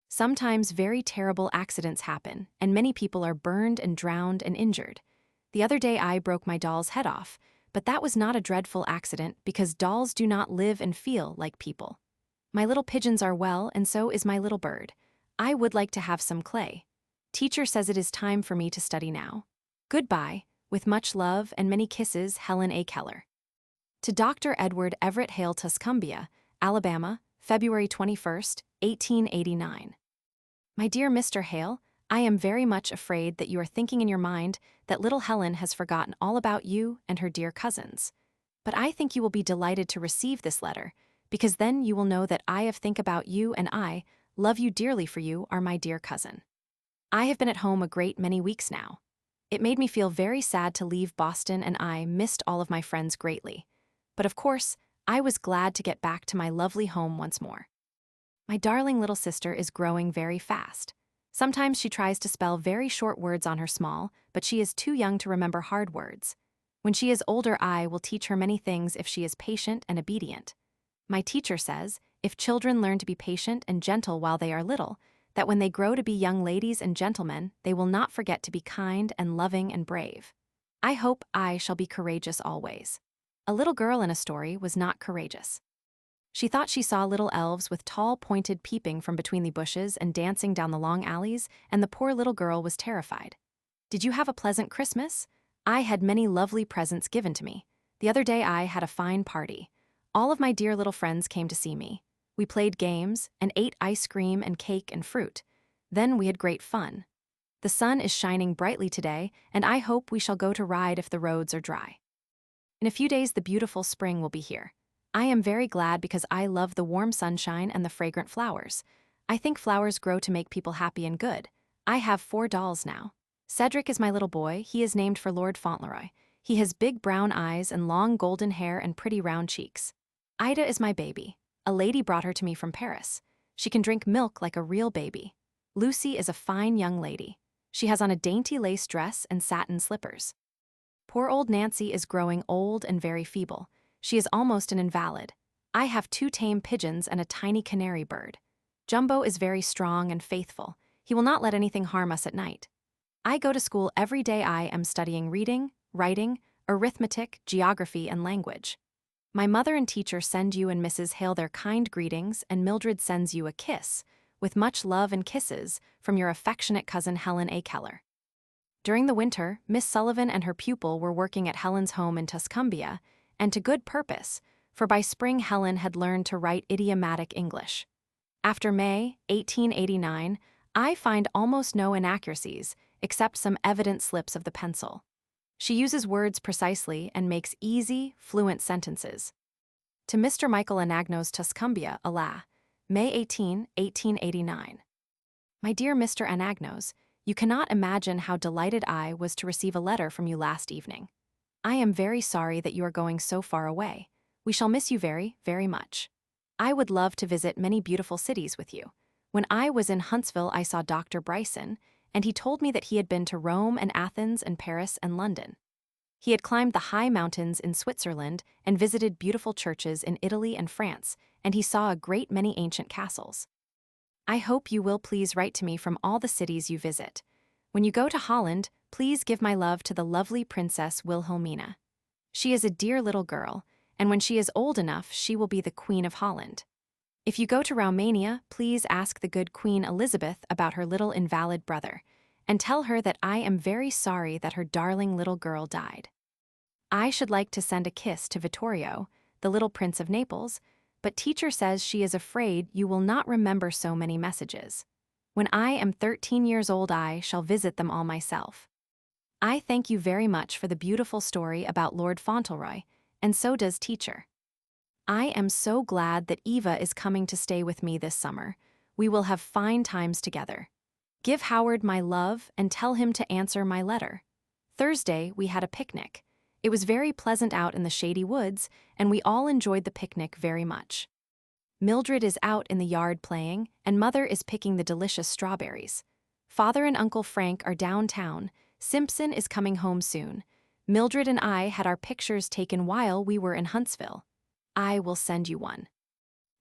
Sometimes very terrible accidents happen, and many people are burned and drowned and injured. The other day I broke my doll's head off, but that was not a dreadful accident because dolls do not live and feel like people. My little pigeons are well, and so is my little bird. I would like to have some clay. Teacher says it is time for me to study now. Goodbye, with much love and many kisses, Helen A. Keller. To Dr. Edward Everett Hale, Tuscumbia, Alabama, February 21st, 1889. My dear Mr. Hale, I am very much afraid that you are thinking in your mind that little Helen has forgotten all about you and her dear cousins. But I think you will be delighted to receive this letter, because then you will know that I have think about you and I love you dearly, for you are my dear cousin. I have been at home a great many weeks now. It made me feel very sad to leave Boston, and I missed all of my friends greatly. But of course, I was glad to get back to my lovely home once more. My darling little sister is growing very fast. Sometimes she tries to spell very short words on her small, but she is too young to remember hard words. When she is older, I will teach her many things if she is patient and obedient. My teacher says, if children learn to be patient and gentle while they are little, that when they grow to be young ladies and gentlemen, they will not forget to be kind and loving and brave. I hope I shall be courageous always. A little girl in a story was not courageous. She thought she saw little elves with tall pointed peeping from between the bushes and dancing down the long alleys, and the poor little girl was terrified. Did you have a pleasant Christmas? I had many lovely presents given to me. The other day I had a fine party. All of my dear little friends came to see me. We played games and ate ice cream and cake and fruit. Then we had great fun. The sun is shining brightly today, and I hope we shall go to ride if the roads are dry. In a few days the beautiful spring will be here. I am very glad because I love the warm sunshine and the fragrant flowers. I think flowers grow to make people happy and good. I have 4 dolls now. Cedric is my little boy. He is named for Lord Fauntleroy. He has big brown eyes and long golden hair and pretty round cheeks. Ida is my baby. A lady brought her to me from Paris. She can drink milk like a real baby. Lucy is a fine young lady. She has on a dainty lace dress and satin slippers. Poor old Nancy is growing old and very feeble. She is almost an invalid. I have 2 tame pigeons and a tiny canary bird. Jumbo is very strong and faithful. He will not let anything harm us at night. I go to school every day. I am studying reading, writing, arithmetic, geography, and language. My mother and teacher send you and Mrs. Hale their kind greetings, and Mildred sends you a kiss, with much love and kisses, from your affectionate cousin Helen A. Keller. During the winter, Miss Sullivan and her pupil were working at Helen's home in Tuscumbia, and to good purpose, for by spring Helen had learned to write idiomatic English. After May 1889, I find almost no inaccuracies, except some evident slips of the pencil. She uses words precisely and makes easy, fluent sentences. To Mr. Michael Anagnos, Tuscumbia, Ala, May 18, 1889. My dear Mr. Anagnos, you cannot imagine how delighted I was to receive a letter from you last evening. I am very sorry that you are going so far away. We shall miss you very, very much. I would love to visit many beautiful cities with you. When I was in Huntsville, I saw Dr. Bryson, and he told me that he had been to Rome and Athens and Paris and London. He had climbed the high mountains in Switzerland and visited beautiful churches in Italy and France, and he saw a great many ancient castles. I hope you will please write to me from all the cities you visit. When you go to Holland, please give my love to the lovely Princess Wilhelmina. She is a dear little girl, and when she is old enough, she will be the Queen of Holland. If you go to Romania, please ask the good Queen Elizabeth about her little invalid brother, and tell her that I am very sorry that her darling little girl died. I should like to send a kiss to Vittorio, the little Prince of Naples, but teacher says she is afraid you will not remember so many messages. When I am 13 years old, I shall visit them all myself. I thank you very much for the beautiful story about Lord Fauntleroy, and so does teacher. I am so glad that Eva is coming to stay with me this summer. We will have fine times together. Give Howard my love and tell him to answer my letter. Thursday, we had a picnic. It was very pleasant out in the shady woods, and we all enjoyed the picnic very much. Mildred is out in the yard playing, and Mother is picking the delicious strawberries. Father and Uncle Frank are downtown. Simpson is coming home soon. Mildred and I had our pictures taken while we were in Huntsville. I will send you one.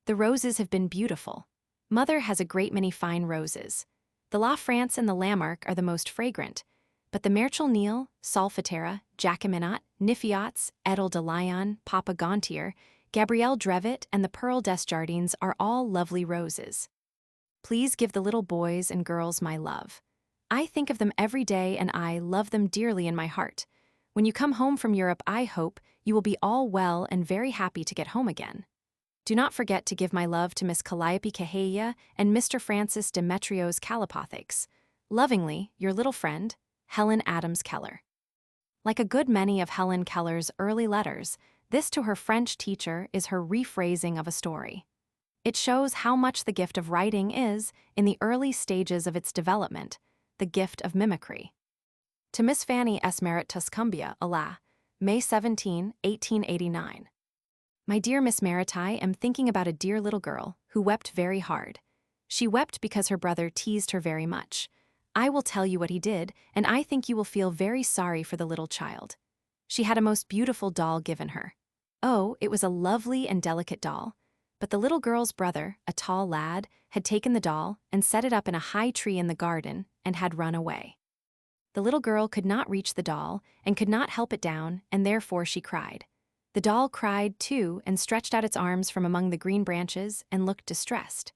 The roses have been beautiful. Mother has a great many fine roses. The La France and the Lamarck are the most fragrant, but the Myrtle Neal, Solfatara, Jacqueminot, Nifiots, Edel de Lyon, Papa Gontier, Gabrielle Drevitt, and the Pearl Desjardins are all lovely roses. Please give the little boys and girls my love. I think of them every day and I love them dearly in my heart. When you come home from Europe, I hope you will be all well and very happy to get home again. Do not forget to give my love to Miss Calliope Caheia and Mr. Francis Demetrios Kallipothix. Lovingly, your little friend, Helen Adams Keller. Like a good many of Helen Keller's early letters, this to her French teacher is her rephrasing of a story. It shows how much the gift of writing is, in the early stages of its development, the gift of mimicry. To Miss Fanny S. Merritt Tuscumbia, Ala, May 17, 1889. My dear Miss Merritt, I am thinking about a dear little girl who wept very hard. She wept because her brother teased her very much. I will tell you what he did, and I think you will feel very sorry for the little child. She had a most beautiful doll given her. Oh, it was a lovely and delicate doll. But the little girl's brother, a tall lad, had taken the doll and set it up in a high tree in the garden and had run away. The little girl could not reach the doll and could not help it down, and therefore she cried. The doll cried, too, and stretched out its arms from among the green branches and looked distressed.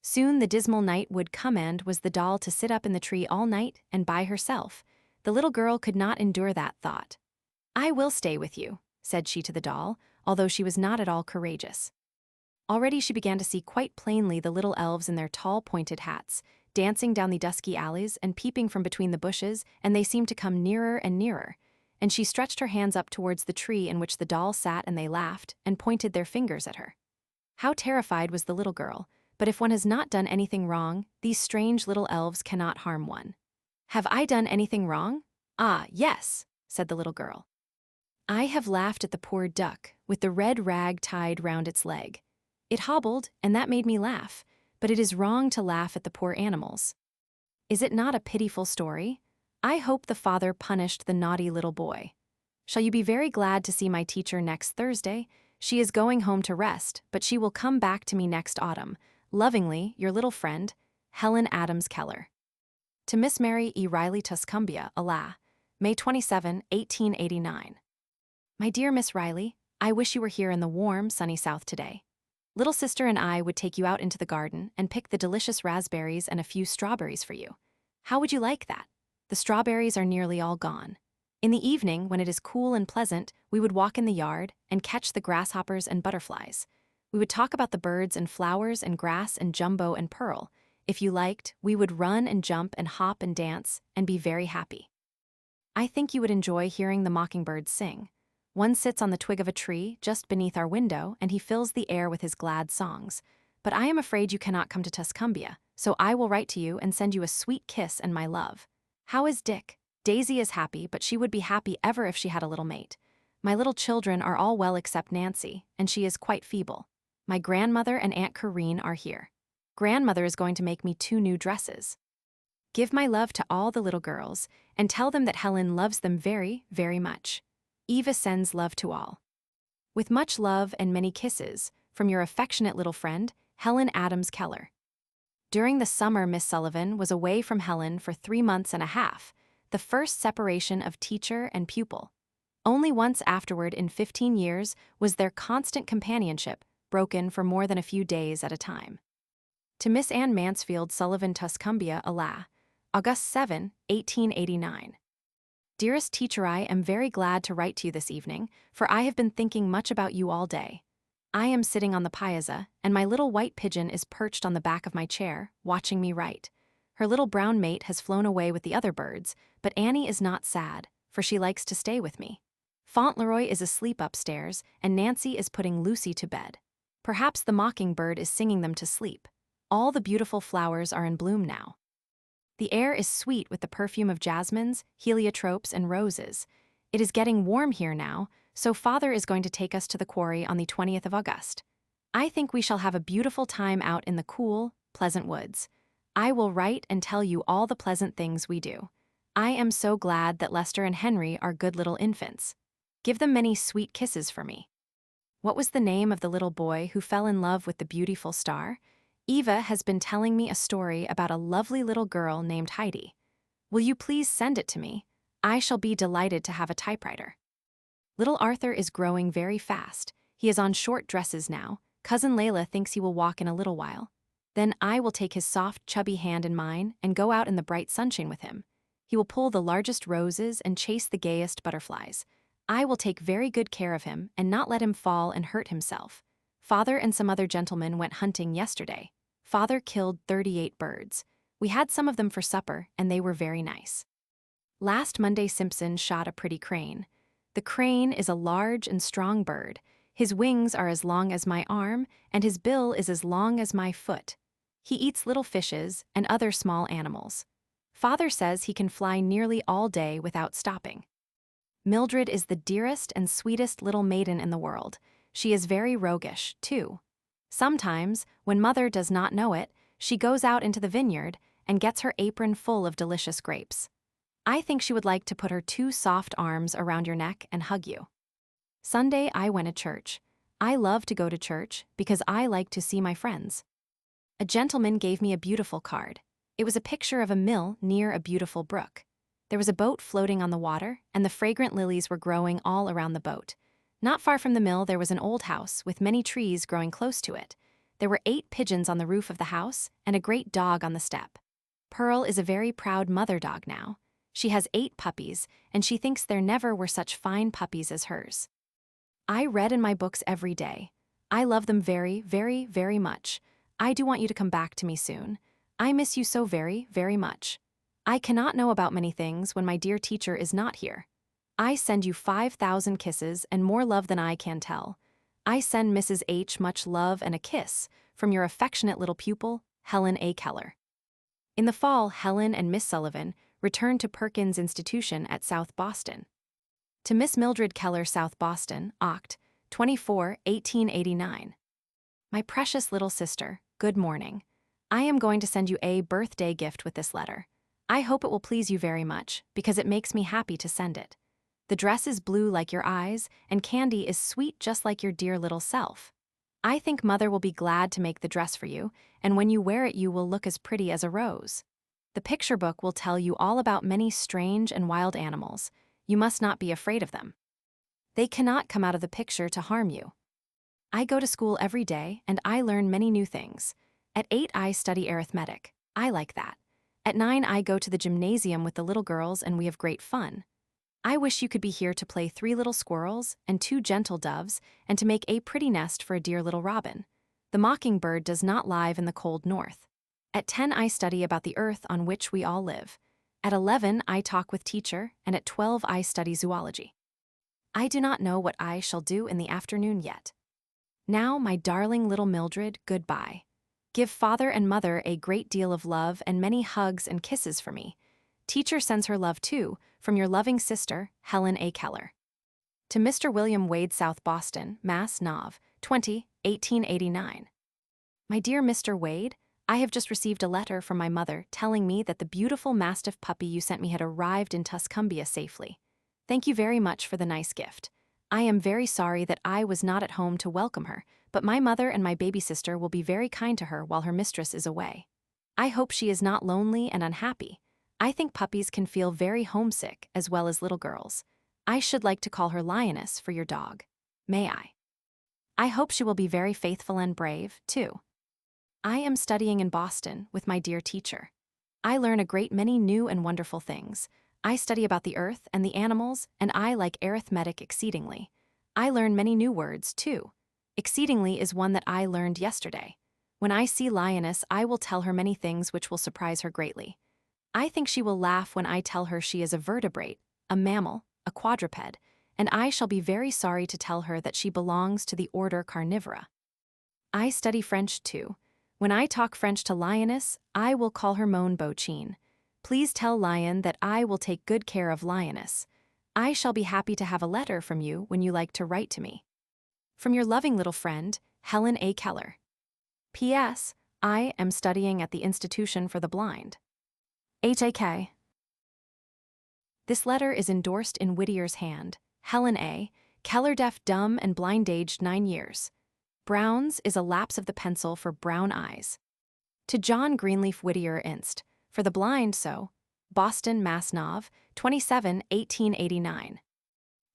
Soon the dismal night would come, and was the doll to sit up in the tree all night and by herself? The little girl could not endure that thought. I will stay with you, said she to the doll, although she was not at all courageous. Already she began to see quite plainly the little elves in their tall pointed hats, dancing down the dusky alleys and peeping from between the bushes, and they seemed to come nearer and nearer. And she stretched her hands up towards the tree in which the doll sat, and they laughed and pointed their fingers at her. How terrified was the little girl, but if one has not done anything wrong, these strange little elves cannot harm one. Have I done anything wrong? Ah, yes, said the little girl. I have laughed at the poor duck with the red rag tied round its leg. It hobbled, and that made me laugh, but it is wrong to laugh at the poor animals. Is it not a pitiful story? I hope the father punished the naughty little boy. Shall you be very glad to see my teacher next Thursday? She is going home to rest, but she will come back to me next autumn. Lovingly, your little friend, Helen Adams Keller. To Miss Mary E. Riley Tuscumbia, Ala, May 27, 1889. My dear Miss Riley, I wish you were here in the warm, sunny South today. Little sister and I would take you out into the garden and pick the delicious raspberries and a few strawberries for you. How would you like that? The strawberries are nearly all gone. In the evening, when it is cool and pleasant, we would walk in the yard and catch the grasshoppers and butterflies. We would talk about the birds and flowers and grass and jumbo and pearl. If you liked, we would run and jump and hop and dance and be very happy. I think you would enjoy hearing the mockingbirds sing. One sits on the twig of a tree just beneath our window, and he fills the air with his glad songs. But I am afraid you cannot come to Tuscumbia, so I will write to you and send you a sweet kiss and my love. How is Dick? Daisy is happy, but she would be happy ever if she had a little mate. My little children are all well except Nancy, and she is quite feeble. My grandmother and Aunt Corinne are here. Grandmother is going to make me 2 new dresses. Give my love to all the little girls, and tell them that Helen loves them very, very much. Eva sends love to all. With much love and many kisses, from your affectionate little friend, Helen Adams Keller. During the summer, Miss Sullivan was away from Helen for 3 months and a half, the first separation of teacher and pupil. Only once afterward in 15 years was their constant companionship broken for more than a few days at a time. To Miss Anne Mansfield Sullivan Tuscumbia, Ala, August 7, 1889. Dearest teacher, I am very glad to write to you this evening, for I have been thinking much about you all day. I am sitting on the piazza, and my little white pigeon is perched on the back of my chair, watching me write. Her little brown mate has flown away with the other birds, but Annie is not sad, for she likes to stay with me. Fauntleroy is asleep upstairs, and Nancy is putting Lucy to bed. Perhaps the mockingbird is singing them to sleep. All the beautiful flowers are in bloom now. The air is sweet with the perfume of jasmines, heliotropes, and roses. It is getting warm here now, so Father is going to take us to the quarry on the 20th of August. I think we shall have a beautiful time out in the cool, pleasant woods. I will write and tell you all the pleasant things we do. I am so glad that Lester and Henry are good little infants. Give them many sweet kisses for me. What was the name of the little boy who fell in love with the beautiful star? Eva has been telling me a story about a lovely little girl named Heidi. Will you please send it to me? I shall be delighted to have a typewriter. Little Arthur is growing very fast. He is on short dresses now. Cousin Layla thinks he will walk in a little while. Then I will take his soft, chubby hand in mine and go out in the bright sunshine with him. He will pull the largest roses and chase the gayest butterflies. I will take very good care of him and not let him fall and hurt himself. Father and some other gentlemen went hunting yesterday. Father killed 38 birds. We had some of them for supper, and they were very nice. Last Monday Simpson shot a pretty crane. The crane is a large and strong bird. His wings are as long as my arm, and his bill is as long as my foot. He eats little fishes and other small animals. Father says he can fly nearly all day without stopping. Mildred is the dearest and sweetest little maiden in the world. She is very roguish, too. Sometimes, when Mother does not know it, she goes out into the vineyard and gets her apron full of delicious grapes. I think she would like to put her 2 soft arms around your neck and hug you. Sunday I went to church. I love to go to church because I like to see my friends. A gentleman gave me a beautiful card. It was a picture of a mill near a beautiful brook. There was a boat floating on the water, and the fragrant lilies were growing all around the boat. Not far from the mill there was an old house with many trees growing close to it. There were 8 pigeons on the roof of the house and a great dog on the step. Pearl is a very proud mother dog now. She has 8 puppies, and she thinks there never were such fine puppies as hers. I read in my books every day. I love them very, very, very much. I do want you to come back to me soon. I miss you so very, very much. I cannot know about many things when my dear teacher is not here. I send you 5,000 kisses and more love than I can tell. I send Mrs. H much love and a kiss from your affectionate little pupil, Helen A. Keller. In the fall, Helen and Miss Sullivan returned to Perkins Institution at South Boston. To Miss Mildred Keller, South Boston, Oct. 24, 1889. My precious little sister, good morning. I am going to send you a birthday gift with this letter. I hope it will please you very much, because it makes me happy to send it. The dress is blue like your eyes, and candy is sweet just like your dear little self. I think Mother will be glad to make the dress for you, and when you wear it you will look as pretty as a rose. The picture book will tell you all about many strange and wild animals. You must not be afraid of them. They cannot come out of the picture to harm you. I go to school every day, and I learn many new things. At 8 I study arithmetic. I like that. At 9 I go to the gymnasium with the little girls and we have great fun. I wish you could be here to play 3 little squirrels and 2 gentle doves and to make a pretty nest for a dear little robin. The mockingbird does not live in the cold north. At 10 I study about the earth on which we all live. At 11 I talk with teacher, and at 12 I study zoology. I do not know what I shall do in the afternoon yet. Now, my darling little Mildred, goodbye. Give Father and Mother a great deal of love and many hugs and kisses for me. Teacher sends her love too, from your loving sister, Helen A. Keller. To Mr. William Wade, South Boston, Mass. Nov. 20, 1889. My dear Mr. Wade, I have just received a letter from my mother telling me that the beautiful Mastiff puppy you sent me had arrived in Tuscumbia safely. Thank you very much for the nice gift. I am very sorry that I was not at home to welcome her, but my mother and my baby sister will be very kind to her while her mistress is away. I hope she is not lonely and unhappy. I think puppies can feel very homesick as well as little girls. I should like to call her Lioness for your dog. May I? I hope she will be very faithful and brave, too. I am studying in Boston with my dear teacher. I learn a great many new and wonderful things. I study about the earth and the animals, and I like arithmetic exceedingly. I learn many new words, too. Exceedingly is one that I learned yesterday. When I see Lioness, I will tell her many things which will surprise her greatly. I think she will laugh when I tell her she is a vertebrate, a mammal, a quadruped, and I shall be very sorry to tell her that she belongs to the order Carnivora. I study French, too. When I talk French to Lioness, I will call her Mon Beauchien. Please tell Lion that I will take good care of Lioness. I shall be happy to have a letter from you when you like to write to me. From your loving little friend, Helen A. Keller. P.S. I am studying at the Institution for the Blind. H.A.K. This letter is endorsed in Whittier's hand. Helen A. Keller, deaf, dumb, and blind, aged 9 years. Brown's is a lapse of the pencil for brown eyes. To John Greenleaf Whittier, Inst. For the blind, so. Boston, Mass. Nov. 27, 1889.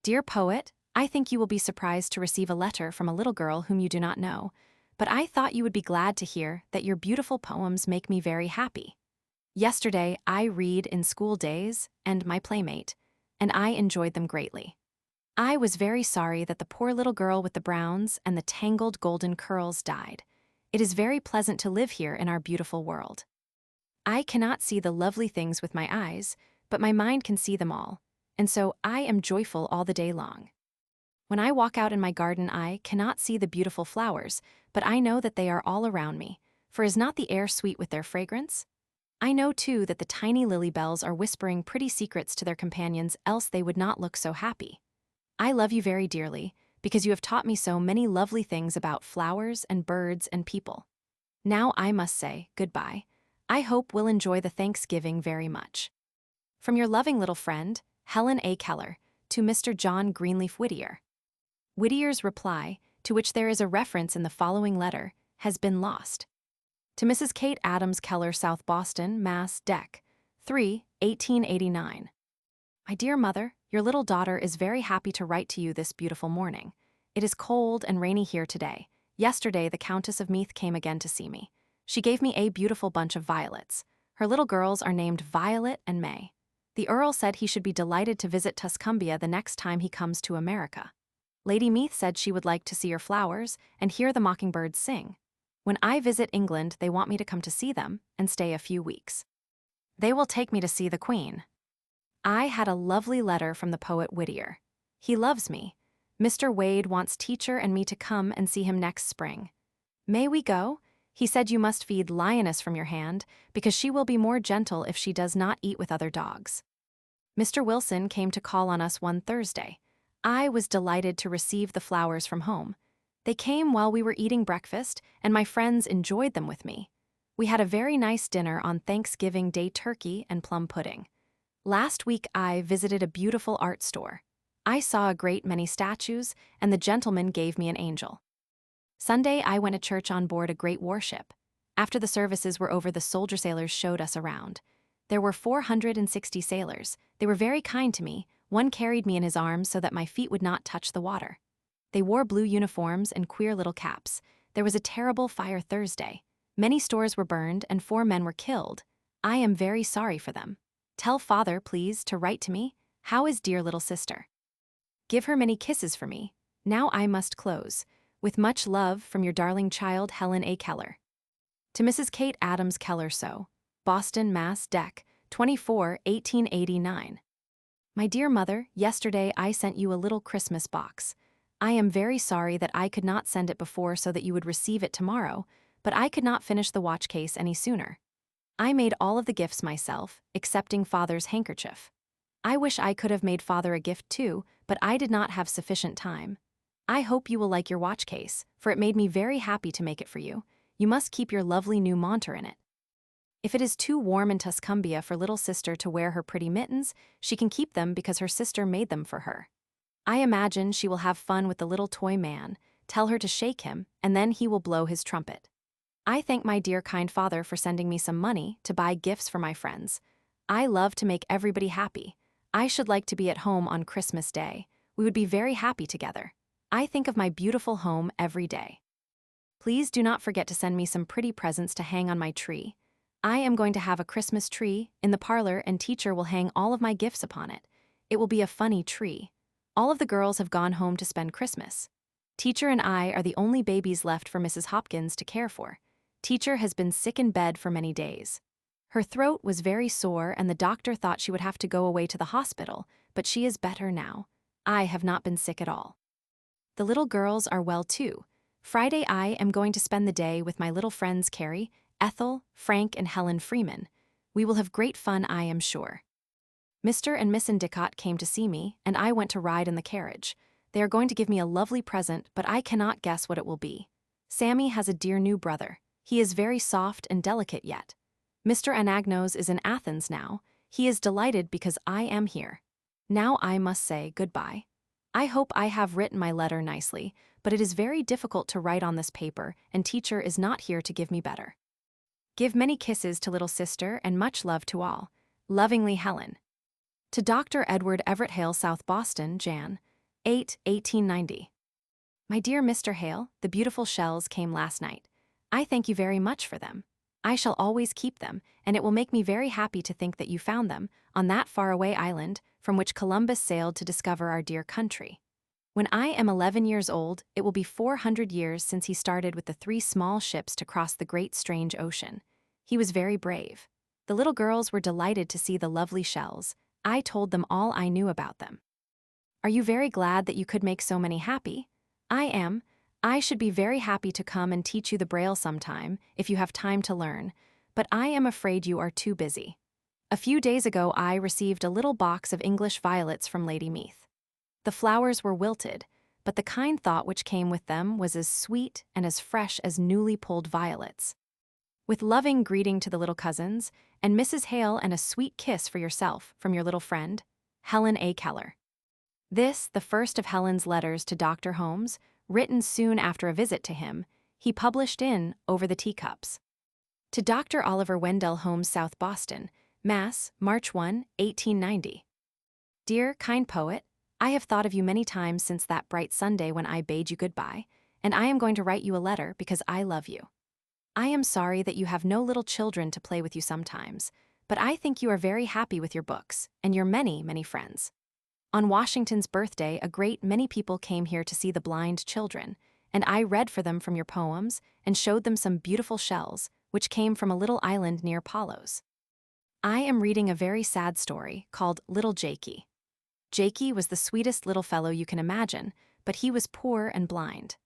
Dear poet, I think you will be surprised to receive a letter from a little girl whom you do not know, but I thought you would be glad to hear that your beautiful poems make me very happy. Yesterday, I read in school days and my playmate, and I enjoyed them greatly. I was very sorry that the poor little girl with the browns and the tangled golden curls died. It is very pleasant to live here in our beautiful world. I cannot see the lovely things with my eyes, but my mind can see them all, and so I am joyful all the day long. When I walk out in my garden, I cannot see the beautiful flowers, but I know that they are all around me, for is not the air sweet with their fragrance? I know, too, that the tiny lily bells are whispering pretty secrets to their companions, else they would not look so happy. I love you very dearly, because you have taught me so many lovely things about flowers and birds and people. Now I must say goodbye. I hope we'll enjoy the Thanksgiving very much. From your loving little friend, Helen A. Keller, to Mr. John Greenleaf Whittier. Whittier's reply, to which there is a reference in the following letter, has been lost. To Mrs. Kate Adams Keller, South Boston, Mass. Dec. 3, 1889. My dear mother, your little daughter is very happy to write to you this beautiful morning. It is cold and rainy here today. Yesterday the Countess of Meath came again to see me. She gave me a beautiful bunch of violets. Her little girls are named Violet and May. The Earl said he should be delighted to visit Tuscumbia the next time he comes to America. Lady Meath said she would like to see your flowers and hear the mockingbirds sing. When I visit England, they want me to come to see them and stay a few weeks. They will take me to see the Queen. I had a lovely letter from the poet Whittier. He loves me. Mr. Wade wants teacher and me to come and see him next spring. May we go? He said you must feed Lioness from your hand, because she will be more gentle if she does not eat with other dogs. Mr. Wilson came to call on us one Thursday. I was delighted to receive the flowers from home. They came while we were eating breakfast, and my friends enjoyed them with me. We had a very nice dinner on Thanksgiving Day, turkey and plum pudding. Last week I visited a beautiful art store. I saw a great many statues, and the gentleman gave me an angel. Sunday I went to church on board a great warship. After the services were over, the soldier sailors showed us around. There were 460 sailors. They were very kind to me. One carried me in his arms so that my feet would not touch the water. They wore blue uniforms and queer little caps. There was a terrible fire Thursday. Many stores were burned and 4 men were killed. I am very sorry for them. Tell father, please, to write to me. How is dear little sister? Give her many kisses for me. Now I must close. With much love from your darling child, Helen A. Keller. To Mrs. Kate Adams Keller, So, Boston, Mass. Dec. 24, 1889. My dear mother, yesterday I sent you a little Christmas box. I am very sorry that I could not send it before so that you would receive it tomorrow, but I could not finish the watch case any sooner. I made all of the gifts myself, excepting father's handkerchief. I wish I could have made father a gift too, but I did not have sufficient time. I hope you will like your watch case, for it made me very happy to make it for you. You must keep your lovely new monter in it. If it is too warm in Tuscumbia for little sister to wear her pretty mittens, she can keep them because her sister made them for her. I imagine she will have fun with the little toy man. Tell her to shake him, and then he will blow his trumpet. I thank my dear kind father for sending me some money to buy gifts for my friends. I love to make everybody happy. I should like to be at home on Christmas Day. We would be very happy together. I think of my beautiful home every day. Please do not forget to send me some pretty presents to hang on my tree. I am going to have a Christmas tree in the parlor, and teacher will hang all of my gifts upon it. It will be a funny tree. All of the girls have gone home to spend Christmas. Teacher and I are the only babies left for Mrs. Hopkins to care for. Teacher has been sick in bed for many days. Her throat was very sore, and the doctor thought she would have to go away to the hospital, but she is better now. I have not been sick at all. The little girls are well too. Friday I am going to spend the day with my little friends Carrie, Ethel, Frank, and Helen Freeman. We will have great fun, I am sure. Mr. and Miss Endicott came to see me, and I went to ride in the carriage. They are going to give me a lovely present, but I cannot guess what it will be. Sammy has a dear new brother. He is very soft and delicate yet. Mr. Anagnos is in Athens now. He is delighted because I am here. Now I must say goodbye. I hope I have written my letter nicely, but it is very difficult to write on this paper, and teacher is not here to give me better. Give many kisses to little sister and much love to all. Lovingly, Helen. To Dr. Edward Everett Hale, South Boston, Jan. 8, 1890. My dear Mr. Hale, the beautiful shells came last night. I thank you very much for them. I shall always keep them, and it will make me very happy to think that you found them on that faraway island from which Columbus sailed to discover our dear country. When I am 11 years old, it will be 400 years since he started with the 3 small ships to cross the great strange ocean. He was very brave. The little girls were delighted to see the lovely shells. I told them all I knew about them. Are you very glad that you could make so many happy? I am. I should be very happy to come and teach you the Braille sometime, if you have time to learn, but I am afraid you are too busy. A few days ago I received a little box of English violets from Lady Meath. The flowers were wilted, but the kind thought which came with them was as sweet and as fresh as newly pulled violets. With loving greeting to the little cousins, and Mrs. Hale, and a sweet kiss for yourself from your little friend, Helen A. Keller. This, the first of Helen's letters to Dr. Holmes, written soon after a visit to him, he published in Over the Teacups. To Dr. Oliver Wendell Holmes, South Boston, Mass., March 1, 1890. Dear, kind poet, I have thought of you many times since that bright Sunday when I bade you goodbye, and I am going to write you a letter because I love you. I am sorry that you have no little children to play with you sometimes, but I think you are very happy with your books and your many, many friends. On Washington's birthday, a great many people came here to see the blind children, and I read for them from your poems and showed them some beautiful shells, which came from a little island near Palos. I am reading a very sad story called Little Jakey. Jakey was the sweetest little fellow you can imagine, but he was poor and blind.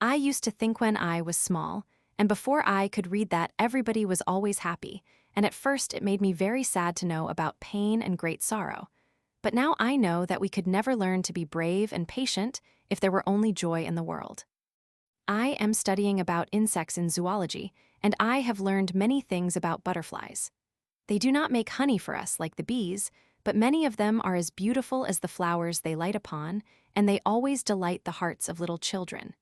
I used to think when I was small, and before I could read that everybody was always happy, and at first it made me very sad to know about pain and great sorrow. But now I know that we could never learn to be brave and patient if there were only joy in the world. I am studying about insects in zoology, and I have learned many things about butterflies. They do not make honey for us like the bees, but many of them are as beautiful as the flowers they light upon, and they always delight the hearts of little children.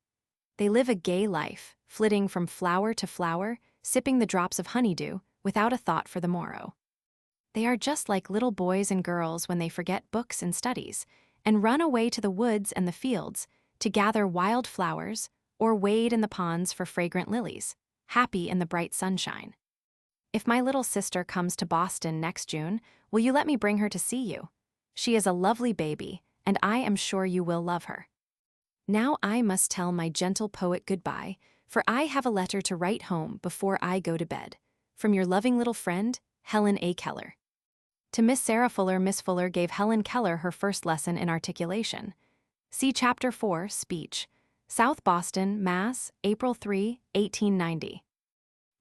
They live a gay life, flitting from flower to flower, sipping the drops of honeydew, without a thought for the morrow. They are just like little boys and girls when they forget books and studies, and run away to the woods and the fields to gather wild flowers or wade in the ponds for fragrant lilies, happy in the bright sunshine. If my little sister comes to Boston next June, will you let me bring her to see you? She is a lovely baby, and I am sure you will love her. Now I must tell my gentle poet goodbye, for I have a letter to write home before I go to bed. From your loving little friend, Helen A. Keller. To Miss Sarah Fuller, Miss Fuller gave Helen Keller her first lesson in articulation. See Chapter 4, Speech. South Boston, Mass., April 3, 1890.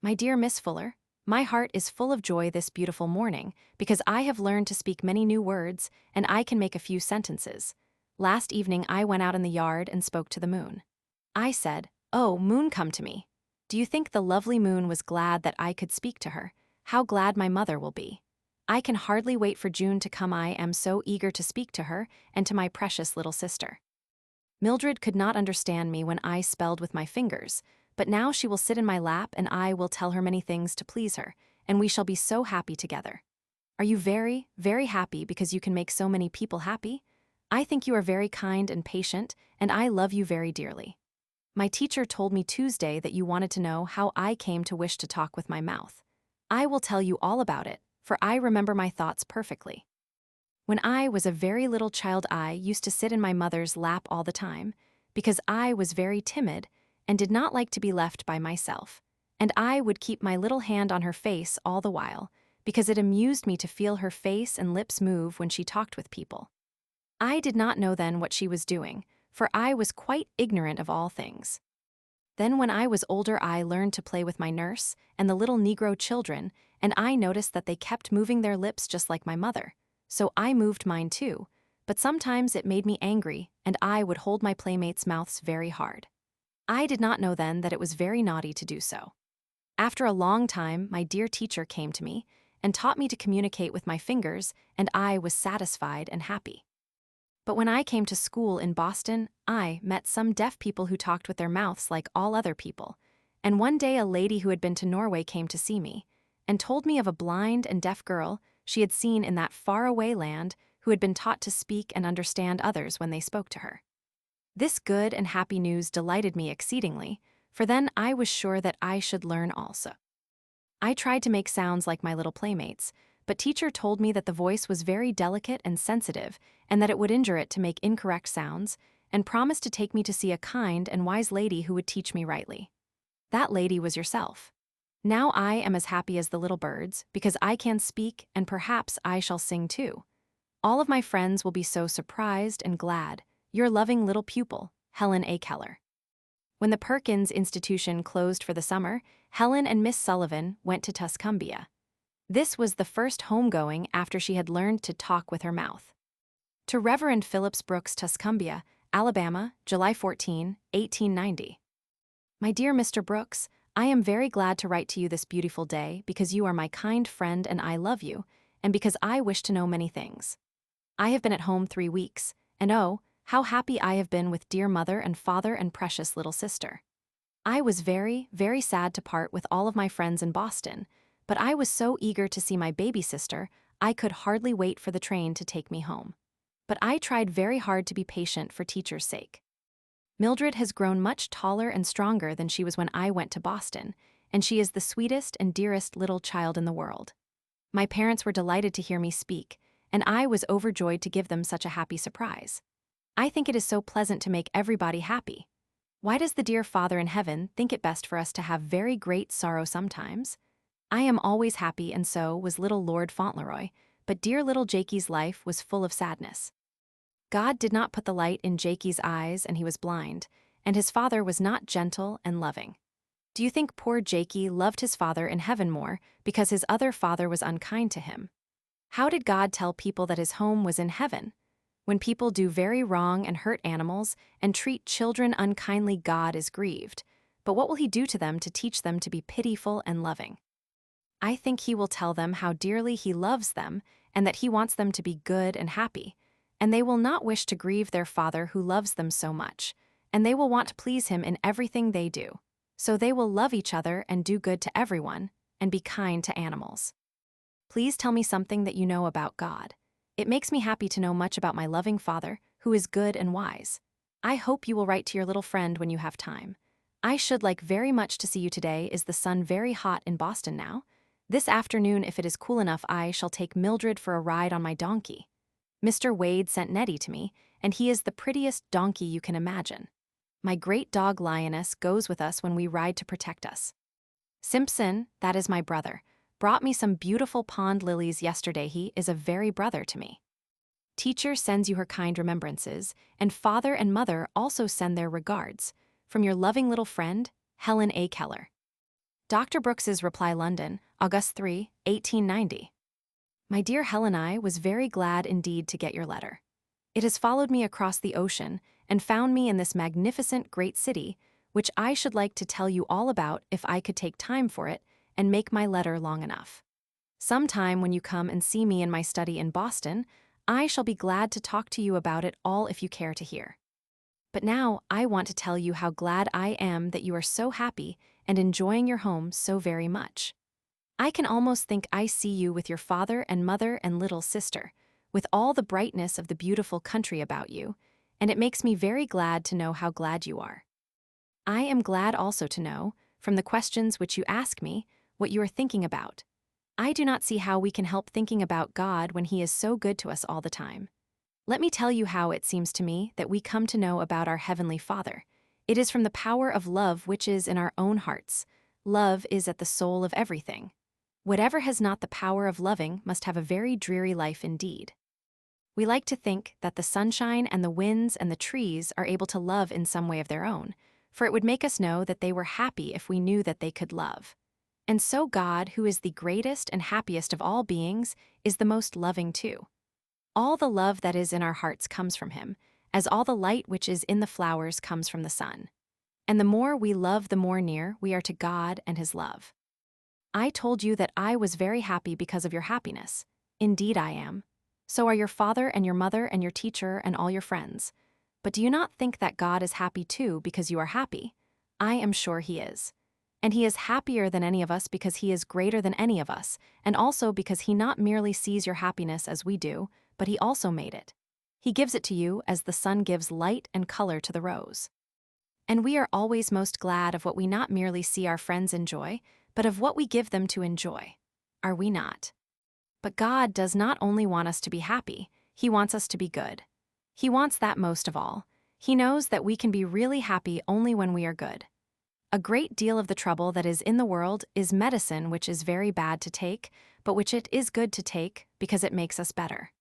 My dear Miss Fuller, my heart is full of joy this beautiful morning because I have learned to speak many new words and I can make a few sentences. Last evening I went out in the yard and spoke to the moon. I said, "Oh, moon, come to me." Do you think the lovely moon was glad that I could speak to her? How glad my mother will be. I can hardly wait for June to come. I am so eager to speak to her and to my precious little sister. Mildred could not understand me when I spelled with my fingers, but now she will sit in my lap and I will tell her many things to please her, and we shall be so happy together. Are you very, very happy because you can make so many people happy? I think you are very kind and patient, and I love you very dearly. My teacher told me Tuesday that you wanted to know how I came to wish to talk with my mouth. I will tell you all about it, for I remember my thoughts perfectly. When I was a very little child, I used to sit in my mother's lap all the time, because I was very timid and did not like to be left by myself, and I would keep my little hand on her face all the while, because it amused me to feel her face and lips move when she talked with people. I did not know then what she was doing, for I was quite ignorant of all things. Then when I was older I learned to play with my nurse and the little Negro children, and I noticed that they kept moving their lips just like my mother, so I moved mine too, but sometimes it made me angry and I would hold my playmates' mouths very hard. I did not know then that it was very naughty to do so. After a long time my dear teacher came to me and taught me to communicate with my fingers, and I was satisfied and happy. But when I came to school in Boston, I met some deaf people who talked with their mouths like all other people, and one day a lady who had been to Norway came to see me, and told me of a blind and deaf girl she had seen in that far-away land who had been taught to speak and understand others when they spoke to her. This good and happy news delighted me exceedingly, for then I was sure that I should learn also. I tried to make sounds like my little playmates, but teacher told me that the voice was very delicate and sensitive and that it would injure it to make incorrect sounds, and promised to take me to see a kind and wise lady who would teach me rightly. That lady was yourself. Now I am as happy as the little birds because I can speak, and perhaps I shall sing too. All of my friends will be so surprised and glad. Your loving little pupil, Helen A. Keller. When the Perkins Institution closed for the summer, Helen and Miss Sullivan went to Tuscumbia. This was the first homegoing after she had learned to talk with her mouth. To Reverend Phillips Brooks, Tuscumbia, Alabama, July 14, 1890. My dear Mr. Brooks, I am very glad to write to you this beautiful day because you are my kind friend and I love you, and because I wish to know many things. I have been at home 3 weeks, and oh, how happy I have been with dear mother and father and precious little sister. I was very, very sad to part with all of my friends in Boston, but I was so eager to see my baby sister, I could hardly wait for the train to take me home. But I tried very hard to be patient for teacher's sake. Mildred has grown much taller and stronger than she was when I went to Boston, and she is the sweetest and dearest little child in the world. My parents were delighted to hear me speak, and I was overjoyed to give them such a happy surprise. I think it is so pleasant to make everybody happy. Why does the dear Father in heaven think it best for us to have very great sorrow sometimes? I am always happy, and so was little Lord Fauntleroy, but dear little Jakey's life was full of sadness. God did not put the light in Jakey's eyes, and he was blind, and his father was not gentle and loving. Do you think poor Jakey loved his father in heaven more because his other father was unkind to him? How did God tell people that his home was in heaven? When people do very wrong and hurt animals and treat children unkindly, God is grieved. But what will he do to them to teach them to be pitiful and loving? I think he will tell them how dearly he loves them and that he wants them to be good and happy, and they will not wish to grieve their Father who loves them so much, and they will want to please him in everything they do. So they will love each other and do good to everyone and be kind to animals. Please tell me something that you know about God. It makes me happy to know much about my loving Father, who is good and wise. I hope you will write to your little friend when you have time. I should like very much to see you today. Is the sun very hot in Boston now? This afternoon, if it is cool enough, I shall take Mildred for a ride on my donkey. Mr. Wade sent Nettie to me, and he is the prettiest donkey you can imagine. My great dog Lioness goes with us when we ride to protect us. Simpson, that is my brother, brought me some beautiful pond lilies yesterday. He is a very brother to me. Teacher sends you her kind remembrances, and father and mother also send their regards. From your loving little friend, Helen A. Keller. Dr. Brooks's reply, London, August 3, 1890. My dear Helen, I was very glad indeed to get your letter. It has followed me across the ocean and found me in this magnificent great city, which I should like to tell you all about if I could take time for it and make my letter long enough. Some time when you come and see me in my study in Boston, I shall be glad to talk to you about it all if you care to hear. But now I want to tell you how glad I am that you are so happy and enjoying your home so very much. I can almost think I see you with your father and mother and little sister, with all the brightness of the beautiful country about you, and it makes me very glad to know how glad you are. I am glad also to know, from the questions which you ask me, what you are thinking about. I do not see how we can help thinking about God when he is so good to us all the time. Let me tell you how it seems to me that we come to know about our Heavenly Father. It is from the power of love which is in our own hearts. Love is at the soul of everything. Whatever has not the power of loving must have a very dreary life indeed. We like to think that the sunshine and the winds and the trees are able to love in some way of their own, for it would make us know that they were happy if we knew that they could love. And so God, who is the greatest and happiest of all beings, is the most loving too. All the love that is in our hearts comes from him, as all the light which is in the flowers comes from the sun. And the more we love, the more near we are to God and his love. I told you that I was very happy because of your happiness. Indeed I am. So are your father and your mother and your teacher and all your friends. But do you not think that God is happy too because you are happy? I am sure he is. And he is happier than any of us because he is greater than any of us, and also because he not merely sees your happiness as we do, but he also made it. He gives it to you as the sun gives light and color to the rose. And we are always most glad of what we not merely see our friends enjoy, but of what we give them to enjoy. Are we not? But God does not only want us to be happy, He wants us to be good. He wants that most of all. He knows that we can be really happy only when we are good. A great deal of the trouble that is in the world is medicine which is very bad to take, but which it is good to take because it makes us better.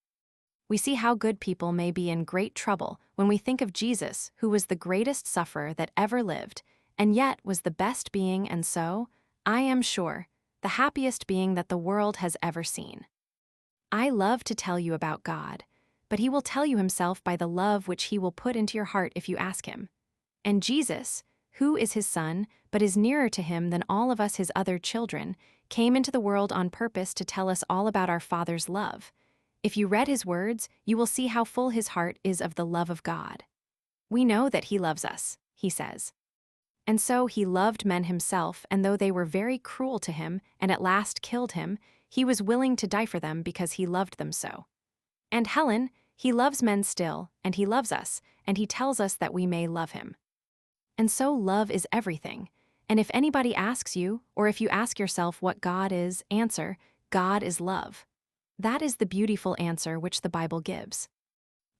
We see how good people may be in great trouble when we think of Jesus, who was the greatest sufferer that ever lived, and yet was the best being and so, I am sure, the happiest being that the world has ever seen. I love to tell you about God, but He will tell you Himself by the love which He will put into your heart if you ask Him. And Jesus, who is His Son, but is nearer to Him than all of us His other children, came into the world on purpose to tell us all about our Father's love. If you read His words, you will see how full His heart is of the love of God. We know that He loves us, He says. And so He loved men Himself, and though they were very cruel to Him and at last killed Him, He was willing to die for them because He loved them so. And Helen, He loves men still, and He loves us, and He tells us that we may love Him. And so love is everything. And if anybody asks you, or if you ask yourself what God is, answer, God is love. That is the beautiful answer which the Bible gives.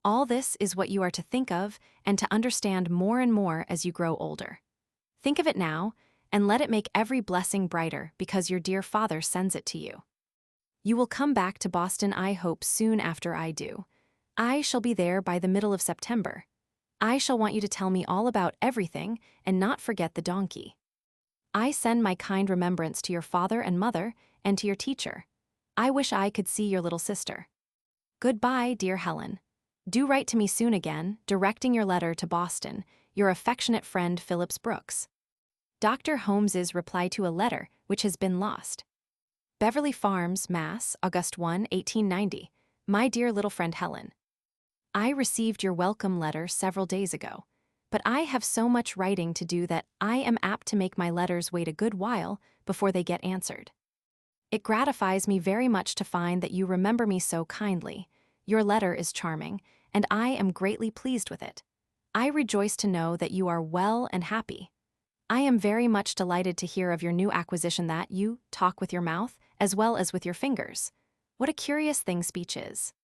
All this is what you are to think of and to understand more and more as you grow older. Think of it now, and let it make every blessing brighter because your dear Father sends it to you. You will come back to Boston, I hope, soon after I do. I shall be there by the middle of September. I shall want you to tell me all about everything and not forget the donkey. I send my kind remembrance to your father and mother and to your teacher. I wish I could see your little sister. Goodbye, dear Helen. Do write to me soon again, directing your letter to Boston, your affectionate friend Phillips Brooks. Dr. Holmes's reply to a letter which has been lost. Beverly Farms, Mass., August 1, 1890. My dear little friend Helen. I received your welcome letter several days ago, but I have so much writing to do that I am apt to make my letters wait a good while before they get answered. It gratifies me very much to find that you remember me so kindly. Your letter is charming, and I am greatly pleased with it. I rejoice to know that you are well and happy. I am very much delighted to hear of your new acquisition that you talk with your mouth as well as with your fingers. What a curious thing speech is.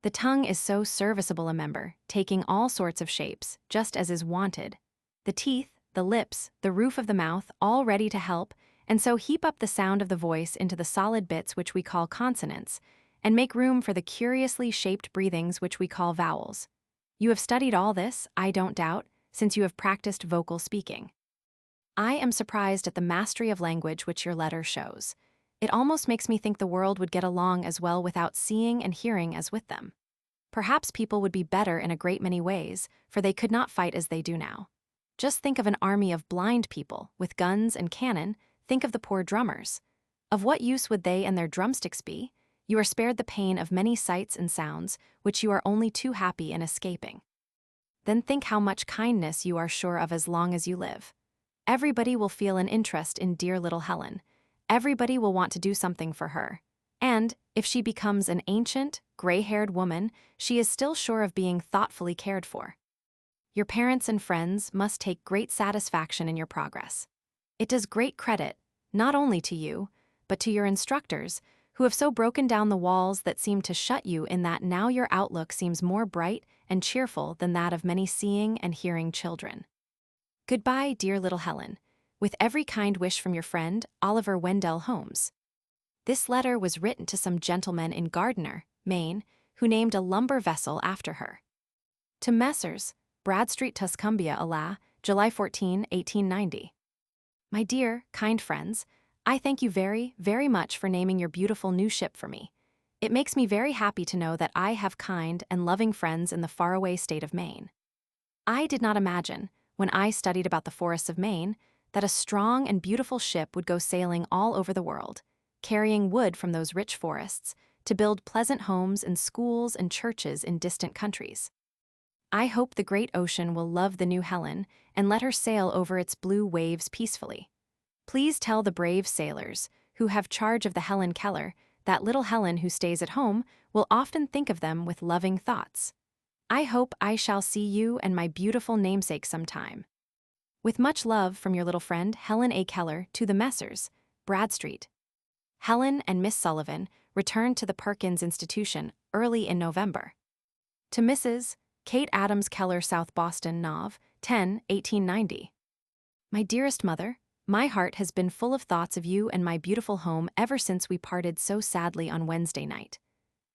The tongue is so serviceable a member, taking all sorts of shapes, just as is wanted. The teeth, the lips, the roof of the mouth, all ready to help, and so heap up the sound of the voice into the solid bits which we call consonants, and make room for the curiously shaped breathings which we call vowels. You have studied all this, I don't doubt, since you have practiced vocal speaking. I am surprised at the mastery of language which your letter shows. It almost makes me think the world would get along as well without seeing and hearing as with them. Perhaps people would be better in a great many ways, for they could not fight as they do now. Just think of an army of blind people, with guns and cannon. Think of the poor drummers. Of what use would they and their drumsticks be? You are spared the pain of many sights and sounds, which you are only too happy in escaping. Then think how much kindness you are sure of as long as you live. Everybody will feel an interest in dear little Helen. Everybody will want to do something for her. And, if she becomes an ancient, gray-haired woman, she is still sure of being thoughtfully cared for. Your parents and friends must take great satisfaction in your progress. It does great credit, not only to you, but to your instructors, who have so broken down the walls that seem to shut you in that now your outlook seems more bright and cheerful than that of many seeing and hearing children. Goodbye, dear little Helen, with every kind wish from your friend, Oliver Wendell Holmes. This letter was written to some gentleman in Gardiner, Maine, who named a lumber vessel after her. To Messrs. Bradstreet Tuscumbia, Ala, July 14, 1890. My dear, kind friends, I thank you very, very much for naming your beautiful new ship for me. It makes me very happy to know that I have kind and loving friends in the faraway state of Maine. I did not imagine, when I studied about the forests of Maine, that a strong and beautiful ship would go sailing all over the world, carrying wood from those rich forests, to build pleasant homes and schools and churches in distant countries. I hope the great ocean will love the new Helen and let her sail over its blue waves peacefully. Please tell the brave sailors, who have charge of the Helen Keller, that little Helen who stays at home will often think of them with loving thoughts. I hope I shall see you and my beautiful namesake sometime. With much love from your little friend Helen A. Keller to the Messrs. Bradstreet. Helen and Miss Sullivan returned to the Perkins Institution early in November. To Mrs. Kate Adams Keller, South Boston, Nov. 10, 1890. My dearest mother, my heart has been full of thoughts of you and my beautiful home ever since we parted so sadly on Wednesday night.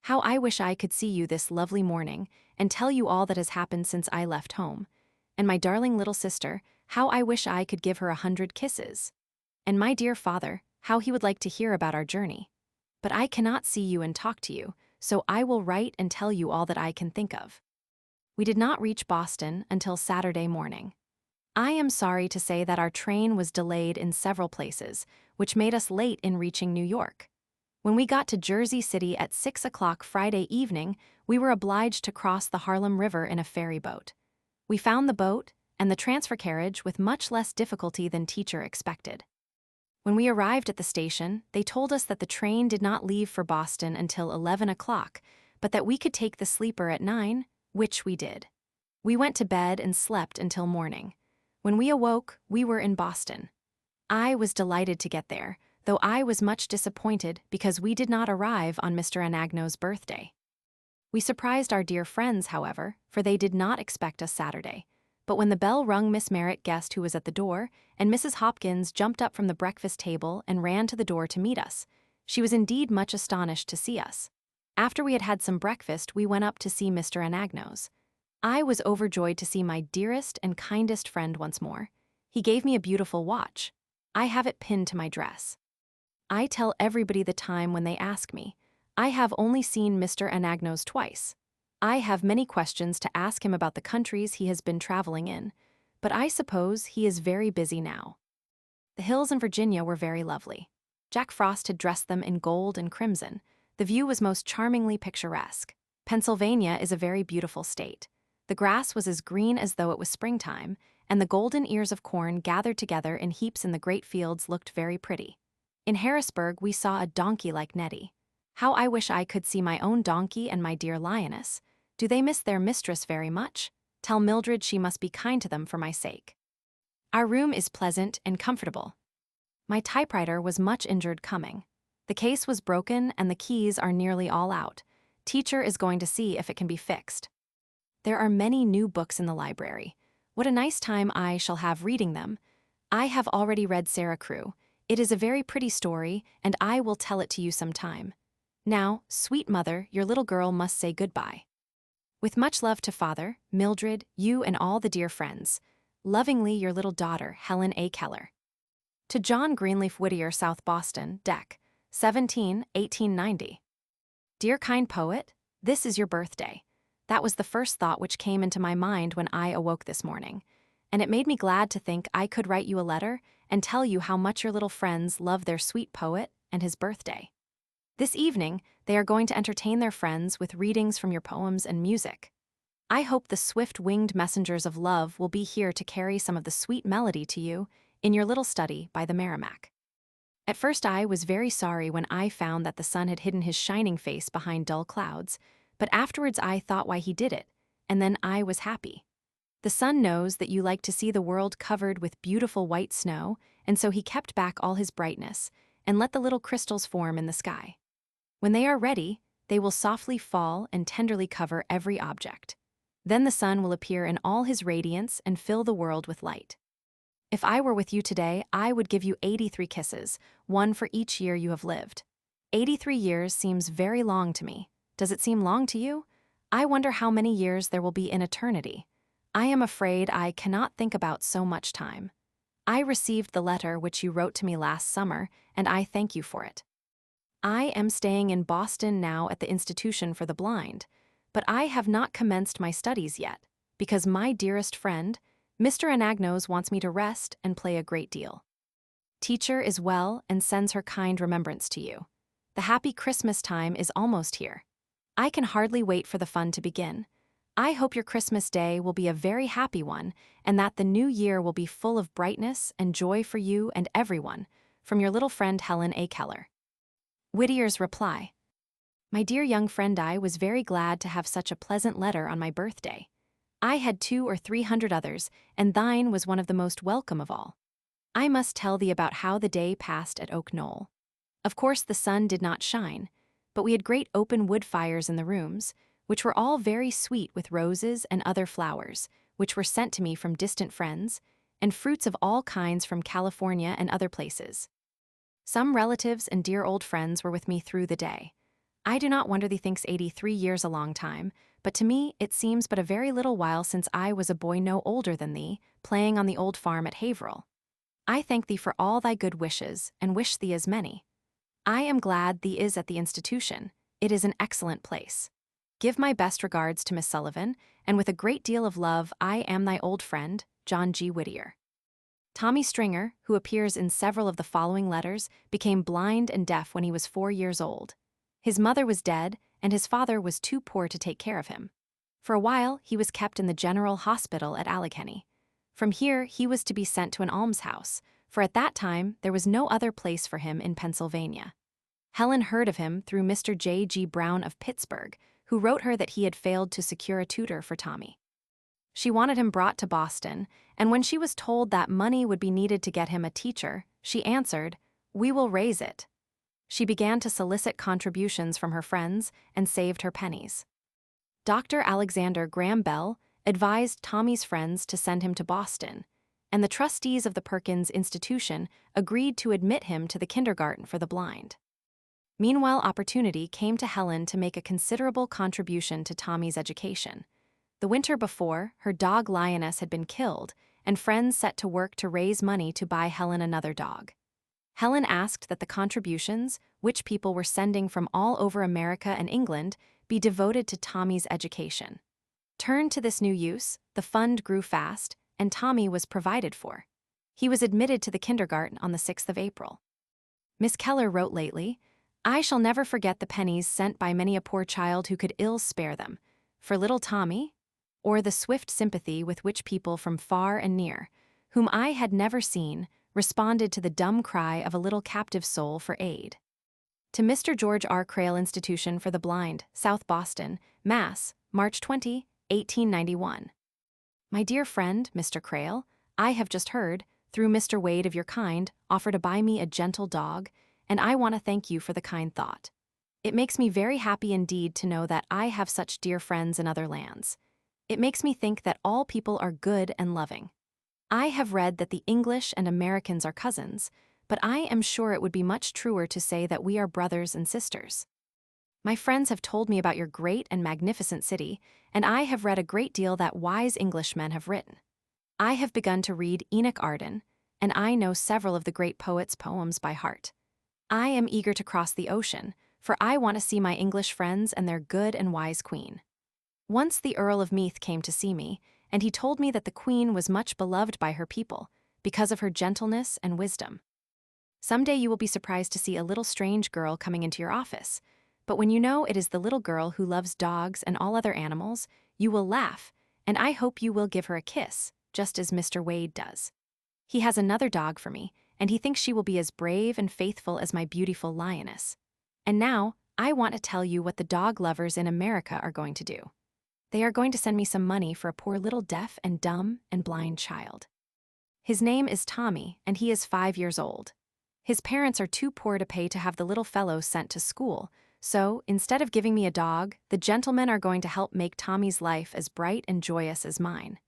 How I wish I could see you this lovely morning and tell you all that has happened since I left home. And my darling little sister, how I wish I could give her 100 kisses. And my dear father, how he would like to hear about our journey. But I cannot see you and talk to you, so I will write and tell you all that I can think of. We did not reach Boston until Saturday morning. I am sorry to say that our train was delayed in several places, which made us late in reaching New York. When we got to Jersey City at 6 o'clock Friday evening, we were obliged to cross the Harlem River in a ferry boat. We found the boat and the transfer carriage with much less difficulty than teacher expected. When we arrived at the station, they told us that the train did not leave for Boston until 11 o'clock, but that we could take the sleeper at 9, which we did. We went to bed and slept until morning. When we awoke, we were in Boston. I was delighted to get there, though I was much disappointed because we did not arrive on Mr. Anagno's birthday. We surprised our dear friends, however, for they did not expect us Saturday. But when the bell rung, Miss Merritt guessed who was at the door, and Mrs. Hopkins jumped up from the breakfast table and ran to the door to meet us. She was indeed much astonished to see us. After we had had some breakfast, we went up to see Mr. Anagno's. I was overjoyed to see my dearest and kindest friend once more. He gave me a beautiful watch. I have it pinned to my dress. I tell everybody the time when they ask me. I have only seen Mr. Anagno's twice. I have many questions to ask him about the countries he has been traveling in, but I suppose he is very busy now. The hills in Virginia were very lovely. Jack Frost had dressed them in gold and crimson. The view was most charmingly picturesque. Pennsylvania is a very beautiful state. The grass was as green as though it was springtime, and the golden ears of corn gathered together in heaps in the great fields looked very pretty. In Harrisburg we saw a donkey like Nettie. How I wish I could see my own donkey and my dear lioness. Do they miss their mistress very much? Tell Mildred she must be kind to them for my sake. Our room is pleasant and comfortable. My typewriter was much injured coming. The case was broken and the keys are nearly all out. Teacher is going to see if it can be fixed. There are many new books in the library. What a nice time I shall have reading them. I have already read Sarah Crewe. It is a very pretty story, and I will tell it to you sometime. Now, sweet mother, your little girl must say goodbye. With much love to Father, Mildred, you and all the dear friends. Lovingly your little daughter, Helen A. Keller. To John Greenleaf Whittier, South Boston, Dec. 17, 1890. Dear kind poet, this is your birthday. That was the first thought which came into my mind when I awoke this morning, and it made me glad to think I could write you a letter and tell you how much your little friends love their sweet poet and his birthday. This evening, they are going to entertain their friends with readings from your poems and music. I hope the swift-winged messengers of love will be here to carry some of the sweet melody to you in your little study by the Merrimack. At first I was very sorry when I found that the sun had hidden his shining face behind dull clouds, but afterwards I thought why he did it, and then I was happy. The sun knows that you like to see the world covered with beautiful white snow, and so he kept back all his brightness and let the little crystals form in the sky. When they are ready, they will softly fall and tenderly cover every object. Then the sun will appear in all his radiance and fill the world with light. If I were with you today, I would give you 83 kisses, one for each year you have lived. 83 years seems very long to me. Does it seem long to you? I wonder how many years there will be in eternity. I am afraid I cannot think about so much time. I received the letter which you wrote to me last summer, and I thank you for it. I am staying in Boston now at the Institution for the Blind, but I have not commenced my studies yet, because my dearest friend, Mr. Anagnos, wants me to rest and play a great deal. Teacher is well and sends her kind remembrance to you. The happy Christmas time is almost here. I can hardly wait for the fun to begin. I hope your Christmas day will be a very happy one, and that the new year will be full of brightness and joy for you and everyone, from your little friend Helen A. Keller. Whittier's reply. My dear young friend, I was very glad to have such a pleasant letter on my birthday. I had 200 or 300 others, and thine was one of the most welcome of all. I must tell thee about how the day passed at Oak Knoll. Of course the sun did not shine, but we had great open wood fires in the rooms, which were all very sweet with roses and other flowers, which were sent to me from distant friends, and fruits of all kinds from California and other places. Some relatives and dear old friends were with me through the day. I do not wonder thee thinks 83 years a long time, but to me it seems but a very little while since I was a boy no older than thee, playing on the old farm at Haverhill. I thank thee for all thy good wishes, and wish thee as many. I am glad thee is at the institution. It is an excellent place. Give my best regards to Miss Sullivan, and with a great deal of love I am thy old friend, John G. Whittier. Tommy Stringer, who appears in several of the following letters, became blind and deaf when he was 4 years old. His mother was dead, and his father was too poor to take care of him. For a while he was kept in the General Hospital at Allegheny. From here he was to be sent to an almshouse, for at that time there was no other place for him in Pennsylvania. Helen heard of him through Mr. J. G. Brown of Pittsburgh, who wrote her that he had failed to secure a tutor for Tommy. She wanted him brought to Boston, and when she was told that money would be needed to get him a teacher, she answered, "We will raise it." She began to solicit contributions from her friends and saved her pennies. Dr. Alexander Graham Bell advised Tommy's friends to send him to Boston, and the trustees of the Perkins Institution agreed to admit him to the kindergarten for the blind. Meanwhile, opportunity came to Helen to make a considerable contribution to Tommy's education. The winter before, her dog Lioness had been killed, and friends set to work to raise money to buy Helen another dog. Helen asked that the contributions, which people were sending from all over America and England, be devoted to Tommy's education. Turned to this new use, the fund grew fast, and Tommy was provided for. He was admitted to the kindergarten on the 6th of April. Miss Keller wrote lately, "I shall never forget the pennies sent by many a poor child who could ill spare them, for little Tommy, or the swift sympathy with which people from far and near, whom I had never seen, responded to the dumb cry of a little captive soul for aid." To Mr. George R. Crail Institution for the Blind, South Boston, Mass., March 20, 1891. My dear friend, Mr. Crail, I have just heard, through Mr. Wade of your kind, offer to buy me a gentle dog, and I want to thank you for the kind thought. It makes me very happy indeed to know that I have such dear friends in other lands. It makes me think that all people are good and loving. I have read that the English and Americans are cousins, but I am sure it would be much truer to say that we are brothers and sisters. My friends have told me about your great and magnificent city, and I have read a great deal that wise Englishmen have written. I have begun to read Enoch Arden, and I know several of the great poets' poems by heart. I am eager to cross the ocean, for I want to see my English friends and their good and wise queen. Once the Earl of Meath came to see me, and he told me that the queen was much beloved by her people, because of her gentleness and wisdom. Some day you will be surprised to see a little strange girl coming into your office, but when you know it is the little girl who loves dogs and all other animals, you will laugh, and I hope you will give her a kiss, just as Mr. Wade does. He has another dog for me, and he thinks she will be as brave and faithful as my beautiful Lioness. And now, I want to tell you what the dog lovers in America are going to do. They are going to send me some money for a poor little deaf and dumb and blind child. His name is Tommy, and he is 5 years old. His parents are too poor to pay to have the little fellow sent to school, so, instead of giving me a dog, the gentlemen are going to help make Tommy's life as bright and joyous as mine.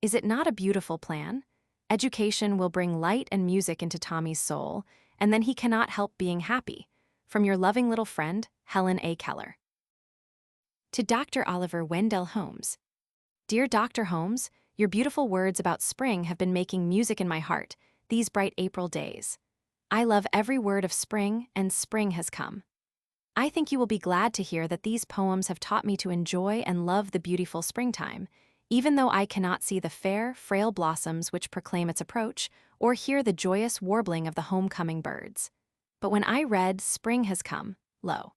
Is it not a beautiful plan? Education will bring light and music into Tommy's soul, and then he cannot help being happy. From your loving little friend, Helen A. Keller. To Dr. Oliver Wendell Holmes. Dear Dr. Holmes, your beautiful words about spring have been making music in my heart these bright April days. I love every word of spring, and spring has come. I think you will be glad to hear that these poems have taught me to enjoy and love the beautiful springtime, even though I cannot see the fair, frail blossoms which proclaim its approach, or hear the joyous warbling of the homecoming birds. But when I read "Spring has come," lo,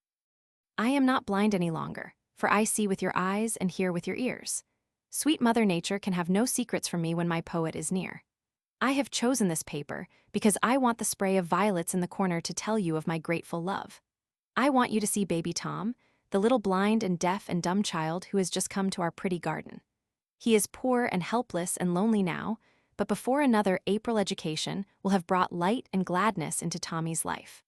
I am not blind any longer, for I see with your eyes and hear with your ears. Sweet Mother Nature can have no secrets from me when my poet is near. I have chosen this paper because I want the spray of violets in the corner to tell you of my grateful love. I want you to see baby Tom, the little blind and deaf and dumb child who has just come to our pretty garden. He is poor and helpless and lonely now, but before another April education will have brought light and gladness into Tommy's life.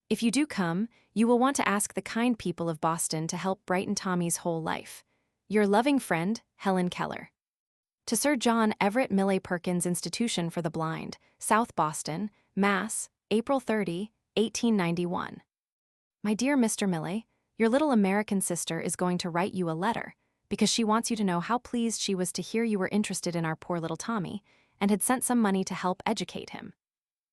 If you do come, you will want to ask the kind people of Boston to help brighten Tommy's whole life. Your loving friend, Helen Keller. To Sir John Everett Millay Perkins Institution for the Blind, South Boston, Mass., April 30, 1891. My dear Mr. Millay, your little American sister is going to write you a letter, because she wants you to know how pleased she was to hear you were interested in our poor little Tommy, and had sent some money to help educate him.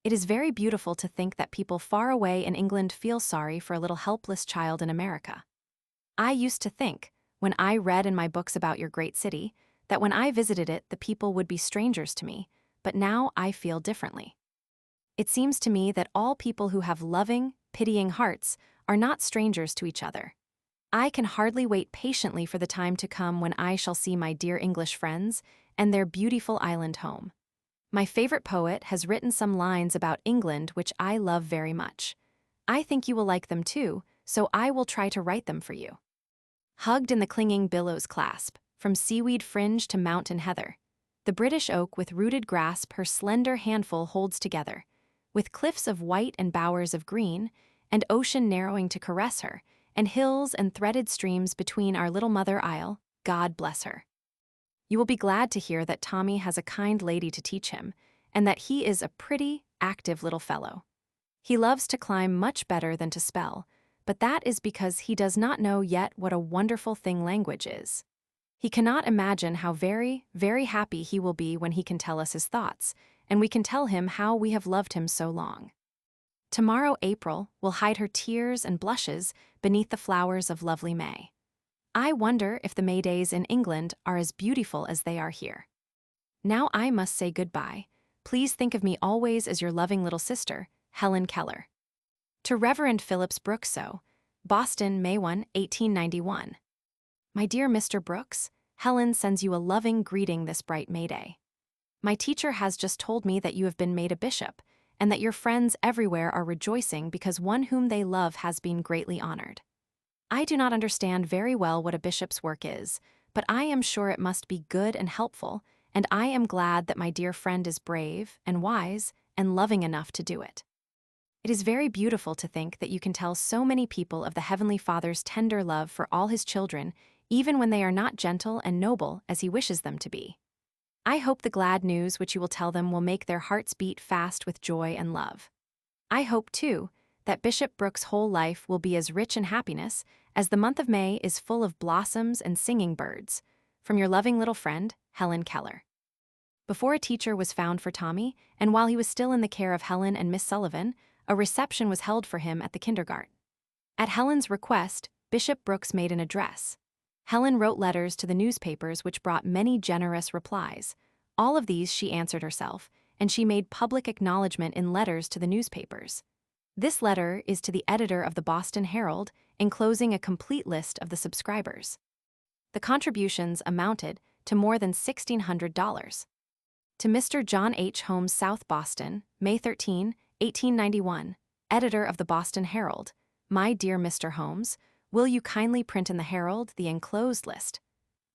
It is very beautiful to think that people far away in England feel sorry for a little helpless child in America. I used to think, when I read in my books about your great city, that when I visited it the people would be strangers to me, but now I feel differently. It seems to me that all people who have loving, pitying hearts are not strangers to each other. I can hardly wait patiently for the time to come when I shall see my dear English friends and their beautiful island home. My favorite poet has written some lines about England which I love very much. I think you will like them too, so I will try to write them for you. Hugged in the clinging billows clasp, from seaweed fringe to mountain heather, the British oak with rooted grasp her slender handful holds together, with cliffs of white and bowers of green, and ocean narrowing to caress her, and hills and threaded streams between our little mother isle, God bless her. You will be glad to hear that Tommy has a kind lady to teach him, and that he is a pretty, active little fellow. He loves to climb much better than to spell, but that is because he does not know yet what a wonderful thing language is. He cannot imagine how very, very happy he will be when he can tell us his thoughts, and we can tell him how we have loved him so long. Tomorrow April will hide her tears and blushes beneath the flowers of lovely May. I wonder if the May days in England are as beautiful as they are here. Now I must say goodbye. Please think of me always as your loving little sister, Helen Keller. To Reverend Phillips Brooks, Boston, May 1, 1891. My dear Mr. Brooks, Helen sends you a loving greeting this bright May Day. My teacher has just told me that you have been made a bishop, and that your friends everywhere are rejoicing because one whom they love has been greatly honored. I do not understand very well what a bishop's work is, but I am sure it must be good and helpful, and I am glad that my dear friend is brave and wise and loving enough to do it. It is very beautiful to think that you can tell so many people of the Heavenly Father's tender love for all his children, even when they are not gentle and noble as he wishes them to be. I hope the glad news which you will tell them will make their hearts beat fast with joy and love. I hope, too, that Bishop Brooks' whole life will be as rich in happiness as the month of May is full of blossoms and singing birds. From your loving little friend, Helen Keller. Before a teacher was found for Tommy, and while he was still in the care of Helen and Miss Sullivan, a reception was held for him at the kindergarten. At Helen's request, Bishop Brooks made an address. Helen wrote letters to the newspapers which brought many generous replies. All of these she answered herself, and she made public acknowledgment in letters to the newspapers. This letter is to the editor of the Boston Herald, enclosing a complete list of the subscribers. The contributions amounted to more than $1,600. To Mr. John H. Holmes, South Boston, May 13, 1891, editor of the Boston Herald. My dear Mr. Holmes, will you kindly print in the Herald the enclosed list?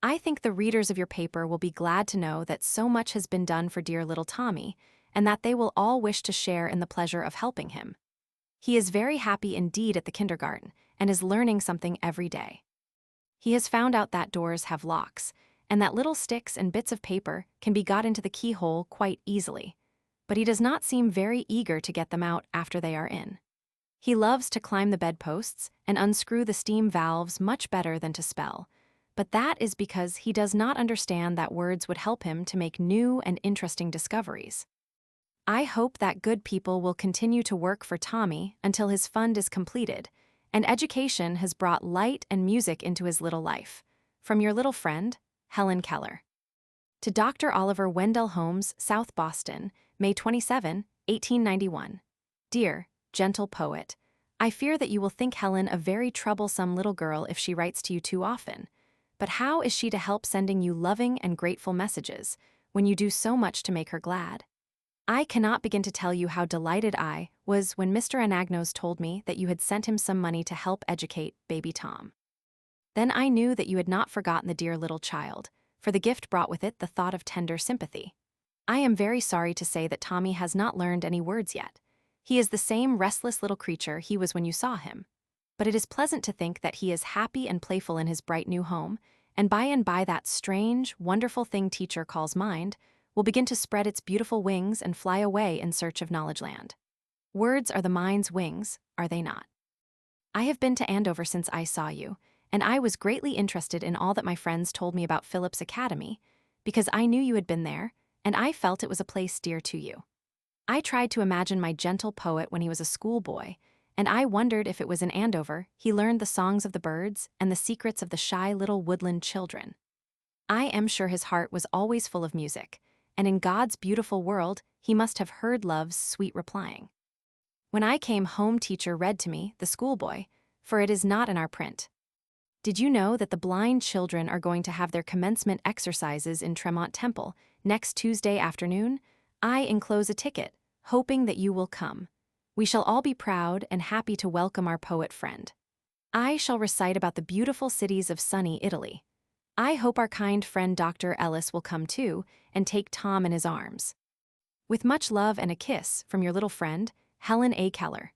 I think the readers of your paper will be glad to know that so much has been done for dear little Tommy, and that they will all wish to share in the pleasure of helping him. He is very happy indeed at the kindergarten, and is learning something every day. He has found out that doors have locks, and that little sticks and bits of paper can be got into the keyhole quite easily, but he does not seem very eager to get them out after they are in. He loves to climb the bedposts and unscrew the steam valves much better than to spell, but that is because he does not understand that words would help him to make new and interesting discoveries. I hope that good people will continue to work for Tommy until his fund is completed, and education has brought light and music into his little life. From your little friend, Helen Keller. To Dr. Oliver Wendell Holmes, South Boston, May 27, 1891. Dear, gentle poet, I fear that you will think Helen a very troublesome little girl if she writes to you too often. But how is she to help sending you loving and grateful messages, when you do so much to make her glad? I cannot begin to tell you how delighted I was when Mr. Anagnos told me that you had sent him some money to help educate baby Tom. Then I knew that you had not forgotten the dear little child, for the gift brought with it the thought of tender sympathy. I am very sorry to say that Tommy has not learned any words yet. He is the same restless little creature he was when you saw him. But it is pleasant to think that he is happy and playful in his bright new home, and by that strange, wonderful thing teacher calls mind will begin to spread its beautiful wings and fly away in search of knowledge land. Words are the mind's wings, are they not? I have been to Andover since I saw you, and I was greatly interested in all that my friends told me about Phillips Academy, because I knew you had been there, and I felt it was a place dear to you. I tried to imagine my gentle poet when he was a schoolboy, and I wondered if it was in Andover he learned the songs of the birds and the secrets of the shy little woodland children. I am sure his heart was always full of music, and in God's beautiful world he must have heard love's sweet replying. When I came home, teacher read to me, the schoolboy, for it is not in our print. Did you know that the blind children are going to have their commencement exercises in Tremont Temple next Tuesday afternoon? I enclose a ticket, hoping that you will come. We shall all be proud and happy to welcome our poet friend. I shall recite about the beautiful cities of sunny Italy. I hope our kind friend Dr. Ellis will come too and take Tom in his arms. With much love and a kiss from your little friend, Helen A. Keller.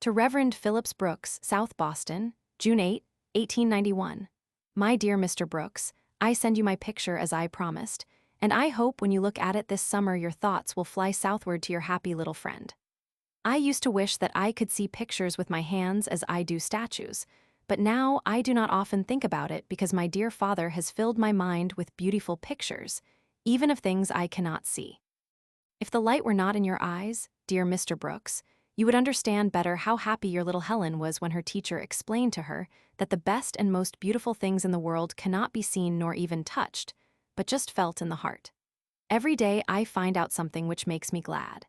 To Reverend Phillips Brooks, South Boston, June 8, 1891. My dear Mr. Brooks, I send you my picture as I promised, and I hope when you look at it this summer your thoughts will fly southward to your happy little friend. I used to wish that I could see pictures with my hands as I do statues, but now I do not often think about it because my dear father has filled my mind with beautiful pictures, even of things I cannot see. If the light were not in your eyes, dear Mr. Brooks, you would understand better how happy your little Helen was when her teacher explained to her that the best and most beautiful things in the world cannot be seen nor even touched, but just felt in the heart. Every day I find out something which makes me glad.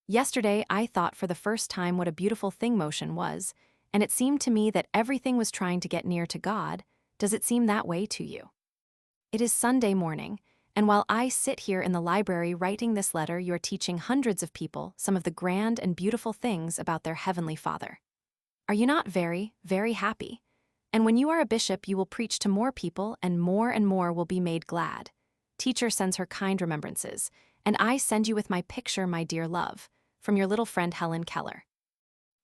Yesterday I thought for the first time what a beautiful thing motion was, and it seemed to me that everything was trying to get near to God. Does it seem that way to you? It is Sunday morning, and while I sit here in the library writing this letter, you are teaching hundreds of people some of the grand and beautiful things about their Heavenly Father. Are you not very, very happy? And when you are a bishop, you will preach to more people, and more will be made glad. Teacher sends her kind remembrances, and I send you with my picture, my dear love, from your little friend Helen Keller.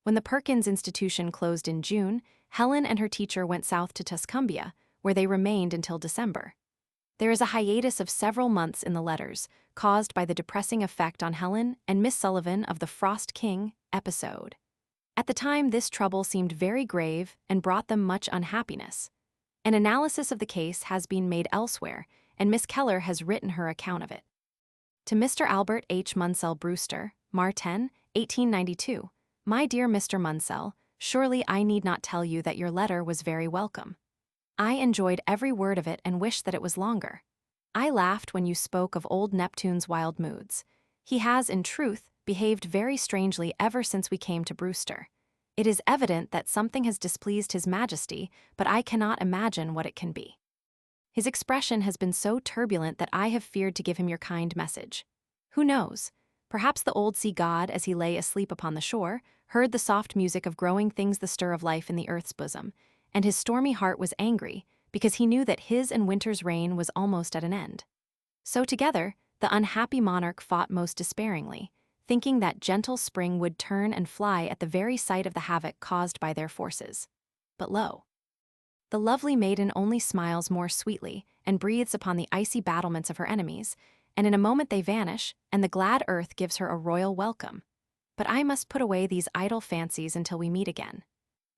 When the Perkins Institution closed in June, Helen and her teacher went south to Tuscumbia, where they remained until December. There is a hiatus of several months in the letters, caused by the depressing effect on Helen and Miss Sullivan of the Frost King episode. At the time, this trouble seemed very grave and brought them much unhappiness. An analysis of the case has been made elsewhere, and Miss Keller has written her account of it. To Mr. Albert H. Munsell Brewster, Mar 10, 1892. My dear Mr. Munsell, surely I need not tell you that your letter was very welcome. I enjoyed every word of it and wished that it was longer. I laughed when you spoke of old Neptune's wild moods. He has, in truth, behaved very strangely ever since we came to Brewster. It is evident that something has displeased His Majesty, but I cannot imagine what it can be. His expression has been so turbulent that I have feared to give him your kind message. Who knows? Perhaps the old sea god, as he lay asleep upon the shore, heard the soft music of growing things, the stir of life in the earth's bosom, and his stormy heart was angry, because he knew that his and winter's reign was almost at an end. So together, the unhappy monarch fought most despairingly, thinking that gentle spring would turn and fly at the very sight of the havoc caused by their forces. But lo! The lovely maiden only smiles more sweetly and breathes upon the icy battlements of her enemies, and in a moment they vanish, and the glad earth gives her a royal welcome. But I must put away these idle fancies until we meet again.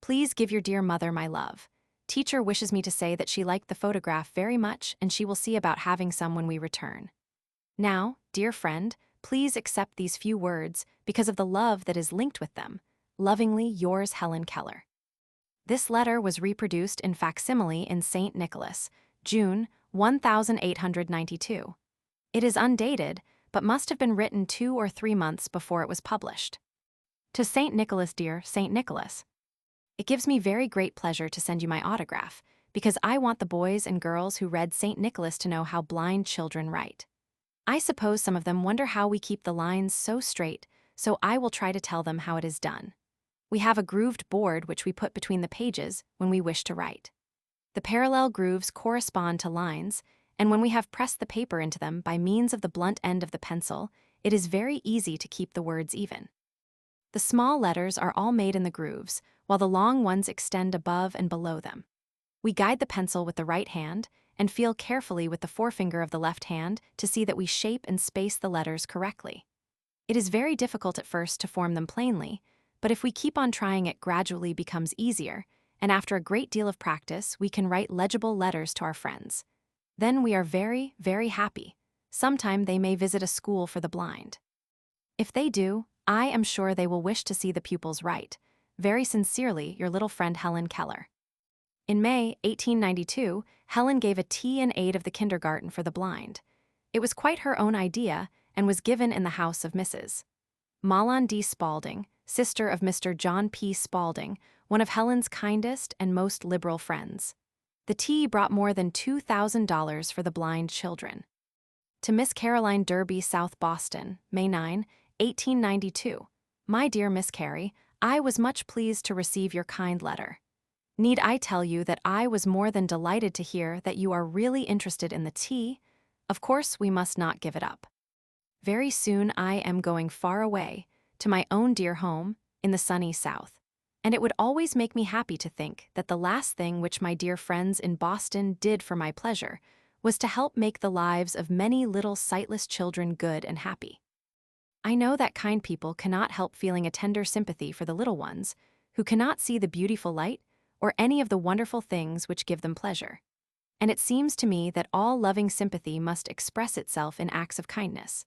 Please give your dear mother my love. Teacher wishes me to say that she liked the photograph very much, and she will see about having some when we return. Now, dear friend, please accept these few words because of the love that is linked with them. Lovingly yours, Helen Keller. This letter was reproduced in facsimile in St. Nicholas, June 1892. It is undated, but must have been written 2 or 3 months before it was published. To St. Nicholas, dear St. Nicholas. It gives me very great pleasure to send you my autograph, because I want the boys and girls who read St. Nicholas to know how blind children write. I suppose some of them wonder how we keep the lines so straight, so I will try to tell them how it is done. We have a grooved board which we put between the pages when we wish to write. The parallel grooves correspond to lines, and when we have pressed the paper into them by means of the blunt end of the pencil, it is very easy to keep the words even. The small letters are all made in the grooves, while the long ones extend above and below them. We guide the pencil with the right hand and feel carefully with the forefinger of the left hand to see that we shape and space the letters correctly. It is very difficult at first to form them plainly, but if we keep on trying, it gradually becomes easier, and after a great deal of practice, we can write legible letters to our friends. Then we are very, very happy. Sometime they may visit a school for the blind. If they do, I am sure they will wish to see the pupils write. Very sincerely, your little friend Helen Keller. In May 1892, Helen gave a tea in aid of the kindergarten for the blind. It was quite her own idea and was given in the house of Mrs. Mahlon D. Spaulding, sister of Mr. John P. Spaulding, one of Helen's kindest and most liberal friends. The tea brought more than $2,000 for the blind children. To Miss Caroline Derby, South Boston, May 9, 1892. My dear Miss Carey, I was much pleased to receive your kind letter. Need I tell you that I was more than delighted to hear that you are really interested in the tea? Of course, we must not give it up. Very soon I am going far away, to my own dear home, in the sunny South. And it would always make me happy to think that the last thing which my dear friends in Boston did for my pleasure was to help make the lives of many little sightless children good and happy. I know that kind people cannot help feeling a tender sympathy for the little ones, who cannot see the beautiful light or any of the wonderful things which give them pleasure. And it seems to me that all loving sympathy must express itself in acts of kindness.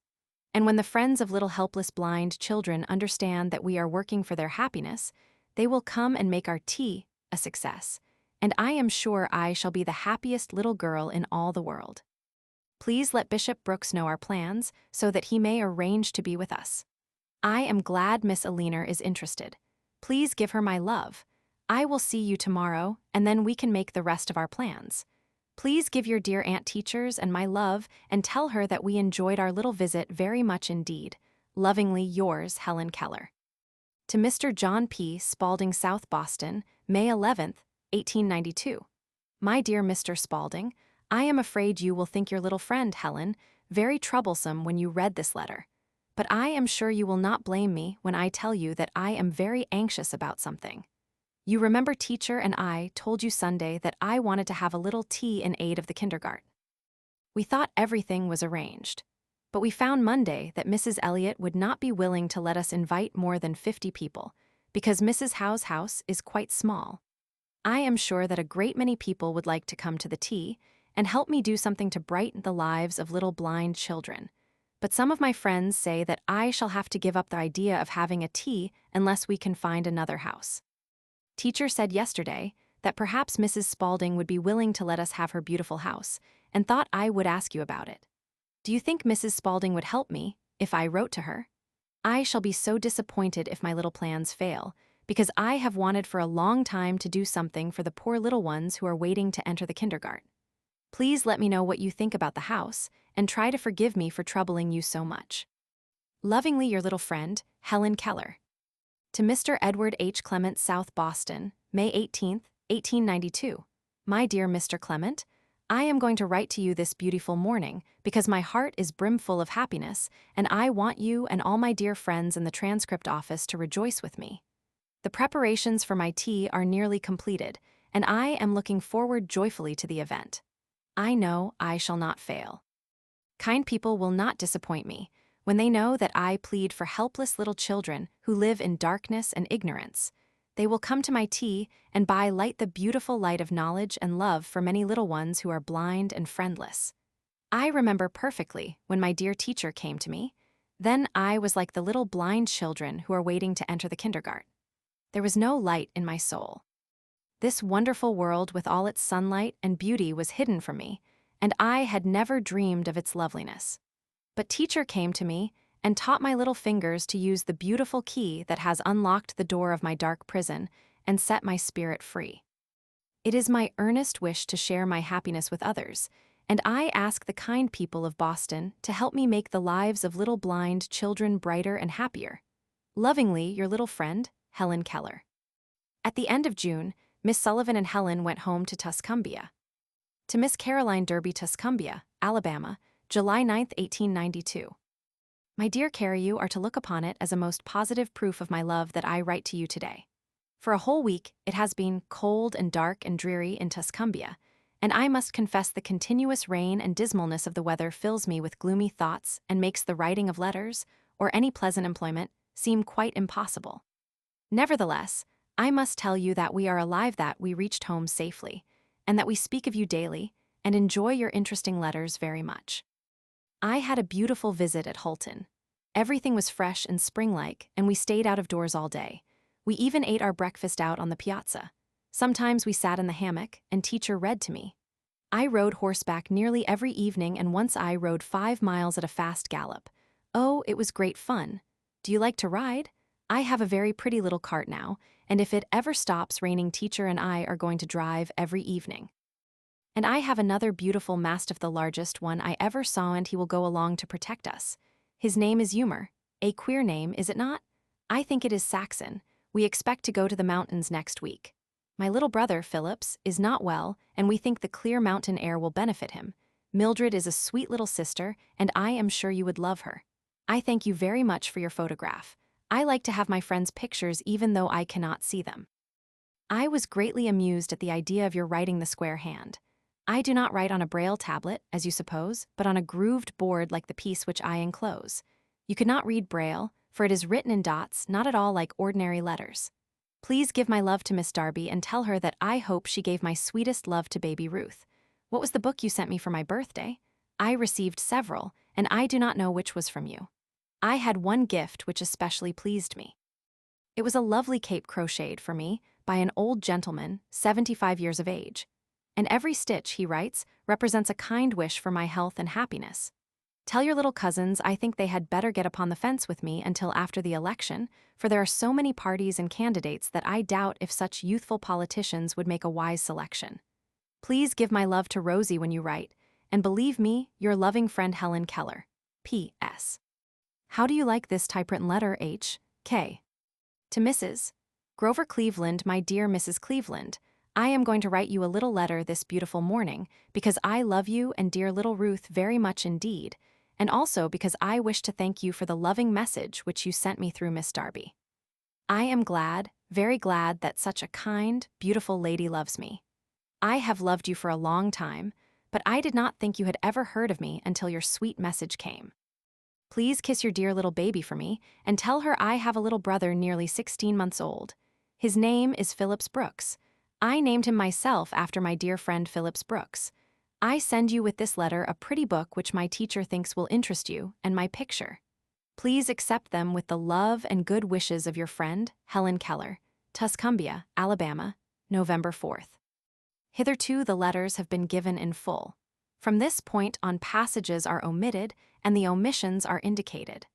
And when the friends of little helpless blind children understand that we are working for their happiness, they will come and make our tea a success, and I am sure I shall be the happiest little girl in all the world. Please let Bishop Brooks know our plans so that he may arrange to be with us. I am glad Miss Alina is interested. Please give her my love. I will see you tomorrow, and then we can make the rest of our plans. Please give your dear aunt teachers and my love and tell her that we enjoyed our little visit very much indeed. Lovingly yours, Helen Keller. To Mr. John P. Spaulding, South Boston, May 11, 1892. My dear Mr. Spaulding, I am afraid you will think your little friend, Helen, very troublesome when you read this letter. But I am sure you will not blame me when I tell you that I am very anxious about something. You remember teacher and I told you Sunday that I wanted to have a little tea in aid of the kindergarten. We thought everything was arranged. But we found Monday that Mrs. Elliot would not be willing to let us invite more than 50 people, because Mrs. Howe's house is quite small. I am sure that a great many people would like to come to the tea and help me do something to brighten the lives of little blind children. But some of my friends say that I shall have to give up the idea of having a tea unless we can find another house. Teacher said yesterday that perhaps Mrs. Spaulding would be willing to let us have her beautiful house, and thought I would ask you about it. Do you think Mrs. Spaulding would help me if I wrote to her? I shall be so disappointed if my little plans fail, because I have wanted for a long time to do something for the poor little ones who are waiting to enter the kindergarten. Please let me know what you think about the house, and try to forgive me for troubling you so much. Lovingly your little friend, Helen Keller. To Mr. Edward H. Clement, South Boston, May 18, 1892. My dear Mr. Clement, I am going to write to you this beautiful morning because my heart is brimful of happiness, and I want you and all my dear friends in the transcript office to rejoice with me. The preparations for my tea are nearly completed, and I am looking forward joyfully to the event. I know I shall not fail. Kind people will not disappoint me when they know that I plead for helpless little children who live in darkness and ignorance. They will come to my tea and by light the beautiful light of knowledge and love for many little ones who are blind and friendless. I remember perfectly when my dear teacher came to me. Then I was like the little blind children who are waiting to enter the kindergarten. There was no light in my soul. This wonderful world with all its sunlight and beauty was hidden from me, and I had never dreamed of its loveliness. But teacher came to me and taught my little fingers to use the beautiful key that has unlocked the door of my dark prison and set my spirit free. It is my earnest wish to share my happiness with others, and I ask the kind people of Boston to help me make the lives of little blind children brighter and happier. Lovingly, your little friend, Helen Keller. At the end of June, Miss Sullivan and Helen went home to Tuscumbia. To Miss Caroline Derby Tuscumbia, Alabama, July 9, 1892. My dear Carrie, you are to look upon it as a most positive proof of my love that I write to you today. For a whole week, it has been cold and dark and dreary in Tuscumbia, and I must confess the continuous rain and dismalness of the weather fills me with gloomy thoughts and makes the writing of letters, or any pleasant employment, seem quite impossible. Nevertheless, I must tell you that we are alive, that we reached home safely, and that we speak of you daily, and enjoy your interesting letters very much. I had a beautiful visit at Holton. Everything was fresh and spring-like, and we stayed out of doors all day. We even ate our breakfast out on the piazza. Sometimes we sat in the hammock, and teacher read to me. I rode horseback nearly every evening, and once I rode 5 miles at a fast gallop. Oh, it was great fun. Do you like to ride? I have a very pretty little cart now, and if it ever stops raining, teacher and I are going to drive every evening. And I have another beautiful mastiff, the largest one I ever saw, and he will go along to protect us. His name is Humor. A queer name, is it not? I think it is Saxon. We expect to go to the mountains next week. My little brother, Phillips, is not well, and we think the clear mountain air will benefit him. Mildred is a sweet little sister, and I am sure you would love her. I thank you very much for your photograph. I like to have my friends' pictures even though I cannot see them. I was greatly amused at the idea of your writing the square hand. I do not write on a braille tablet, as you suppose, but on a grooved board like the piece which I enclose. You could not read braille, for it is written in dots, not at all like ordinary letters. Please give my love to Miss Darby and tell her that I hope she gave my sweetest love to baby Ruth. What was the book you sent me for my birthday? I received several, and I do not know which was from you. I had one gift which especially pleased me. It was a lovely cape crocheted for me by an old gentleman, 75 years of age. And every stitch, he writes, represents a kind wish for my health and happiness. Tell your little cousins I think they had better get upon the fence with me until after the election, for there are so many parties and candidates that I doubt if such youthful politicians would make a wise selection. Please give my love to Rosie when you write, and believe me, your loving friend Helen Keller. P.S. How do you like this typewritten letter, H.K.? To Mrs. Grover Cleveland, my dear Mrs. Cleveland, I am going to write you a little letter this beautiful morning because I love you and dear little Ruth very much indeed, and also because I wish to thank you for the loving message which you sent me through Miss Darby. I am glad, very glad, that such a kind, beautiful lady loves me. I have loved you for a long time, but I did not think you had ever heard of me until your sweet message came. Please kiss your dear little baby for me, and tell her I have a little brother nearly 16 months old. His name is Phillips Brooks. I named him myself after my dear friend Phillips Brooks. I send you with this letter a pretty book which my teacher thinks will interest you, and my picture. Please accept them with the love and good wishes of your friend, Helen Keller, Tuscumbia, Alabama, November 4th. Hitherto the letters have been given in full. From this point on, passages are omitted, and the omissions are indicated.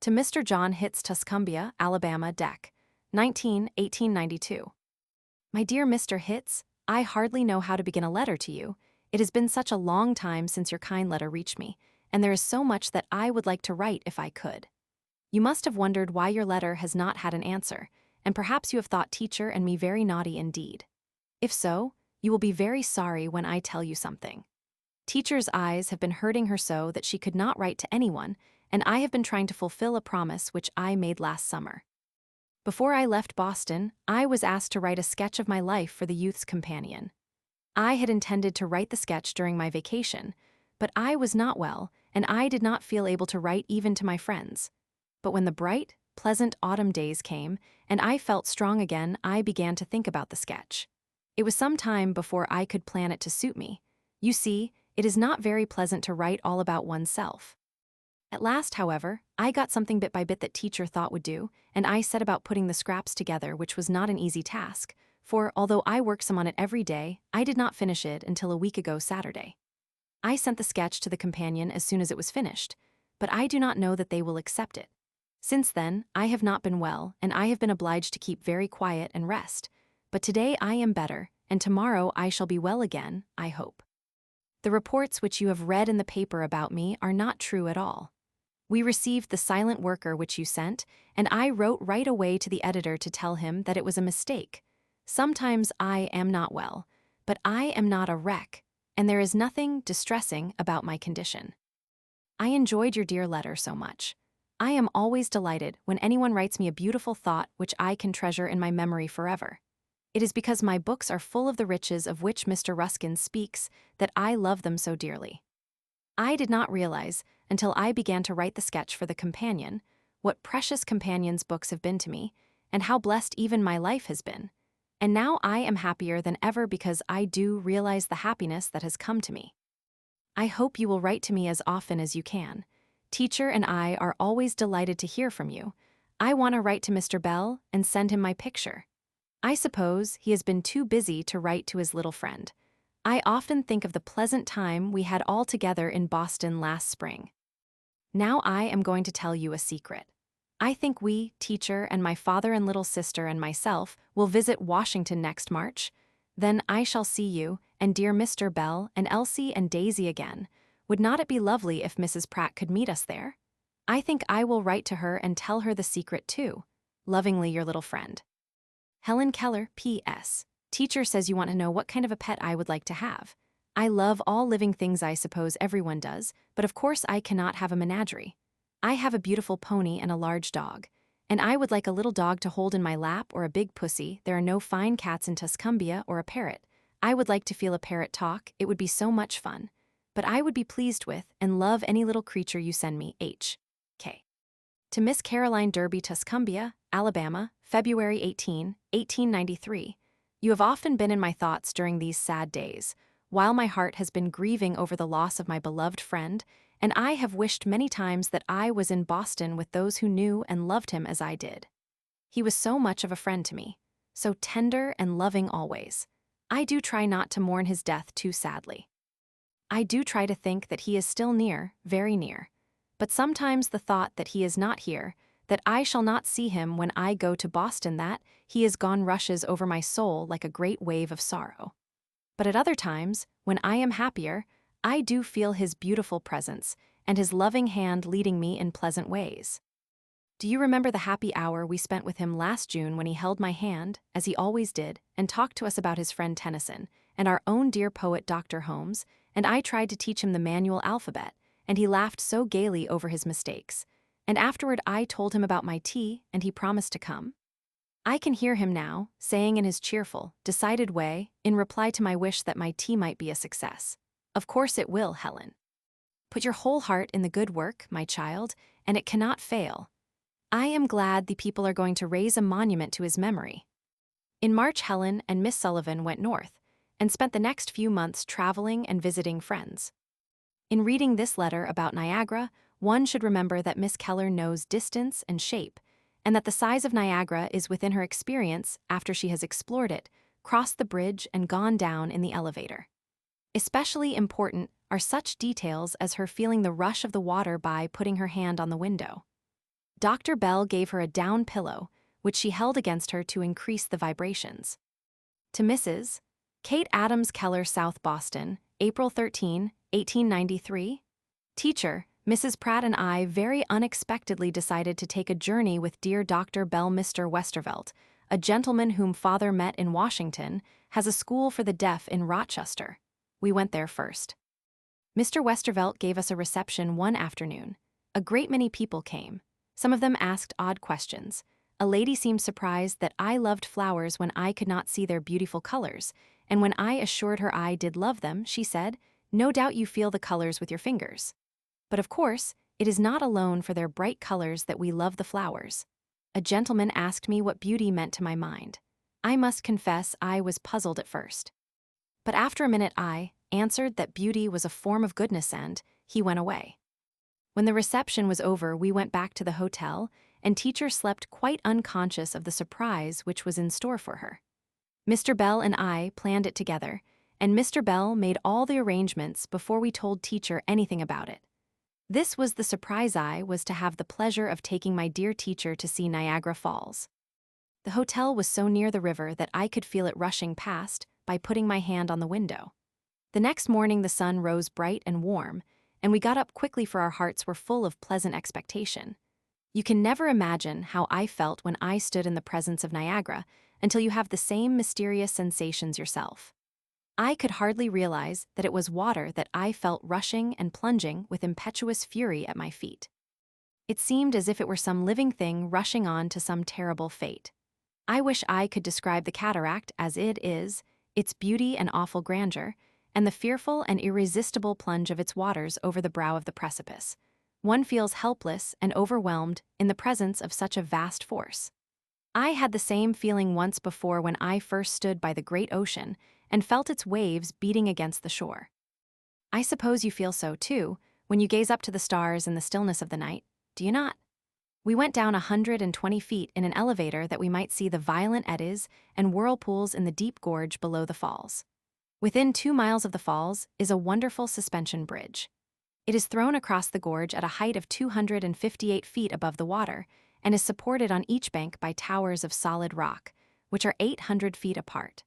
To Mr. John Hitz, Tuscumbia, Alabama, Dec. 1892. My dear Mr. Hitz, I hardly know how to begin a letter to you. It has been such a long time since your kind letter reached me, and there is so much that I would like to write if I could. You must have wondered why your letter has not had an answer, and perhaps you have thought teacher and me very naughty indeed. If so, you will be very sorry when I tell you something. Teacher's eyes have been hurting her so that she could not write to anyone, and I have been trying to fulfill a promise which I made last summer. Before I left Boston, I was asked to write a sketch of my life for the Youth's Companion. I had intended to write the sketch during my vacation, but I was not well, and I did not feel able to write even to my friends. But when the bright, pleasant autumn days came, and I felt strong again, I began to think about the sketch. It was some time before I could plan it to suit me. You see, it is not very pleasant to write all about oneself. At last, however, I got something bit by bit that teacher thought would do, and I set about putting the scraps together, which was not an easy task, for although I worked some on it every day, I did not finish it until a week ago Saturday. I sent the sketch to the companion as soon as it was finished, but I do not know that they will accept it. Since then, I have not been well, and I have been obliged to keep very quiet and rest, but today I am better, and tomorrow I shall be well again, I hope. The reports which you have read in the paper about me are not true at all. We received the silent worker which you sent, and I wrote right away to the editor to tell him that it was a mistake. Sometimes I am not well, but I am not a wreck, and there is nothing distressing about my condition. I enjoyed your dear letter so much. I am always delighted when anyone writes me a beautiful thought which I can treasure in my memory forever. It is because my books are full of the riches of which Mr. Ruskin speaks that I love them so dearly. I did not realize, until I began to write the sketch for the companion, what precious companions books have been to me, and how blessed even my life has been. And now I am happier than ever because I do realize the happiness that has come to me. I hope you will write to me as often as you can. Teacher and I are always delighted to hear from you. I want to write to Mr. Bell and send him my picture. I suppose he has been too busy to write to his little friend. I often think of the pleasant time we had all together in Boston last spring. Now I am going to tell you a secret. I think we, teacher and my father and little sister and myself, will visit Washington next March. Then I shall see you and dear Mr. Bell and Elsie and Daisy again. Would not it be lovely if Mrs. Pratt could meet us there? I think I will write to her and tell her the secret too. Lovingly, your little friend. Helen Keller, P.S. Teacher says you want to know what kind of a pet I would like to have. I love all living things, I suppose everyone does, but of course I cannot have a menagerie. I have a beautiful pony and a large dog, and I would like a little dog to hold in my lap or a big pussy. There are no fine cats in Tuscumbia, or a parrot. I would like to feel a parrot talk, it would be so much fun. But I would be pleased with and love any little creature you send me, H.K. To Miss Caroline Derby, Tuscumbia, Alabama, February 18, 1893. You have often been in my thoughts during these sad days, while my heart has been grieving over the loss of my beloved friend, and I have wished many times that I was in Boston with those who knew and loved him as I did. He was so much of a friend to me, so tender and loving always. I do try not to mourn his death too sadly. I do try to think that he is still near, very near. But sometimes the thought that he is not here, that I shall not see him when I go to Boston, that he is gone, rushes over my soul like a great wave of sorrow. But at other times, when I am happier, I do feel his beautiful presence and his loving hand leading me in pleasant ways. Do you remember the happy hour we spent with him last June when he held my hand, as he always did, and talked to us about his friend Tennyson, and our own dear poet Dr. Holmes, and I tried to teach him the manual alphabet, and he laughed so gaily over his mistakes, and afterward I told him about my tea, and he promised to come? I can hear him now, saying in his cheerful, decided way, in reply to my wish that my tea might be a success, "Of course it will, Helen. Put your whole heart in the good work, my child, and it cannot fail. I am glad the people are going to raise a monument to his memory." In March, Helen and Miss Sullivan went north, and spent the next few months traveling and visiting friends. In reading this letter about Niagara, one should remember that Miss Keller knows distance and shape, and that the size of Niagara is within her experience after she has explored it, crossed the bridge, and gone down in the elevator. Especially important are such details as her feeling the rush of the water by putting her hand on the window. Dr. Bell gave her a down pillow, which she held against her to increase the vibrations. To Mrs. Kate Adams Keller, South Boston, April 13, 1893. Teacher, Mrs. Pratt and I very unexpectedly decided to take a journey with dear Dr. Bell. Mr. Westervelt, a gentleman whom father met in Washington, has a school for the deaf in Rochester. We went there first. Mr. Westervelt gave us a reception one afternoon. A great many people came. Some of them asked odd questions. A lady seemed surprised that I loved flowers when I could not see their beautiful colors, and when I assured her I did love them, she said, "No doubt you feel the colors with your fingers. But of course, it is not alone for their bright colors that we love the flowers." A gentleman asked me what beauty meant to my mind. I must confess I was puzzled at first. But after a minute I answered that beauty was a form of goodness, and he went away. When the reception was over, we went back to the hotel, and teacher slept quite unconscious of the surprise which was in store for her. Mr. Bell and I planned it together, and Mr. Bell made all the arrangements before we told teacher anything about it. This was the surprise: I was to have the pleasure of taking my dear teacher to see Niagara Falls. The hotel was so near the river that I could feel it rushing past by putting my hand on the window. The next morning the sun rose bright and warm, and we got up quickly, for our hearts were full of pleasant expectation. You can never imagine how I felt when I stood in the presence of Niagara until you have the same mysterious sensations yourself. I could hardly realize that it was water that I felt rushing and plunging with impetuous fury at my feet. It seemed as if it were some living thing rushing on to some terrible fate. I wish I could describe the cataract as it is, its beauty and awful grandeur, and the fearful and irresistible plunge of its waters over the brow of the precipice. One feels helpless and overwhelmed in the presence of such a vast force. I had the same feeling once before when I first stood by the great ocean and felt its waves beating against the shore. I suppose you feel so, too, when you gaze up to the stars in the stillness of the night, do you not? We went down 120 feet in an elevator that we might see the violent eddies and whirlpools in the deep gorge below the falls. Within 2 miles of the falls is a wonderful suspension bridge. It is thrown across the gorge at a height of 258 feet above the water and is supported on each bank by towers of solid rock, which are 800 feet apart.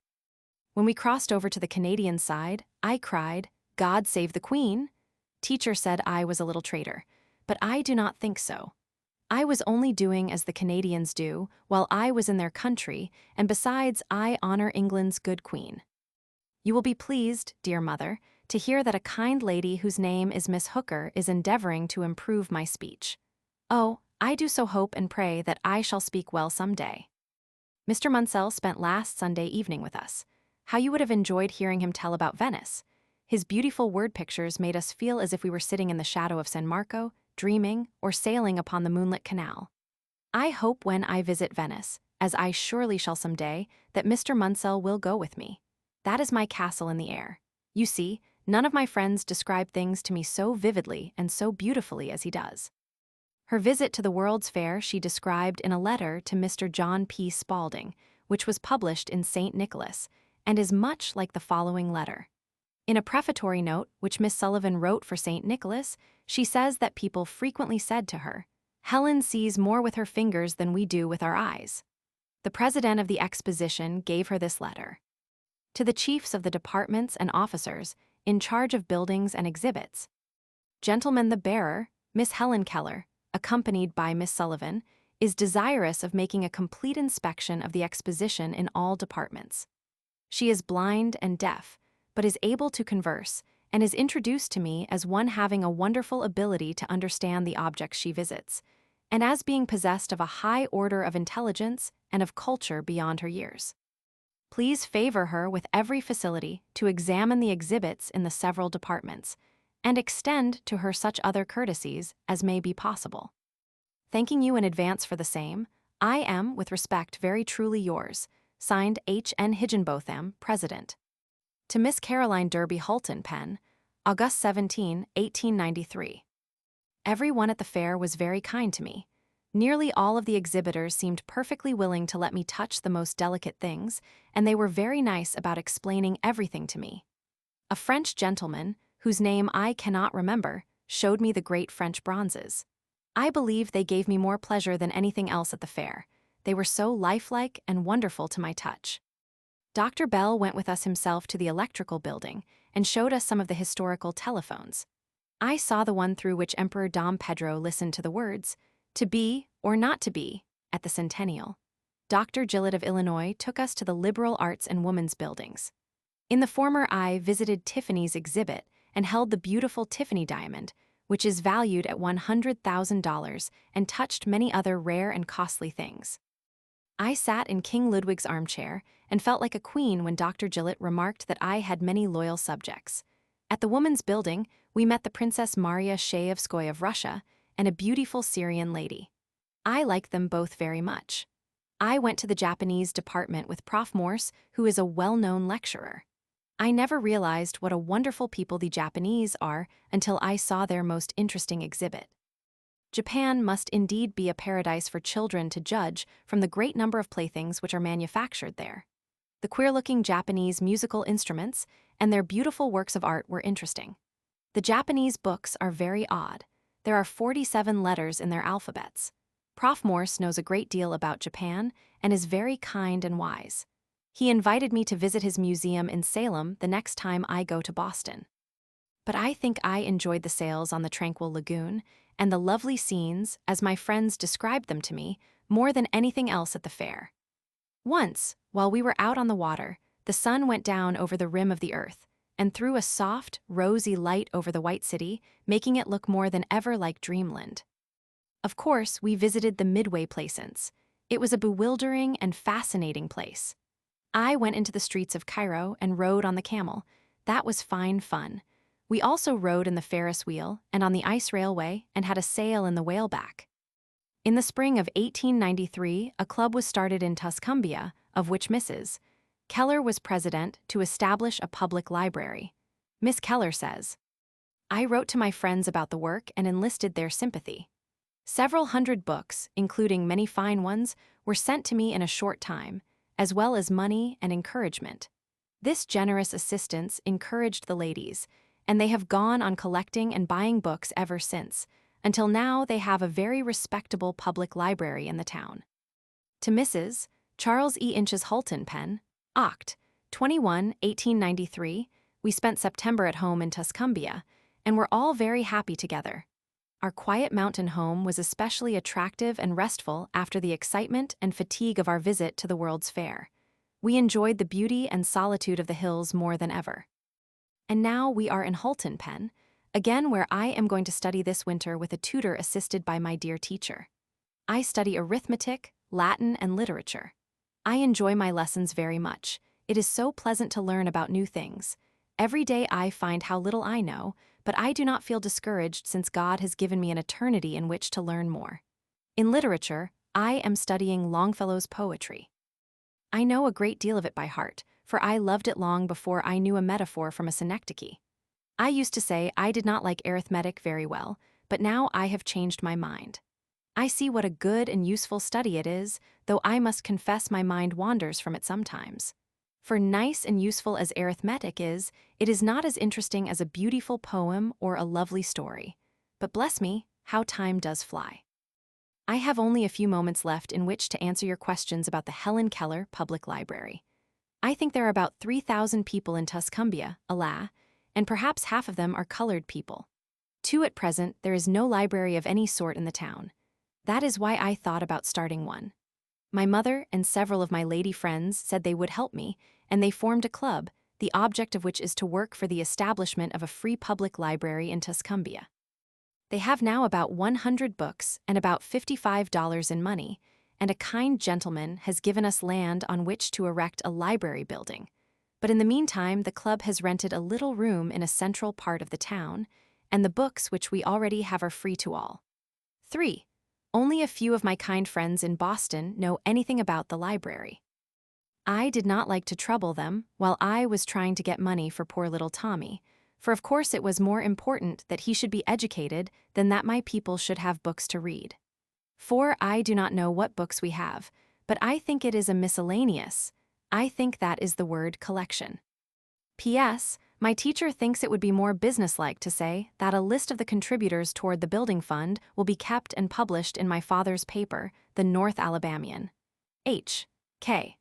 When we crossed over to the Canadian side, I cried, "God save the Queen!" Teacher said I was a little traitor, but I do not think so. I was only doing as the Canadians do while I was in their country, and besides, I honor England's good Queen. You will be pleased, dear mother, to hear that a kind lady whose name is Miss Hooker is endeavoring to improve my speech. Oh, I do so hope and pray that I shall speak well some day. Mr. Munsell spent last Sunday evening with us. How you would have enjoyed hearing him tell about Venice. His beautiful word pictures made us feel as if we were sitting in the shadow of San Marco, dreaming, or sailing upon the moonlit canal. I hope when I visit Venice, as I surely shall some day, that Mr. Munsell will go with me. That is my castle in the air. You see, none of my friends describe things to me so vividly and so beautifully as he does. Her visit to the World's Fair she described in a letter to Mr. John P. Spaulding, which was published in St. Nicholas, and is much like the following letter. In a prefatory note which Miss Sullivan wrote for St. Nicholas, she says that people frequently said to her, "Helen sees more with her fingers than we do with our eyes." The president of the exposition gave her this letter. To the chiefs of the departments and officers in charge of buildings and exhibits. Gentleman the bearer, Miss Helen Keller, accompanied by Miss Sullivan, is desirous of making a complete inspection of the exposition in all departments. She is blind and deaf, but is able to converse, and is introduced to me as one having a wonderful ability to understand the objects she visits, and as being possessed of a high order of intelligence and of culture beyond her years. Please favor her with every facility to examine the exhibits in the several departments, and extend to her such other courtesies as may be possible. Thanking you in advance for the same, I am, with respect, very truly yours, signed H. N. Higginbotham, President. To Miss Caroline Derby Hulton, Penn, August 17, 1893. Every one at the fair was very kind to me. Nearly all of the exhibitors seemed perfectly willing to let me touch the most delicate things, and they were very nice about explaining everything to me. A French gentleman, whose name I cannot remember, showed me the great French bronzes. I believe they gave me more pleasure than anything else at the fair. They were so lifelike and wonderful to my touch. Dr. Bell went with us himself to the electrical building and showed us some of the historical telephones. I saw the one through which Emperor Dom Pedro listened to the words, "To be or not to be," at the centennial. Dr. Gillett of Illinois took us to the liberal arts and women's buildings. In the former I visited Tiffany's exhibit and held the beautiful Tiffany diamond, which is valued at $100,000, and touched many other rare and costly things. I sat in King Ludwig's armchair and felt like a queen when Dr. Gillett remarked that I had many loyal subjects. At the women's building, we met the Princess Maria Shaevskoy of Russia and a beautiful Syrian lady. I liked them both very much. I went to the Japanese department with Prof. Morse, who is a well-known lecturer. I never realized what a wonderful people the Japanese are until I saw their most interesting exhibit. Japan must indeed be a paradise for children to judge from the great number of playthings which are manufactured there. The queer-looking Japanese musical instruments and their beautiful works of art were interesting. The Japanese books are very odd. There are 47 letters in their alphabets. Prof. Morse knows a great deal about Japan and is very kind and wise. He invited me to visit his museum in Salem the next time I go to Boston. But I think I enjoyed the sails on the tranquil lagoon and the lovely scenes, as my friends described them to me, more than anything else at the fair. Once, while we were out on the water, the sun went down over the rim of the earth and threw a soft, rosy light over the white city, making it look more than ever like dreamland. Of course, we visited the Midway Plaisance. It was a bewildering and fascinating place. I went into the streets of Cairo and rode on the camel. That was fine fun. We also rode in the Ferris wheel and on the ice railway and had a sail in the whaleback. In the spring of 1893, a club was started in Tuscumbia, of which Mrs. Keller was president, to establish a public library. Miss Keller says, "I wrote to my friends about the work and enlisted their sympathy. Several hundred books, including many fine ones, were sent to me in a short time, as well as money and encouragement. This generous assistance encouraged the ladies, and they have gone on collecting and buying books ever since, until now they have a very respectable public library in the town." To Mrs. Charles E. Inches Hulton Penn, Oct. 21, 1893, we spent September at home in Tuscumbia, and were all very happy together. Our quiet mountain home was especially attractive and restful after the excitement and fatigue of our visit to the World's Fair. We enjoyed the beauty and solitude of the hills more than ever. And now we are in Hulton Penn, again where I am going to study this winter with a tutor assisted by my dear teacher. I study arithmetic, Latin, and literature. I enjoy my lessons very much. It is so pleasant to learn about new things. Every day I find how little I know, but I do not feel discouraged since God has given me an eternity in which to learn more. In literature, I am studying Longfellow's poetry. I know a great deal of it by heart, for I loved it long before I knew a metaphor from a synecdoche. I used to say I did not like arithmetic very well, but now I have changed my mind. I see what a good and useful study it is, though I must confess my mind wanders from it sometimes. For nice and useful as arithmetic is, it is not as interesting as a beautiful poem or a lovely story. But bless me, how time does fly. I have only a few moments left in which to answer your questions about the Helen Keller Public Library. I think there are about 3,000 people in Tuscumbia, alas, and perhaps half of them are colored people. At present, there is no library of any sort in the town. That is why I thought about starting one. My mother and several of my lady friends said they would help me, and they formed a club, the object of which is to work for the establishment of a free public library in Tuscumbia. They have now about 100 books and about $55 in money, and a kind gentleman has given us land on which to erect a library building. But in the meantime, the club has rented a little room in a central part of the town, and the books which we already have are free to all. 3. Only a few of my kind friends in Boston know anything about the library. I did not like to trouble them while I was trying to get money for poor little Tommy, for of course it was more important that he should be educated than that my people should have books to read. For I do not know what books we have, but I think it is a miscellaneous. I think that is the word collection. P.S. My teacher thinks it would be more businesslike to say that a list of the contributors toward the building fund will be kept and published in my father's paper, the North Alabamian. H.K.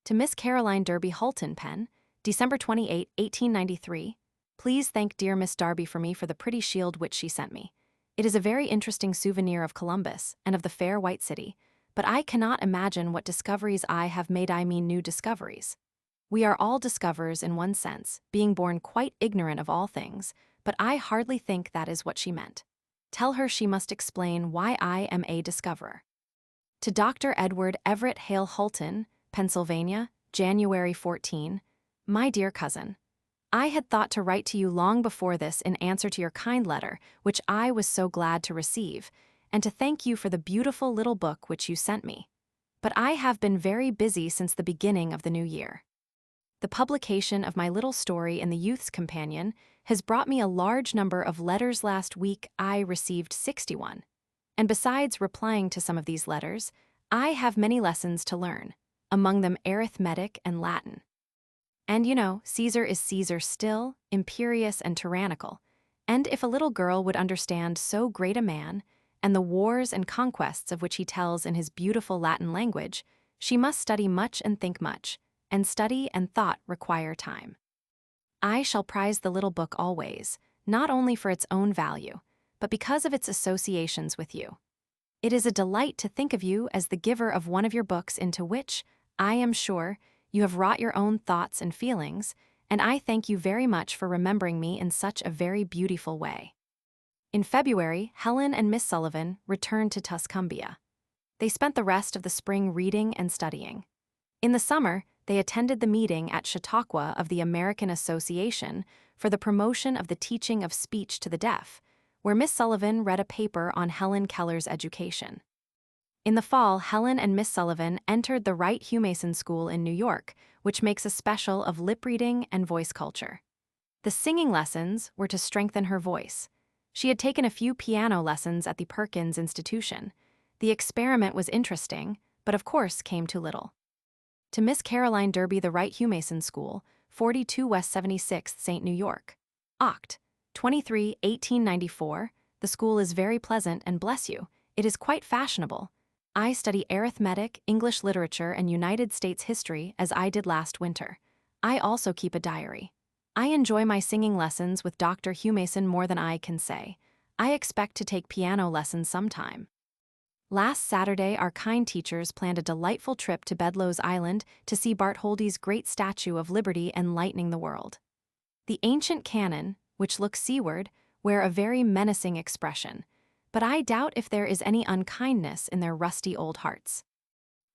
To Miss Caroline Derby Hulton Penn, December 28, 1893, please thank dear Miss Darby for me for the pretty shield which she sent me. It is a very interesting souvenir of Columbus and of the fair white city, but I cannot imagine what discoveries I have made. I mean new discoveries. We are all discoverers in one sense, being born quite ignorant of all things, but I hardly think that is what she meant. Tell her she must explain why I am a discoverer. To Dr. Edward Everett Hale Hulton, Pennsylvania, January 14, my dear cousin. I had thought to write to you long before this in answer to your kind letter, which I was so glad to receive, and to thank you for the beautiful little book which you sent me. But I have been very busy since the beginning of the new year. The publication of my little story in the Youth's Companion has brought me a large number of letters. Last week I received 61. And besides replying to some of these letters, I have many lessons to learn, among them arithmetic and Latin. And you know, Caesar is Caesar still, imperious and tyrannical, and if a little girl would understand so great a man, and the wars and conquests of which he tells in his beautiful Latin language, she must study much and think much, and study and thought require time. I shall prize the little book always, not only for its own value, but because of its associations with you. It is a delight to think of you as the giver of one of your books into which, I am sure, You have wrought your own thoughts and feelings, and I thank you very much for remembering me in such a very beautiful way. In February, Helen and Miss Sullivan returned to Tuscumbia. They spent the rest of the spring reading and studying. In the summer, they attended the meeting at Chautauqua of the American Association for the Promotion of the Teaching of Speech to the Deaf, where Miss Sullivan read a paper on Helen Keller's education. In the fall, Helen and Miss Sullivan entered the Wright Humason School in New York, which makes a special of lip reading and voice culture. The singing lessons were to strengthen her voice. She had taken a few piano lessons at the Perkins Institution. The experiment was interesting, but of course came too little. To Miss Caroline Derby, the Wright Humason School, 42 West 76th St. New York. Oct. 23, 1894. The school is very pleasant and bless you, it is quite fashionable. I study arithmetic, English literature, and United States history as I did last winter. I also keep a diary. I enjoy my singing lessons with Dr. Humason more than I can say. I expect to take piano lessons sometime. Last Saturday, our kind teachers planned a delightful trip to Bedloe's Island to see Bartholdi's great statue of Liberty enlightening the world. The ancient cannon, which look seaward, wear a very menacing expression, but I doubt if there is any unkindness in their rusty old hearts.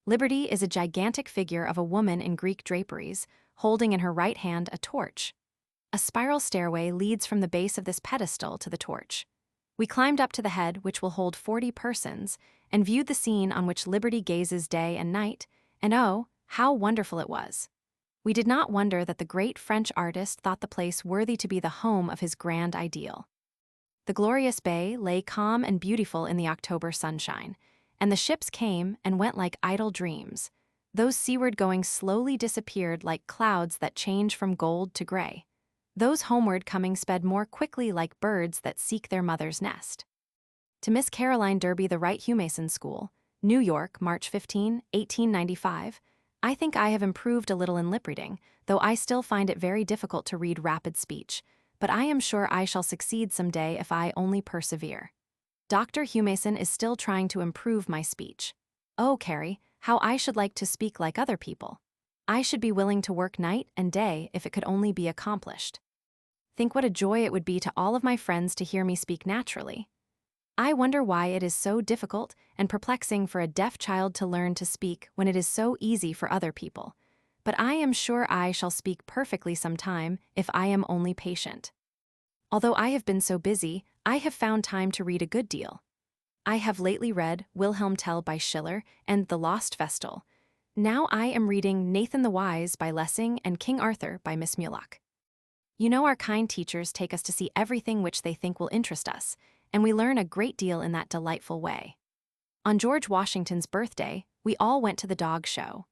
Liberty is a gigantic figure of a woman in Greek draperies, holding in her right hand a torch. A spiral stairway leads from the base of this pedestal to the torch. We climbed up to the head, which will hold 40 persons, and viewed the scene on which Liberty gazes day and night, and oh, how wonderful it was. We did not wonder that the great French artist thought the place worthy to be the home of his grand ideal. The glorious bay lay calm and beautiful in the October sunshine, and the ships came and went like idle dreams. Those seaward going slowly disappeared like clouds that change from gold to gray. Those homeward coming sped more quickly like birds that seek their mother's nest. To Miss Caroline Derby, the Wright Humason School, New York, March 15, 1895. I think I have improved a little in lip reading, though I still find it very difficult to read rapid speech, but I am sure I shall succeed some day if I only persevere. Dr. Humason is still trying to improve my speech. Oh, Carrie, how I should like to speak like other people. I should be willing to work night and day if it could only be accomplished. Think what a joy it would be to all of my friends to hear me speak naturally. I wonder why it is so difficult and perplexing for a deaf child to learn to speak when it is so easy for other people. But I am sure I shall speak perfectly sometime if I am only patient. Although I have been so busy, I have found time to read a good deal. I have lately read Wilhelm Tell by Schiller and The Lost Vestal. Now I am reading Nathan the Wise by Lessing and King Arthur by Miss Mulock. You know, our kind teachers take us to see everything which they think will interest us, and we learn a great deal in that delightful way. On George Washington's birthday, we all went to the dog show.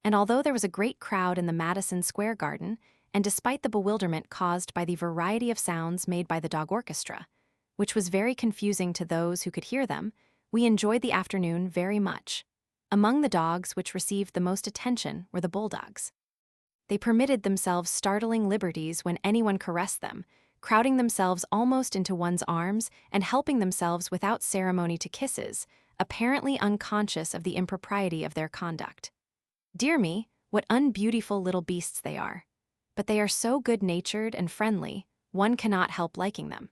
And although there was a great crowd in the Madison Square Garden, and despite the bewilderment caused by the variety of sounds made by the dog orchestra, which was very confusing to those who could hear them, we enjoyed the afternoon very much. Among the dogs which received the most attention were the bulldogs. They permitted themselves startling liberties when anyone caressed them, crowding themselves almost into one's arms and helping themselves without ceremony to kisses, apparently unconscious of the impropriety of their conduct. Dear me, what unbeautiful little beasts they are. But they are so good-natured and friendly, one cannot help liking them.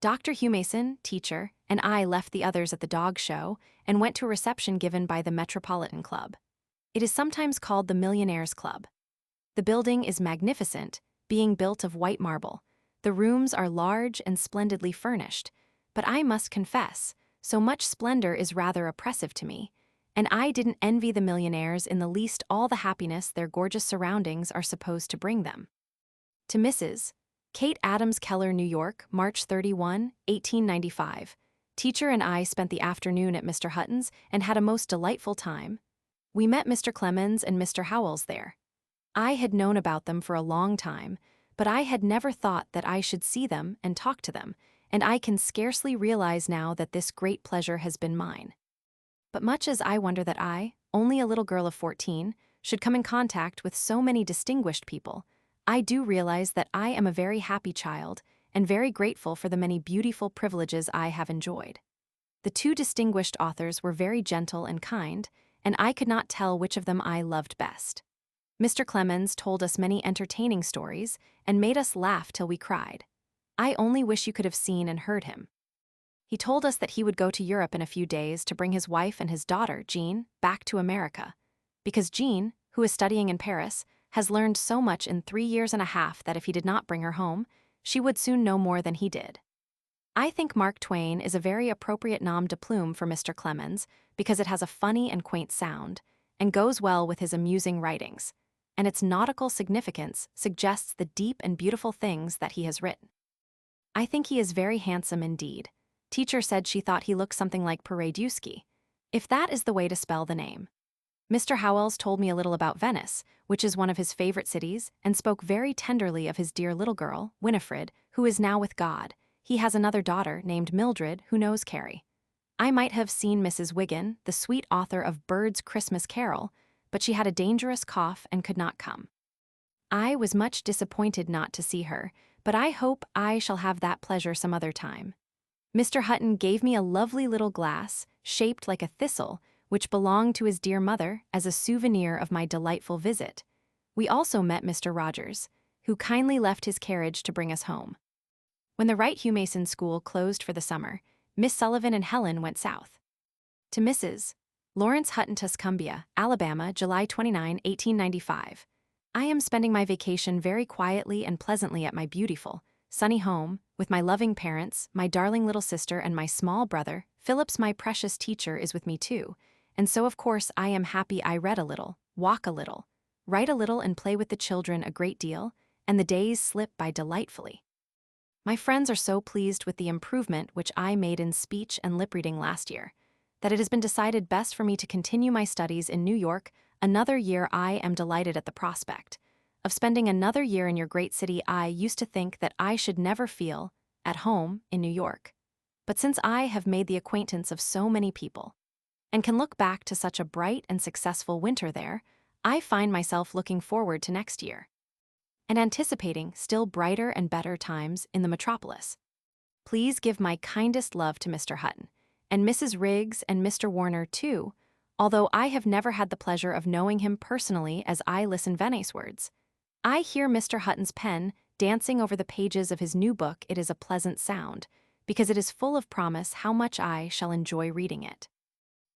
Dr. Humason, teacher, and I left the others at the dog show and went to a reception given by the Metropolitan Club. It is sometimes called the Millionaires' Club. The building is magnificent, being built of white marble. The rooms are large and splendidly furnished, but I must confess, so much splendor is rather oppressive to me, and I didn't envy the millionaires in the least all the happiness their gorgeous surroundings are supposed to bring them. To Mrs. Kate Adams Keller, New York, March 31, 1895. Teacher and I spent the afternoon at Mr. Hutton's and had a most delightful time. We met Mr. Clemens and Mr. Howells there. I had known about them for a long time, but I had never thought that I should see them and talk to them, and I can scarcely realize now that this great pleasure has been mine. But much as I wonder that I, only a little girl of 14, should come in contact with so many distinguished people, I do realize that I am a very happy child and very grateful for the many beautiful privileges I have enjoyed. The two distinguished authors were very gentle and kind, and I could not tell which of them I loved best. Mr. Clemens told us many entertaining stories and made us laugh till we cried. I only wish you could have seen and heard him. He told us that he would go to Europe in a few days to bring his wife and his daughter, Jean, back to America. Because Jean, who is studying in Paris, has learned so much in 3 years and a half that if he did not bring her home, she would soon know more than he did. I think Mark Twain is a very appropriate nom de plume for Mr. Clemens because it has a funny and quaint sound and goes well with his amusing writings, and its nautical significance suggests the deep and beautiful things that he has written. I think he is very handsome indeed. Teacher said she thought he looked something like Paradewski, if that is the way to spell the name. Mr. Howells told me a little about Venice, which is one of his favorite cities, and spoke very tenderly of his dear little girl, Winifred, who is now with God. He has another daughter named Mildred who knows Carrie. I might have seen Mrs. Wiggin, the sweet author of Bird's Christmas Carol, but she had a dangerous cough and could not come. I was much disappointed not to see her, but I hope I shall have that pleasure some other time. Mr. Hutton gave me a lovely little glass, shaped like a thistle, which belonged to his dear mother as a souvenir of my delightful visit. We also met Mr. Rogers, who kindly left his carriage to bring us home. When the Wright Hugh Mason School closed for the summer, Miss Sullivan and Helen went south. To Mrs. Lawrence Hutton, Tuscumbia, Alabama, July 29, 1895. I am spending my vacation very quietly and pleasantly at my beautiful, sunny home, with my loving parents, my darling little sister, and my small brother. Phillips, my precious teacher, is with me too, and so of course I am happy. I read a little, walk a little, write a little, and play with the children a great deal, and the days slip by delightfully. My friends are so pleased with the improvement which I made in speech and lip reading last year, that it has been decided best for me to continue my studies in New York another year. I am delighted at the prospect of spending another year in your great city. I used to think that I should never feel at home in New York, but since I have made the acquaintance of so many people and can look back to such a bright and successful winter there, I find myself looking forward to next year and anticipating still brighter and better times in the metropolis. Please give my kindest love to Mr. Hutton and Mrs. Riggs and Mr. Warner too, although I have never had the pleasure of knowing him personally as I listen Venice words. I hear Mr. Hutton's pen dancing over the pages of his new book. It is a pleasant sound, because it is full of promise how much I shall enjoy reading it.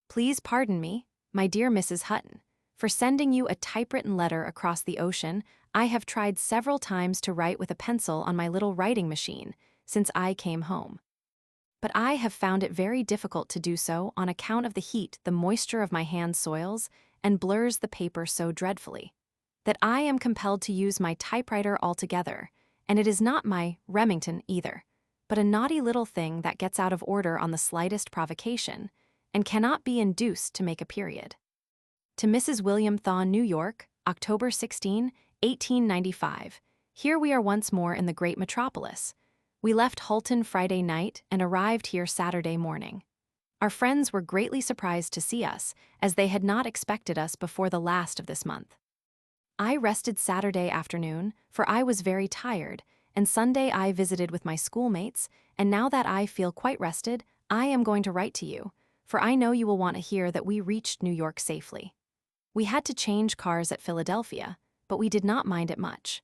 Please pardon me, my dear Mrs. Hutton, for sending you a typewritten letter across the ocean. I have tried several times to write with a pencil on my little writing machine since I came home, but I have found it very difficult to do so on account of the heat. The moisture of my hand soils and blurs the paper so dreadfully that I am compelled to use my typewriter altogether, and it is not my Remington either, but a naughty little thing that gets out of order on the slightest provocation and cannot be induced to make a period. To Mrs. William Thaw, New York, October 16, 1895. Here we are once more in the great metropolis. We left Hulton Friday night and arrived here Saturday morning. Our friends were greatly surprised to see us, as they had not expected us before the last of this month. I rested Saturday afternoon, for I was very tired, and Sunday I visited with my schoolmates, and now that I feel quite rested, I am going to write to you, for I know you will want to hear that we reached New York safely. We had to change cars at Philadelphia, but we did not mind it much.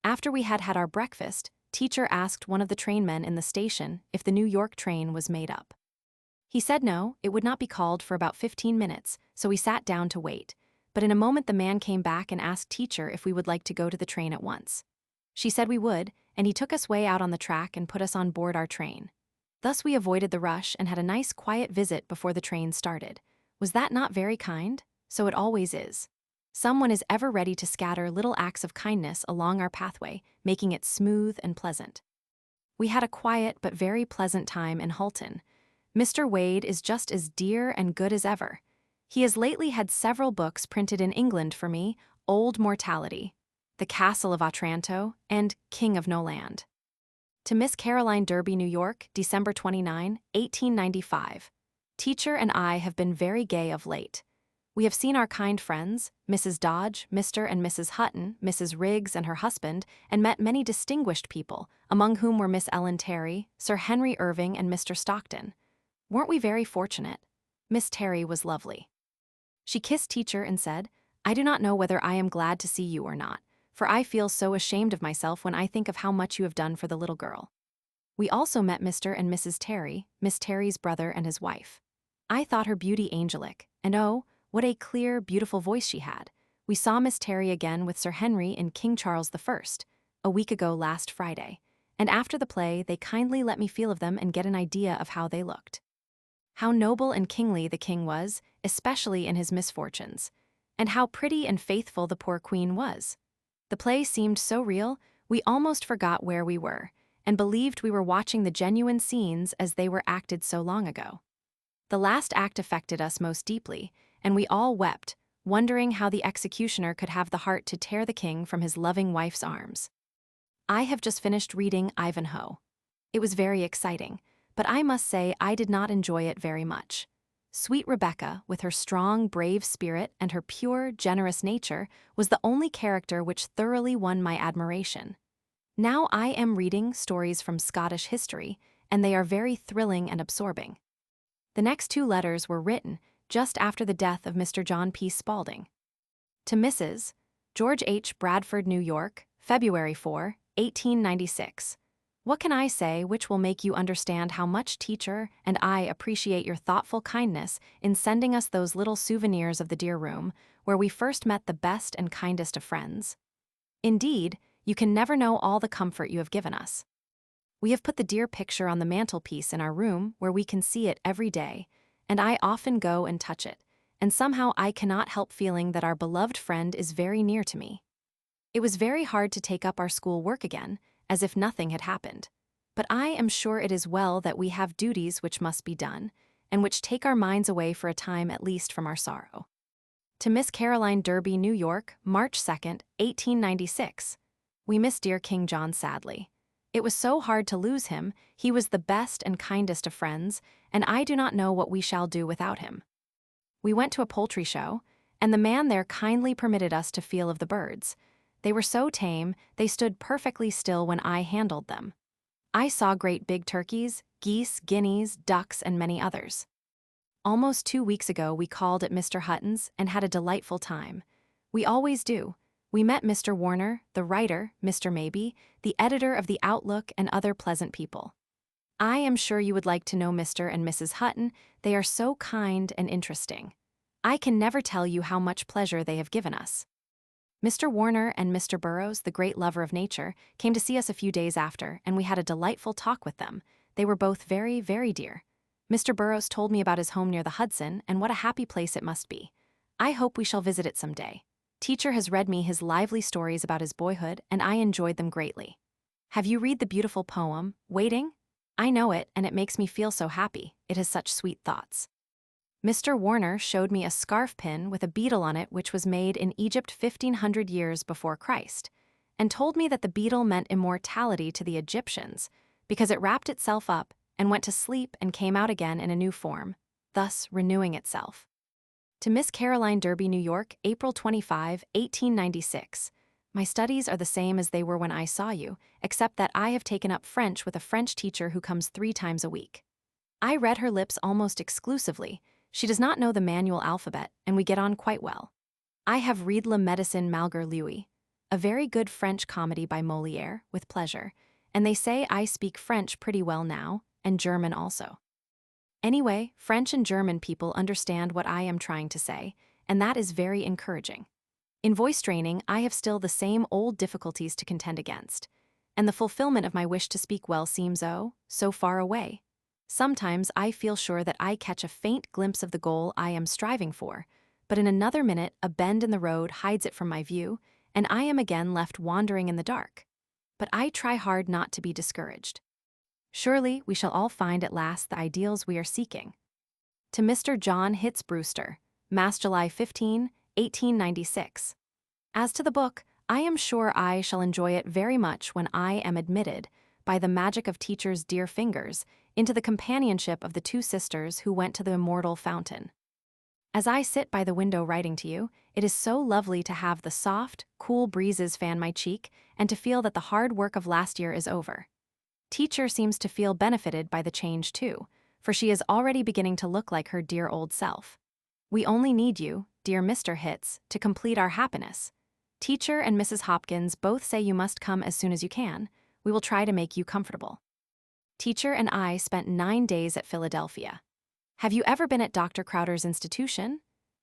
After we had had our breakfast, teacher asked one of the trainmen in the station if the New York train was made up. He said no, it would not be called for about 15 minutes, so we sat down to wait. But in a moment the man came back and asked teacher if we would like to go to the train at once. She said we would, and he took us way out on the track and put us on board our train. Thus we avoided the rush and had a nice quiet visit before the train started. Was that not very kind? So it always is. Someone is ever ready to scatter little acts of kindness along our pathway, making it smooth and pleasant. We had a quiet but very pleasant time in Hulton. Mr. Wade is just as dear and good as ever. He has lately had several books printed in England for me, Old Mortality, The Castle of Otranto, and King of No Land. To Miss Caroline Derby, New York, December 29, 1895. Teacher and I have been very gay of late. We have seen our kind friends, Mrs. Dodge, Mr. and Mrs. Hutton, Mrs. Riggs and her husband, and met many distinguished people, among whom were Miss Ellen Terry, Sir Henry Irving, and Mr. Stockton. Weren't we very fortunate? Miss Terry was lovely. She kissed teacher and said, I do not know whether I am glad to see you or not, for I feel so ashamed of myself when I think of how much you have done for the little girl. We also met Mr. and Mrs. Terry, Miss Terry's brother and his wife. I thought her beauty angelic, and oh, what a clear, beautiful voice she had. We saw Miss Terry again with Sir Henry in King Charles I, a week ago last Friday, and after the play they kindly let me feel of them and get an idea of how they looked. How noble and kingly the king was, especially in his misfortunes, and how pretty and faithful the poor queen was. The play seemed so real, we almost forgot where we were, and believed we were watching the genuine scenes as they were acted so long ago. The last act affected us most deeply, and we all wept, wondering how the executioner could have the heart to tear the king from his loving wife's arms. I have just finished reading Ivanhoe. It was very exciting, but I must say I did not enjoy it very much. Sweet Rebecca, with her strong, brave spirit and her pure, generous nature, was the only character which thoroughly won my admiration. Now I am reading stories from Scottish history, and they are very thrilling and absorbing. The next 2 letters were written just after the death of Mr. John P. Spaulding. To Mrs. George H. Bradford, New York, February 4, 1896. What can I say which will make you understand how much teacher and I appreciate your thoughtful kindness in sending us those little souvenirs of the dear room, where we first met the best and kindest of friends? Indeed, you can never know all the comfort you have given us. We have put the dear picture on the mantelpiece in our room where we can see it every day, and I often go and touch it, and somehow I cannot help feeling that our beloved friend is very near to me. It was very hard to take up our school work again, as if nothing had happened. But I am sure it is well that we have duties which must be done, and which take our minds away for a time at least from our sorrow. To Miss Caroline Derby, New York, March 2, 1896. We miss dear King John sadly. It was so hard to lose him, he was the best and kindest of friends, and I do not know what we shall do without him. We went to a poultry show, and the man there kindly permitted us to feel of the birds. They were so tame, they stood perfectly still when I handled them. I saw great big turkeys, geese, guineas, ducks, and many others. Almost 2 weeks ago we called at Mr. Hutton's and had a delightful time. We always do. We met Mr. Warner, the writer, Mr. Mabie, the editor of the Outlook, and other pleasant people. I am sure you would like to know Mr. and Mrs. Hutton, they are so kind and interesting. I can never tell you how much pleasure they have given us. Mr. Warner and Mr. Burroughs, the great lover of nature, came to see us a few days after, and we had a delightful talk with them. They were both very, very dear. Mr. Burroughs told me about his home near the Hudson, and what a happy place it must be. I hope we shall visit it some day. Teacher has read me his lively stories about his boyhood, and I enjoyed them greatly. Have you read the beautiful poem, Waiting? I know it, and it makes me feel so happy. It has such sweet thoughts. Mr. Warner showed me a scarf pin with a beetle on it which was made in Egypt 1500 years before Christ, and told me that the beetle meant immortality to the Egyptians, because it wrapped itself up and went to sleep and came out again in a new form, thus renewing itself. To Miss Caroline Derby, New York, April 25, 1896. My studies are the same as they were when I saw you, except that I have taken up French with a French teacher who comes 3 times a week. I read her lips almost exclusively. She does not know the manual alphabet, and we get on quite well. I have read La Médecine Malgré Lui, a very good French comedy by Molière, with pleasure, and they say I speak French pretty well now, and German also. Anyway, French and German people understand what I am trying to say, and that is very encouraging. In voice training, I have still the same old difficulties to contend against, and the fulfillment of my wish to speak well seems, oh, so far away. Sometimes I feel sure that I catch a faint glimpse of the goal I am striving for, but in another minute a bend in the road hides it from my view, and I am again left wandering in the dark. But I try hard not to be discouraged. Surely we shall all find at last the ideals we are seeking. To Mr. John Hitz Brewster, Mass, July 15, 1896. As to the book, I am sure I shall enjoy it very much when I am admitted, by the magic of teacher's dear fingers, into the companionship of the 2 sisters who went to the immortal fountain. As I sit by the window writing to you, it is so lovely to have the soft, cool breezes fan my cheek and to feel that the hard work of last year is over. Teacher seems to feel benefited by the change too, for she is already beginning to look like her dear old self. We only need you, Dear Mr. Hitz, to complete our happiness. Teacher and Mrs. Hopkins both say you must come as soon as you can. We will try to make you comfortable. Teacher and I spent 9 days at Philadelphia. Have you ever been at Dr. Crowder's institution?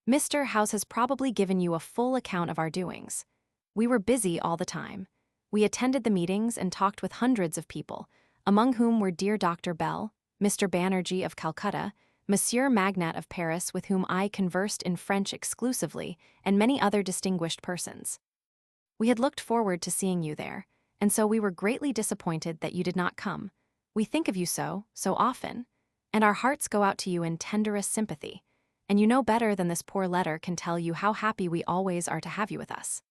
Mr. House has probably given you a full account of our doings. We were busy all the time. We attended the meetings and talked with hundreds of people, among whom were dear Dr. Bell, Mr. Banerjee of Calcutta, Monsieur Magnat of Paris, with whom I conversed in French exclusively, and many other distinguished persons. We had looked forward to seeing you there, and so we were greatly disappointed that you did not come. We think of you so often, and our hearts go out to you in tenderest sympathy, and you know better than this poor letter can tell you how happy we always are to have you with us.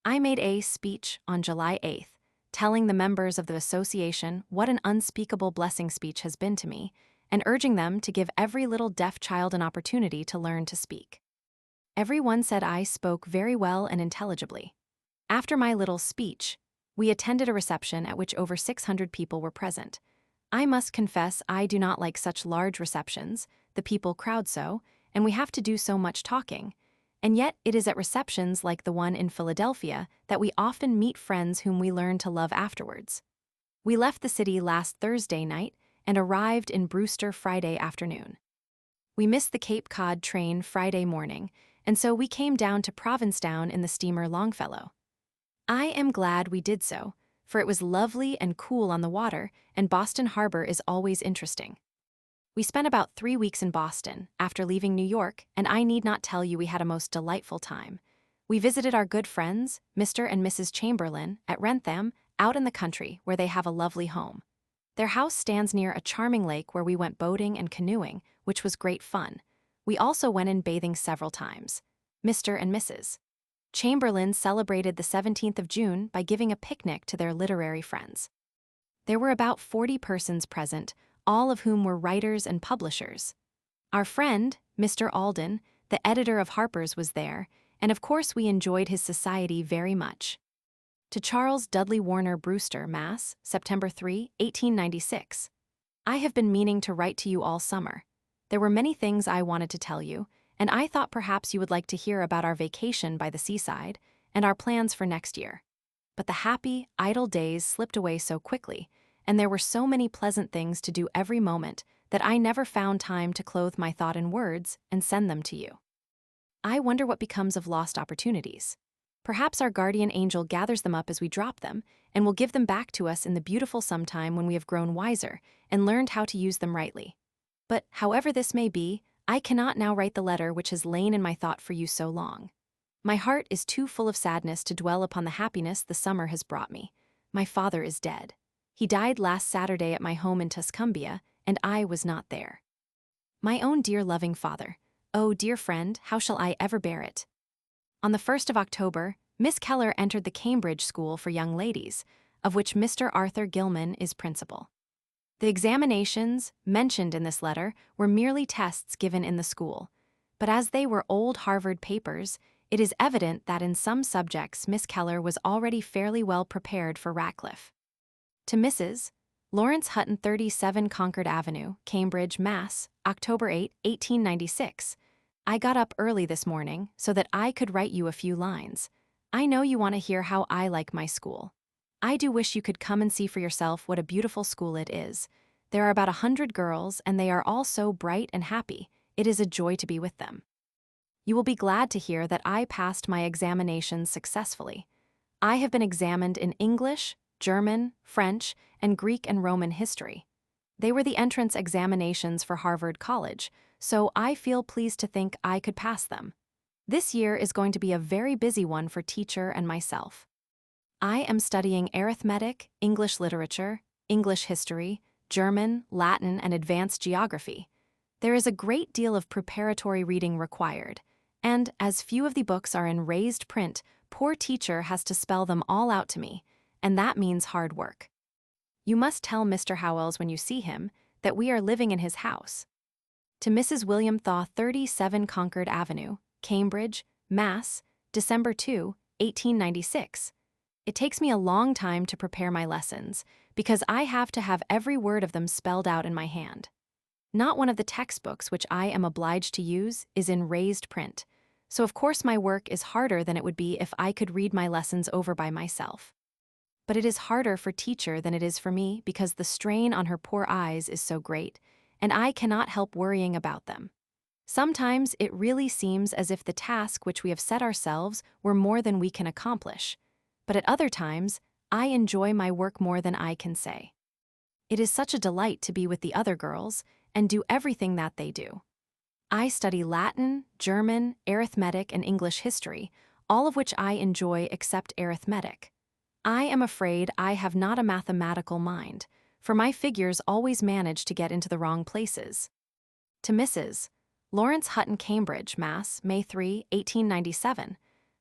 I made a speech on July 8th, telling the members of the association what an unspeakable blessing speech has been to me, and urging them to give every little deaf child an opportunity to learn to speak. Everyone said I spoke very well and intelligibly. After my little speech, we attended a reception at which over 600 people were present. I must confess I do not like such large receptions, the people crowd so, and we have to do so much talking. And yet it is at receptions like the one in Philadelphia that we often meet friends whom we learn to love afterwards. We left the city last Thursday night and arrived in Brewster Friday afternoon. We missed the Cape Cod train Friday morning, and so we came down to Provincetown in the steamer Longfellow. I am glad we did so, for it was lovely and cool on the water, and Boston Harbor is always interesting. We spent about 3 weeks in Boston after leaving New York, and I need not tell you we had a most delightful time. We visited our good friends, Mr. and Mrs. Chamberlain, at Wrentham, out in the country where they have a lovely home. Their house stands near a charming lake where we went boating and canoeing, which was great fun. We also went in bathing several times. Mr. and Mrs. Chamberlain celebrated the 17th of June by giving a picnic to their literary friends. There were about 40 persons present, all of whom were writers and publishers. Our friend, Mr. Alden, the editor of Harper's, was there, and of course we enjoyed his society very much. To Charles Dudley Warner Brewster, Mass., September 3, 1896. I have been meaning to write to you all summer. There were many things I wanted to tell you, and I thought perhaps you would like to hear about our vacation by the seaside and our plans for next year. But the happy, idle days slipped away so quickly, and there were so many pleasant things to do every moment that I never found time to clothe my thought in words and send them to you. I wonder what becomes of lost opportunities. Perhaps our guardian angel gathers them up as we drop them and will give them back to us in the beautiful sometime when we have grown wiser and learned how to use them rightly. But however this may be, I cannot now write the letter which has lain in my thought for you so long. My heart is too full of sadness to dwell upon the happiness the summer has brought me. My father is dead. He died last Saturday at my home in Tuscumbia, and I was not there. My own dear loving father, oh dear friend, how shall I ever bear it? On the 1st of October, Miss Keller entered the Cambridge School for Young Ladies, of which Mr. Arthur Gilman is principal. The examinations, mentioned in this letter, were merely tests given in the school, but as they were old Harvard papers, it is evident that in some subjects Miss Keller was already fairly well prepared for Radcliffe. To Mrs. Lawrence Hutton, 37 Concord Avenue, Cambridge, Mass., October 8, 1896. I got up early this morning so that I could write you a few lines. I know you want to hear how I like my school. I do wish you could come and see for yourself what a beautiful school it is. There are about 100 girls, and they are all so bright and happy. It is a joy to be with them. You will be glad to hear that I passed my examinations successfully. I have been examined in English, German, French, and Greek and Roman history. They were the entrance examinations for Harvard College, so I feel pleased to think I could pass them. This year is going to be a very busy one for teacher and myself. I am studying arithmetic, English literature, English history, German, Latin, and advanced geography. There is a great deal of preparatory reading required, and as few of the books are in raised print, poor teacher has to spell them all out to me, and that means hard work. You must tell Mr. Howells when you see him that we are living in his house. To Mrs. William Thaw, 37 Concord Avenue, Cambridge, Mass., December 2, 1896. It takes me a long time to prepare my lessons, because I have to have every word of them spelled out in my hand. Not one of the textbooks which I am obliged to use is in raised print, so of course my work is harder than it would be if I could read my lessons over by myself. But it is harder for teacher than it is for me because the strain on her poor eyes is so great, and I cannot help worrying about them. Sometimes it really seems as if the task which we have set ourselves were more than we can accomplish, but at other times, I enjoy my work more than I can say. It is such a delight to be with the other girls and do everything that they do. I study Latin, German, arithmetic, and English history, all of which I enjoy except arithmetic. I am afraid I have not a mathematical mind, for my figures always manage to get into the wrong places. To Mrs. Lawrence Hutton, Cambridge, Mass., May 3, 1897.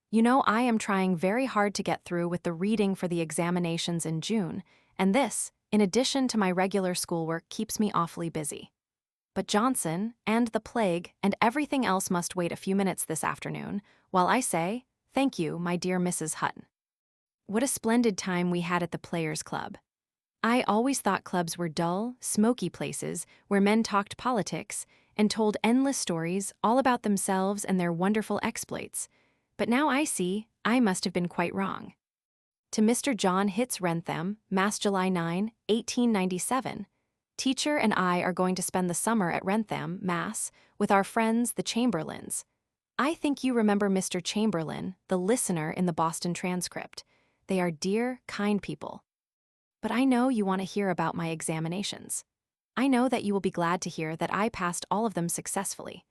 You know I am trying very hard to get through with the reading for the examinations in June, and this, in addition to my regular schoolwork, keeps me awfully busy. But Johnson, and the plague, and everything else must wait a few minutes this afternoon, while I say, thank you, my dear Mrs. Hutton. What a splendid time we had at the Players' Club. I always thought clubs were dull, smoky places where men talked politics and told endless stories all about themselves and their wonderful exploits, but now I see I must have been quite wrong. To Mr. John Hitz Wrentham, Mass. July 9, 1897. Teacher and I are going to spend the summer at Wrentham, Mass., with our friends the Chamberlains. I think you remember Mr. Chamberlain, the listener in the Boston transcript. They are dear, kind people. But I know you want to hear about my examinations. I know that you will be glad to hear that I passed all of them successfully.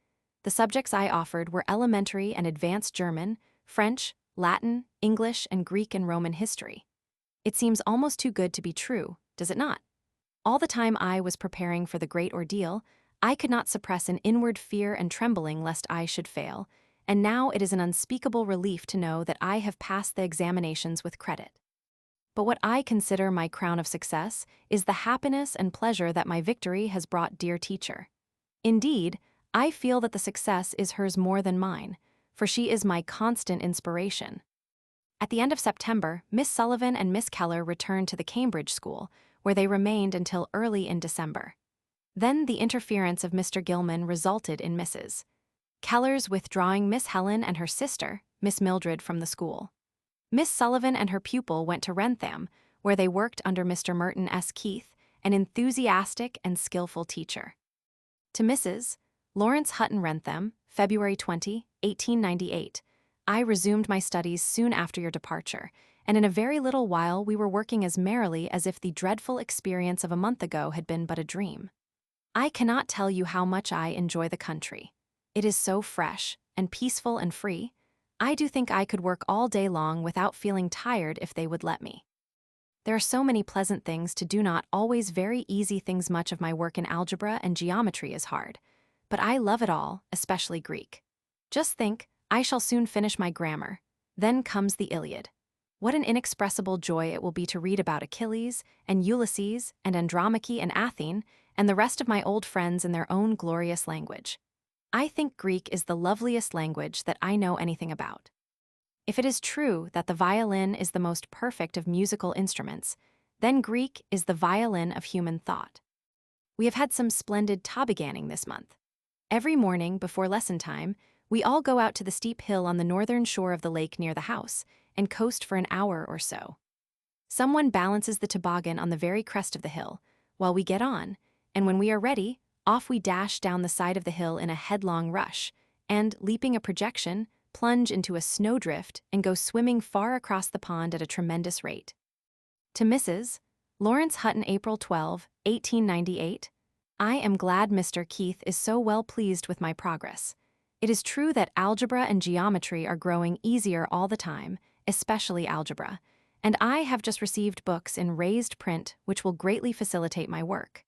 The subjects I offered were elementary and advanced German, French, Latin, English, and Greek and Roman history. It seems almost too good to be true, does it not? All the time I was preparing for the great ordeal, I could not suppress an inward fear and trembling lest I should fail, and now it is an unspeakable relief to know that I have passed the examinations with credit. But what I consider my crown of success is the happiness and pleasure that my victory has brought dear teacher. Indeed, I feel that the success is hers more than mine, for she is my constant inspiration. At the end of September, Miss Sullivan and Miss Keller returned to the Cambridge School, where they remained until early in December. Then the interference of Mr. Gilman resulted in Mrs. Keller's withdrawing Miss Helen and her sister, Miss Mildred, from the school. Miss Sullivan and her pupil went to Wrentham, where they worked under Mr. Merton S. Keith, an enthusiastic and skillful teacher. To Mrs. Lawrence Hutton Wrentham, February 20, 1898. I resumed my studies soon after your departure, and in a very little while we were working as merrily as if the dreadful experience of a month ago had been but a dream. I cannot tell you how much I enjoy the country. It is so fresh, and peaceful and free. I do think I could work all day long without feeling tired if they would let me. There are so many pleasant things to do, not always very easy things. Much of my work in algebra and geometry is hard, but I love it all, especially Greek. Just think, I shall soon finish my grammar. Then comes the Iliad. What an inexpressible joy it will be to read about Achilles, and Ulysses, and Andromache, and Athene, and the rest of my old friends in their own glorious language. I think Greek is the loveliest language that I know anything about. If it is true that the violin is the most perfect of musical instruments, then Greek is the violin of human thought. We have had some splendid tobogganing this month. Every morning before lesson time, we all go out to the steep hill on the northern shore of the lake near the house and coast for an hour or so. Someone balances the toboggan on the very crest of the hill, while we get on, and when we are ready, off we dash down the side of the hill in a headlong rush, and, leaping a projection, plunge into a snowdrift and go swimming far across the pond at a tremendous rate. To Mrs. Lawrence Hutton, April 12, 1898. I am glad Mr. Keith is so well pleased with my progress. It is true that algebra and geometry are growing easier all the time, especially algebra, and I have just received books in raised print which will greatly facilitate my work.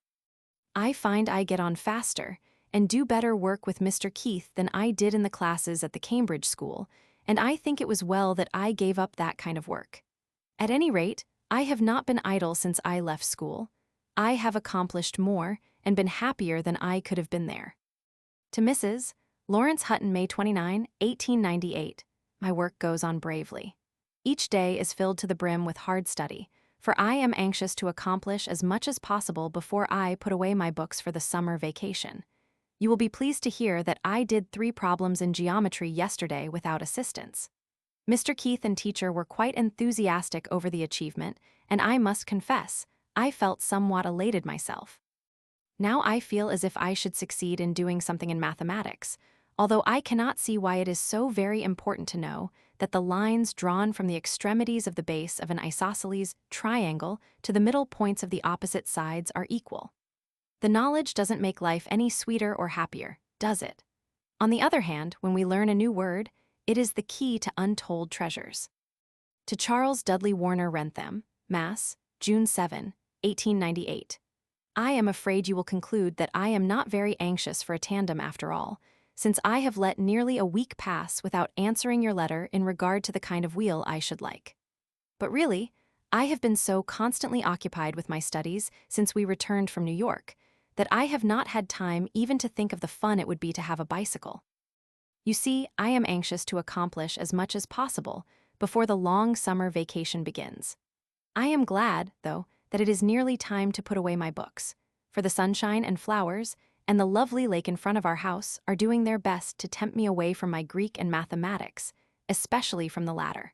I find I get on faster and do better work with Mr. Keith than I did in the classes at the Cambridge School, and I think it was well that I gave up that kind of work. At any rate, I have not been idle since I left school. I have accomplished more and been happier than I could have been there. To Mrs. Lawrence Hutton, May 29, 1898. My work goes on bravely. Each day is filled to the brim with hard study, for I am anxious to accomplish as much as possible before I put away my books for the summer vacation. You will be pleased to hear that I did 3 problems in geometry yesterday without assistance. Mr. Keith and teacher were quite enthusiastic over the achievement, and I must confess, I felt somewhat elated myself. Now I feel as if I should succeed in doing something in mathematics, although I cannot see why it is so very important to know that the lines drawn from the extremities of the base of an isosceles triangle to the middle points of the opposite sides are equal. The knowledge doesn't make life any sweeter or happier, does it? On the other hand, when we learn a new word, it is the key to untold treasures. To Charles Dudley Warner Wrentham, Mass., June 7, 1898. I am afraid you will conclude that I am not very anxious for a tandem after all, since I have let nearly a week pass without answering your letter in regard to the kind of wheel I should like. But really, I have been so constantly occupied with my studies since we returned from New York that I have not had time even to think of the fun it would be to have a bicycle. You see, I am anxious to accomplish as much as possible before the long summer vacation begins. I am glad, though, that it is nearly time to put away my books, for the sunshine and flowers and the lovely lake in front of our house are doing their best to tempt me away from my Greek and mathematics, especially from the latter.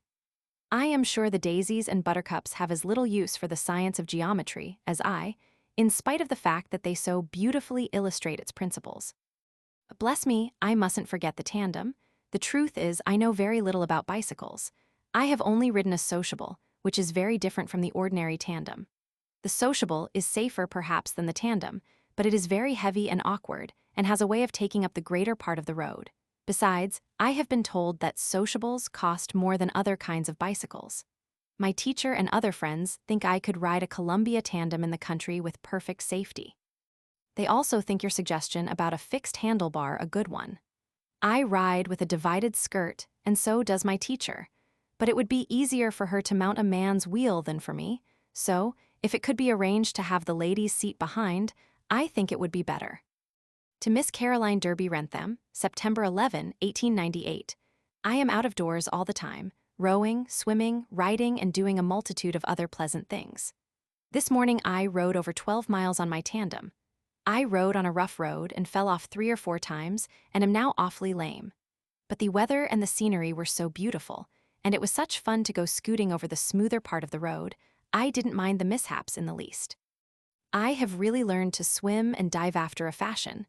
I am sure the daisies and buttercups have as little use for the science of geometry as I, in spite of the fact that they so beautifully illustrate its principles. Bless me, I mustn't forget the tandem. The truth is, I know very little about bicycles. I have only ridden a sociable, which is very different from the ordinary tandem. The sociable is safer perhaps than the tandem, but it is very heavy and awkward, and has a way of taking up the greater part of the road. Besides, I have been told that sociables cost more than other kinds of bicycles. My teacher and other friends think I could ride a Columbia tandem in the country with perfect safety. They also think your suggestion about a fixed handlebar a good one. I ride with a divided skirt, and so does my teacher. But it would be easier for her to mount a man's wheel than for me, so, if it could be arranged to have the ladies' seat behind, I think it would be better. To Miss Caroline Derby Wrentham, September 11, 1898. I am out of doors all the time, rowing, swimming, riding, and doing a multitude of other pleasant things. This morning I rode over 12 miles on my tandem. I rode on a rough road and fell off 3 or 4 times and am now awfully lame. But the weather and the scenery were so beautiful, and it was such fun to go scooting over the smoother part of the road, I didn't mind the mishaps in the least. I have really learned to swim and dive after a fashion.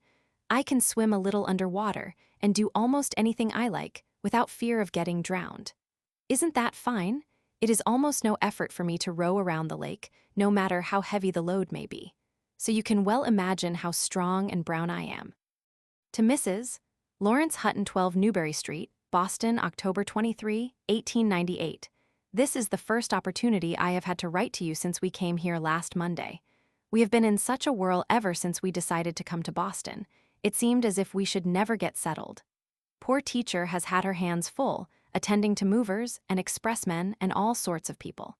I can swim a little underwater and do almost anything I like without fear of getting drowned. Isn't that fine? It is almost no effort for me to row around the lake, no matter how heavy the load may be. So you can well imagine how strong and brown I am. To Mrs. Lawrence Hutton 12 Newbury Street, Boston, October 23, 1898. This is the first opportunity I have had to write to you since we came here last Monday. We have been in such a whirl ever since we decided to come to Boston. It seemed as if we should never get settled. Poor teacher has had her hands full, attending to movers and expressmen and all sorts of people.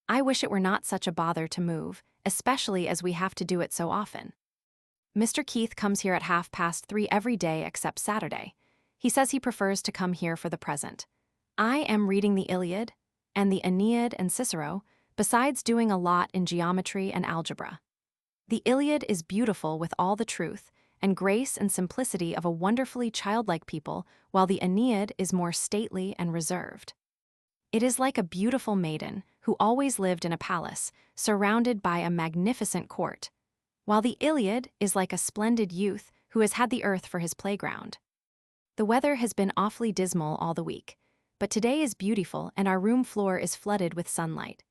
I wish it were not such a bother to move, especially as we have to do it so often. Mr. Keith comes here at 3:30 every day except Saturday. He says he prefers to come here for the present. I am reading the Iliad and the Aeneid and Cicero, besides doing a lot in geometry and algebra. The Iliad is beautiful with all the truth and grace and simplicity of a wonderfully childlike people, while the Aeneid is more stately and reserved. It is like a beautiful maiden who always lived in a palace, surrounded by a magnificent court, while the Iliad is like a splendid youth who has had the earth for his playground. The weather has been awfully dismal all the week, but today is beautiful and our room floor is flooded with sunlight.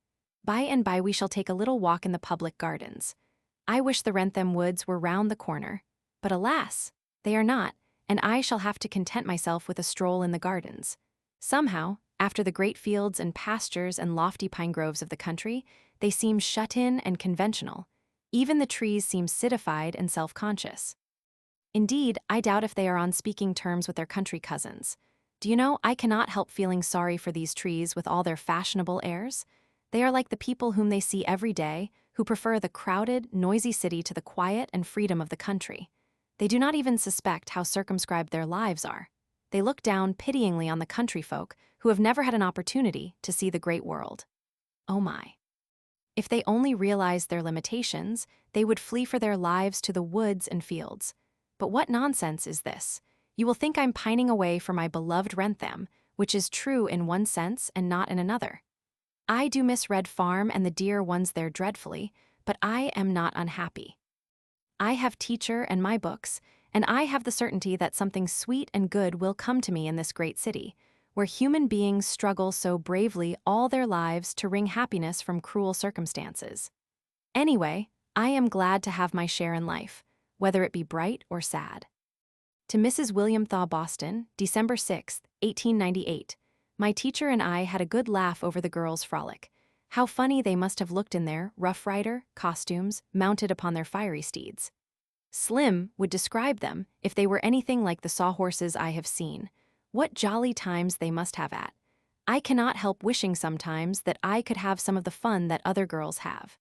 By and by we shall take a little walk in the public gardens. I wish the Wrentham woods were round the corner, but alas, they are not, and I shall have to content myself with a stroll in the gardens. Somehow, after the great fields and pastures and lofty pine groves of the country, they seem shut in and conventional. Even the trees seem citified and self-conscious. Indeed, I doubt if they are on speaking terms with their country cousins. Do you know, I cannot help feeling sorry for these trees with all their fashionable airs. They are like the people whom they see every day, who prefer the crowded, noisy city to the quiet and freedom of the country. They do not even suspect how circumscribed their lives are. They look down pityingly on the country folk who have never had an opportunity to see the great world. Oh my. If they only realized their limitations, they would flee for their lives to the woods and fields. But what nonsense is this? You will think I'm pining away for my beloved Wrentham, which is true in one sense and not in another. I do miss Red Farm and the dear ones there dreadfully, but I am not unhappy. I have teacher and my books, and I have the certainty that something sweet and good will come to me in this great city, where human beings struggle so bravely all their lives to wring happiness from cruel circumstances. Anyway, I am glad to have my share in life, whether it be bright or sad. To Mrs. William Thaw, Boston, December 6, 1898. My teacher and I had a good laugh over the girls' frolic. How funny they must have looked in their Rough Rider costumes, mounted upon their fiery steeds. Slim would describe them if they were anything like the sawhorses I have seen. What jolly times they must have at. I cannot help wishing sometimes that I could have some of the fun that other girls have.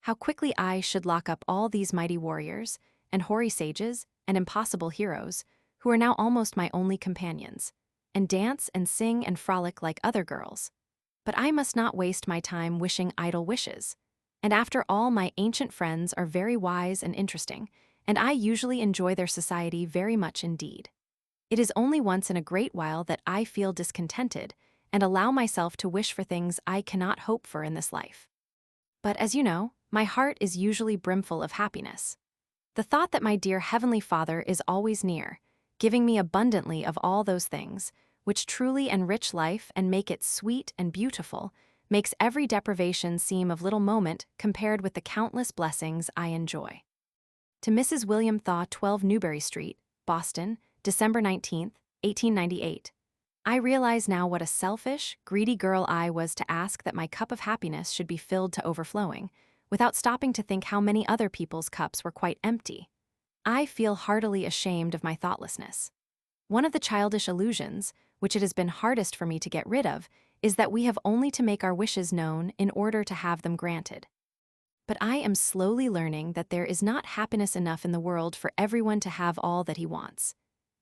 How quickly I should lock up all these mighty warriors, and hoary sages, and impossible heroes, who are now almost my only companions, and dance and sing and frolic like other girls. But I must not waste my time wishing idle wishes. And after all, my ancient friends are very wise and interesting, and I usually enjoy their society very much indeed. It is only once in a great while that I feel discontented and allow myself to wish for things I cannot hope for in this life. But as you know, my heart is usually brimful of happiness. The thought that my dear Heavenly Father is always near, giving me abundantly of all those things, which truly enrich life and make it sweet and beautiful, makes every deprivation seem of little moment compared with the countless blessings I enjoy. To Mrs. William Thaw, 12 Newbury Street, Boston, December 19, 1898. I realize now what a selfish, greedy girl I was to ask that my cup of happiness should be filled to overflowing, without stopping to think how many other people's cups were quite empty. I feel heartily ashamed of my thoughtlessness. One of the childish illusions, which it has been hardest for me to get rid of, is that we have only to make our wishes known in order to have them granted. But I am slowly learning that there is not happiness enough in the world for everyone to have all that he wants.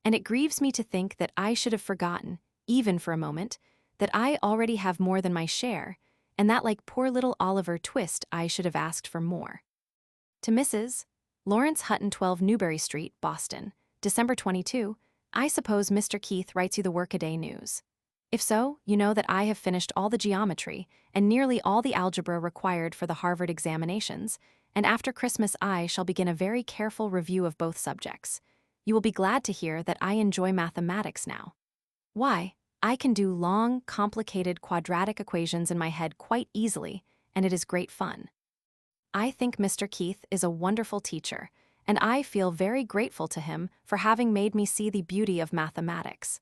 And it grieves me to think that I should have forgotten, even for a moment, that I already have more than my share, and that like poor little Oliver Twist I should have asked for more. To Mrs. Lawrence Hutton, 12 Newbury Street, Boston, December 22, I suppose Mr. Keith writes you the workaday news. If so, you know that I have finished all the geometry and nearly all the algebra required for the Harvard examinations, and after Christmas I shall begin a very careful review of both subjects. You will be glad to hear that I enjoy mathematics now. Why, I can do long, complicated quadratic equations in my head quite easily, and it is great fun. I think Mr. Keith is a wonderful teacher, and I feel very grateful to him for having made me see the beauty of mathematics.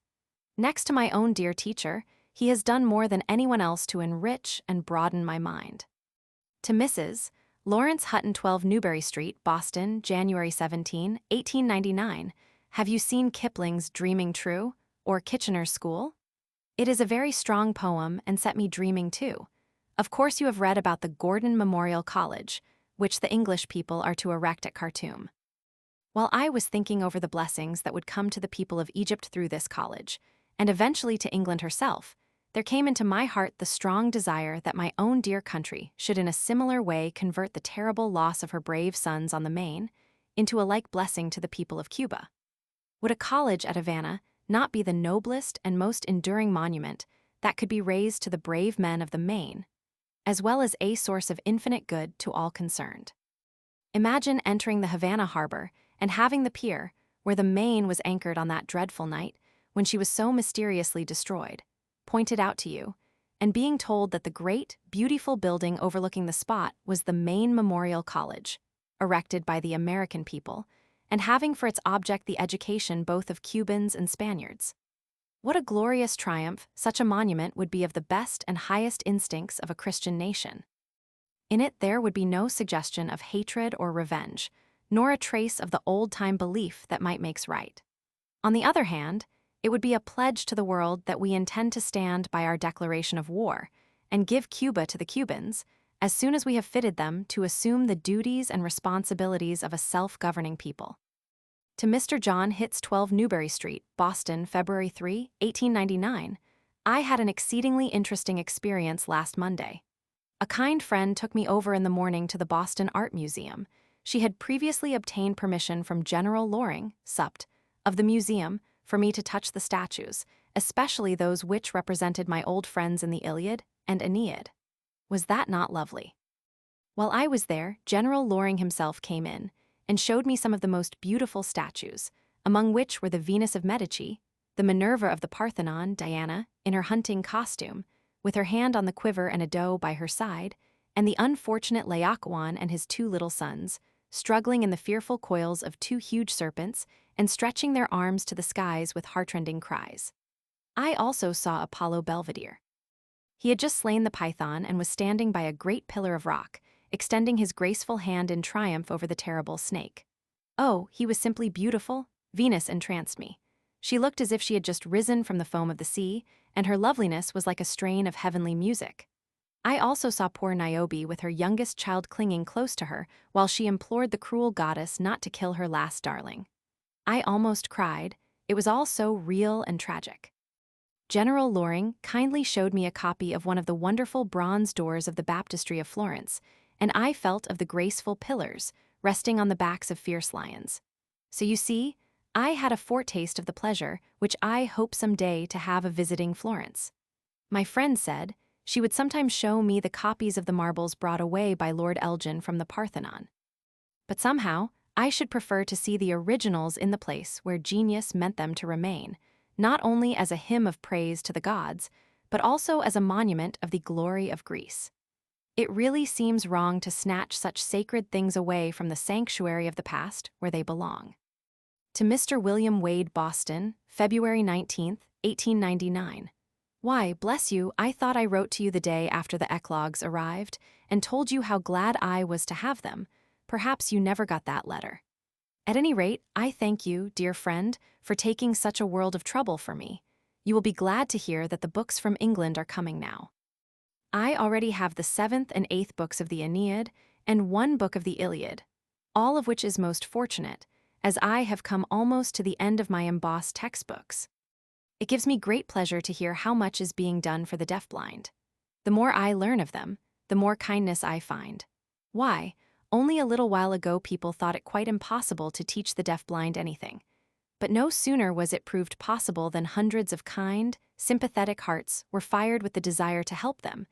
Next to my own dear teacher, he has done more than anyone else to enrich and broaden my mind. To Mrs. Lawrence Hutton, 12 Newbury Street, Boston, January 17, 1899, have you seen Kipling's Dreaming True, or Kitchener's School? It is a very strong poem and set me dreaming too. Of course you have read about the Gordon Memorial College, which the English people are to erect at Khartoum. While I was thinking over the blessings that would come to the people of Egypt through this college, and eventually to England herself, there came into my heart the strong desire that my own dear country should in a similar way convert the terrible loss of her brave sons on the Main into a like blessing to the people of Cuba. Would a college at Havana not be the noblest and most enduring monument that could be raised to the brave men of the Main, as well as a source of infinite good to all concerned? Imagine entering the Havana harbor and having the pier, where the Main was anchored on that dreadful night when she was so mysteriously destroyed, pointed out to you, and being told that the great, beautiful building overlooking the spot was the Main Memorial College, erected by the American people, and having for its object the education both of Cubans and Spaniards. What a glorious triumph such a monument would be of the best and highest instincts of a Christian nation. In it there would be no suggestion of hatred or revenge, nor a trace of the old-time belief that might makes right. On the other hand, it would be a pledge to the world that we intend to stand by our declaration of war and give Cuba to the Cubans as soon as we have fitted them to assume the duties and responsibilities of a self-governing people. To Mr. John Hitz, 12 Newbury Street, Boston, February 3, 1899, I had an exceedingly interesting experience last Monday. A kind friend took me over in the morning to the Boston Art Museum. She had previously obtained permission from General Loring, Supt, of the museum for me to touch the statues, especially those which represented my old friends in the Iliad and Aeneid. Was that not lovely? While I was there, General Loring himself came in and showed me some of the most beautiful statues, among which were the Venus of Medici, the Minerva of the Parthenon, Diana, in her hunting costume, with her hand on the quiver and a doe by her side, and the unfortunate Laocoon and his two little sons, struggling in the fearful coils of two huge serpents and stretching their arms to the skies with heartrending cries. I also saw Apollo Belvedere. He had just slain the python and was standing by a great pillar of rock, extending his graceful hand in triumph over the terrible snake. Oh, he was simply beautiful. Venus entranced me. She looked as if she had just risen from the foam of the sea, and her loveliness was like a strain of heavenly music. I also saw poor Niobe with her youngest child clinging close to her while she implored the cruel goddess not to kill her last darling. I almost cried. It was all so real and tragic. General Loring kindly showed me a copy of one of the wonderful bronze doors of the baptistry of Florence, and I felt of the graceful pillars resting on the backs of fierce lions. So you see, I had a foretaste of the pleasure which I hope some day to have of visiting Florence. My friend said she would sometimes show me the copies of the marbles brought away by Lord Elgin from the Parthenon. But somehow, I should prefer to see the originals in the place where genius meant them to remain, not only as a hymn of praise to the gods, but also as a monument of the glory of Greece. It really seems wrong to snatch such sacred things away from the sanctuary of the past where they belong. To Mr. William Wade, Boston, February 19, 1899. Why, bless you, I thought I wrote to you the day after the eclogues arrived and told you how glad I was to have them. Perhaps you never got that letter. At any rate, I thank you, dear friend, for taking such a world of trouble for me. You will be glad to hear that the books from England are coming now. I already have the 7th and 8th books of the Aeneid and one book of the Iliad, all of which is most fortunate, as I have come almost to the end of my embossed textbooks. It gives me great pleasure to hear how much is being done for the deafblind. The more I learn of them, the more kindness I find. Why? Only a little while ago people thought it quite impossible to teach the deafblind anything. But no sooner was it proved possible than hundreds of kind, sympathetic hearts were fired with the desire to help them,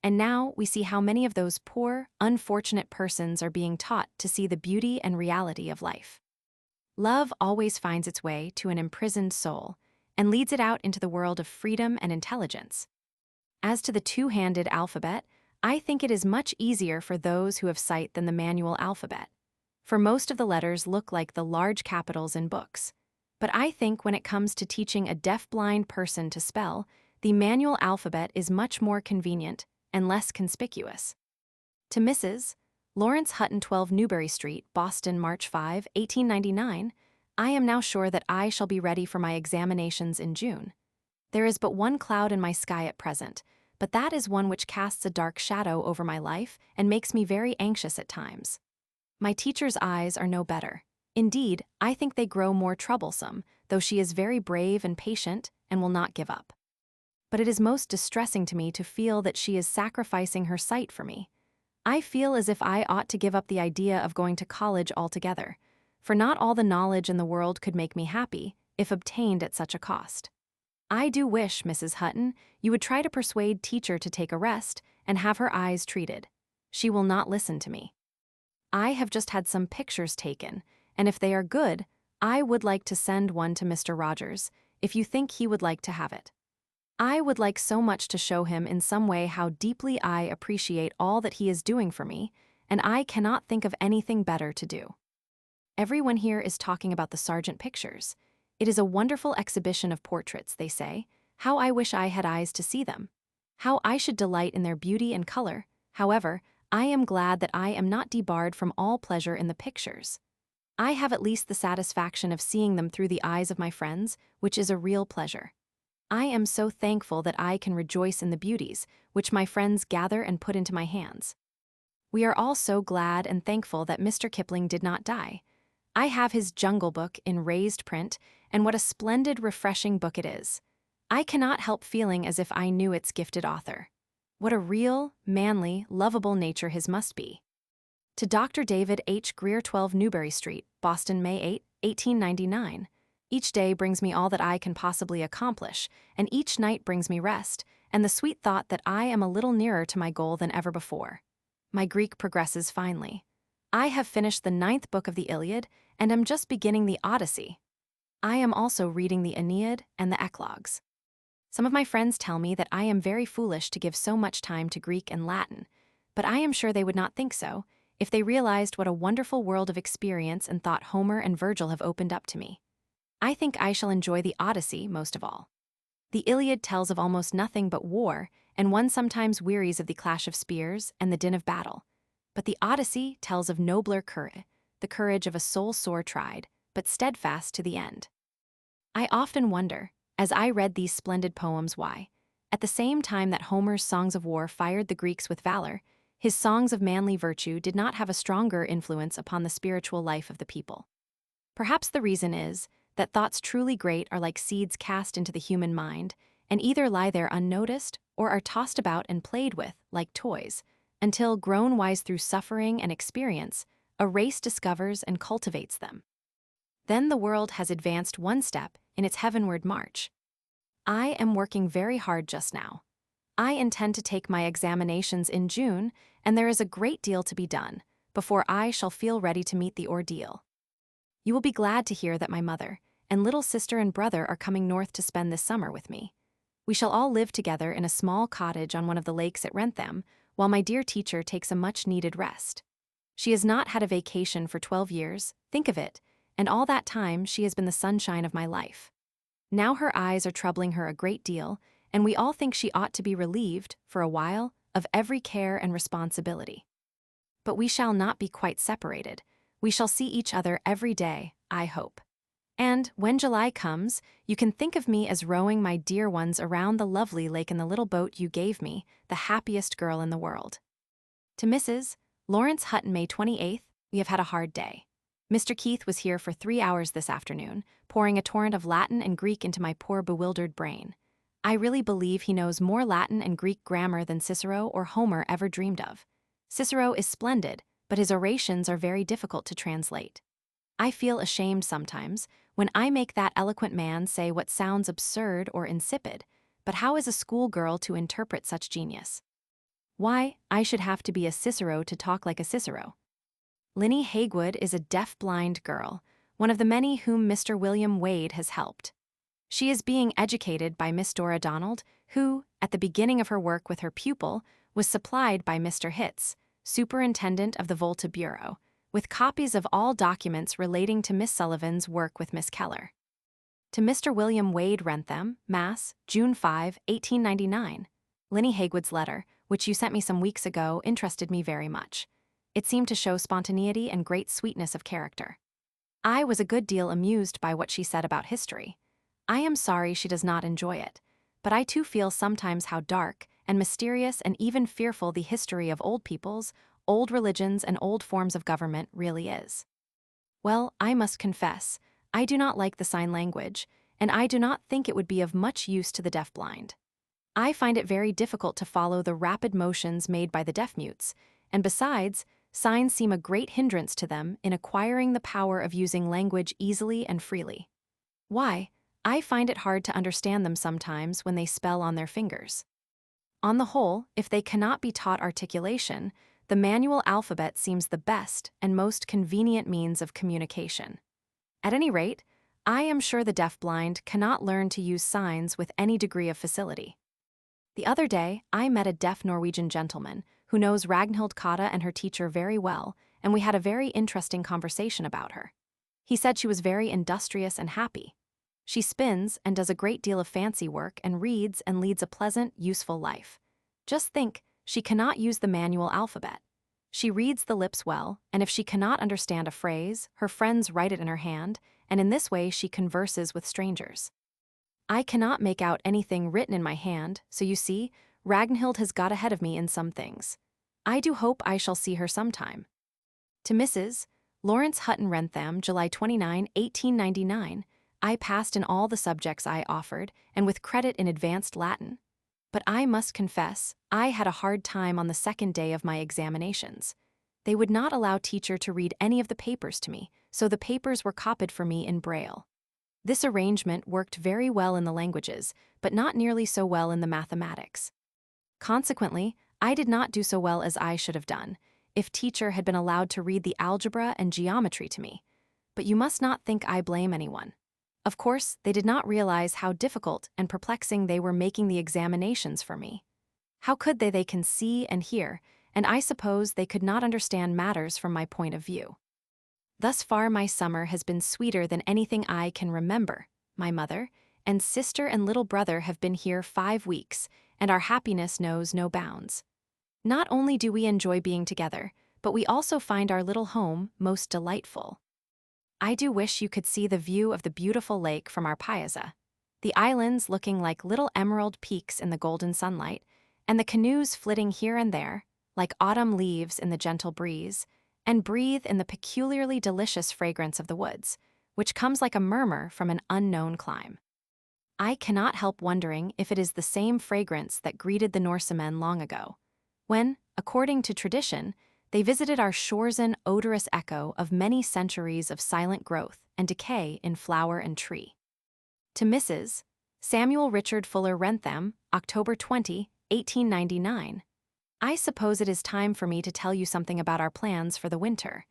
and now we see how many of those poor, unfortunate persons are being taught to see the beauty and reality of life. Love always finds its way to an imprisoned soul and leads it out into the world of freedom and intelligence. As to the two-handed alphabet, I think it is much easier for those who have sight than the manual alphabet, for most of the letters look like the large capitals in books. But I think when it comes to teaching a deaf-blind person to spell, the manual alphabet is much more convenient and less conspicuous. To Mrs. Lawrence Hutton, 12 Newbury Street, Boston, March 5, 1899, I am now sure that I shall be ready for my examinations in June. There is but one cloud in my sky at present, but that is one which casts a dark shadow over my life and makes me very anxious at times. My teacher's eyes are no better. Indeed, I think they grow more troublesome, though she is very brave and patient and will not give up. But it is most distressing to me to feel that she is sacrificing her sight for me. I feel as if I ought to give up the idea of going to college altogether, for not all the knowledge in the world could make me happy, if obtained at such a cost. I do wish, Mrs. Hutton, you would try to persuade teacher to take a rest and have her eyes treated. She will not listen to me. I have just had some pictures taken, and if they are good, I would like to send one to Mr. Rogers, if you think he would like to have it. I would like so much to show him in some way how deeply I appreciate all that he is doing for me, and I cannot think of anything better to do. Everyone here is talking about the Sargent pictures. It is a wonderful exhibition of portraits, they say. How I wish I had eyes to see them. How I should delight in their beauty and color. However, I am glad that I am not debarred from all pleasure in the pictures. I have at least the satisfaction of seeing them through the eyes of my friends, which is a real pleasure. I am so thankful that I can rejoice in the beauties, which my friends gather and put into my hands. We are all so glad and thankful that Mr. Kipling did not die. I have his Jungle Book in raised print, and what a splendid, refreshing book it is. I cannot help feeling as if I knew its gifted author. What a real, manly, lovable nature his must be. To Dr. David H. Greer, 12 Newbury Street, Boston, May 8, 1899. Each day brings me all that I can possibly accomplish, and each night brings me rest, and the sweet thought that I am a little nearer to my goal than ever before. My Greek progresses finely. I have finished the 9th book of the Iliad, and am just beginning the Odyssey. I am also reading the Aeneid and the Eclogues. Some of my friends tell me that I am very foolish to give so much time to Greek and Latin, but I am sure they would not think so if they realized what a wonderful world of experience and thought Homer and Virgil have opened up to me. I think I shall enjoy the Odyssey most of all. The Iliad tells of almost nothing but war, and one sometimes wearies of the clash of spears and the din of battle. But the Odyssey tells of nobler courage, the courage of a soul sore tried, but steadfast to the end. I often wonder, as I read these splendid poems, why, at the same time that Homer's songs of war fired the Greeks with valor, his songs of manly virtue did not have a stronger influence upon the spiritual life of the people. Perhaps the reason is that thoughts truly great are like seeds cast into the human mind, and either lie there unnoticed or are tossed about and played with like toys, until, grown wise through suffering and experience, a race discovers and cultivates them. Then the world has advanced one step in its heavenward march. I am working very hard just now. I intend to take my examinations in June, and there is a great deal to be done before I shall feel ready to meet the ordeal. You will be glad to hear that my mother and little sister and brother are coming north to spend this summer with me. We shall all live together in a small cottage on one of the lakes at Wrentham, while my dear teacher takes a much-needed rest. She has not had a vacation for 12 years, think of it, and all that time she has been the sunshine of my life. Now her eyes are troubling her a great deal, and we all think she ought to be relieved, for a while, of every care and responsibility. But we shall not be quite separated. We shall see each other every day, I hope. And, when July comes, you can think of me as rowing my dear ones around the lovely lake in the little boat you gave me, the happiest girl in the world. To Mrs. Lawrence Hutton, May 28th, we have had a hard day. Mr. Keith was here for 3 hours this afternoon, pouring a torrent of Latin and Greek into my poor bewildered brain. I really believe he knows more Latin and Greek grammar than Cicero or Homer ever dreamed of. Cicero is splendid, but his orations are very difficult to translate. I feel ashamed sometimes when I make that eloquent man say what sounds absurd or insipid, but how is a schoolgirl to interpret such genius? Why, I should have to be a Cicero to talk like a Cicero. Linny Hagwood is a deaf-blind girl, one of the many whom Mr. William Wade has helped. She is being educated by Miss Dora Donald, who, at the beginning of her work with her pupil, was supplied by Mr. Hitz, superintendent of the Volta Bureau, with copies of all documents relating to Miss Sullivan's work with Miss Keller. To Mr. William Wade, Wrentham, Mass., June 5, 1899. Linny Hagwood's letter, which you sent me some weeks ago, interested me very much. It seemed to show spontaneity and great sweetness of character. I was a good deal amused by what she said about history. I am sorry she does not enjoy it, but I too feel sometimes how dark and mysterious and even fearful the history of old peoples, old religions, and old forms of government really is. Well, I must confess, I do not like the sign language, and I do not think it would be of much use to the deafblind. I find it very difficult to follow the rapid motions made by the deaf-mutes, and besides, signs seem a great hindrance to them in acquiring the power of using language easily and freely. Why, I find it hard to understand them sometimes when they spell on their fingers. On the whole, if they cannot be taught articulation, the manual alphabet seems the best and most convenient means of communication. At any rate, I am sure the deafblind cannot learn to use signs with any degree of facility. The other day, I met a deaf Norwegian gentleman who knows Ragnhild Kata and her teacher very well, and we had a very interesting conversation about her. He said she was very industrious and happy. She spins and does a great deal of fancy work and reads and leads a pleasant, useful life. Just think, she cannot use the manual alphabet. She reads the lips well, and if she cannot understand a phrase, her friends write it in her hand, and in this way she converses with strangers. I cannot make out anything written in my hand, so you see, Ragnhild has got ahead of me in some things. I do hope I shall see her sometime. To Mrs. Lawrence Hutton, Wrentham, July 29, 1899, I passed in all the subjects I offered, and with credit in advanced Latin. But I must confess, I had a hard time on the second day of my examinations. They would not allow teacher to read any of the papers to me, so the papers were copied for me in Braille. This arrangement worked very well in the languages, but not nearly so well in the mathematics. Consequently, I did not do so well as I should have done, if teacher had been allowed to read the algebra and geometry to me. But you must not think I blame anyone. Of course, they did not realize how difficult and perplexing they were making the examinations for me. How could they can see and hear, and I suppose they could not understand matters from my point of view. Thus far my summer has been sweeter than anything I can remember. My mother and sister and little brother have been here 5 weeks, and our happiness knows no bounds. Not only do we enjoy being together, but we also find our little home most delightful. I do wish you could see the view of the beautiful lake from our piazza, the islands looking like little emerald peaks in the golden sunlight, and the canoes flitting here and there, like autumn leaves in the gentle breeze, and breathe in the peculiarly delicious fragrance of the woods, which comes like a murmur from an unknown clime. I cannot help wondering if it is the same fragrance that greeted the Norsemen long ago, when, according to tradition, they visited our shores, an odorous echo of many centuries of silent growth and decay in flower and tree. To Mrs. Samuel Richard Fuller Wrentham, October 20, 1899. I suppose it is time for me to tell you something about our plans for the winter.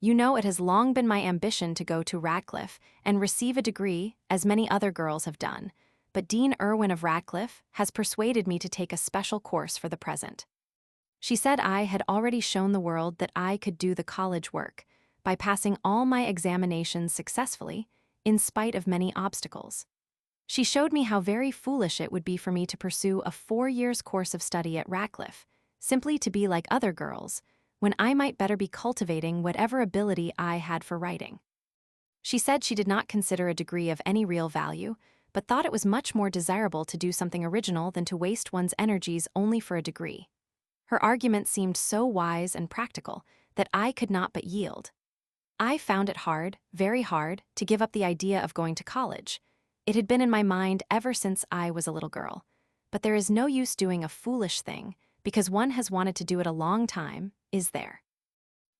You know it has long been my ambition to go to Radcliffe and receive a degree, as many other girls have done, but Dean Irwin of Radcliffe has persuaded me to take a special course for the present. She said I had already shown the world that I could do the college work by passing all my examinations successfully, in spite of many obstacles. She showed me how very foolish it would be for me to pursue a 4 years course of study at Radcliffe, simply to be like other girls, when I might better be cultivating whatever ability I had for writing. She said she did not consider a degree of any real value, but thought it was much more desirable to do something original than to waste one's energies only for a degree. Her argument seemed so wise and practical that I could not but yield. I found it hard, very hard, to give up the idea of going to college. It had been in my mind ever since I was a little girl. But there is no use doing a foolish thing, because one has wanted to do it a long time, is there?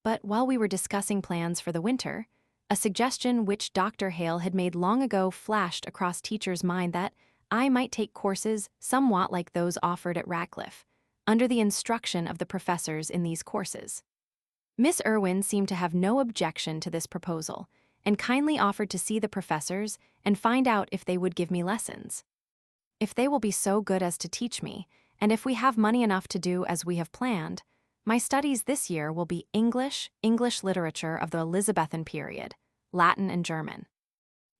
But while we were discussing plans for the winter, a suggestion which Dr. Hale had made long ago flashed across teacher's mind that I might take courses somewhat like those offered at Radcliffe, under the instruction of the professors in these courses. Miss Irwin seemed to have no objection to this proposal, and kindly offered to see the professors and find out if they would give me lessons. If they will be so good as to teach me, and if we have money enough to do as we have planned, my studies this year will be English literature of the Elizabethan period, Latin and German.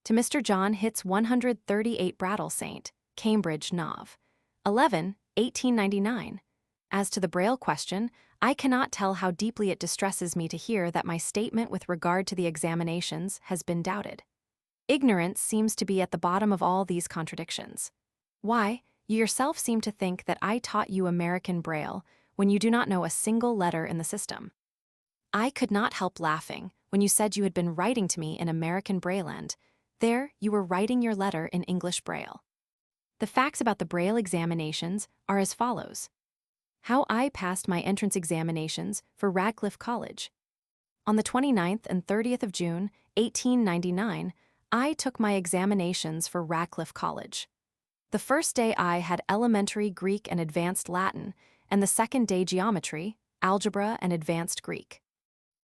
To Mr. John Hitz 138 Brattle St., Cambridge, Nov. 11, 1899. As to the Braille question, I cannot tell how deeply it distresses me to hear that my statement with regard to the examinations has been doubted. Ignorance seems to be at the bottom of all these contradictions. Why, you yourself seem to think that I taught you American Braille when you do not know a single letter in the system. I could not help laughing when you said you had been writing to me in American Braille, and there you were writing your letter in English Braille. The facts about the Braille examinations are as follows. How I passed my entrance examinations for Radcliffe College. On the 29th and 30th of June, 1899, I took my examinations for Radcliffe College. The first day I had elementary Greek and advanced Latin, and the second day geometry, algebra, and advanced Greek.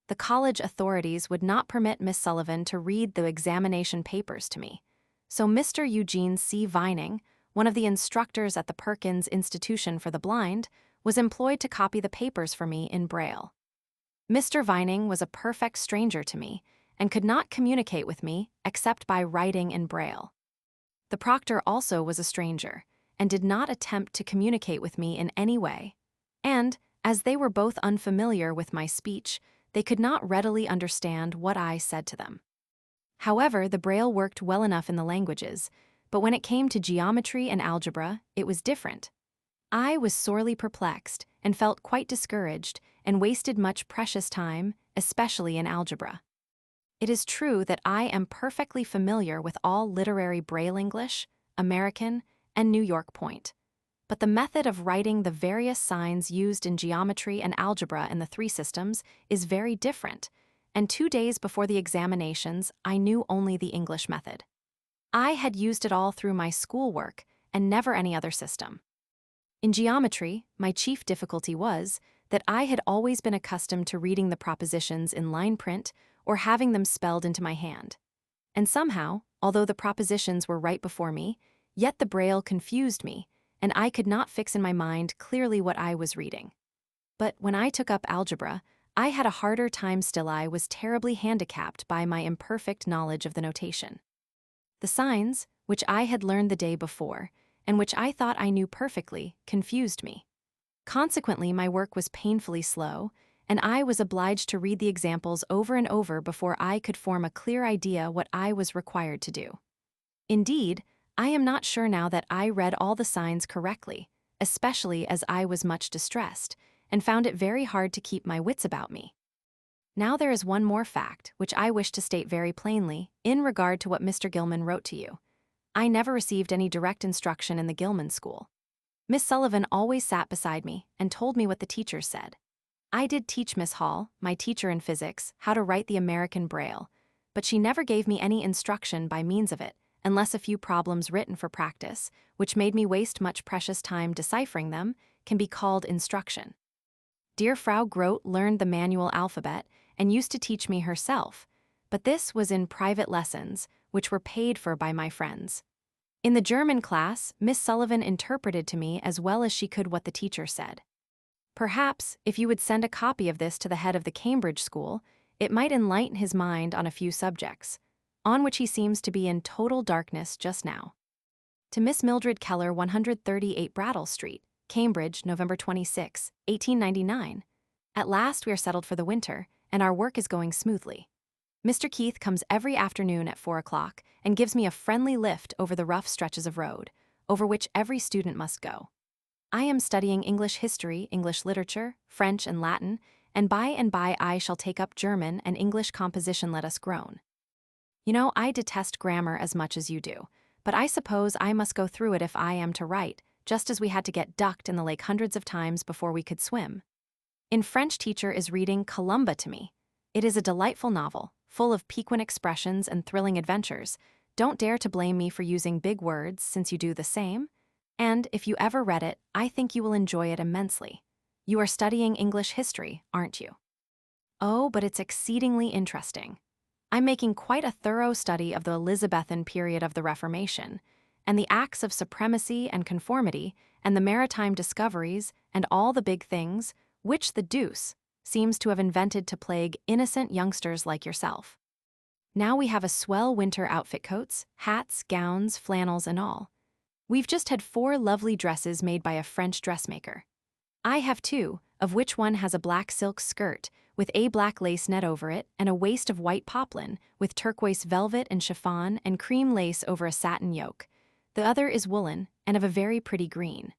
The college authorities would not permit Miss Sullivan to read the examination papers to me, so Mr. Eugene C. Vining, one of the instructors at the Perkins Institution for the Blind, was employed to copy the papers for me in Braille. Mr. Vining was a perfect stranger to me and could not communicate with me except by writing in Braille. The proctor also was a stranger and did not attempt to communicate with me in any way, and, as they were both unfamiliar with my speech, they could not readily understand what I said to them. However, the Braille worked well enough in the languages, but when it came to geometry and algebra, it was different. I was sorely perplexed and felt quite discouraged and wasted much precious time, especially in algebra. It is true that I am perfectly familiar with all literary Braille English, American, and New York Point, but the method of writing the various signs used in geometry and algebra in the three systems is very different, and 2 days before the examinations, I knew only the English method. I had used it all through my schoolwork and never any other system. In geometry, my chief difficulty was that I had always been accustomed to reading the propositions in line print or having them spelled into my hand. And somehow, although the propositions were right before me, yet the braille confused me, and I could not fix in my mind clearly what I was reading. But when I took up algebra, I had a harder time still. I was terribly handicapped by my imperfect knowledge of the notation. The signs, which I had learned the day before, and which I thought I knew perfectly, confused me. Consequently, my work was painfully slow, and I was obliged to read the examples over and over before I could form a clear idea what I was required to do. Indeed, I am not sure now that I read all the signs correctly, especially as I was much distressed, and found it very hard to keep my wits about me. Now there is one more fact, which I wish to state very plainly, in regard to what Mr. Gilman wrote to you. I never received any direct instruction in the Gilman school. Miss Sullivan always sat beside me and told me what the teachers said. I did teach Miss Hall, my teacher in physics, how to write the American Braille, but she never gave me any instruction by means of it, unless a few problems written for practice, which made me waste much precious time deciphering them, can be called instruction. Dear Frau Grote learned the manual alphabet and used to teach me herself, but this was in private lessons, which were paid for by my friends. In the German class, Miss Sullivan interpreted to me as well as she could what the teacher said. Perhaps, if you would send a copy of this to the head of the Cambridge school, it might enlighten his mind on a few subjects, on which he seems to be in total darkness just now. To Miss Mildred Keller, 138 Brattle Street, Cambridge, November 26, 1899. At last we are settled for the winter, and our work is going smoothly. Mr. Keith comes every afternoon at 4 o'clock and gives me a friendly lift over the rough stretches of road, over which every student must go. I am studying English history, English literature, French and Latin, and by I shall take up German and English composition. Let us groan. You know, I detest grammar as much as you do, but I suppose I must go through it if I am to write, just as we had to get ducked in the lake hundreds of times before we could swim. In French, teacher is reading Columba to me. It is a delightful novel, full of piquant expressions and thrilling adventures. Don't dare to blame me for using big words, since you do the same. And, if you ever read it, I think you will enjoy it immensely. You are studying English history, aren't you? Oh, but it's exceedingly interesting. I'm making quite a thorough study of the Elizabethan period of the Reformation, and the acts of supremacy and conformity, and the maritime discoveries, and all the big things, which the deuce seems to have invented to plague innocent youngsters like yourself. Now we have a swell winter outfit, coats, hats, gowns, flannels, and all. We've just had 4 lovely dresses made by a French dressmaker. I have 2, of which one has a black silk skirt, with a black lace net over it, and a waist of white poplin, with turquoise velvet and chiffon and cream lace over a satin yoke. The other is woolen, and of a very pretty green.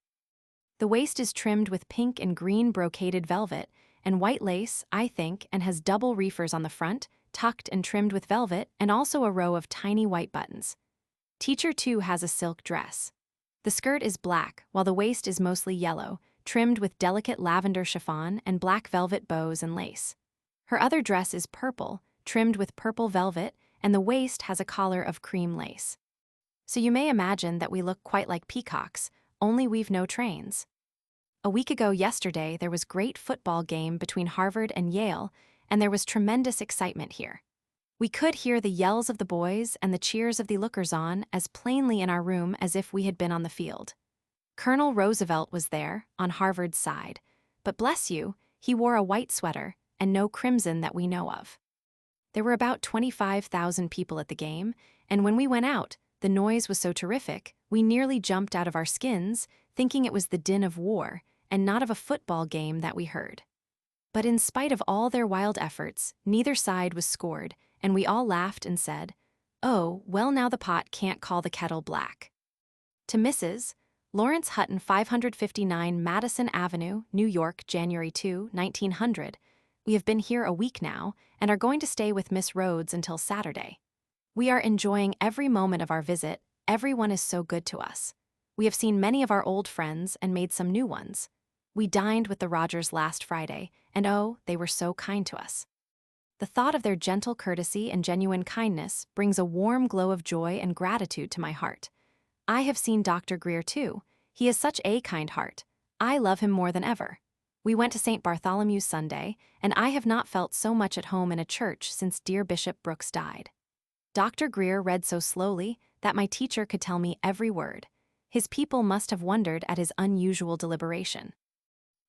The waist is trimmed with pink and green brocaded velvet, and white lace, I think, and has double reefers on the front, tucked and trimmed with velvet, and also a row of tiny white buttons. Teacher, too, has a silk dress. The skirt is black, while the waist is mostly yellow, trimmed with delicate lavender chiffon and black velvet bows and lace. Her other dress is purple, trimmed with purple velvet, and the waist has a collar of cream lace. So you may imagine that we look quite like peacocks, only we've no trains. A week ago yesterday there was great football game between Harvard and Yale, and there was tremendous excitement here. We could hear the yells of the boys and the cheers of the lookers-on as plainly in our room as if we had been on the field. Colonel Roosevelt was there, on Harvard's side, but bless you, he wore a white sweater, and no crimson that we know of. There were about 25,000 people at the game, and when we went out, the noise was so terrific, we nearly jumped out of our skins, thinking it was the din of war, and not of a football game that we heard. But in spite of all their wild efforts, neither side was scored, and we all laughed and said, "Oh, well, now the pot can't call the kettle black." To Mrs. Lawrence Hutton, 559 Madison Avenue, New York, January 2, 1900. We have been here a week now, and are going to stay with Miss Rhodes until Saturday. We are enjoying every moment of our visit, everyone is so good to us. We have seen many of our old friends and made some new ones. We dined with the Rogers last Friday, and oh, they were so kind to us. The thought of their gentle courtesy and genuine kindness brings a warm glow of joy and gratitude to my heart. I have seen Dr. Greer too. He is such a kind heart. I love him more than ever. We went to St. Bartholomew's Sunday, and I have not felt so much at home in a church since dear Bishop Brooks died. Dr. Greer read so slowly that my teacher could tell me every word. His people must have wondered at his unusual deliberation.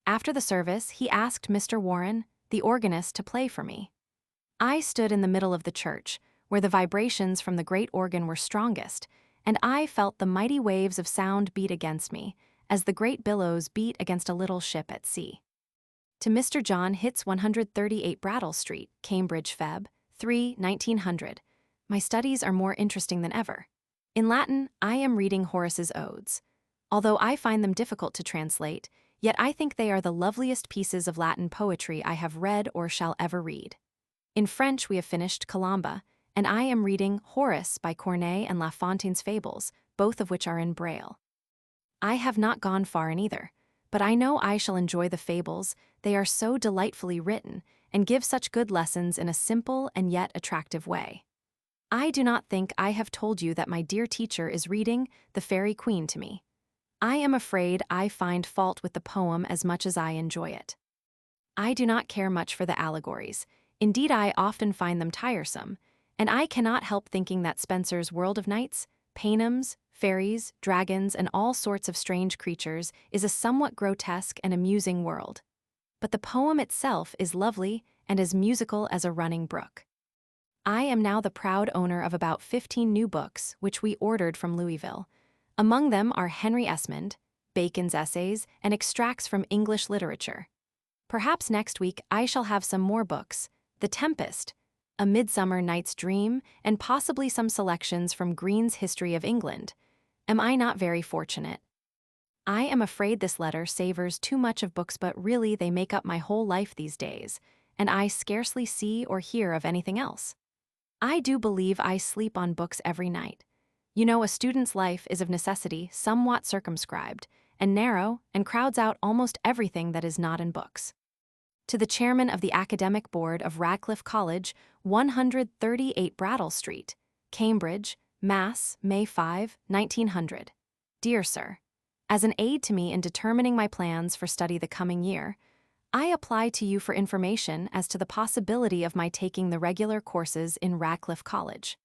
After the service, he asked Mr. Warren, the organist, to play for me. I stood in the middle of the church, where the vibrations from the great organ were strongest, and I felt the mighty waves of sound beat against me, as the great billows beat against a little ship at sea. To Mr. John Hitz, 138 Brattle Street, Cambridge, Feb. 3, 1900. My studies are more interesting than ever. In Latin, I am reading Horace's Odes. Although I find them difficult to translate, yet I think they are the loveliest pieces of Latin poetry I have read or shall ever read. In French, we have finished Colomba, and I am reading Horace by Corneille and La Fontaine's Fables, both of which are in Braille. I have not gone far in either, but I know I shall enjoy the fables. They are so delightfully written and give such good lessons in a simple and yet attractive way. I do not think I have told you that my dear teacher is reading The Fairy Queen to me. I am afraid I find fault with the poem as much as I enjoy it. I do not care much for the allegories. Indeed, I often find them tiresome, and I cannot help thinking that Spenser's World of Knights, Paynims, fairies, dragons, and all sorts of strange creatures is a somewhat grotesque and amusing world. But the poem itself is lovely and as musical as a running brook. I am now the proud owner of about 15 new books which we ordered from Louisville. Among them are Henry Esmond, Bacon's Essays, and extracts from English literature. Perhaps next week I shall have some more books, The Tempest, A Midsummer Night's Dream, and possibly some selections from Green's History of England. Am I not very fortunate? I am afraid this letter savors too much of books, but really they make up my whole life these days, and I scarcely see or hear of anything else. I do believe I sleep on books every night. You know, a student's life is of necessity somewhat circumscribed and narrow and crowds out almost everything that is not in books. To the chairman of the Academic Board of Radcliffe College, 138 Brattle Street, Cambridge, Mass., May 5, 1900. Dear Sir, as an aid to me in determining my plans for study the coming year, I apply to you for information as to the possibility of my taking the regular courses in Radcliffe College.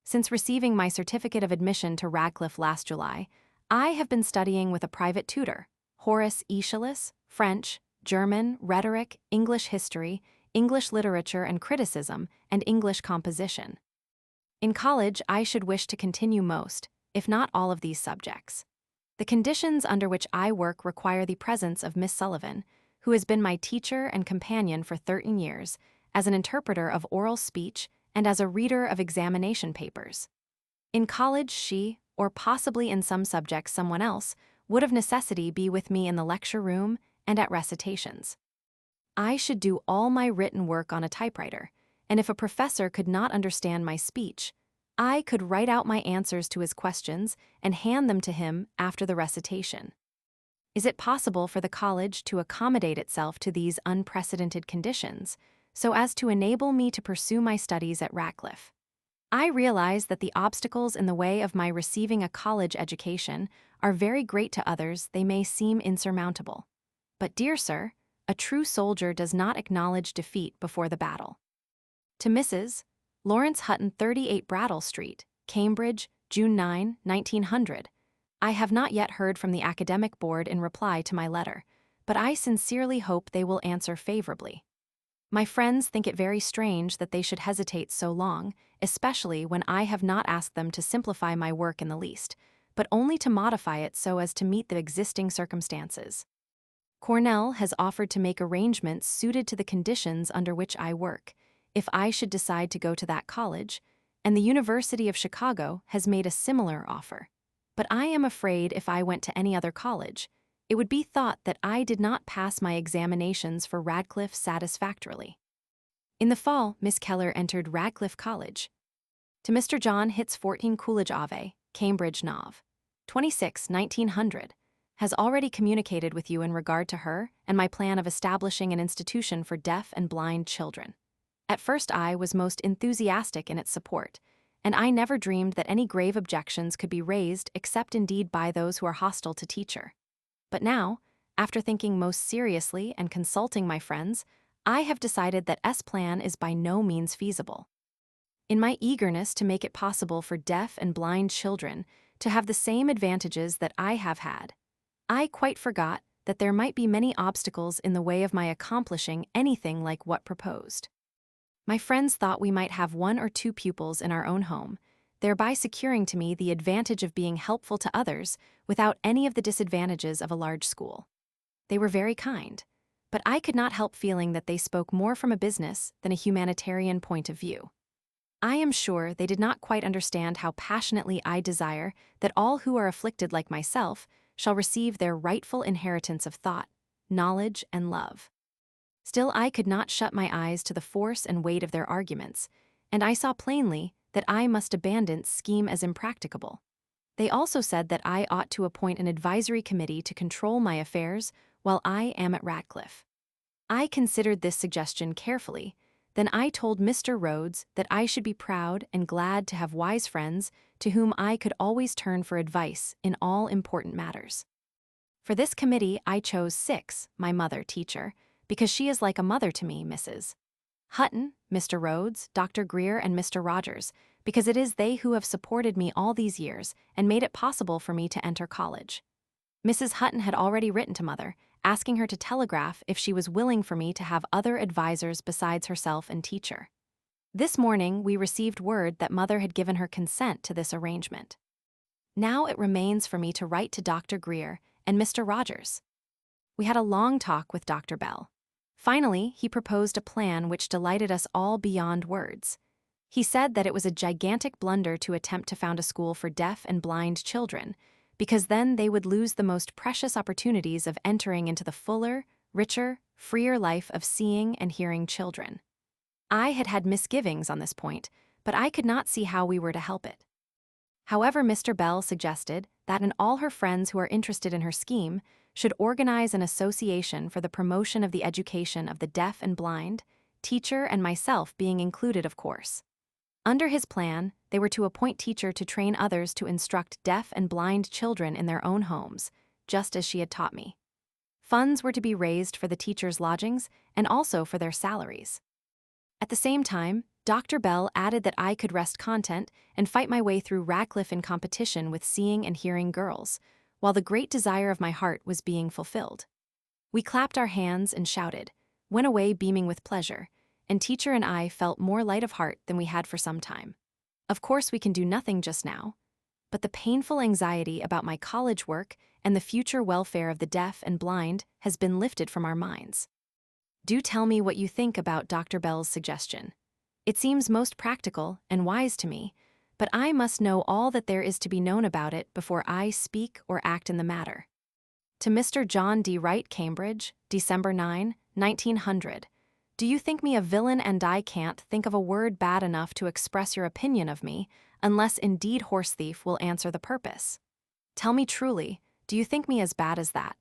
Since receiving my certificate of admission to Radcliffe last July, I have been studying with a private tutor, Horace Aeschylus, French, German, rhetoric, English history, English literature and criticism, and English composition. In college, I should wish to continue most, if not all of these subjects. The conditions under which I work require the presence of Miss Sullivan, who has been my teacher and companion for 13 years, as an interpreter of oral speech and as a reader of examination papers. In college, she, or possibly in some subjects someone else, would of necessity be with me in the lecture room and at recitations. I should do all my written work on a typewriter, and if a professor could not understand my speech, I could write out my answers to his questions and hand them to him after the recitation. Is it possible for the college to accommodate itself to these unprecedented conditions, so as to enable me to pursue my studies at Radcliffe? I realize that the obstacles in the way of my receiving a college education are very great. To others they may seem insurmountable. But, dear sir, a true soldier does not acknowledge defeat before the battle. To Mrs. Lawrence Hutton, 38 Brattle Street, Cambridge, June 9, 1900. I have not yet heard from the Academic Board in reply to my letter, but I sincerely hope they will answer favorably. My friends think it very strange that they should hesitate so long, especially when I have not asked them to simplify my work in the least, but only to modify it so as to meet the existing circumstances. Cornell has offered to make arrangements suited to the conditions under which I work, if I should decide to go to that college, and the University of Chicago has made a similar offer. But I am afraid if I went to any other college, it would be thought that I did not pass my examinations for Radcliffe satisfactorily. In the fall, Miss Keller entered Radcliffe College. To Mr. John Hitz, 14 Coolidge Ave, Cambridge, Nov. 26, 1900, has already communicated with you in regard to her and my plan of establishing an institution for deaf and blind children. At first I was most enthusiastic in its support, and I never dreamed that any grave objections could be raised except indeed by those who are hostile to teacher. But now, after thinking most seriously and consulting my friends, I have decided that S plan is by no means feasible. In my eagerness to make it possible for deaf and blind children to have the same advantages that I have had, I quite forgot that there might be many obstacles in the way of my accomplishing anything like what proposed. My friends thought we might have 1 or 2 pupils in our own home, thereby securing to me the advantage of being helpful to others without any of the disadvantages of a large school. They were very kind, but I could not help feeling that they spoke more from a business than a humanitarian point of view. I am sure they did not quite understand how passionately I desire that all who are afflicted like myself shall receive their rightful inheritance of thought, knowledge, and love. Still, I could not shut my eyes to the force and weight of their arguments, and I saw plainly that I must abandon scheme as impracticable. They also said that I ought to appoint an advisory committee to control my affairs while I am at Radcliffe. I considered this suggestion carefully. Then I told Mr. Rhodes that I should be proud and glad to have wise friends to whom I could always turn for advice in all important matters. For this committee I chose 6, my mother, teacher, because she is like a mother to me, Mrs. Hutton, Mr. Rhodes, Dr. Greer, and Mr. Rogers, because it is they who have supported me all these years and made it possible for me to enter college. Mrs. Hutton had already written to Mother, asking her to telegraph if she was willing for me to have other advisors besides herself and teacher. This morning we received word that Mother had given her consent to this arrangement. Now it remains for me to write to Dr. Greer and Mr. Rogers. We had a long talk with Dr. Bell. Finally, he proposed a plan which delighted us all beyond words. He said that it was a gigantic blunder to attempt to found a school for deaf and blind children, because then they would lose the most precious opportunities of entering into the fuller, richer, freer life of seeing and hearing children. I had had misgivings on this point, but I could not see how we were to help it. However, Mr. Bell suggested that all her friends who are interested in her scheme should organize an association for the promotion of the education of the deaf and blind, teacher and myself being included, of course. Under his plan, they were to appoint teacher to train others to instruct deaf and blind children in their own homes, just as she had taught me. Funds were to be raised for the teachers' lodgings and also for their salaries. At the same time, Dr. Bell added that I could wrest content and fight my way through Radcliffe in competition with seeing and hearing girls, while the great desire of my heart was being fulfilled. We clapped our hands and shouted, went away beaming with pleasure, and teacher and I felt more light of heart than we had for some time. Of course we can do nothing just now, but the painful anxiety about my college work and the future welfare of the deaf and blind has been lifted from our minds. Do tell me what you think about Dr. Bell's suggestion. It seems most practical and wise to me, but I must know all that there is to be known about it before I speak or act in the matter. To Mr. John D. Wright, Cambridge, December 9, 1900. Do you think me a villain, and I can't think of a word bad enough to express your opinion of me, unless indeed horse thief will answer the purpose? Tell me truly, do you think me as bad as that?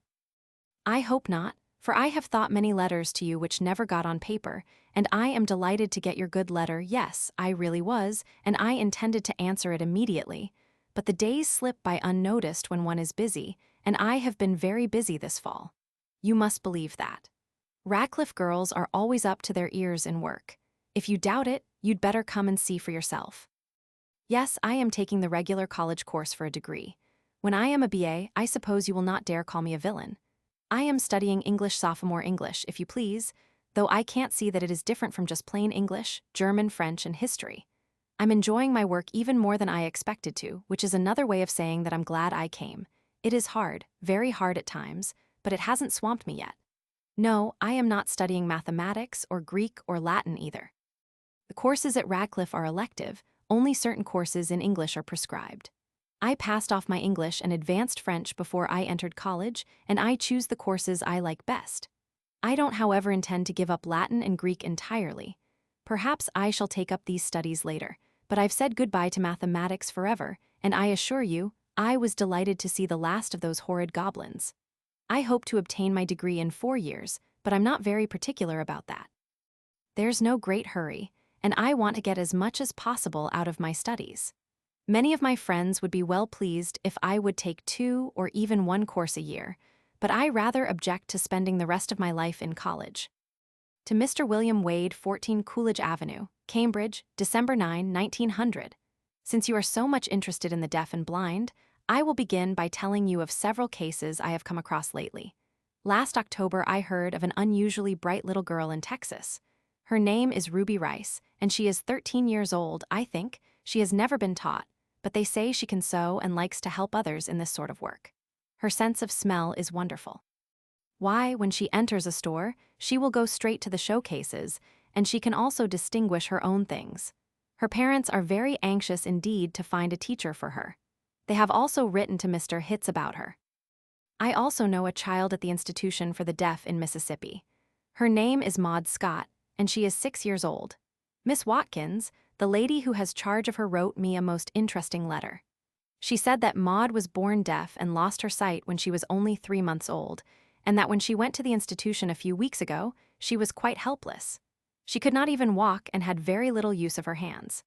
I hope not, for I have thought many letters to you which never got on paper, and I am delighted to get your good letter. Yes, I really was, and I intended to answer it immediately, but the days slip by unnoticed when one is busy, and I have been very busy this fall. You must believe that. Radcliffe girls are always up to their ears in work. If you doubt it, you'd better come and see for yourself. Yes, I am taking the regular college course for a degree. When I am a BA, I suppose you will not dare call me a villain. I am studying English sophomore English, if you please, though I can't see that it is different from just plain English, German, French, and history. I'm enjoying my work even more than I expected to, which is another way of saying that I'm glad I came. It is hard, very hard at times, but it hasn't swamped me yet. No, I am not studying mathematics or Greek or Latin either. The courses at Radcliffe are elective, only certain courses in English are prescribed. I passed off my English and advanced French before I entered college, and I choose the courses I like best. I don't, however, intend to give up Latin and Greek entirely. Perhaps I shall take up these studies later, but I've said goodbye to mathematics forever, and I assure you, I was delighted to see the last of those horrid goblins. I hope to obtain my degree in 4 years, but I'm not very particular about that. There's no great hurry, and I want to get as much as possible out of my studies. Many of my friends would be well pleased if I would take 2 or even 1 course a year, but I rather object to spending the rest of my life in college. To Mr. William Wade, 14 Coolidge Avenue, Cambridge, December 9, 1900. Since you are so much interested in the deaf and blind, I will begin by telling you of several cases I have come across lately. Last October, I heard of an unusually bright little girl in Texas. Her name is Ruby Rice, and she is 13 years old, I think. She has never been taught, but they say she can sew and likes to help others in this sort of work. Her sense of smell is wonderful. Why, when she enters a store, she will go straight to the showcases, and she can also distinguish her own things. Her parents are very anxious indeed to find a teacher for her. They have also written to Mr. Hitz about her. I also know a child at the Institution for the Deaf in Mississippi. Her name is Maud Scott, and she is 6 years old. Miss Watkins, the lady who has charge of her, wrote me a most interesting letter. She said that Maud was born deaf and lost her sight when she was only 3 months old, and that when she went to the institution a few weeks ago, she was quite helpless. She could not even walk and had very little use of her hands.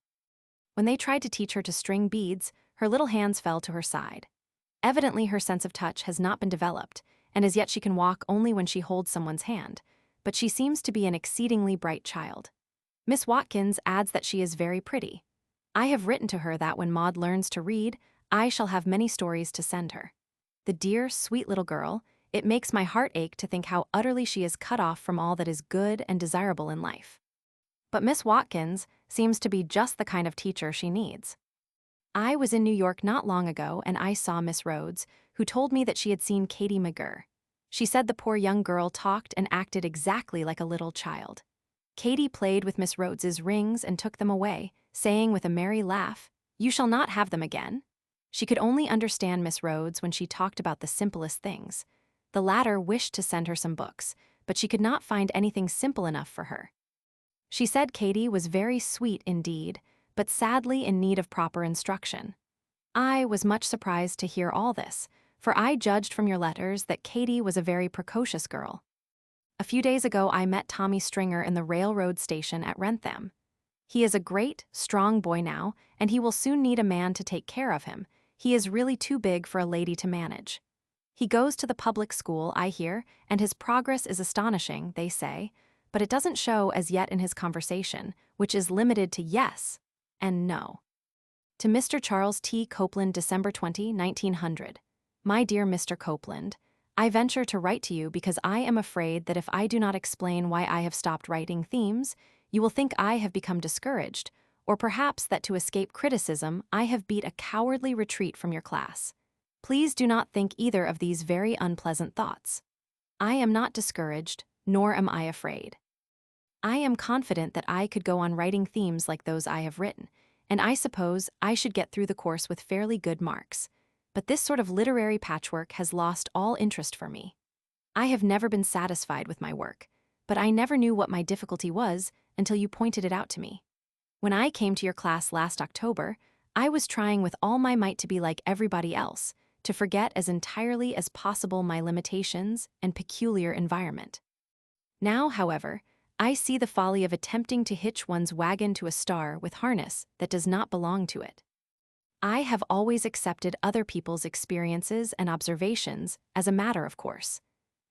When they tried to teach her to string beads, her little hands fell to her side. Evidently, her sense of touch has not been developed, and as yet she can walk only when she holds someone's hand, but she seems to be an exceedingly bright child. Miss Watkins adds that she is very pretty. I have written to her that when Maud learns to read, I shall have many stories to send her. The dear, sweet little girl, it makes my heart ache to think how utterly she is cut off from all that is good and desirable in life. But Miss Watkins seems to be just the kind of teacher she needs. I was in New York not long ago, and I saw Miss Rhodes, who told me that she had seen Katie McGurr. She said the poor young girl talked and acted exactly like a little child. Katie played with Miss Rhodes's rings and took them away, saying with a merry laugh, "You shall not have them again." She could only understand Miss Rhodes when she talked about the simplest things. The latter wished to send her some books, but she could not find anything simple enough for her. She said Katie was very sweet indeed, but sadly in need of proper instruction. I was much surprised to hear all this, for I judged from your letters that Katie was a very precocious girl. A few days ago, I met Tommy Stringer in the railroad station at Wrentham. He is a great, strong boy now, and he will soon need a man to take care of him. He is really too big for a lady to manage. He goes to the public school, I hear, and his progress is astonishing, they say, but it doesn't show as yet in his conversation, which is limited to yes and no. To Mr. Charles T. Copeland, December 20, 1900. My dear Mr. Copeland, I venture to write to you because I am afraid that if I do not explain why I have stopped writing themes, you will think I have become discouraged, or perhaps that to escape criticism I have beat a cowardly retreat from your class. Please do not think either of these very unpleasant thoughts. I am not discouraged, nor am I afraid. I am confident that I could go on writing themes like those I have written, and I suppose I should get through the course with fairly good marks. But this sort of literary patchwork has lost all interest for me. I have never been satisfied with my work, but I never knew what my difficulty was until you pointed it out to me. When I came to your class last October, I was trying with all my might to be like everybody else, to forget as entirely as possible my limitations and peculiar environment. Now, however, I see the folly of attempting to hitch one's wagon to a star with harness that does not belong to it. I have always accepted other people's experiences and observations as a matter of course.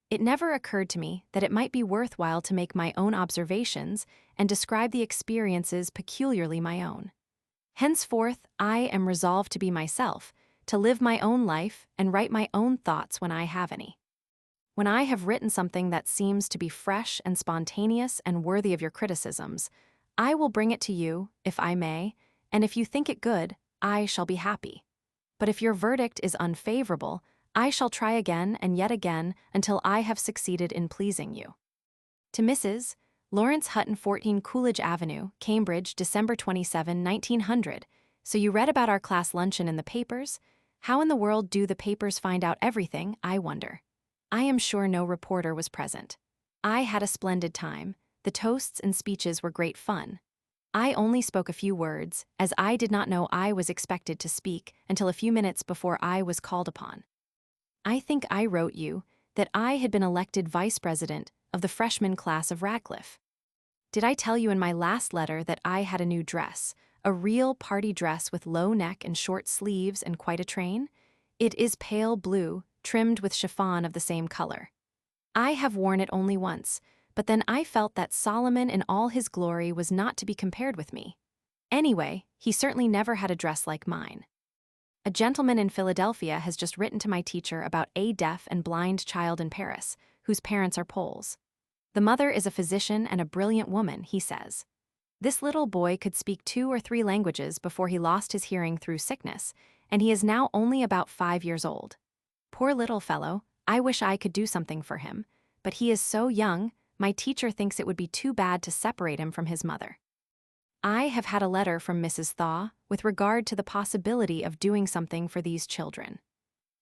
It never occurred to me that it might be worthwhile to make my own observations and describe the experiences peculiarly my own. Henceforth, I am resolved to be myself, to live my own life and write my own thoughts when I have any. When I have written something that seems to be fresh and spontaneous and worthy of your criticisms, I will bring it to you, if I may, and if you think it good, I shall be happy. But if your verdict is unfavorable, I shall try again and yet again until I have succeeded in pleasing you. To Mrs. Lawrence Hutton, 14 Coolidge Avenue, Cambridge, December 27, 1900. So you read about our class luncheon in the papers? How in the world do the papers find out everything, I wonder? I am sure no reporter was present. I had a splendid time. The toasts and speeches were great fun. I only spoke a few words, as I did not know I was expected to speak until a few minutes before I was called upon. I think I wrote you that I had been elected vice president of the freshman class of Radcliffe. Did I tell you in my last letter that I had a new dress, a real party dress with low neck and short sleeves and quite a train? It is pale blue, trimmed with chiffon of the same color. I have worn it only once, but then I felt that Solomon in all his glory was not to be compared with me. Anyway, he certainly never had a dress like mine. A gentleman in Philadelphia has just written to my teacher about a deaf and blind child in Paris, whose parents are Poles. The mother is a physician and a brilliant woman, he says. This little boy could speak 2 or 3 languages before he lost his hearing through sickness, and he is now only about 5 years old. Poor little fellow, I wish I could do something for him, but he is so young, my teacher thinks it would be too bad to separate him from his mother. I have had a letter from Mrs. Thaw with regard to the possibility of doing something for these children.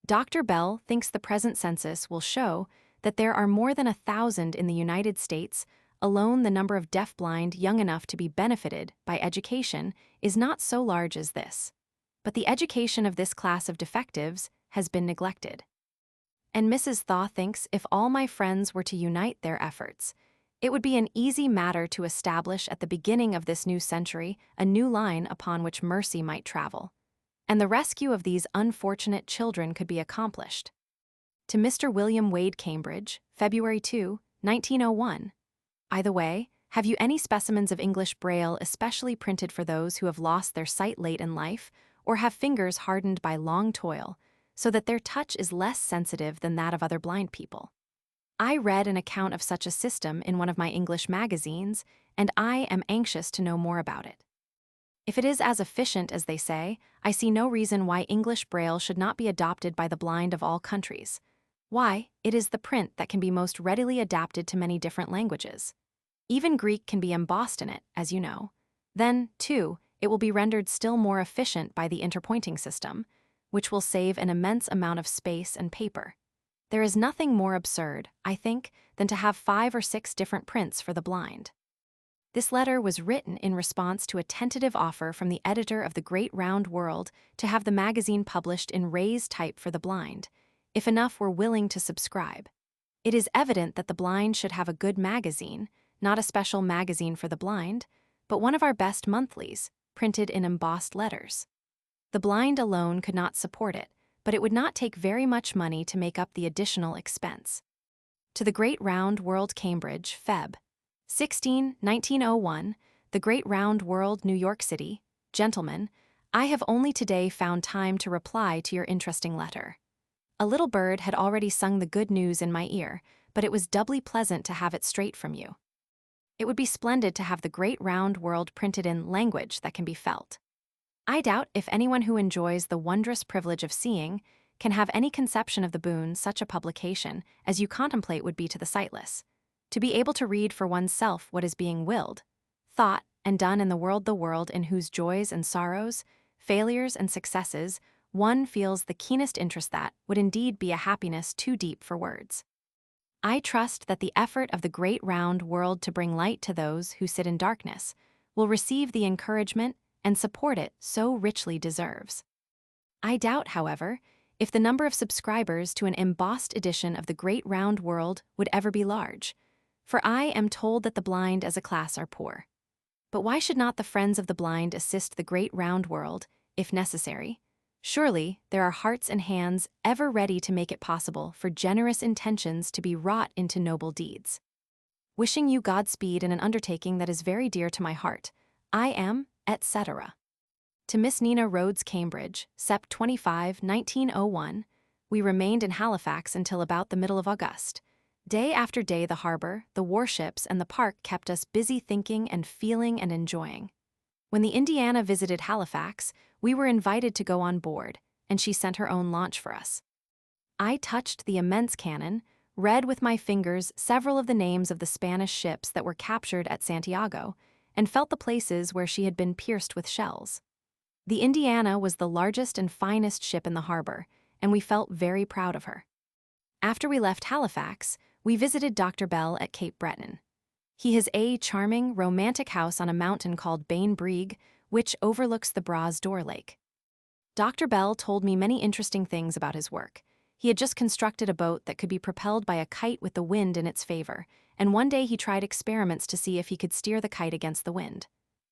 Dr. Bell thinks the present census will show that there are more than 1,000 in the United States. Alone, the number of deafblind young enough to be benefited by education is not so large as this. But the education of this class of defectives has been neglected. And Mrs. Thaw thinks if all my friends were to unite their efforts, it would be an easy matter to establish at the beginning of this new century a new line upon which mercy might travel, and the rescue of these unfortunate children could be accomplished. To Mr. William Wade, Cambridge, February 2, 1901. By the way, have you any specimens of English Braille especially printed for those who have lost their sight late in life, or have fingers hardened by long toil, so that their touch is less sensitive than that of other blind people? I read an account of such a system in one of my English magazines, and I am anxious to know more about it. If it is as efficient as they say, I see no reason why English Braille should not be adopted by the blind of all countries. Why, it is the print that can be most readily adapted to many different languages. Even Greek can be embossed in it, as you know. Then, too, it will be rendered still more efficient by the interpointing system, which will save an immense amount of space and paper. There is nothing more absurd, I think, than to have 5 or 6 different prints for the blind. This letter was written in response to a tentative offer from the editor of The Great Round World to have the magazine published in raised type for the blind, if enough were willing to subscribe. It is evident that the blind should have a good magazine, not a special magazine for the blind, but one of our best monthlies, printed in embossed letters. The blind alone could not support it, but it would not take very much money to make up the additional expense. To The Great Round World, Cambridge, Feb. 16, 1901, The Great Round World, New York City. Gentlemen, I have only today found time to reply to your interesting letter. A little bird had already sung the good news in my ear, but it was doubly pleasant to have it straight from you. It would be splendid to have The Great Round World printed in language that can be felt. I doubt if anyone who enjoys the wondrous privilege of seeing can have any conception of the boon such a publication as you contemplate would be to the sightless. To be able to read for oneself what is being willed, thought, and done in the world in whose joys and sorrows, failures and successes, one feels the keenest interest, that would indeed be a happiness too deep for words. I trust that the effort of the great round world to bring light to those who sit in darkness will receive the encouragement and support it so richly deserves. I doubt, however, if the number of subscribers to an embossed edition of The Great Round World would ever be large, for I am told that the blind as a class are poor. But why should not the friends of the blind assist The Great Round World, if necessary? Surely there are hearts and hands ever ready to make it possible for generous intentions to be wrought into noble deeds. Wishing you Godspeed in an undertaking that is very dear to my heart, I am, etc. To Miss Nina Rhodes, Cambridge, Sep. 25, 1901, we remained in Halifax until about the middle of August. Day after day the harbor, the warships, and the park kept us busy thinking and feeling and enjoying. When the Indiana visited Halifax, we were invited to go on board, and she sent her own launch for us. I touched the immense cannon, read with my fingers several of the names of the Spanish ships that were captured at Santiago, and felt the places where she had been pierced with shells. The Indiana was the largest and finest ship in the harbor, and we felt very proud of her. After we left Halifax, we visited Dr. Bell at Cape Breton. He has a charming, romantic house on a mountain called Bain Brig, which overlooks the Bras d'Or Lake. Dr. Bell told me many interesting things about his work. He had just constructed a boat that could be propelled by a kite with the wind in its favor, and one day he tried experiments to see if he could steer the kite against the wind.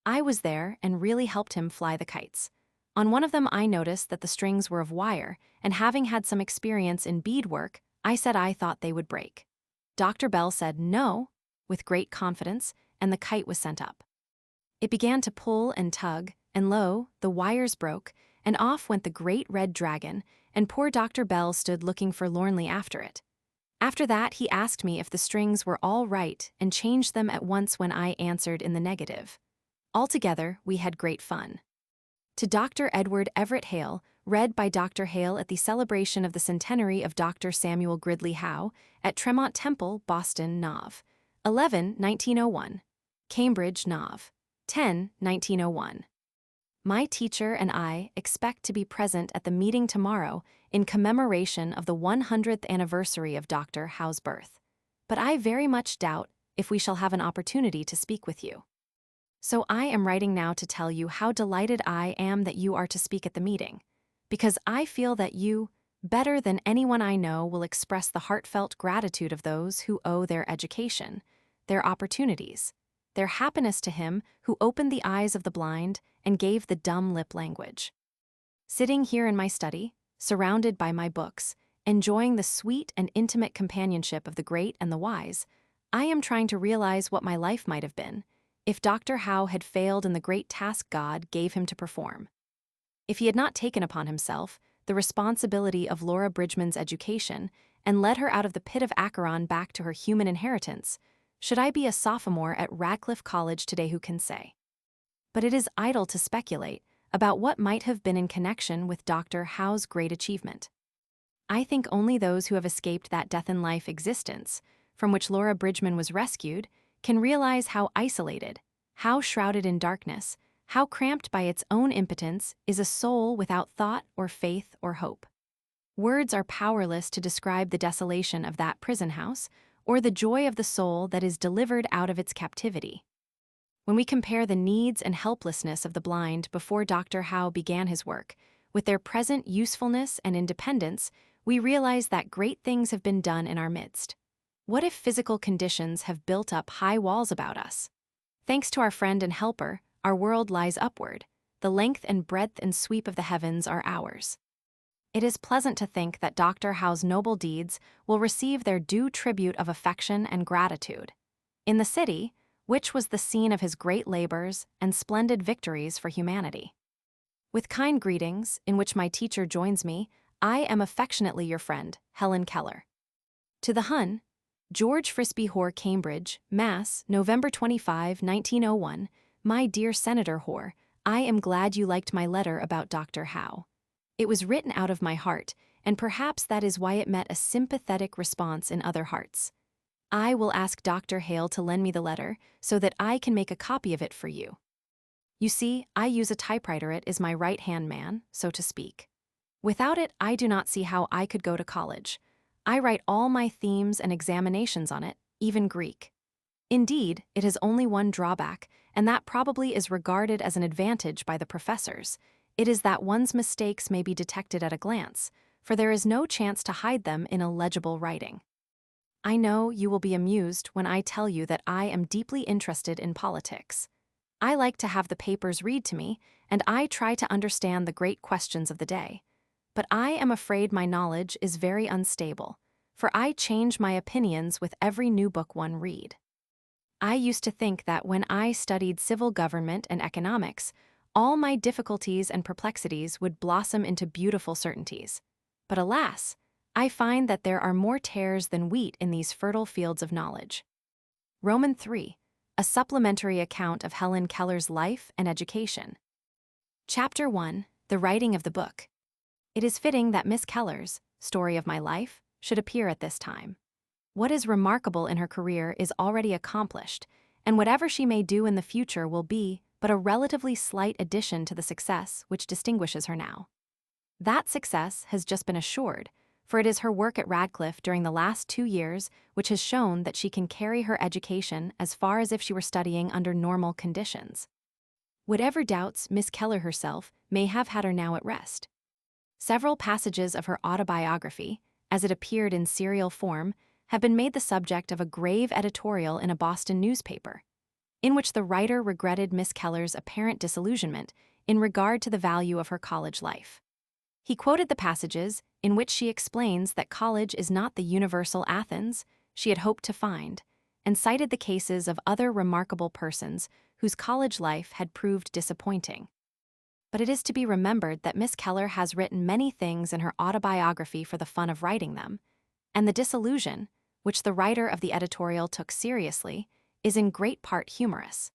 I was there and really helped him fly the kites. On one of them I noticed that the strings were of wire, and having had some experience in beadwork, I said I thought they would break. Dr. Bell said no, with great confidence, and the kite was sent up. It began to pull and tug, and lo, the wires broke, and off went the great red dragon, and poor Dr. Bell stood looking forlornly after it. After that, he asked me if the strings were all right and changed them at once when I answered in the negative. Altogether, we had great fun. To Dr. Edward Everett Hale, read by Dr. Hale at the celebration of the centenary of Dr. Samuel Gridley Howe at Tremont Temple, Boston, Nov. 11, 1901. Cambridge, Nov. 10, 1901. My teacher and I expect to be present at the meeting tomorrow in commemoration of the 100th anniversary of Dr. Howe's birth, but I very much doubt if we shall have an opportunity to speak with you. So I am writing now to tell you how delighted I am that you are to speak at the meeting, because I feel that you, better than anyone I know, will express the heartfelt gratitude of those who owe their education, their opportunities, their happiness to him who opened the eyes of the blind and gave the dumb lip language. Sitting here in my study, surrounded by my books, enjoying the sweet and intimate companionship of the great and the wise, I am trying to realize what my life might have been if Dr. Howe had failed in the great task God gave him to perform. If he had not taken upon himself the responsibility of Laura Bridgman's education and led her out of the pit of Acheron back to her human inheritance, should I be a sophomore at Radcliffe College today? Who can say? But it is idle to speculate about what might have been in connection with Dr. Howe's great achievement. I think only those who have escaped that death-in-life existence, from which Laura Bridgman was rescued, can realize how isolated, how shrouded in darkness, how cramped by its own impotence is a soul without thought or faith or hope. Words are powerless to describe the desolation of that prison house or the joy of the soul that is delivered out of its captivity. When we compare the needs and helplessness of the blind before Dr. Howe began his work with their present usefulness and independence, we realize that great things have been done in our midst. What if physical conditions have built up high walls about us? Thanks to our friend and helper, our world lies upward. The length and breadth and sweep of the heavens are ours. It is pleasant to think that Dr. Howe's noble deeds will receive their due tribute of affection and gratitude. In the city, which was the scene of his great labors and splendid victories for humanity. With kind greetings, in which my teacher joins me, I am affectionately your friend, Helen Keller. To the Hun, George Frisbee Hoare, Cambridge, Mass., November 25, 1901. My dear Senator Hoare, I am glad you liked my letter about Dr. Howe. It was written out of my heart, and perhaps that is why it met a sympathetic response in other hearts. I will ask Dr. Hale to lend me the letter so that I can make a copy of it for you. You see, I use a typewriter. It is my right-hand man, so to speak. Without it, I do not see how I could go to college. I write all my themes and examinations on it, even Greek. Indeed, it has only one drawback, and that probably is regarded as an advantage by the professors. It is that one's mistakes may be detected at a glance, for there is no chance to hide them in illegible writing. I know you will be amused when I tell you that I am deeply interested in politics. I like to have the papers read to me, and I try to understand the great questions of the day. But I am afraid my knowledge is very unstable, for I change my opinions with every new book one read. I used to think that when I studied civil government and economics, all my difficulties and perplexities would blossom into beautiful certainties. But alas, I find that there are more tares than wheat in these fertile fields of knowledge. Roman 3, a supplementary account of Helen Keller's life and education. Chapter 1, the writing of the book. It is fitting that Miss Keller's story of my life should appear at this time. What is remarkable in her career is already accomplished, and whatever she may do in the future will be but a relatively slight addition to the success which distinguishes her now. That success has just been assured, for it is her work at Radcliffe during the last 2 years which has shown that she can carry her education as far as if she were studying under normal conditions. Whatever doubts Miss Keller herself may have had are now at rest. Several passages of her autobiography, as it appeared in serial form, have been made the subject of a grave editorial in a Boston newspaper, in which the writer regretted Miss Keller's apparent disillusionment in regard to the value of her college life. He quoted the passages in which she explains that college is not the universal Athens she had hoped to find, and cited the cases of other remarkable persons whose college life had proved disappointing. But it is to be remembered that Miss Keller has written many things in her autobiography for the fun of writing them, and the disillusion, which the writer of the editorial took seriously, is in great part humorous.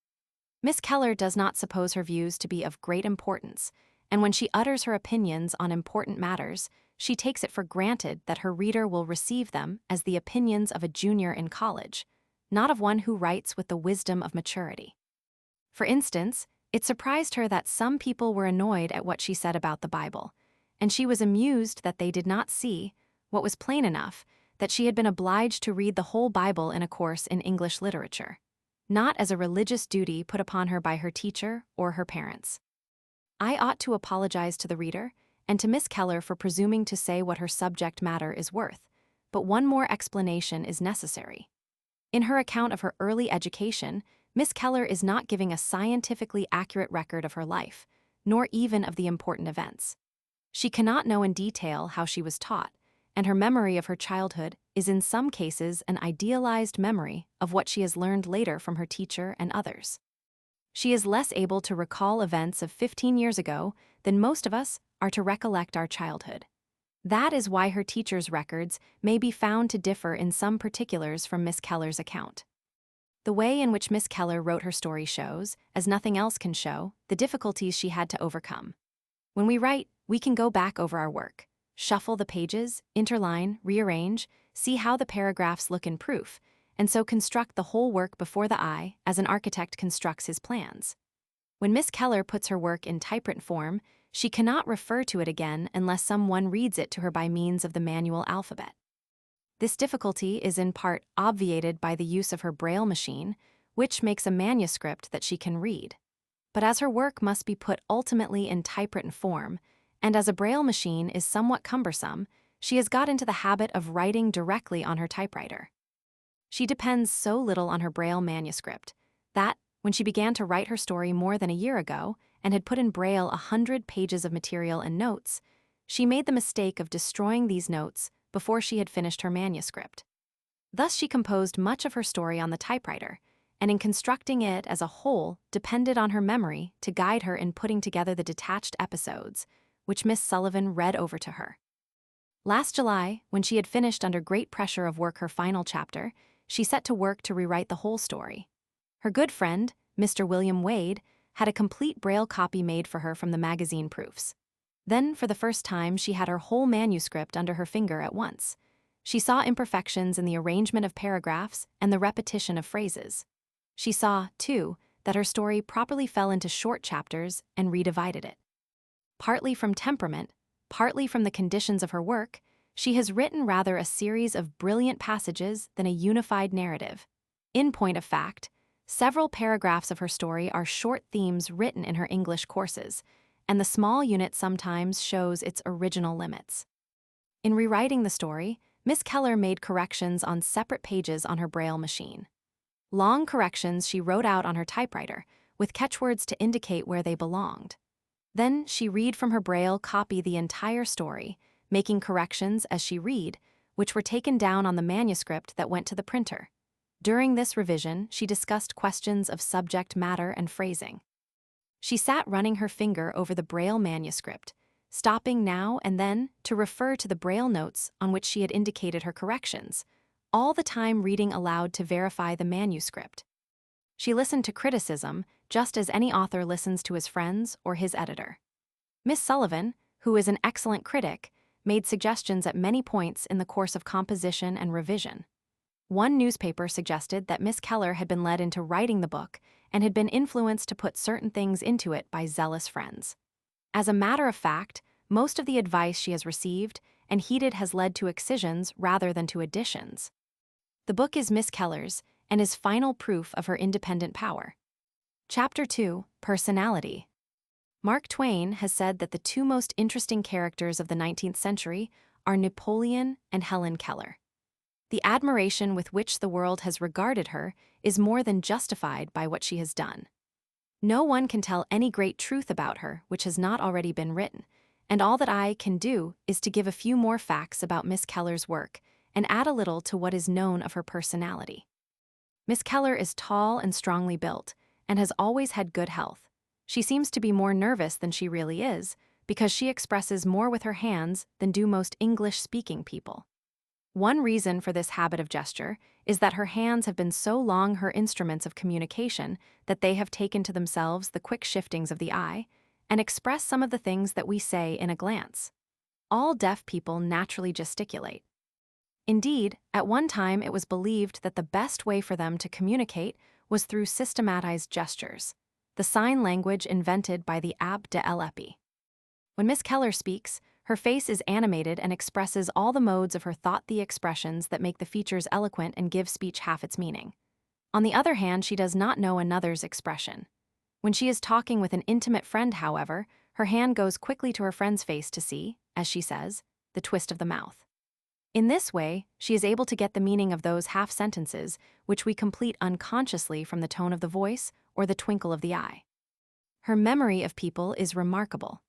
Miss Keller does not suppose her views to be of great importance, and when she utters her opinions on important matters, she takes it for granted that her reader will receive them as the opinions of a junior in college, not of one who writes with the wisdom of maturity. For instance, it surprised her that some people were annoyed at what she said about the Bible, and she was amused that they did not see, what was plain enough, that she had been obliged to read the whole Bible in a course in English literature, not as a religious duty put upon her by her teacher or her parents. I ought to apologize to the reader and to Miss Keller for presuming to say what her subject matter is worth, but one more explanation is necessary. In her account of her early education, Miss Keller is not giving a scientifically accurate record of her life, nor even of the important events. She cannot know in detail how she was taught, and her memory of her childhood is in some cases an idealized memory of what she has learned later from her teacher and others. She is less able to recall events of 15 years ago than most of us are to recollect our childhood. That is why her teacher's records may be found to differ in some particulars from Miss Keller's account. The way in which Miss Keller wrote her story shows, as nothing else can show, the difficulties she had to overcome. When we write, we can go back over our work, shuffle the pages, interline, rearrange, see how the paragraphs look in proof, and so construct the whole work before the eye as an architect constructs his plans. When Miss Keller puts her work in typewritten form, she cannot refer to it again unless someone reads it to her by means of the manual alphabet. This difficulty is in part obviated by the use of her Braille machine, which makes a manuscript that she can read. But as her work must be put ultimately in typewritten form, and as a Braille machine is somewhat cumbersome, she has got into the habit of writing directly on her typewriter. She depends so little on her Braille manuscript that, when she began to write her story more than a year ago and had put in Braille 100 pages of material and notes, she made the mistake of destroying these notes before she had finished her manuscript. Thus she composed much of her story on the typewriter, and in constructing it as a whole depended on her memory to guide her in putting together the detached episodes, which Miss Sullivan read over to her. Last July, when she had finished under great pressure of work her final chapter, she set to work to rewrite the whole story. Her good friend, Mr. William Wade, had a complete Braille copy made for her from the magazine proofs. Then, for the first time, she had her whole manuscript under her finger at once. She saw imperfections in the arrangement of paragraphs and the repetition of phrases. She saw, too, that her story properly fell into short chapters and redivided it. Partly from temperament, partly from the conditions of her work, she has written rather a series of brilliant passages than a unified narrative. In point of fact, several paragraphs of her story are short themes written in her English courses, and the small unit sometimes shows its original limits. In rewriting the story, Miss Keller made corrections on separate pages on her Braille machine. Long corrections she wrote out on her typewriter, with catchwords to indicate where they belonged. Then she read from her Braille copy the entire story, making corrections as she read, which were taken down on the manuscript that went to the printer. During this revision, she discussed questions of subject matter and phrasing. She sat running her finger over the Braille manuscript, stopping now and then to refer to the Braille notes on which she had indicated her corrections, all the time reading aloud to verify the manuscript. She listened to criticism just as any author listens to his friends or his editor. Miss Sullivan, who is an excellent critic, made suggestions at many points in the course of composition and revision. One newspaper suggested that Miss Keller had been led into writing the book and had been influenced to put certain things into it by zealous friends. As a matter of fact, most of the advice she has received, and heated has led to excisions rather than to additions. The book is Miss Keller's and is final proof of her independent power. Chapter 2, Personality. Mark Twain has said that the two most interesting characters of the 19th century are Napoleon and Helen Keller. The admiration with which the world has regarded her is more than justified by what she has done. No one can tell any great truth about her which has not already been written, and all that I can do is to give a few more facts about Miss Keller's work and add a little to what is known of her personality. Miss Keller is tall and strongly built, and has always had good health. She seems to be more nervous than she really is, because she expresses more with her hands than do most English-speaking people. One reason for this habit of gesture is that her hands have been so long her instruments of communication that they have taken to themselves the quick shiftings of the eye and express some of the things that we say in a glance. All deaf people naturally gesticulate. Indeed, at one time it was believed that the best way for them to communicate was through systematized gestures, the sign language invented by the Abbé de l'Épée. When Miss Keller speaks, her face is animated and expresses all the modes of her thought, the expressions that make the features eloquent and give speech half its meaning. On the other hand, she does not know another's expression. When she is talking with an intimate friend, however, her hand goes quickly to her friend's face to see, as she says, the twist of the mouth. In this way, she is able to get the meaning of those half-sentences which we complete unconsciously from the tone of the voice or the twinkle of the eye. Her memory of people is remarkable.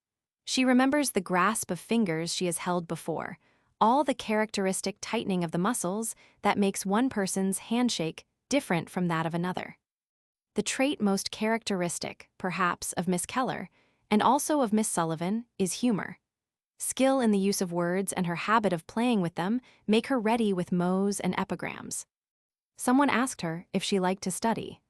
She remembers the grasp of fingers she has held before, all the characteristic tightening of the muscles that makes one person's handshake different from that of another. The trait most characteristic, perhaps, of Miss Keller, and also of Miss Sullivan, is humor. Skill in the use of words and her habit of playing with them make her ready with mots and epigrams. Someone asked her if she liked to study.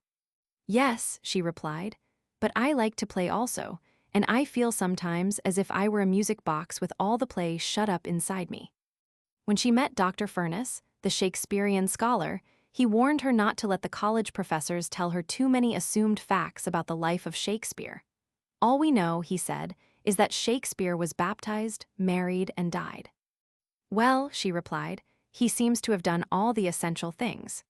"Yes," she replied, "but I like to play also, and I feel sometimes as if I were a music box with all the play shut up inside me." When she met Dr. Furness, the Shakespearean scholar, he warned her not to let the college professors tell her too many assumed facts about the life of Shakespeare. "All we know," he said, "is that Shakespeare was baptized, married, and died." "Well," she replied, "he seems to have done all the essential things."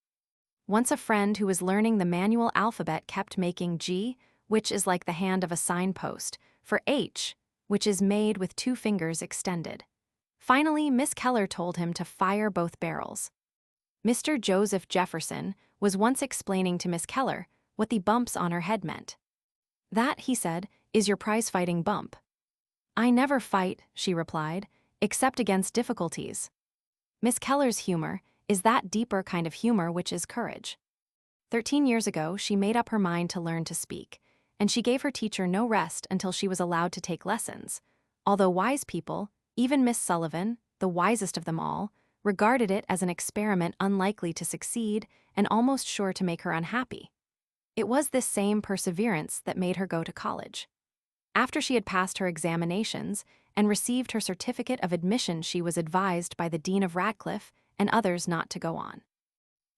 Once a friend who was learning the manual alphabet kept making G, which is like the hand of a signpost, for H, which is made with two fingers extended. Finally, Miss Keller told him to fire both barrels. Mr. Joseph Jefferson was once explaining to Miss Keller what the bumps on her head meant. "That," he said, "is your prize-fighting bump." "I never fight," she replied, "except against difficulties." Miss Keller's humor is that deeper kind of humor which is courage. 13 years ago, she made up her mind to learn to speak, and she gave her teacher no rest until she was allowed to take lessons, although wise people, even Miss Sullivan, the wisest of them all, regarded it as an experiment unlikely to succeed and almost sure to make her unhappy. It was this same perseverance that made her go to college. After she had passed her examinations and received her certificate of admission, she was advised by the Dean of Radcliffe and others not to go on.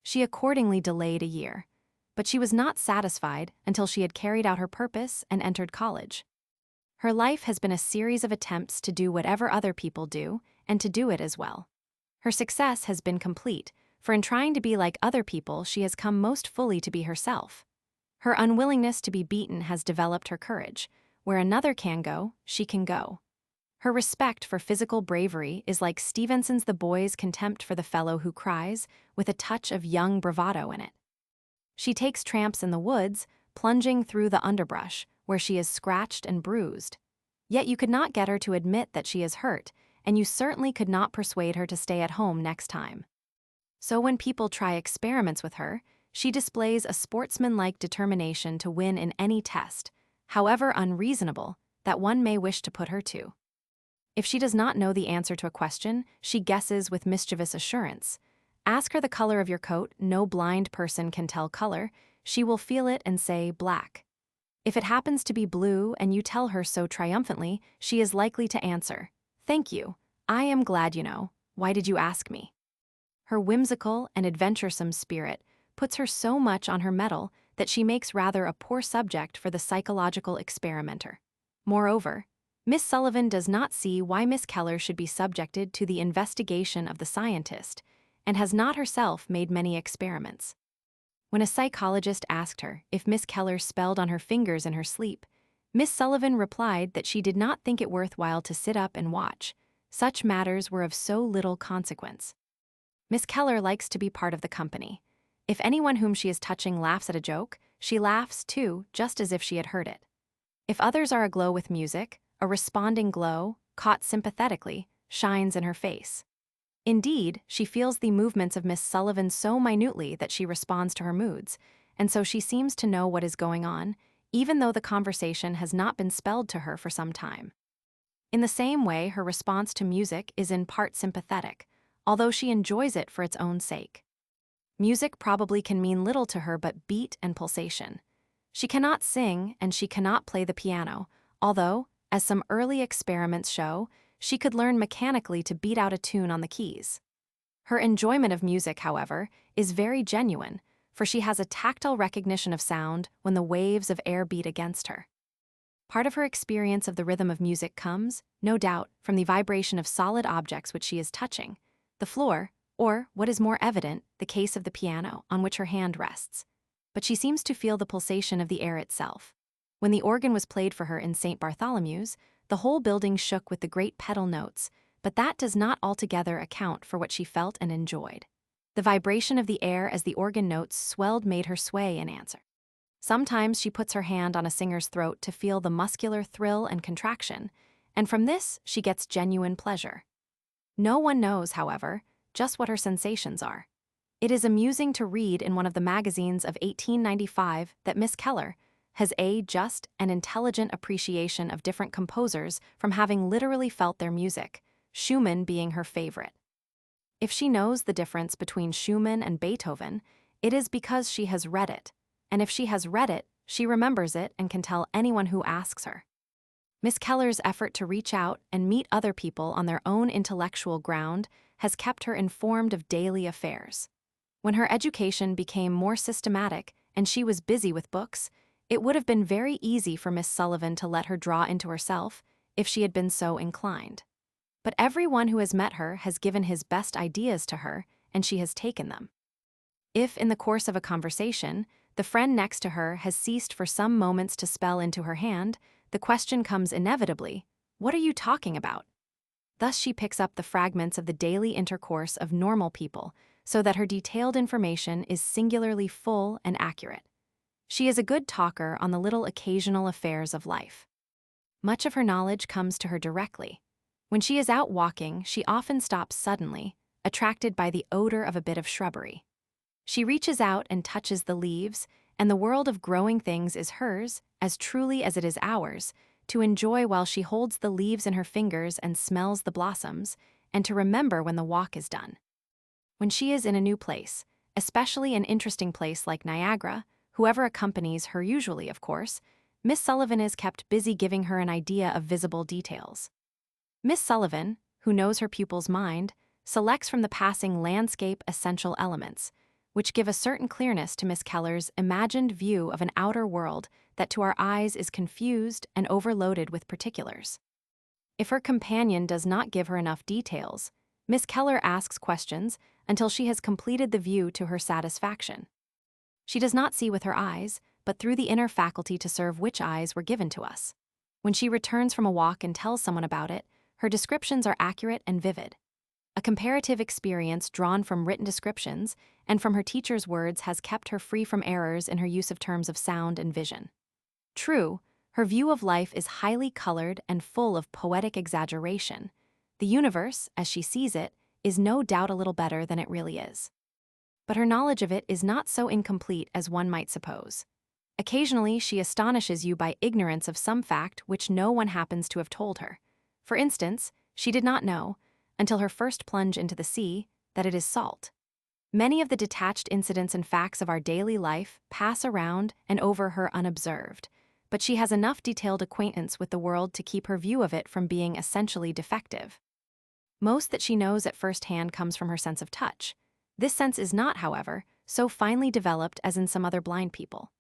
She accordingly delayed a year, but she was not satisfied until she had carried out her purpose and entered college. Her life has been a series of attempts to do whatever other people do and to do it as well. Her success has been complete, for in trying to be like other people, she has come most fully to be herself. Her unwillingness to be beaten has developed her courage. Where another can go, she can go. Her respect for physical bravery is like Stevenson's The Boy's contempt for the fellow who cries, with a touch of young bravado in it. She takes tramps in the woods, plunging through the underbrush, where she is scratched and bruised. Yet you could not get her to admit that she is hurt, and you certainly could not persuade her to stay at home next time. So when people try experiments with her, she displays a sportsmanlike determination to win in any test, however unreasonable, that one may wish to put her to. If she does not know the answer to a question, she guesses with mischievous assurance. Ask her the color of your coat, no blind person can tell color, she will feel it and say black. If it happens to be blue and you tell her so triumphantly, she is likely to answer, "Thank you, I am glad you know, why did you ask me?" Her whimsical and adventuresome spirit puts her so much on her mettle that she makes rather a poor subject for the psychological experimenter. Moreover, Miss Sullivan does not see why Miss Keller should be subjected to the investigation of the scientist, and has not herself made many experiments. When a psychologist asked her if Miss Keller spelled on her fingers in her sleep, Miss Sullivan replied that she did not think it worthwhile to sit up and watch. Such matters were of so little consequence. Miss Keller likes to be part of the company. If anyone whom she is touching laughs at a joke, she laughs too, just as if she had heard it. If others are aglow with music, a responding glow, caught sympathetically, shines in her face. Indeed, she feels the movements of Miss Sullivan so minutely that she responds to her moods, and so she seems to know what is going on, even though the conversation has not been spelled to her for some time. In the same way, her response to music is in part sympathetic, although she enjoys it for its own sake. Music probably can mean little to her but beat and pulsation. She cannot sing and she cannot play the piano, although, as some early experiments show, she could learn mechanically to beat out a tune on the keys. Her enjoyment of music, however, is very genuine, for she has a tactile recognition of sound when the waves of air beat against her. Part of her experience of the rhythm of music comes, no doubt, from the vibration of solid objects which she is touching, the floor, or, what is more evident, the case of the piano on which her hand rests. But she seems to feel the pulsation of the air itself. When the organ was played for her in St. Bartholomew's, the whole building shook with the great pedal notes, but that does not altogether account for what she felt and enjoyed. The vibration of the air as the organ notes swelled made her sway in answer. Sometimes she puts her hand on a singer's throat to feel the muscular thrill and contraction, and from this she gets genuine pleasure. No one knows, however, just what her sensations are. It is amusing to read in one of the magazines of 1895 that Miss Keller has a just and intelligent appreciation of different composers from having literally felt their music, Schumann being her favorite. If she knows the difference between Schumann and Beethoven, it is because she has read it, and if she has read it, she remembers it and can tell anyone who asks her. Miss Keller's effort to reach out and meet other people on their own intellectual ground has kept her informed of daily affairs. When her education became more systematic and she was busy with books, it would have been very easy for Miss Sullivan to let her draw into herself if she had been so inclined. But everyone who has met her has given his best ideas to her, and she has taken them. If, in the course of a conversation, the friend next to her has ceased for some moments to spell into her hand, the question comes inevitably, "What are you talking about?" Thus she picks up the fragments of the daily intercourse of normal people, so that her detailed information is singularly full and accurate. She is a good talker on the little occasional affairs of life. Much of her knowledge comes to her directly. When she is out walking, she often stops suddenly, attracted by the odor of a bit of shrubbery. She reaches out and touches the leaves, and the world of growing things is hers, as truly as it is ours, to enjoy while she holds the leaves in her fingers and smells the blossoms, and to remember when the walk is done. When she is in a new place, especially an interesting place like Niagara, whoever accompanies her usually, of course, Miss Sullivan is kept busy giving her an idea of visible details. Miss Sullivan, who knows her pupil's mind, selects from the passing landscape essential elements, which give a certain clearness to Miss Keller's imagined view of an outer world that to our eyes is confused and overloaded with particulars. If her companion does not give her enough details, Miss Keller asks questions until she has completed the view to her satisfaction. She does not see with her eyes, but through the inner faculty to serve which eyes were given to us. When she returns from a walk and tells someone about it, her descriptions are accurate and vivid. A comparative experience drawn from written descriptions and from her teacher's words has kept her free from errors in her use of terms of sound and vision. True, her view of life is highly colored and full of poetic exaggeration. The universe, as she sees it, is no doubt a little better than it really is. But her knowledge of it is not so incomplete as one might suppose. Occasionally, she astonishes you by ignorance of some fact which no one happens to have told her. For instance, she did not know, until her first plunge into the sea, that it is salt. Many of the detached incidents and facts of our daily life pass around and over her unobserved, but she has enough detailed acquaintance with the world to keep her view of it from being essentially defective. Most that she knows at first hand comes from her sense of touch. This sense is not, however, so finely developed as in some other blind people.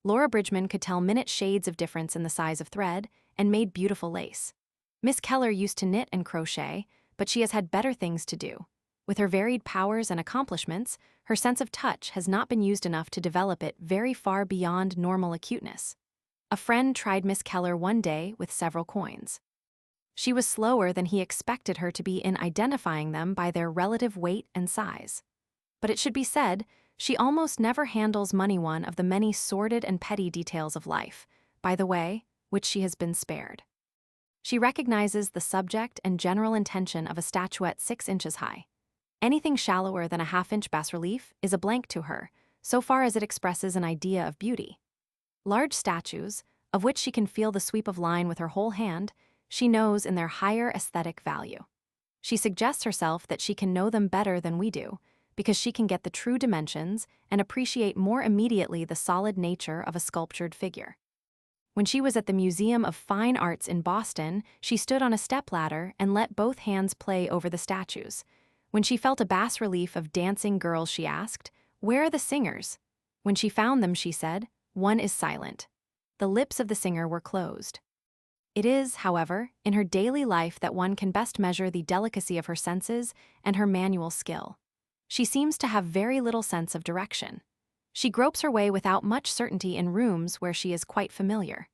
Laura Bridgman could tell minute shades of difference in the size of thread and made beautiful lace. Miss Keller used to knit and crochet, but she has had better things to do. With her varied powers and accomplishments, her sense of touch has not been used enough to develop it very far beyond normal acuteness. A friend tried Miss Keller one day with several coins. She was slower than he expected her to be in identifying them by their relative weight and size. But it should be said, she almost never handles one of the many sordid and petty details of life, by the way, which she has been spared. She recognizes the subject and general intention of a statuette 6 inches high. Anything shallower than a half-inch bas-relief is a blank to her, so far as it expresses an idea of beauty. Large statues, of which she can feel the sweep of line with her whole hand, she knows in their higher aesthetic value. She suggests herself that she can know them better than we do, because she can get the true dimensions and appreciate more immediately the solid nature of a sculptured figure. When she was at the Museum of Fine Arts in Boston, she stood on a stepladder and let both hands play over the statues. When she felt a bas-relief of dancing girls, she asked, "Where are the singers?" When she found them, she said, "One is silent." The lips of the singer were closed. It is, however, in her daily life that one can best measure the delicacy of her senses and her manual skill. She seems to have very little sense of direction. She gropes her way without much certainty in rooms where she is quite familiar.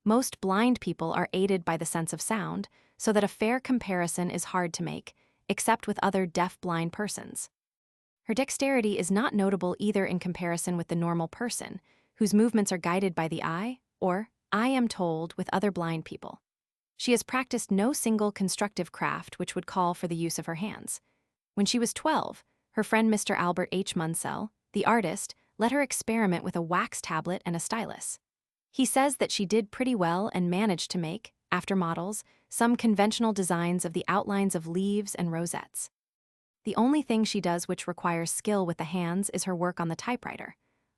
Most blind people are aided by the sense of sound, so that a fair comparison is hard to make, except with other deaf-blind persons. Her dexterity is not notable either in comparison with the normal person, whose movements are guided by the eye, or, I am told, with other blind people. She has practiced no single constructive craft which would call for the use of her hands. When she was 12, her friend Mr. Albert H. Munsell, the artist, let her experiment with a wax tablet and a stylus. He says that she did pretty well and managed to make, after models, some conventional designs of the outlines of leaves and rosettes. The only thing she does which requires skill with the hands is her work on the typewriter.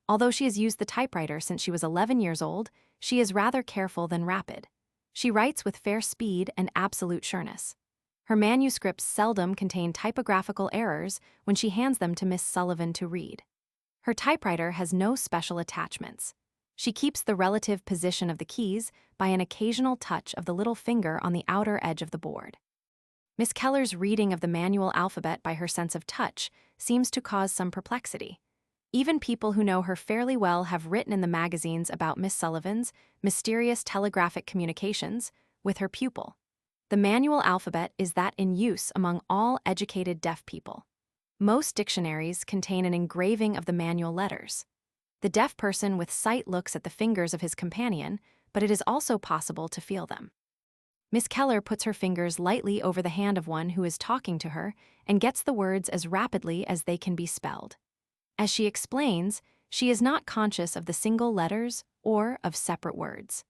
Although she has used the typewriter since she was 11 years old, she is rather careful than rapid. She writes with fair speed and absolute sureness. Her manuscripts seldom contain typographical errors when she hands them to Miss Sullivan to read. Her typewriter has no special attachments. She keeps the relative position of the keys by an occasional touch of the little finger on the outer edge of the board. Miss Keller's reading of the manual alphabet by her sense of touch seems to cause some perplexity. Even people who know her fairly well have written in the magazines about Miss Sullivan's mysterious telegraphic communications with her pupil. The manual alphabet is that in use among all educated deaf people. Most dictionaries contain an engraving of the manual letters. The deaf person with sight looks at the fingers of his companion, but it is also possible to feel them. Miss Keller puts her fingers lightly over the hand of one who is talking to her and gets the words as rapidly as they can be spelled. As she explains, she is not conscious of the single letters or of separate words.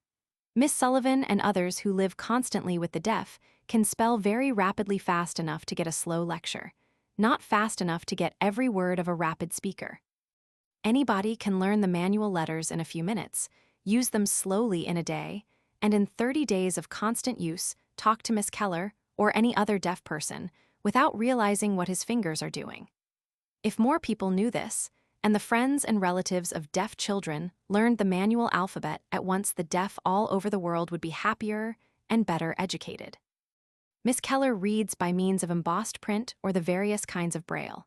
Miss Sullivan and others who live constantly with the deaf can spell very rapidly fast enough to get a slow lecture, not fast enough to get every word of a rapid speaker. Anybody can learn the manual letters in a few minutes, use them slowly in a day, and in 30 days of constant use, talk to Miss Keller or any other deaf person without realizing what his fingers are doing. If more people knew this, and the friends and relatives of deaf children learned the manual alphabet at once, the deaf all over the world would be happier and better educated. Miss Keller reads by means of embossed print or the various kinds of braille.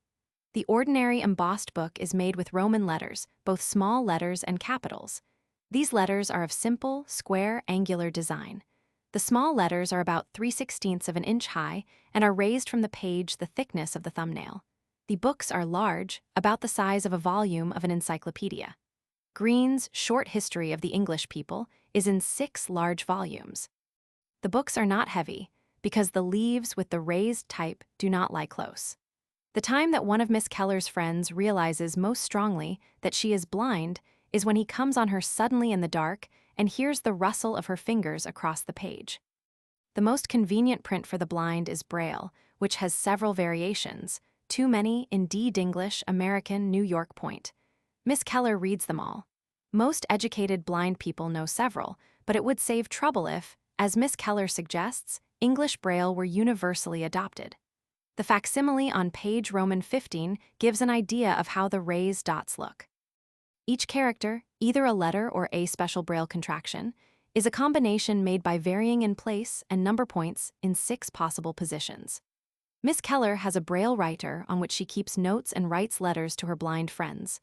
The ordinary embossed book is made with Roman letters, both small letters and capitals. These letters are of simple, square, angular design. The small letters are about 3/16 of an inch high and are raised from the page the thickness of the thumbnail. The books are large, about the size of a volume of an encyclopedia. Green's Short History of the English People is in 6 large volumes. The books are not heavy, because the leaves with the raised type do not lie close. The time that one of Miss Keller's friends realizes most strongly that she is blind is when he comes on her suddenly in the dark and hears the rustle of her fingers across the page. The most convenient print for the blind is Braille, which has several variations, too many in D-English, American, New York Point. Miss Keller reads them all. Most educated blind people know several, but it would save trouble if, as Miss Keller suggests, English Braille were universally adopted. The facsimile on page Roman 15 gives an idea of how the raised dots look. Each character, either a letter or a special Braille contraction, is a combination made by varying in place and number points in 6 possible positions. Miss Keller has a braille writer on which she keeps notes and writes letters to her blind friends.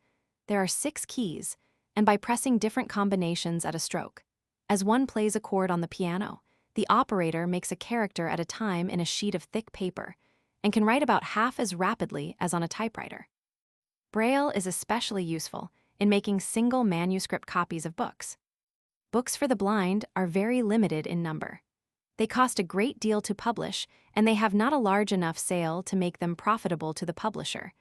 There are 6 keys, and by pressing different combinations at a stroke. As one plays a chord on the piano, the operator makes a character at a time in a sheet of thick paper, and can write about half as rapidly as on a typewriter. Braille is especially useful in making single manuscript copies of books. Books for the blind are very limited in number. They cost a great deal to publish, and they have not a large enough sale to make them profitable to the publisher.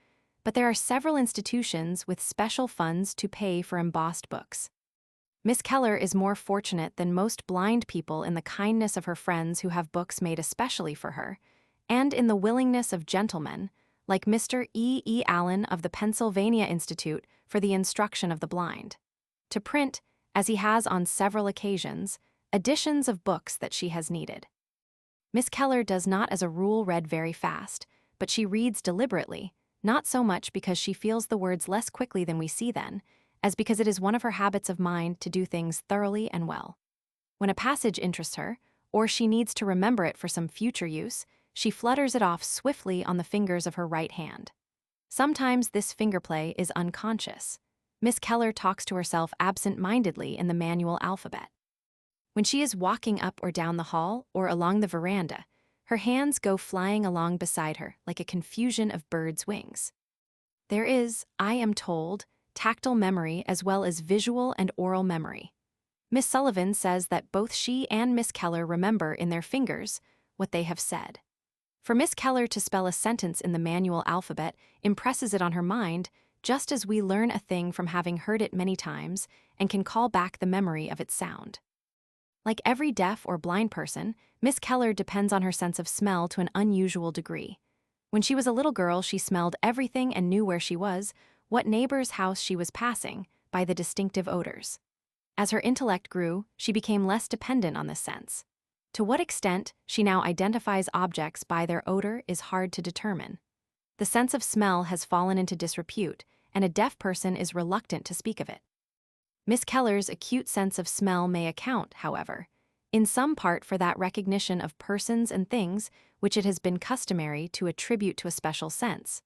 But there are several institutions with special funds to pay for embossed books. Miss Keller is more fortunate than most blind people in the kindness of her friends who have books made especially for her, and in the willingness of gentlemen, like Mr. E. Allen of the Pennsylvania Institute for the Instruction of the Blind, to print, as he has on several occasions, editions of books that she has needed. Miss Keller does not as a rule read very fast, but she reads deliberately, not so much because she feels the words less quickly than we see them, as because it is one of her habits of mind to do things thoroughly and well. When a passage interests her, or she needs to remember it for some future use, she flutters it off swiftly on the fingers of her right hand. Sometimes this fingerplay is unconscious. Miss Keller talks to herself absent-mindedly in the manual alphabet. When she is walking up or down the hall or along the veranda, her hands go flying along beside her like a confusion of birds' wings. There is, I am told, tactile memory as well as visual and oral memory. Miss Sullivan says that both she and Miss Keller remember in their fingers what they have said. For Miss Keller to spell a sentence in the manual alphabet impresses it on her mind, just as we learn a thing from having heard it many times and can call back the memory of its sound. Like every deaf or blind person, Miss Keller depends on her sense of smell to an unusual degree. When she was a little girl, she smelled everything and knew where she was, what neighbor's house she was passing, by the distinctive odors. As her intellect grew, she became less dependent on this sense. To what extent she now identifies objects by their odor is hard to determine. The sense of smell has fallen into disrepute, and a deaf person is reluctant to speak of it. Miss Keller's acute sense of smell may account, however, in some part for that recognition of persons and things which it has been customary to attribute to a special sense,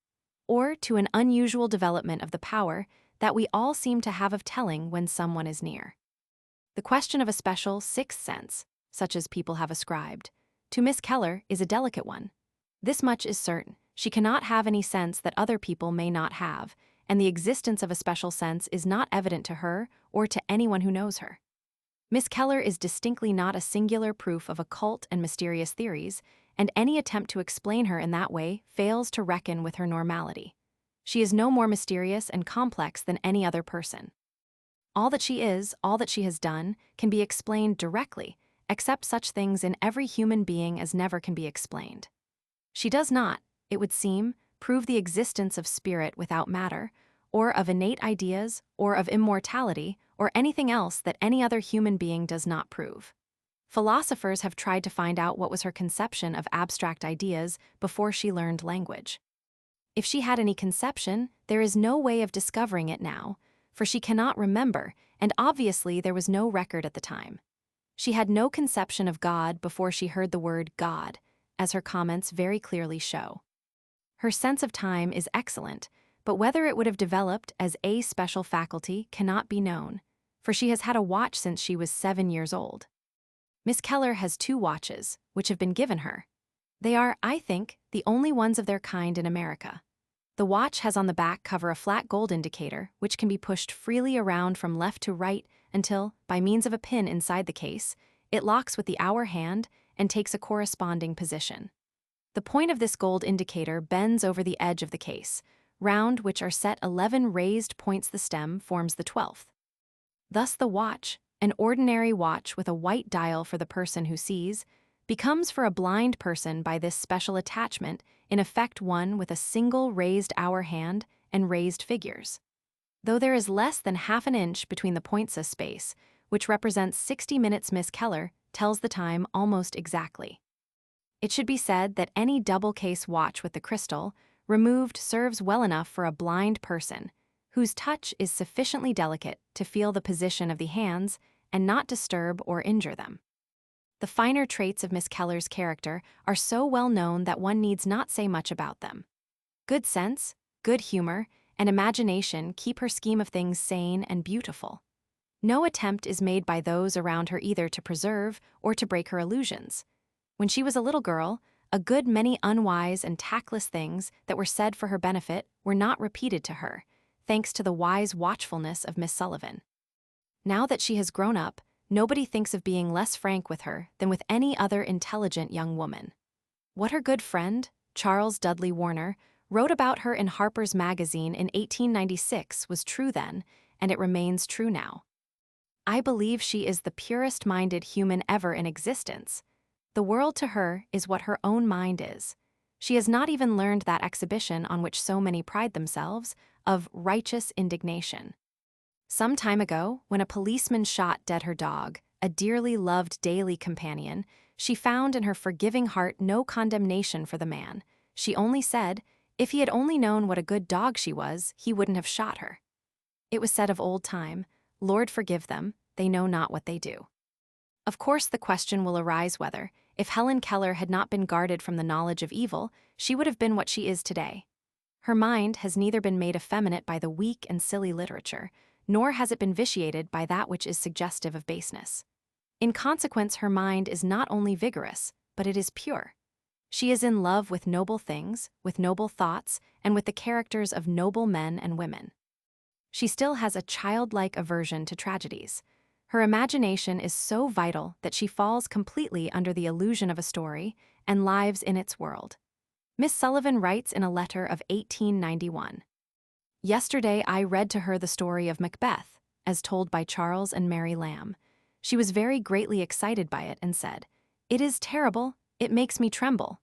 or to an unusual development of the power that we all seem to have of telling when someone is near. The question of a special sixth sense, such as people have ascribed, to Miss Keller is a delicate one. This much is certain: she cannot have any sense that other people may not have, and the existence of a special sense is not evident to her or to anyone who knows her. Miss Keller is distinctly not a singular proof of occult and mysterious theories, and any attempt to explain her in that way fails to reckon with her normality. She is no more mysterious and complex than any other person. All that she is, all that she has done, can be explained directly, except such things in every human being as never can be explained. She does not, it would seem, prove the existence of spirit without matter, or of innate ideas, or of immortality, or anything else that any other human being does not prove. Philosophers have tried to find out what was her conception of abstract ideas before she learned language. If she had any conception, there is no way of discovering it now, for she cannot remember, and obviously there was no record at the time. She had no conception of God before she heard the word God, as her comments very clearly show. Her sense of time is excellent, but whether it would have developed as a special faculty cannot be known, for she has had a watch since she was 7 years old. Miss Keller has 2 watches, which have been given her. They are, I think, the only ones of their kind in America. The watch has on the back cover a flat gold indicator, which can be pushed freely around from left to right until, by means of a pin inside the case, it locks with the hour hand and takes a corresponding position. The point of this gold indicator bends over the edge of the case, round which are set 11 raised points. The stem forms the 12th. Thus the watch, an ordinary watch with a white dial for the person who sees, becomes for a blind person by this special attachment in effect one with a single raised hour hand and raised figures. Though there is less than half an inch between the points of space, which represents 60 minutes, Miss Keller tells the time almost exactly. It should be said that any double-case watch with the crystal removed serves well enough for a blind person, whose touch is sufficiently delicate to feel the position of the hands and not disturb or injure them. The finer traits of Miss Keller's character are so well known that one needs not say much about them. Good sense, good humor, and imagination keep her scheme of things sane and beautiful. No attempt is made by those around her either to preserve or to break her illusions. When she was a little girl, a good many unwise and tactless things that were said for her benefit were not repeated to her, thanks to the wise watchfulness of Miss Sullivan. Now that she has grown up, nobody thinks of being less frank with her than with any other intelligent young woman. What her good friend, Charles Dudley Warner, wrote about her in Harper's Magazine in 1896 was true then, and it remains true now. I believe she is the purest-minded human ever in existence. The world to her is what her own mind is. She has not even learned that exhibition on which so many pride themselves, of righteous indignation. Some time ago, when a policeman shot dead her dog, a dearly loved daily companion, she found in her forgiving heart no condemnation for the man. She only said, if he had only known what a good dog she was, he wouldn't have shot her. It was said of old time, Lord forgive them, they know not what they do. Of course the question will arise whether, if Helen Keller had not been guarded from the knowledge of evil, she would have been what she is today. Her mind has neither been made effeminate by the weak and silly literature, nor has it been vitiated by that which is suggestive of baseness. In consequence, her mind is not only vigorous, but it is pure. She is in love with noble things, with noble thoughts, and with the characters of noble men and women. She still has a childlike aversion to tragedies. Her imagination is so vital that she falls completely under the illusion of a story and lives in its world. Miss Sullivan writes in a letter of 1891, "Yesterday I read to her the story of Macbeth, as told by Charles and Mary Lamb. She was very greatly excited by it and said, 'It is terrible, it makes me tremble.'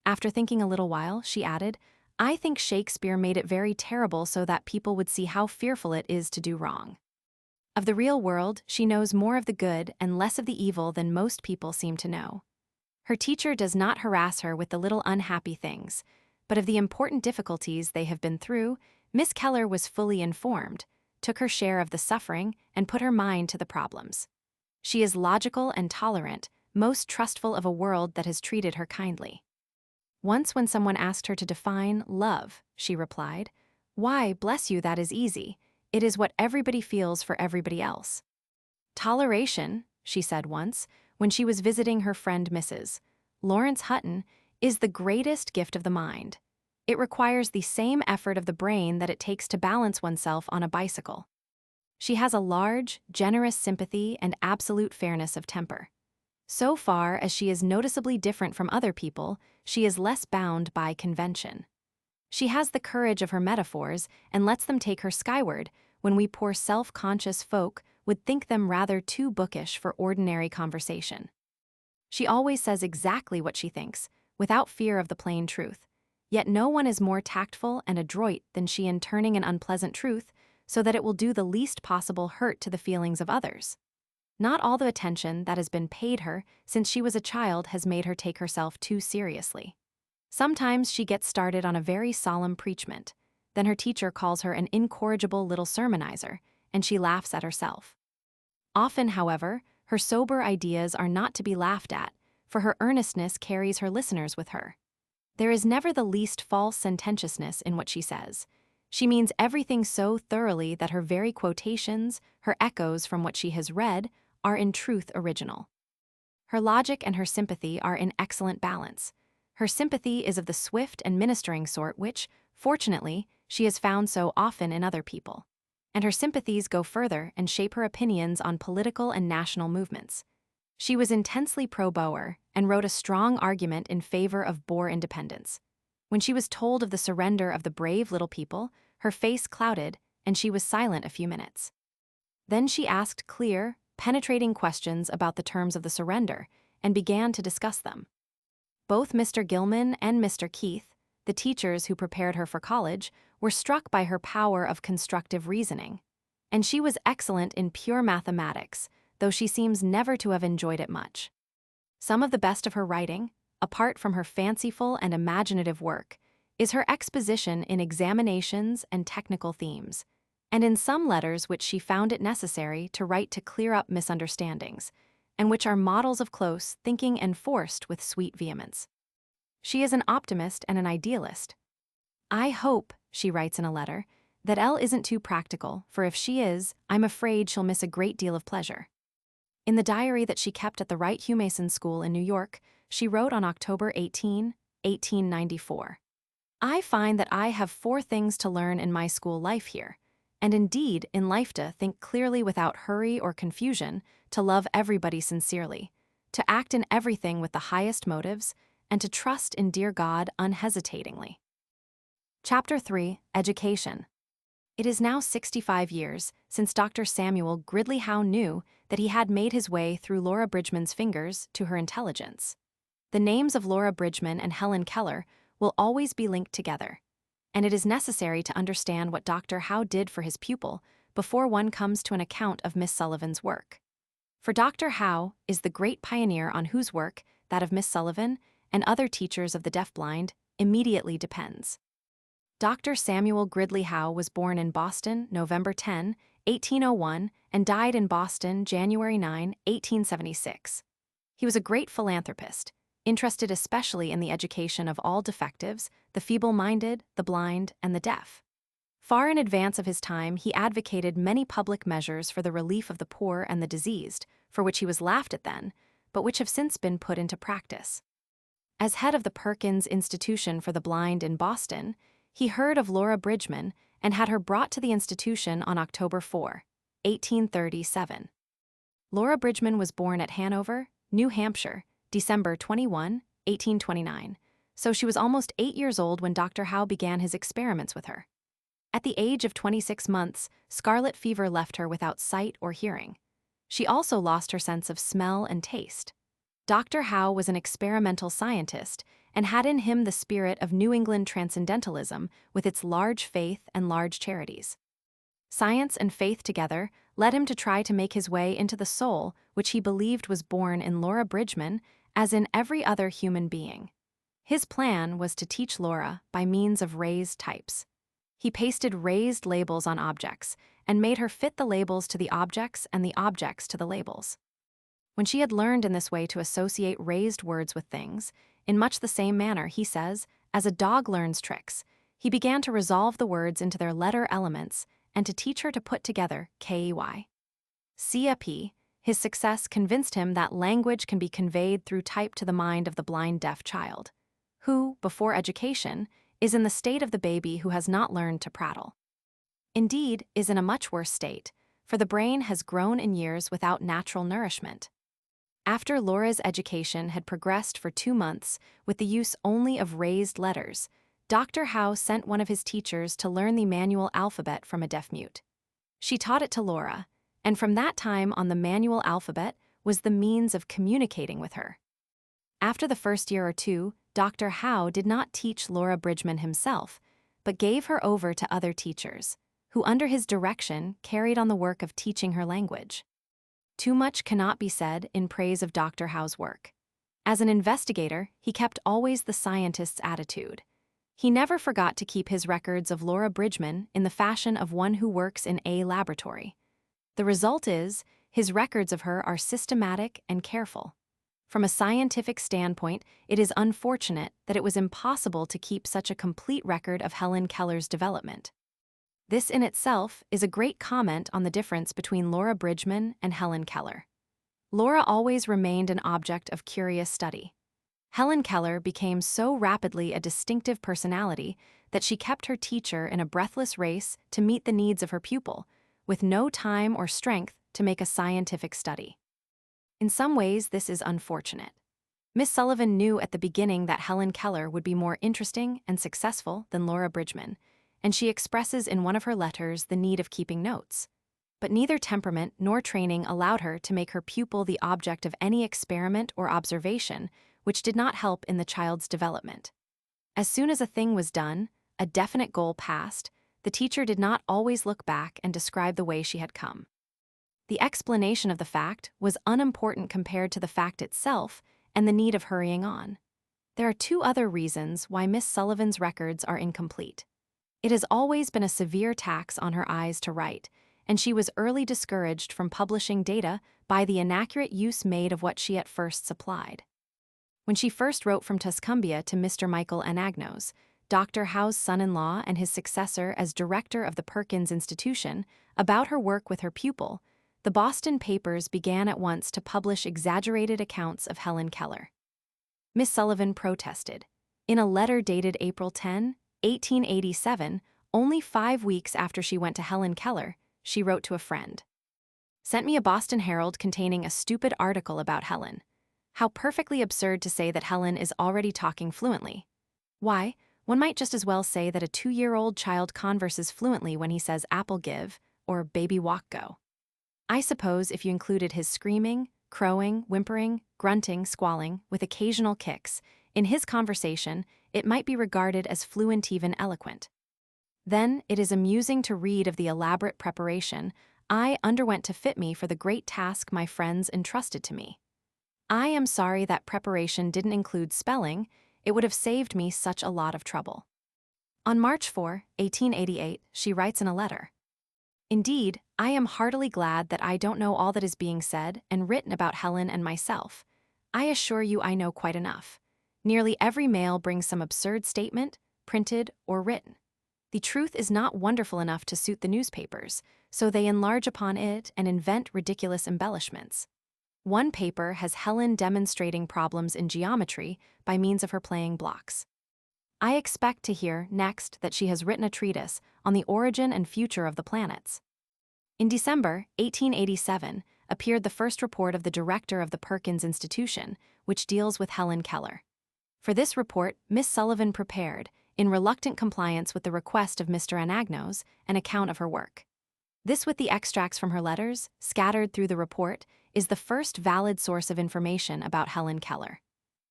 After thinking a little while, she added, 'I think Shakespeare made it very terrible so that people would see how fearful it is to do wrong.' Of the real world, she knows more of the good and less of the evil than most people seem to know. Her teacher does not harass her with the little unhappy things, but of the important difficulties they have been through, Miss Keller was fully informed, took her share of the suffering, and put her mind to the problems. She is logical and tolerant, most trustful of a world that has treated her kindly. Once when someone asked her to define love, she replied, 'Why, bless you, that is easy. It is what everybody feels for everybody else.' Toleration, she said once, when she was visiting her friend Mrs. Lawrence Hutton, is the greatest gift of the mind. It requires the same effort of the brain that it takes to balance oneself on a bicycle. She has a large, generous sympathy and absolute fairness of temper. So far as she is noticeably different from other people, she is less bound by convention. She has the courage of her metaphors and lets them take her skyward, when we poor self-conscious folk would think them rather too bookish for ordinary conversation. She always says exactly what she thinks, without fear of the plain truth. Yet no one is more tactful and adroit than she in turning an unpleasant truth so that it will do the least possible hurt to the feelings of others. Not all the attention that has been paid her since she was a child has made her take herself too seriously. Sometimes she gets started on a very solemn preachment. Then her teacher calls her an incorrigible little sermonizer, and she laughs at herself. Often, however, her sober ideas are not to be laughed at, for her earnestness carries her listeners with her. There is never the least false sententiousness in what she says. She means everything so thoroughly that her very quotations, her echoes from what she has read, are in truth original. Her logic and her sympathy are in excellent balance. Her sympathy is of the swift and ministering sort which, fortunately, she has found so often in other people. And her sympathies go further and shape her opinions on political and national movements. She was intensely pro-Boer and wrote a strong argument in favor of Boer independence. When she was told of the surrender of the brave little people, her face clouded and she was silent a few minutes. Then she asked clear, penetrating questions about the terms of the surrender and began to discuss them. Both Mr. Gilman and Mr. Keith, the teachers who prepared her for college, were struck by her power of constructive reasoning. And she was excellent in pure mathematics, though she seems never to have enjoyed it much. Some of the best of her writing, apart from her fanciful and imaginative work, is her exposition in examinations and technical themes. and in some letters which she found it necessary to write to clear up misunderstandings, and which are models of close thinking enforced with sweet vehemence. She is an optimist and an idealist. "I hope," she writes in a letter, "that Elle isn't too practical, for if she is, I'm afraid she'll miss a great deal of pleasure." In the diary that she kept at the Wright Hugh Mason School in New York, she wrote on October 18, 1894, "I find that I have 4 things to learn in my school life here, and indeed in life to think clearly without hurry or confusion, to love everybody sincerely, to act in everything with the highest motives, and to trust in dear God unhesitatingly." Chapter 3, Education. It is now 65 years since Dr. Samuel Gridley Howe knew that he had made his way through Laura Bridgman's fingers to her intelligence. The names of Laura Bridgman and Helen Keller will always be linked together, and it is necessary to understand what Dr. Howe did for his pupil before one comes to an account of Miss Sullivan's work. For Dr. Howe is the great pioneer on whose work, that of Miss Sullivan and other teachers of the deafblind, immediately depends. Dr. Samuel Gridley Howe was born in Boston, November 10, 1801, and died in Boston, January 9, 1876. He was a great philanthropist, interested especially in the education of all defectives, the feeble-minded, the blind, and the deaf. Far in advance of his time, he advocated many public measures for the relief of the poor and the diseased, for which he was laughed at then, but which have since been put into practice. As head of the Perkins Institution for the Blind in Boston, he heard of Laura Bridgman and had her brought to the institution on October 4, 1837. Laura Bridgman was born at Hanover, New Hampshire, December 21, 1829, so she was almost 8 years old when Dr. Howe began his experiments with her. At the age of 26 months, scarlet fever left her without sight or hearing. She also lost her sense of smell and taste. Dr. Howe was an experimental scientist and had in him the spirit of New England transcendentalism with its large faith and large charities. Science and faith together led him to try to make his way into the soul which he believed was born in Laura Bridgman as in every other human being. His plan was to teach Laura by means of raised types. He pasted raised labels on objects and made her fit the labels to the objects and the objects to the labels. When she had learned in this way to associate raised words with things, in much the same manner, he says, as a dog learns tricks, he began to resolve the words into their letter elements and to teach her to put together KEY. CAP, his success convinced him that language can be conveyed through type to the mind of the blind deaf child, who, before education, is in the state of the baby who has not learned to prattle. Indeed, is in a much worse state, for the brain has grown in years without natural nourishment. After Laura's education had progressed for 2 months with the use only of raised letters, Dr. Howe sent one of his teachers to learn the manual alphabet from a deaf-mute. She taught it to Laura, and from that time on the manual alphabet was the means of communicating with her. After the first year or two, Dr. Howe did not teach Laura Bridgman himself, but gave her over to other teachers, who under his direction carried on the work of teaching her language. Too much cannot be said in praise of Dr. Howe's work. As an investigator, he kept always the scientist's attitude. He never forgot to keep his records of Laura Bridgman in the fashion of one who works in a laboratory. The result is, his records of her are systematic and careful. From a scientific standpoint, it is unfortunate that it was impossible to keep such a complete record of Helen Keller's development. This in itself is a great comment on the difference between Laura Bridgman and Helen Keller. Laura always remained an object of curious study. Helen Keller became so rapidly a distinctive personality that she kept her teacher in a breathless race to meet the needs of her pupil, with no time or strength to make a scientific study. In some ways, this is unfortunate. Miss Sullivan knew at the beginning that Helen Keller would be more interesting and successful than Laura Bridgman, and she expresses in one of her letters the need of keeping notes. But neither temperament nor training allowed her to make her pupil the object of any experiment or observation, which did not help in the child's development. As soon as a thing was done, a definite goal passed, the teacher did not always look back and describe the way she had come. The explanation of the fact was unimportant compared to the fact itself and the need of hurrying on. There are 2 other reasons why Miss Sullivan's records are incomplete. It has always been a severe tax on her eyes to write, and she was early discouraged from publishing data by the inaccurate use made of what she at first supplied. When she first wrote from Tuscumbia to Mr. Michael Anagnos, Dr. Howe's son-in-law and his successor as director of the Perkins Institution, about her work with her pupil, the Boston papers began at once to publish exaggerated accounts of Helen Keller. Miss Sullivan protested. In a letter dated April 10, 1887, only 5 weeks after she went to Helen Keller, she wrote to a friend. "Sent me a Boston Herald containing a stupid article about Helen. How perfectly absurd to say that Helen is already talking fluently. Why, one might just as well say that a 2-year-old child converses fluently when he says apple give or baby walk go. I suppose if you included his screaming, crowing, whimpering, grunting, squalling, with occasional kicks, in his conversation, it might be regarded as fluent, even eloquent. Then it is amusing to read of the elaborate preparation I underwent to fit me for the great task my friends entrusted to me. I am sorry that preparation didn't include spelling. It would have saved me such a lot of trouble." On March 4, 1888, she writes in a letter, "Indeed, I am heartily glad that I don't know all that is being said and written about Helen and myself. I assure you I know quite enough. Nearly every mail brings some absurd statement, printed or written. The truth is not wonderful enough to suit the newspapers, so they enlarge upon it and invent ridiculous embellishments. One paper has Helen demonstrating problems in geometry by means of her playing blocks. I expect to hear next that she has written a treatise on the origin and future of the planets." In December 1887 appeared the first report of the director of the Perkins Institution, which deals with Helen Keller. For this report, Miss Sullivan prepared, in reluctant compliance with the request of Mr. Anagnos, an account of her work. This, with the extracts from her letters, scattered through the report, is the first valid source of information about Helen Keller.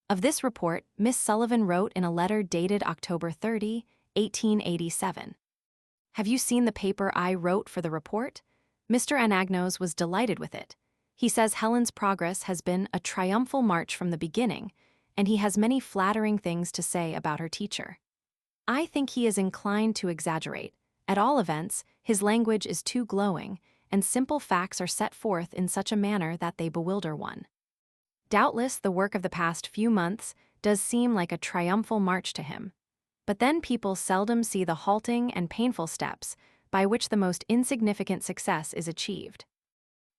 Of this report, Miss Sullivan wrote in a letter dated October 30, 1887. "Have you seen the paper I wrote for the report? Mr. Anagnos was delighted with it. He says Helen's progress has been a triumphal march from the beginning, and he has many flattering things to say about her teacher. I think he is inclined to exaggerate. At all events, his language is too glowing, and simple facts are set forth in such a manner that they bewilder one. Doubtless the work of the past few months does seem like a triumphal march to him. But then people seldom see the halting and painful steps by which the most insignificant success is achieved.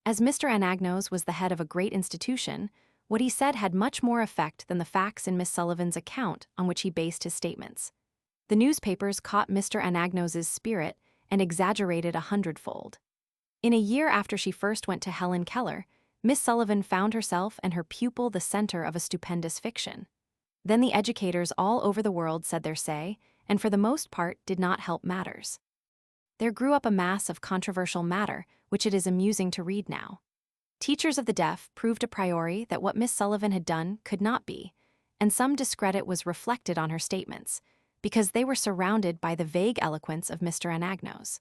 As Mr. Anagnos was the head of a great institution, what he said had much more effect than the facts in Miss Sullivan's account on which he based his statements. The newspapers caught Mr. Anagnos's spirit and exaggerated 100-fold. In a year after she first went to Helen Keller, Miss Sullivan found herself and her pupil the center of a stupendous fiction. Then the educators all over the world said their say, and for the most part did not help matters. There grew up a mass of controversial matter, which it is amusing to read now. Teachers of the deaf proved a priori that what Miss Sullivan had done could not be, and some discredit was reflected on her statements, because they were surrounded by the vague eloquence of Mr. Anagnos.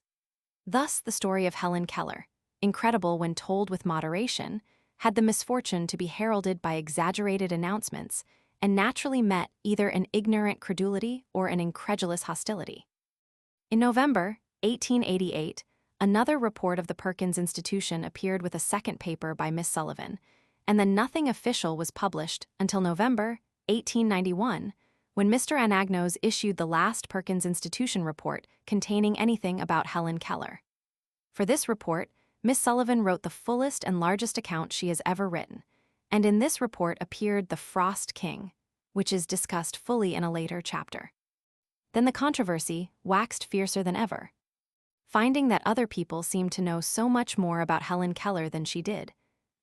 Thus the story of Helen Keller, incredible when told with moderation, had the misfortune to be heralded by exaggerated announcements and naturally met either an ignorant credulity or an incredulous hostility. In November 1888, another report of the Perkins Institution appeared with a second paper by Miss Sullivan, and then nothing official was published until November 1891, when Mr. Anagnos issued the last Perkins Institution report containing anything about Helen Keller. For this report, Miss Sullivan wrote the fullest and largest account she has ever written, and in this report appeared the Frost King, which is discussed fully in a later chapter. Then the controversy waxed fiercer than ever. Finding that other people seemed to know so much more about Helen Keller than she did,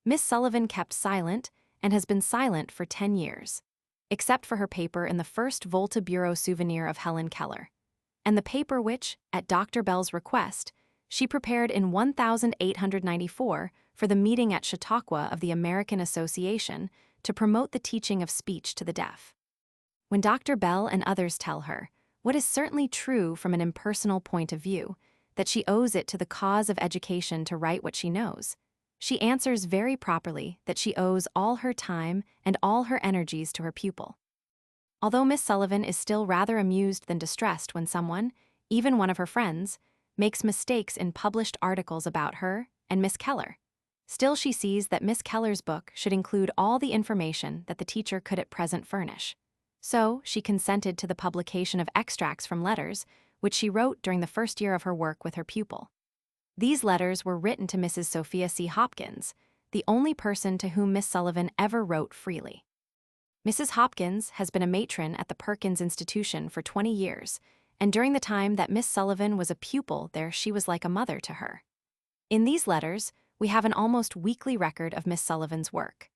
Miss Sullivan kept silent and has been silent for 10 years, except for her paper in the first Volta Bureau souvenir of Helen Keller, and the paper which, at Dr. Bell's request, she prepared in 1894 for the meeting at Chautauqua of the American Association to promote the teaching of speech to the deaf. When Dr. Bell and others tell her, what is certainly true from an impersonal point of view, that she owes it to the cause of education to write what she knows, she answers very properly that she owes all her time and all her energies to her pupil. Although Miss Sullivan is still rather amused than distressed when someone, even one of her friends, makes mistakes in published articles about her and Miss Keller. Still, she sees that Miss Keller's book should include all the information that the teacher could at present furnish. So, she consented to the publication of extracts from letters, which she wrote during the first year of her work with her pupil. These letters were written to Mrs. Sophia C. Hopkins, the only person to whom Miss Sullivan ever wrote freely. Mrs. Hopkins has been a matron at the Perkins Institution for 20 years, and during the time that Miss Sullivan was a pupil there, she was like a mother to her. In these letters, we have an almost weekly record of Miss Sullivan's work.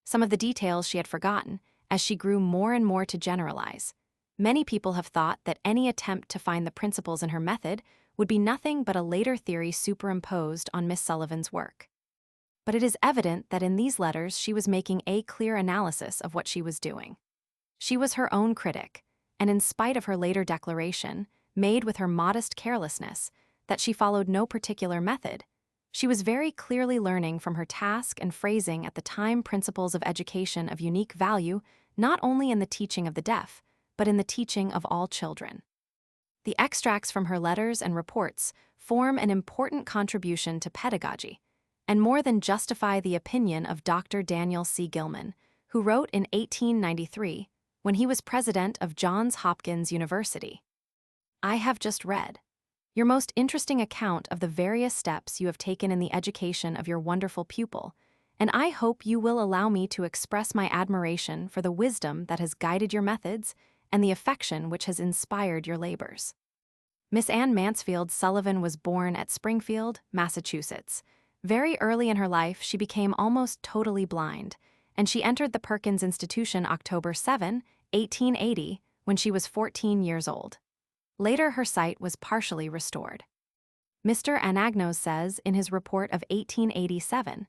Some of the details she had forgotten, as she grew more and more to generalize. Many people have thought that any attempt to find the principles in her method would be nothing but a later theory superimposed on Miss Sullivan's work. But it is evident that in these letters she was making a clear analysis of what she was doing. She was her own critic, and in spite of her later declaration, made with her modest carelessness, that she followed no particular method, she was very clearly learning from her task and phrasing at the time principles of education of unique value, not only in the teaching of the deaf, but in the teaching of all children. The extracts from her letters and reports form an important contribution to pedagogy, and more than justify the opinion of Dr. Daniel C. Gilman, who wrote in 1893, when he was president of Johns Hopkins University. I have just read your most interesting account of the various steps you have taken in the education of your wonderful pupil, and I hope you will allow me to express my admiration for the wisdom that has guided your methods and the affection which has inspired your labors. Miss Anne Mansfield Sullivan was born at Springfield, Massachusetts. Very early in her life, she became almost totally blind, and she entered the Perkins Institution October 7, 1880, when she was 14 years old. Later, her sight was partially restored. Mr. Anagnos says in his report of 1887,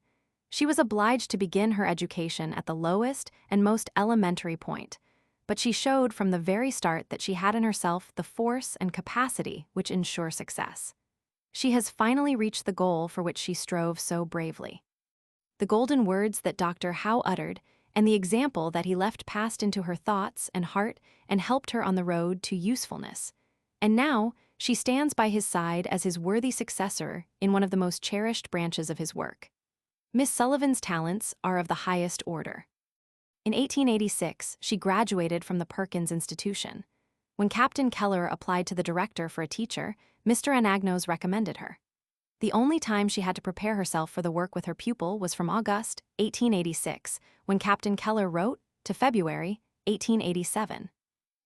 she was obliged to begin her education at the lowest and most elementary point, but she showed from the very start that she had in herself the force and capacity which ensure success. She has finally reached the goal for which she strove so bravely. The golden words that Dr. Howe uttered and the example that he left passed into her thoughts and heart and helped her on the road to usefulness. And now, she stands by his side as his worthy successor in one of the most cherished branches of his work. Miss Sullivan's talents are of the highest order. In 1886, she graduated from the Perkins Institution. When Captain Keller applied to the director for a teacher, Mr. Anagnos recommended her. The only time she had to prepare herself for the work with her pupil was from August 1886, when Captain Keller wrote, to February 1887.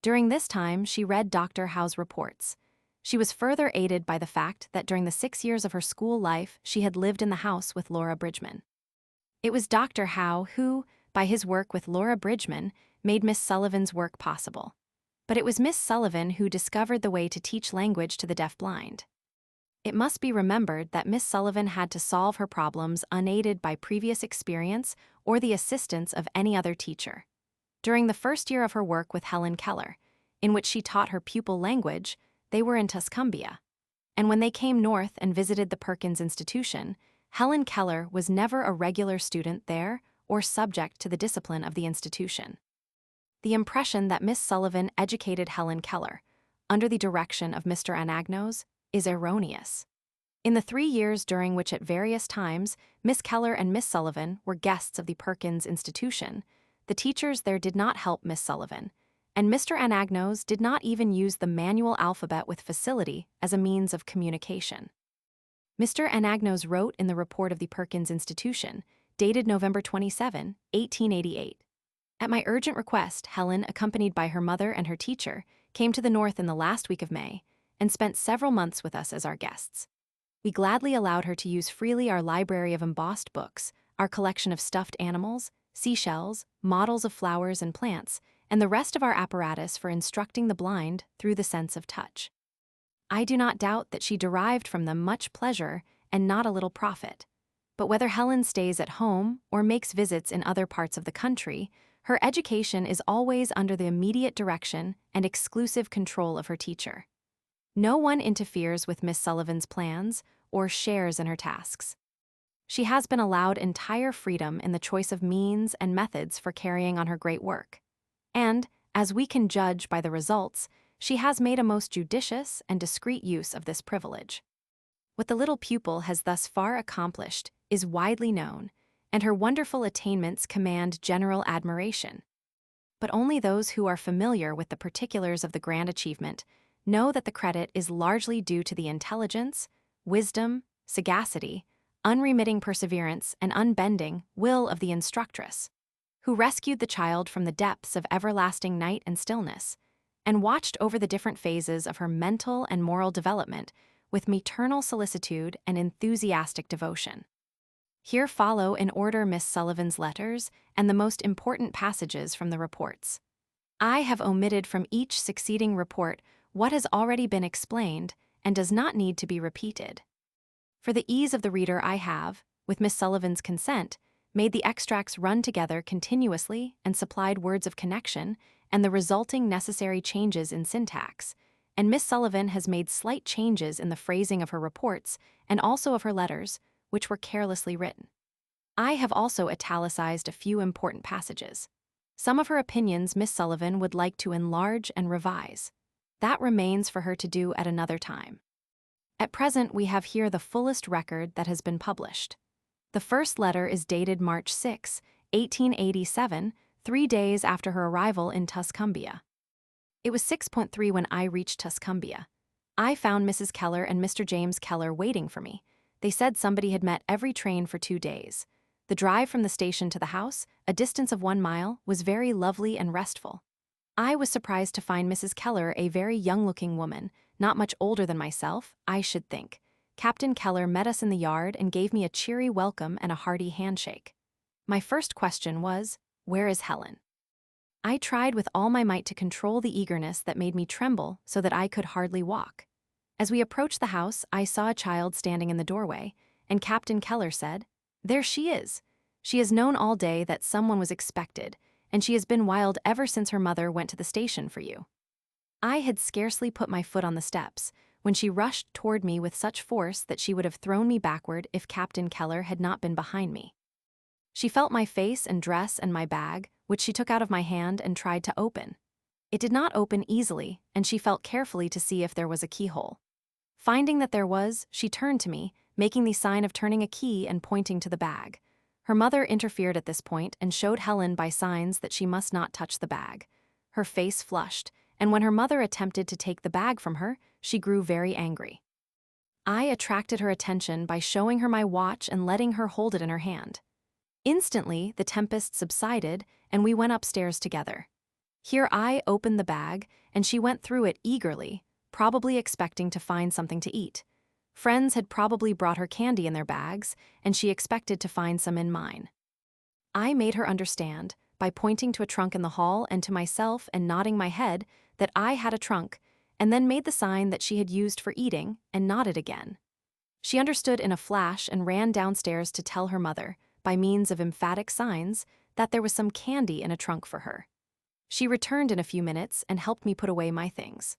During this time, she read Dr. Howe's reports. She was further aided by the fact that during the 6 years of her school life, she had lived in the house with Laura Bridgman. It was Dr. Howe who, by his work with Laura Bridgman, made Miss Sullivan's work possible. But it was Miss Sullivan who discovered the way to teach language to the deaf-blind. It must be remembered that Miss Sullivan had to solve her problems unaided by previous experience or the assistance of any other teacher. During the first year of her work with Helen Keller, in which she taught her pupil language, they were in Tuscumbia. And when they came north and visited the Perkins Institution, Helen Keller was never a regular student there or subject to the discipline of the institution. The impression that Miss Sullivan educated Helen Keller, under the direction of Mr. Anagnos, is erroneous. In the 3 years during which at various times Miss Keller and Miss Sullivan were guests of the Perkins Institution, the teachers there did not help Miss Sullivan, and Mr. Anagnos did not even use the manual alphabet with facility as a means of communication. Mr. Anagnos wrote in the report of the Perkins Institution, dated November 27, 1888, "At my urgent request, Helen, accompanied by her mother and her teacher, came to the North in the last week of May, and spent several months with us as our guests. We gladly allowed her to use freely our library of embossed books, our collection of stuffed animals, seashells, models of flowers and plants, and the rest of our apparatus for instructing the blind through the sense of touch. I do not doubt that she derived from them much pleasure and not a little profit. But whether Helen stays at home or makes visits in other parts of the country, her education is always under the immediate direction and exclusive control of her teacher. No one interferes with Miss Sullivan's plans or shares in her tasks. She has been allowed entire freedom in the choice of means and methods for carrying on her great work. And, as we can judge by the results, she has made a most judicious and discreet use of this privilege. What the little pupil has thus far accomplished is widely known, and her wonderful attainments command general admiration. But only those who are familiar with the particulars of the grand achievement know that the credit is largely due to the intelligence, wisdom, sagacity, unremitting perseverance, and unbending will of the instructress, who rescued the child from the depths of everlasting night and stillness, and watched over the different phases of her mental and moral development with maternal solicitude and enthusiastic devotion. Here follow in order Miss Sullivan's letters and the most important passages from the reports. I have omitted from each succeeding report what has already been explained and does not need to be repeated. For the ease of the reader, I have, with Miss Sullivan's consent, made the extracts run together continuously and supplied words of connection and the resulting necessary changes in syntax, and Miss Sullivan has made slight changes in the phrasing of her reports and also of her letters, which were carelessly written. I have also italicized a few important passages. Some of her opinions Miss Sullivan would like to enlarge and revise. That remains for her to do at another time. At present, we have here the fullest record that has been published. The first letter is dated March 6, 1887, 3 days after her arrival in Tuscumbia. It was 6:3 when I reached Tuscumbia. I found Mrs. Keller and Mr. James Keller waiting for me. They said somebody had met every train for 2 days. The drive from the station to the house, a distance of 1 mile, was very lovely and restful. I was surprised to find Mrs. Keller a very young-looking woman, not much older than myself, I should think. Captain Keller met us in the yard and gave me a cheery welcome and a hearty handshake. My first question was, "Where is Helen?" I tried with all my might to control the eagerness that made me tremble so that I could hardly walk. As we approached the house, I saw a child standing in the doorway, and Captain Keller said, "There she is. She has known all day that someone was expected, and she has been wild ever since her mother went to the station for you." I had scarcely put my foot on the steps when she rushed toward me with such force that she would have thrown me backward if Captain Keller had not been behind me. She felt my face and dress and my bag, which she took out of my hand and tried to open. It did not open easily, and she felt carefully to see if there was a keyhole. Finding that there was, she turned to me, making the sign of turning a key and pointing to the bag. Her mother interfered at this point and showed Helen by signs that she must not touch the bag. Her face flushed, and when her mother attempted to take the bag from her, she grew very angry. I attracted her attention by showing her my watch and letting her hold it in her hand. Instantly, the tempest subsided, and we went upstairs together. Here I opened the bag, and she went through it eagerly, probably expecting to find something to eat. Friends had probably brought her candy in their bags, and she expected to find some in mine. I made her understand, by pointing to a trunk in the hall and to myself and nodding my head, that I had a trunk, and then made the sign that she had used for eating, and nodded again. She understood in a flash and ran downstairs to tell her mother, by means of emphatic signs, that there was some candy in a trunk for her. She returned in a few minutes and helped me put away my things.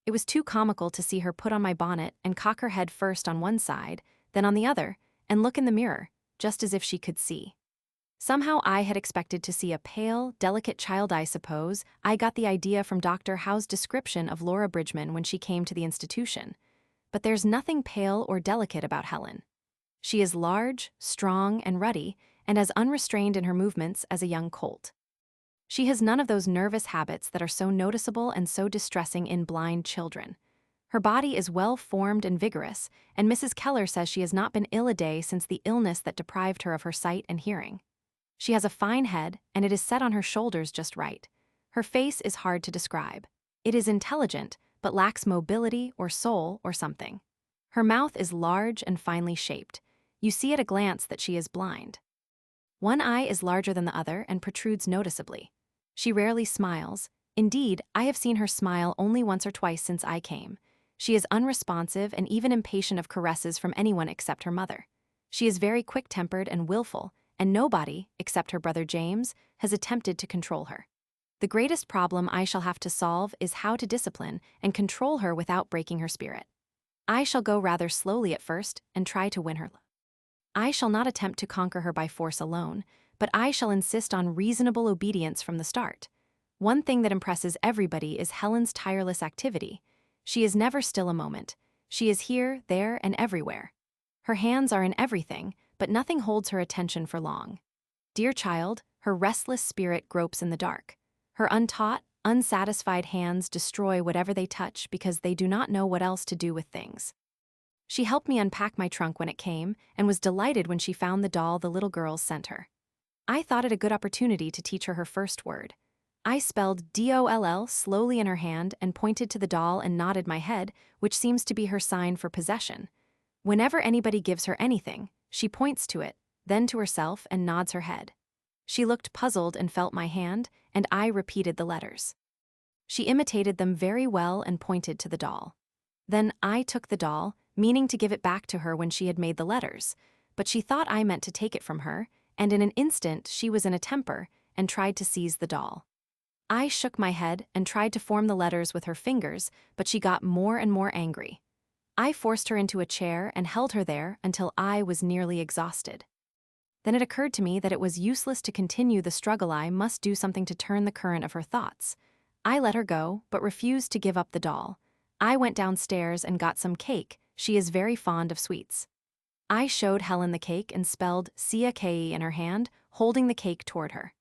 It was too comical to see her put on my bonnet and cock her head first on one side, then on the other, and look in the mirror, just as if she could see. Somehow I had expected to see a pale, delicate child. I suppose I got the idea from Dr. Howe's description of Laura Bridgman when she came to the institution. But there's nothing pale or delicate about Helen. She is large, strong, and ruddy, and as unrestrained in her movements as a young colt. She has none of those nervous habits that are so noticeable and so distressing in blind children. Her body is well formed and vigorous, and Mrs. Keller says she has not been ill a day since the illness that deprived her of her sight and hearing. She has a fine head, and it is set on her shoulders just right. Her face is hard to describe. It is intelligent, but lacks mobility or soul or something. Her mouth is large and finely shaped. You see at a glance that she is blind. One eye is larger than the other and protrudes noticeably. She rarely smiles. Indeed, I have seen her smile only once or twice since I came. She is unresponsive and even impatient of caresses from anyone except her mother. She is very quick-tempered and willful, and nobody, except her brother James, has attempted to control her. The greatest problem I shall have to solve is how to discipline and control her without breaking her spirit. I shall go rather slowly at first and try to win her love. I shall not attempt to conquer her by force alone, but I shall insist on reasonable obedience from the start. One thing that impresses everybody is Helen's tireless activity. She is never still a moment. She is here, there, and everywhere. Her hands are in everything, but nothing holds her attention for long. Dear child, her restless spirit gropes in the dark. Her untaught, unsatisfied hands destroy whatever they touch because they do not know what else to do with things. She helped me unpack my trunk when it came and was delighted when she found the doll the little girls sent her. I thought it a good opportunity to teach her her first word. I spelled DOLL slowly in her hand and pointed to the doll and nodded my head, which seems to be her sign for possession. Whenever anybody gives her anything, she points to it, then to herself and nods her head. She looked puzzled and felt my hand, and I repeated the letters. She imitated them very well and pointed to the doll. Then I took the doll, meaning to give it back to her when she had made the letters, but she thought I meant to take it from her, and in an instant she was in a temper and tried to seize the doll. I shook my head and tried to form the letters with her fingers, but she got more and more angry. I forced her into a chair and held her there until I was nearly exhausted. Then it occurred to me that it was useless to continue the struggle. I must do something to turn the current of her thoughts. I let her go, but refused to give up the doll. I went downstairs and got some cake. She is very fond of sweets. I showed Helen the cake and spelled CAKE in her hand, holding the cake toward her.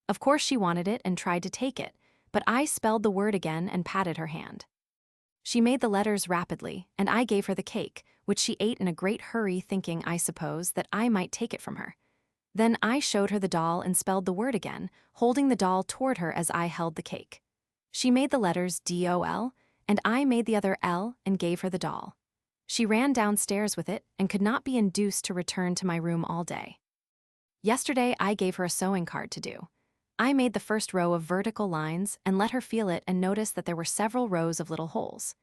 Of course she wanted it and tried to take it, but I spelled the word again and patted her hand. She made the letters rapidly, and I gave her the cake, which she ate in a great hurry, thinking, I suppose, that I might take it from her. Then I showed her the doll and spelled the word again, holding the doll toward her as I held the cake. She made the letters DOL, and I made the other L and gave her the doll. She ran downstairs with it and could not be induced to return to my room all day. Yesterday I gave her a sewing card to do. I made the first row of vertical lines and let her feel it and noticed that there were several rows of little holes.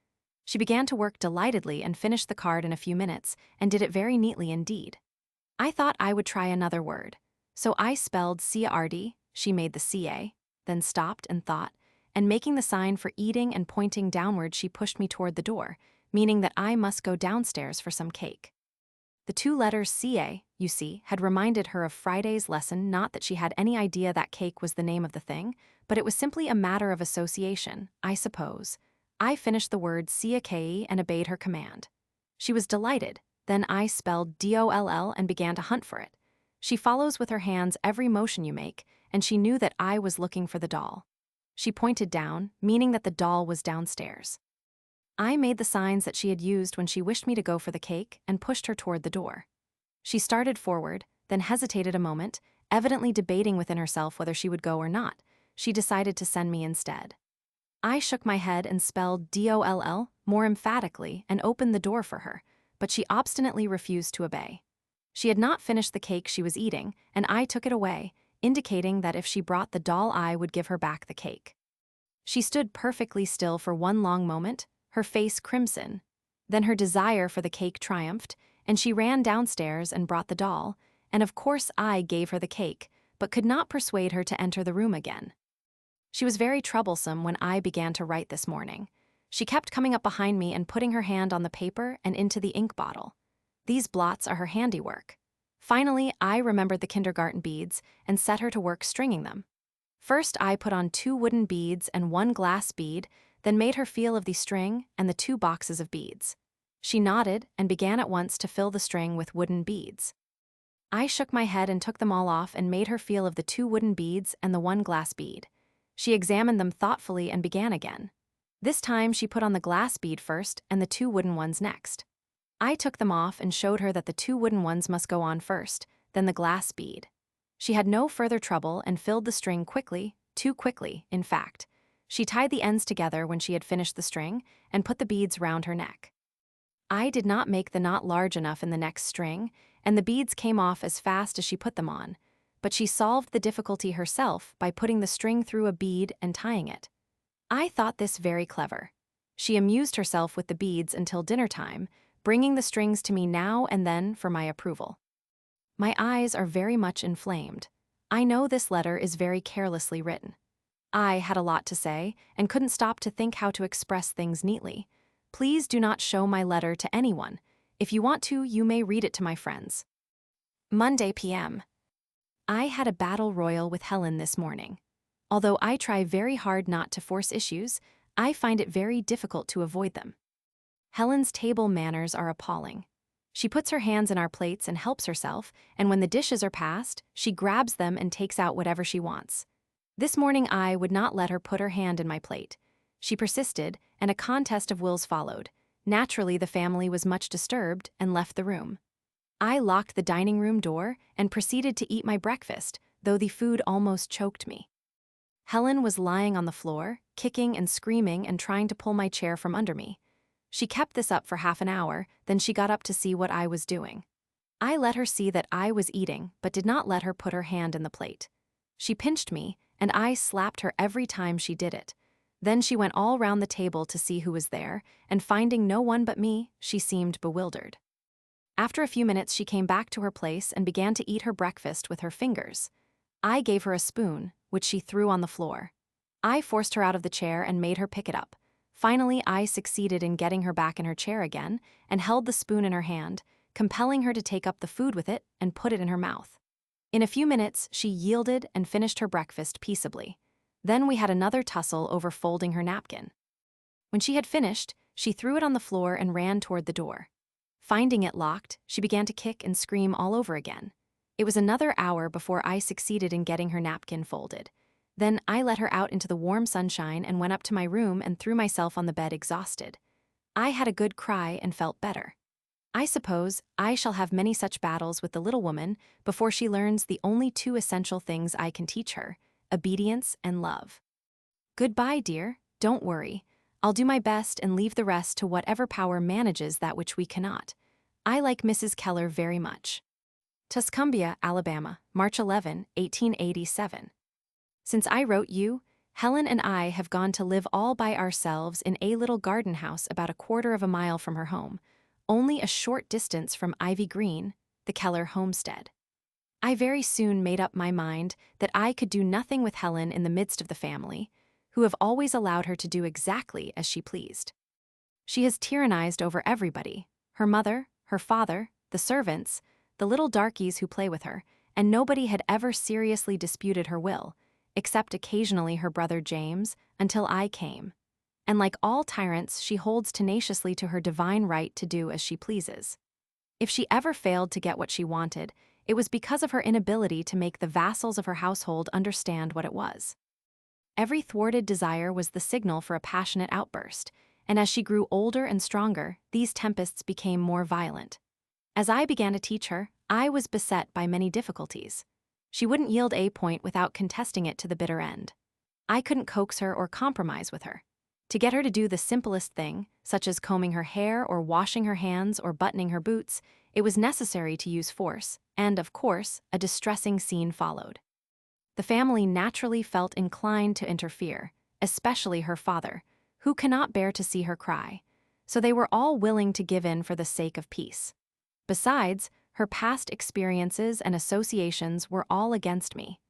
She began to work delightedly and finished the card in a few minutes and did it very neatly indeed. I thought I would try another word, so I spelled CARD, she made the CA, then stopped and thought, and making the sign for eating and pointing downward she pushed me toward the door, meaning that I must go downstairs for some cake. The two letters CA, you see, had reminded her of Friday's lesson, not that she had any idea that cake was the name of the thing, but it was simply a matter of association, I suppose. I finished the word CAKE and obeyed her command. She was delighted. Then I spelled DOLL and began to hunt for it. She follows with her hands every motion you make, and she knew that I was looking for the doll. She pointed down, meaning that the doll was downstairs. I made the signs that she had used when she wished me to go for the cake and pushed her toward the door. She started forward, then hesitated a moment, evidently debating within herself whether she would go or not. She decided to send me instead. I shook my head and spelled DOLL more emphatically and opened the door for her, but she obstinately refused to obey. She had not finished the cake she was eating, and I took it away, indicating that if she brought the doll I would give her back the cake. She stood perfectly still for one long moment, her face crimson. Then her desire for the cake triumphed, and she ran downstairs and brought the doll, and of course I gave her the cake, but could not persuade her to enter the room again. She was very troublesome when I began to write this morning. She kept coming up behind me and putting her hand on the paper and into the ink bottle. These blots are her handiwork. Finally, I remembered the kindergarten beads and set her to work stringing them. First, I put on 2 wooden beads and 1 glass bead, then made her feel of the string and the 2 boxes of beads. She nodded and began at once to fill the string with wooden beads. I shook my head and took them all off and made her feel of the 2 wooden beads and the 1 glass bead. She examined them thoughtfully and began again. This time she put on the glass bead first and the 2 wooden ones next. I took them off and showed her that the 2 wooden ones must go on first, then the glass bead. She had no further trouble and filled the string quickly, too quickly, in fact. She tied the ends together when she had finished the string and put the beads round her neck. I did not make the knot large enough in the next string, and the beads came off as fast as she put them on, but she solved the difficulty herself by putting the string through a bead and tying it. I thought this very clever. She amused herself with the beads until dinner time, bringing the strings to me now and then for my approval. My eyes are very much inflamed. I know this letter is very carelessly written. I had a lot to say and couldn't stop to think how to express things neatly. Please do not show my letter to anyone. If you want to, you may read it to my friends. Monday p.m. I had a battle royal with Helen this morning. Although I try very hard not to force issues, I find it very difficult to avoid them. Helen's table manners are appalling. She puts her hands in our plates and helps herself, and when the dishes are passed, she grabs them and takes out whatever she wants. This morning I would not let her put her hand in my plate. She persisted, and a contest of wills followed. Naturally, the family was much disturbed and left the room. I locked the dining room door and proceeded to eat my breakfast, though the food almost choked me. Helen was lying on the floor, kicking and screaming and trying to pull my chair from under me. She kept this up for half an hour, then she got up to see what I was doing. I let her see that I was eating, but did not let her put her hand in the plate. She pinched me, and I slapped her every time she did it. Then she went all round the table to see who was there, and finding no one but me, she seemed bewildered. After a few minutes she came back to her place and began to eat her breakfast with her fingers. I gave her a spoon, which she threw on the floor. I forced her out of the chair and made her pick it up. Finally, I succeeded in getting her back in her chair again and held the spoon in her hand, compelling her to take up the food with it and put it in her mouth. In a few minutes, she yielded and finished her breakfast peaceably. Then we had another tussle over folding her napkin. When she had finished, she threw it on the floor and ran toward the door. Finding it locked, she began to kick and scream all over again. It was another hour before I succeeded in getting her napkin folded. Then I let her out into the warm sunshine and went up to my room and threw myself on the bed exhausted. I had a good cry and felt better. I suppose I shall have many such battles with the little woman before she learns the only two essential things I can teach her: obedience and love. Goodbye, dear, don't worry. I'll do my best and leave the rest to whatever power manages that which we cannot. I like Mrs. Keller very much. Tuscumbia, Alabama, March 11, 1887. Since I wrote you, Helen and I have gone to live all by ourselves in a little garden house about a quarter of a mile from her home, only a short distance from Ivy Green, the Keller homestead. I very soon made up my mind that I could do nothing with Helen in the midst of the family, who have always allowed her to do exactly as she pleased. She has tyrannized over everybody: her mother, her father, the servants, the little darkies who play with her, and nobody had ever seriously disputed her will, except occasionally her brother James, until I came. And like all tyrants, she holds tenaciously to her divine right to do as she pleases. If she ever failed to get what she wanted, it was because of her inability to make the vassals of her household understand what it was. Every thwarted desire was the signal for a passionate outburst, and as she grew older and stronger, these tempests became more violent. As I began to teach her, I was beset by many difficulties. She wouldn't yield a point without contesting it to the bitter end. I couldn't coax her or compromise with her. To get her to do the simplest thing, such as combing her hair or washing her hands or buttoning her boots, it was necessary to use force, and, of course, a distressing scene followed. The family naturally felt inclined to interfere, especially her father, who cannot bear to see her cry, so they were all willing to give in for the sake of peace. Besides, her past experiences and associations were all against me.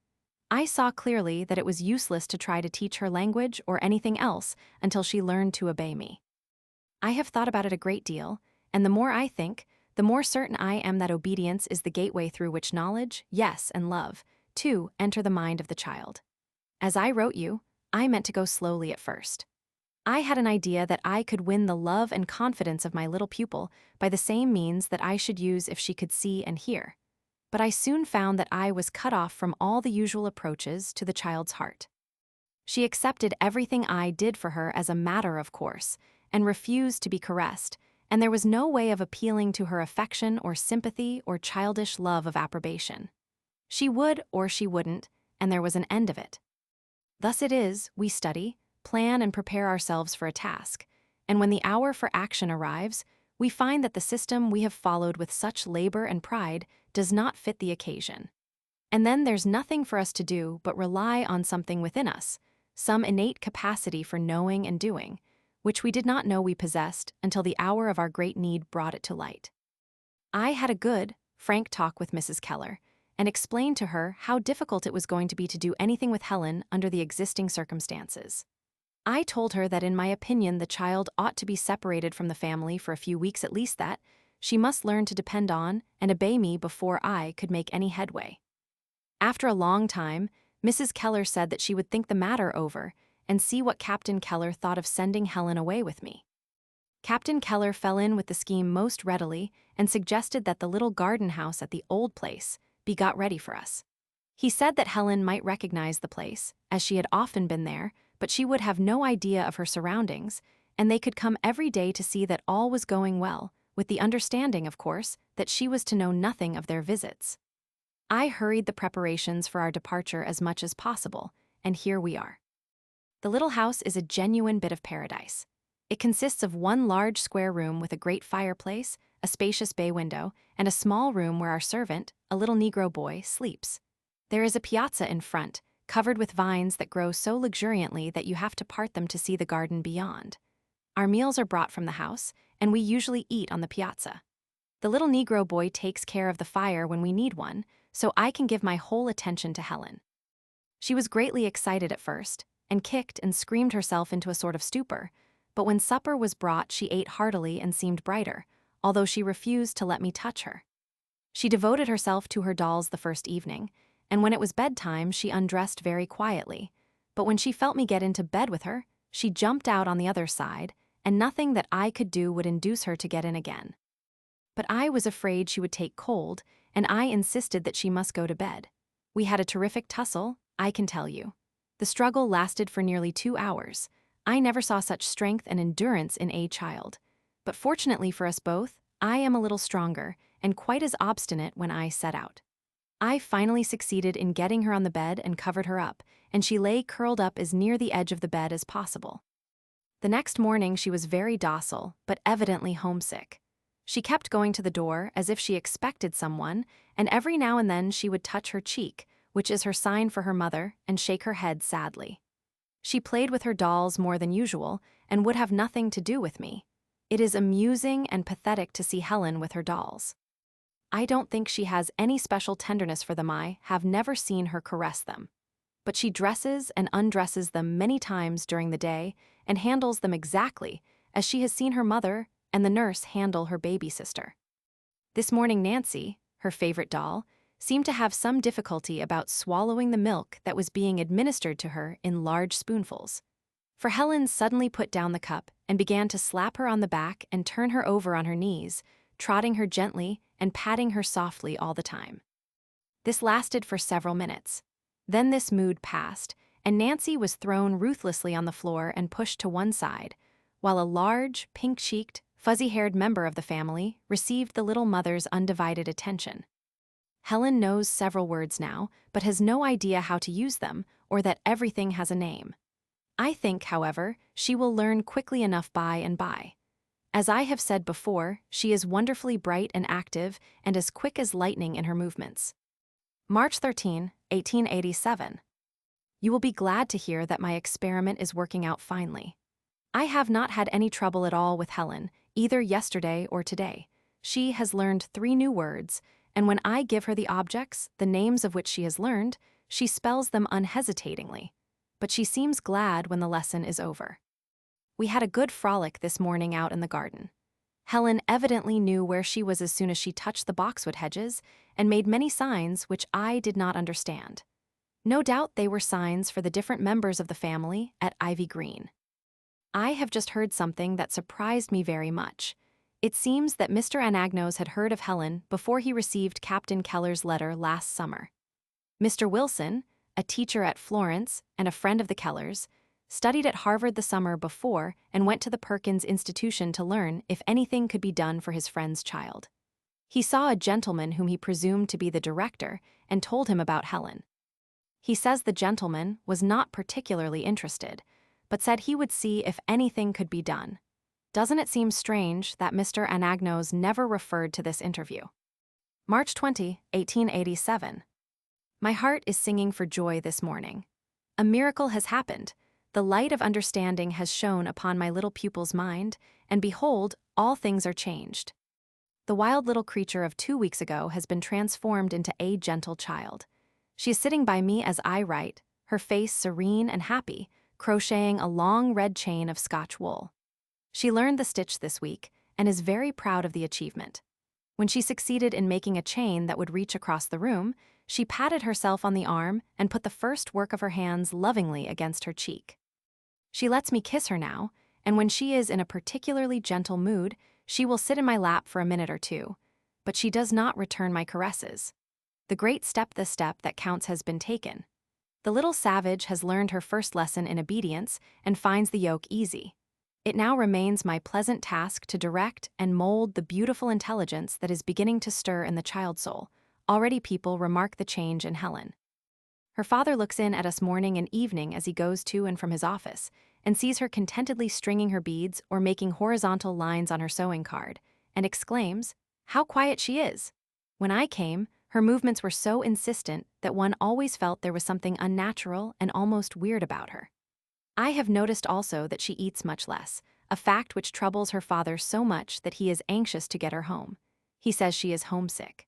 I saw clearly that it was useless to try to teach her language or anything else until she learned to obey me. I have thought about it a great deal, and the more I think, the more certain I am that obedience is the gateway through which knowledge, yes, and love, too, enter the mind of the child. As I wrote you, I meant to go slowly at first. I had an idea that I could win the love and confidence of my little pupil by the same means that I should use if she could see and hear. But I soon found that I was cut off from all the usual approaches to the child's heart. She accepted everything I did for her as a matter of course, and refused to be caressed, and there was no way of appealing to her affection or sympathy or childish love of approbation. She would or she wouldn't, and there was an end of it. Thus it is, we study, plan and prepare ourselves for a task, and when the hour for action arrives, we find that the system we have followed with such labor and pride does not fit the occasion. And then there's nothing for us to do but rely on something within us, some innate capacity for knowing and doing, which we did not know we possessed until the hour of our great need brought it to light. I had a good, frank talk with Mrs. Keller, and explained to her how difficult it was going to be to do anything with Helen under the existing circumstances. I told her that in my opinion the child ought to be separated from the family for a few weeks at least, that she must learn to depend on and obey me before I could make any headway. After a long time, Mrs. Keller said that she would think the matter over and see what Captain Keller thought of sending Helen away with me. Captain Keller fell in with the scheme most readily and suggested that the little garden house at the old place be got ready for us. He said that Helen might recognize the place, as she had often been there, but she would have no idea of her surroundings, and they could come every day to see that all was going well, with the understanding, of course, that she was to know nothing of their visits. I hurried the preparations for our departure as much as possible, and here we are. The little house is a genuine bit of paradise. It consists of one large square room with a great fireplace, a spacious bay window, and a small room where our servant, a little Negro boy, sleeps. There is a piazza in front, covered with vines that grow so luxuriantly that you have to part them to see the garden beyond. Our meals are brought from the house, and we usually eat on the piazza. The little Negro boy takes care of the fire when we need one, so I can give my whole attention to Helen. She was greatly excited at first, and kicked and screamed herself into a sort of stupor, but when supper was brought she ate heartily and seemed brighter, although she refused to let me touch her. She devoted herself to her dolls the first evening, and when it was bedtime she undressed very quietly, but when she felt me get into bed with her, she jumped out on the other side, and nothing that I could do would induce her to get in again. But I was afraid she would take cold, and I insisted that she must go to bed. We had a terrific tussle, I can tell you. The struggle lasted for nearly 2 hours. I never saw such strength and endurance in a child. But fortunately for us both, I am a little stronger and quite as obstinate when I set out. I finally succeeded in getting her on the bed and covered her up, and she lay curled up as near the edge of the bed as possible. The next morning she was very docile, but evidently homesick. She kept going to the door as if she expected someone, and every now and then she would touch her cheek, which is her sign for her mother, and shake her head sadly. She played with her dolls more than usual and would have nothing to do with me. It is amusing and pathetic to see Helen with her dolls. I don't think she has any special tenderness for them. I have never seen her caress them. But she dresses and undresses them many times during the day and handles them exactly as she has seen her mother and the nurse handle her baby sister. This morning Nancy, her favorite doll, seemed to have some difficulty about swallowing the milk that was being administered to her in large spoonfuls. For Helen suddenly put down the cup and began to slap her on the back and turn her over on her knees, trotting her gently and patting her softly all the time. This lasted for several minutes. Then this mood passed, and Nancy was thrown ruthlessly on the floor and pushed to one side, while a large, pink-cheeked, fuzzy-haired member of the family received the little mother's undivided attention. Helen knows several words now, but has no idea how to use them or that everything has a name. I think, however, she will learn quickly enough by and by. As I have said before, she is wonderfully bright and active and as quick as lightning in her movements. March 13, 1887. You will be glad to hear that my experiment is working out finely. I have not had any trouble at all with Helen, either yesterday or today. She has learned 3 new words, and when I give her the objects, the names of which she has learned, she spells them unhesitatingly. But she seems glad when the lesson is over. We had a good frolic this morning out in the garden. Helen evidently knew where she was as soon as she touched the boxwood hedges and made many signs which I did not understand. No doubt they were signs for the different members of the family at Ivy Green. I have just heard something that surprised me very much. It seems that Mr. Anagnos had heard of Helen before he received Captain Keller's letter last summer. Mr. Wilson, a teacher at Florence and a friend of the Kellers, studied at Harvard the summer before and went to the Perkins Institution to learn if anything could be done for his friend's child. He saw a gentleman whom he presumed to be the director and told him about Helen. He says the gentleman was not particularly interested, but said he would see if anything could be done. Doesn't it seem strange that Mr. Anagnos never referred to this interview? March 20, 1887. My heart is singing for joy this morning. A miracle has happened. The light of understanding has shone upon my little pupil's mind, and behold, all things are changed. The wild little creature of 2 weeks ago has been transformed into a gentle child. She is sitting by me as I write, her face serene and happy, crocheting a long red chain of Scotch wool. She learned the stitch this week and is very proud of the achievement. When she succeeded in making a chain that would reach across the room, she patted herself on the arm and put the first work of her hands lovingly against her cheek. She lets me kiss her now, and when she is in a particularly gentle mood, she will sit in my lap for a minute or two, but she does not return my caresses. The great step that counts has been taken. The little savage has learned her first lesson in obedience and finds the yoke easy. It now remains my pleasant task to direct and mold the beautiful intelligence that is beginning to stir in the child soul. Already people remark the change in Helen. Her father looks in at us morning and evening as he goes to and from his office, and sees her contentedly stringing her beads or making horizontal lines on her sewing card, and exclaims, "How quiet she is!" When I came, her movements were so insistent that one always felt there was something unnatural and almost weird about her. I have noticed also that she eats much less, a fact which troubles her father so much that he is anxious to get her home. He says she is homesick.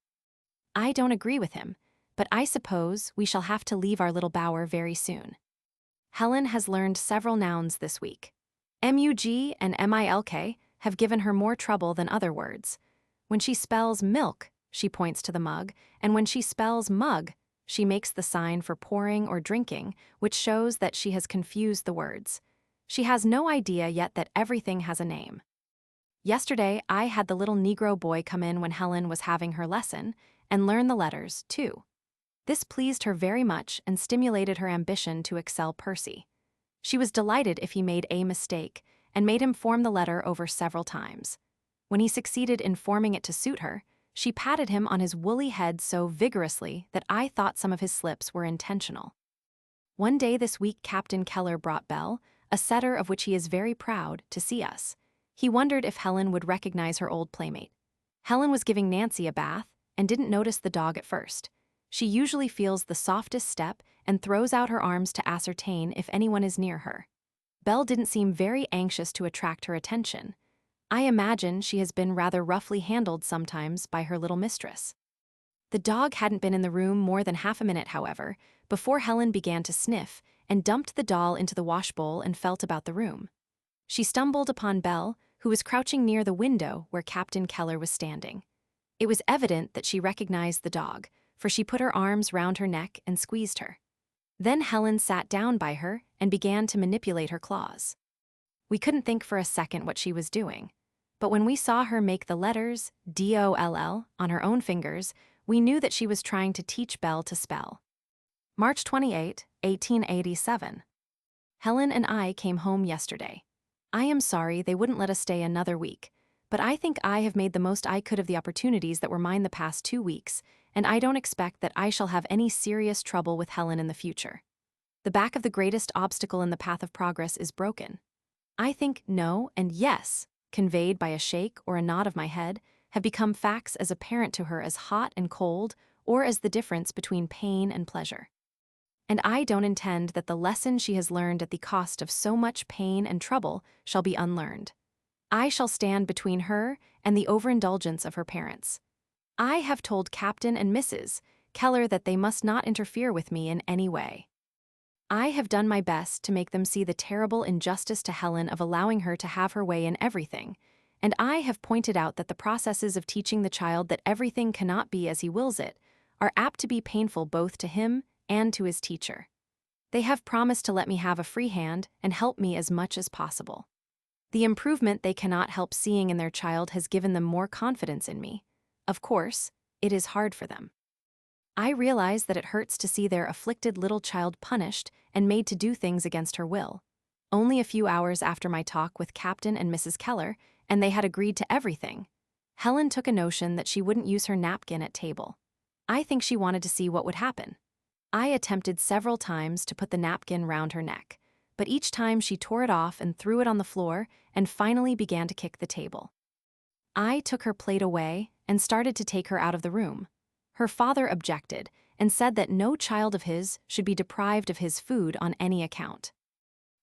I don't agree with him, but I suppose we shall have to leave our little bower very soon. Helen has learned several nouns this week. MUG and MILK have given her more trouble than other words. When she spells milk, she points to the mug, and when she spells mug, she makes the sign for pouring or drinking, which shows that she has confused the words. She has no idea yet that everything has a name. Yesterday, I had the little Negro boy come in when Helen was having her lesson and learn the letters, too. This pleased her very much and stimulated her ambition to excel Percy. She was delighted if he made a mistake and made him form the letter over several times. When he succeeded in forming it to suit her, she patted him on his woolly head so vigorously that I thought some of his slips were intentional. One day this week Captain Keller brought Belle, a setter of which he is very proud, to see us. He wondered if Helen would recognize her old playmate. Helen was giving Nancy a bath and didn't notice the dog at first. She usually feels the softest step and throws out her arms to ascertain if anyone is near her. Belle didn't seem very anxious to attract her attention. I imagine she has been rather roughly handled sometimes by her little mistress. The dog hadn't been in the room more than half a minute, however, before Helen began to sniff and dumped the doll into the washbowl and felt about the room. She stumbled upon Belle, who was crouching near the window where Captain Keller was standing. It was evident that she recognized the dog, for she put her arms round her neck and squeezed her. Then Helen sat down by her and began to manipulate her claws. We couldn't think for a second what she was doing, but when we saw her make the letters DOLL on her own fingers, we knew that she was trying to teach Belle to spell. March 28, 1887. Helen and I came home yesterday. I am sorry they wouldn't let us stay another week, but I think I have made the most I could of the opportunities that were mine the past 2 weeks, and I don't expect that I shall have any serious trouble with Helen in the future. The back of the greatest obstacle in the path of progress is broken. I think no and yes, conveyed by a shake or a nod of my head, have become facts as apparent to her as hot and cold or as the difference between pain and pleasure. And I don't intend that the lesson she has learned at the cost of so much pain and trouble shall be unlearned. I shall stand between her and the overindulgence of her parents. I have told Captain and Mrs. Keller that they must not interfere with me in any way. I have done my best to make them see the terrible injustice to Helen of allowing her to have her way in everything, and I have pointed out that the processes of teaching the child that everything cannot be as he wills it are apt to be painful both to him and to his teacher. They have promised to let me have a free hand and help me as much as possible. The improvement they cannot help seeing in their child has given them more confidence in me. Of course, it is hard for them. I realize that it hurts to see their afflicted little child punished and made to do things against her will. Only a few hours after my talk with Captain and Mrs. Keller, and they had agreed to everything, Helen took a notion that she wouldn't use her napkin at table. I think she wanted to see what would happen. I attempted several times to put the napkin round her neck, but each time she tore it off and threw it on the floor and finally began to kick the table. I took her plate away and started to take her out of the room. Her father objected and said that no child of his should be deprived of his food on any account.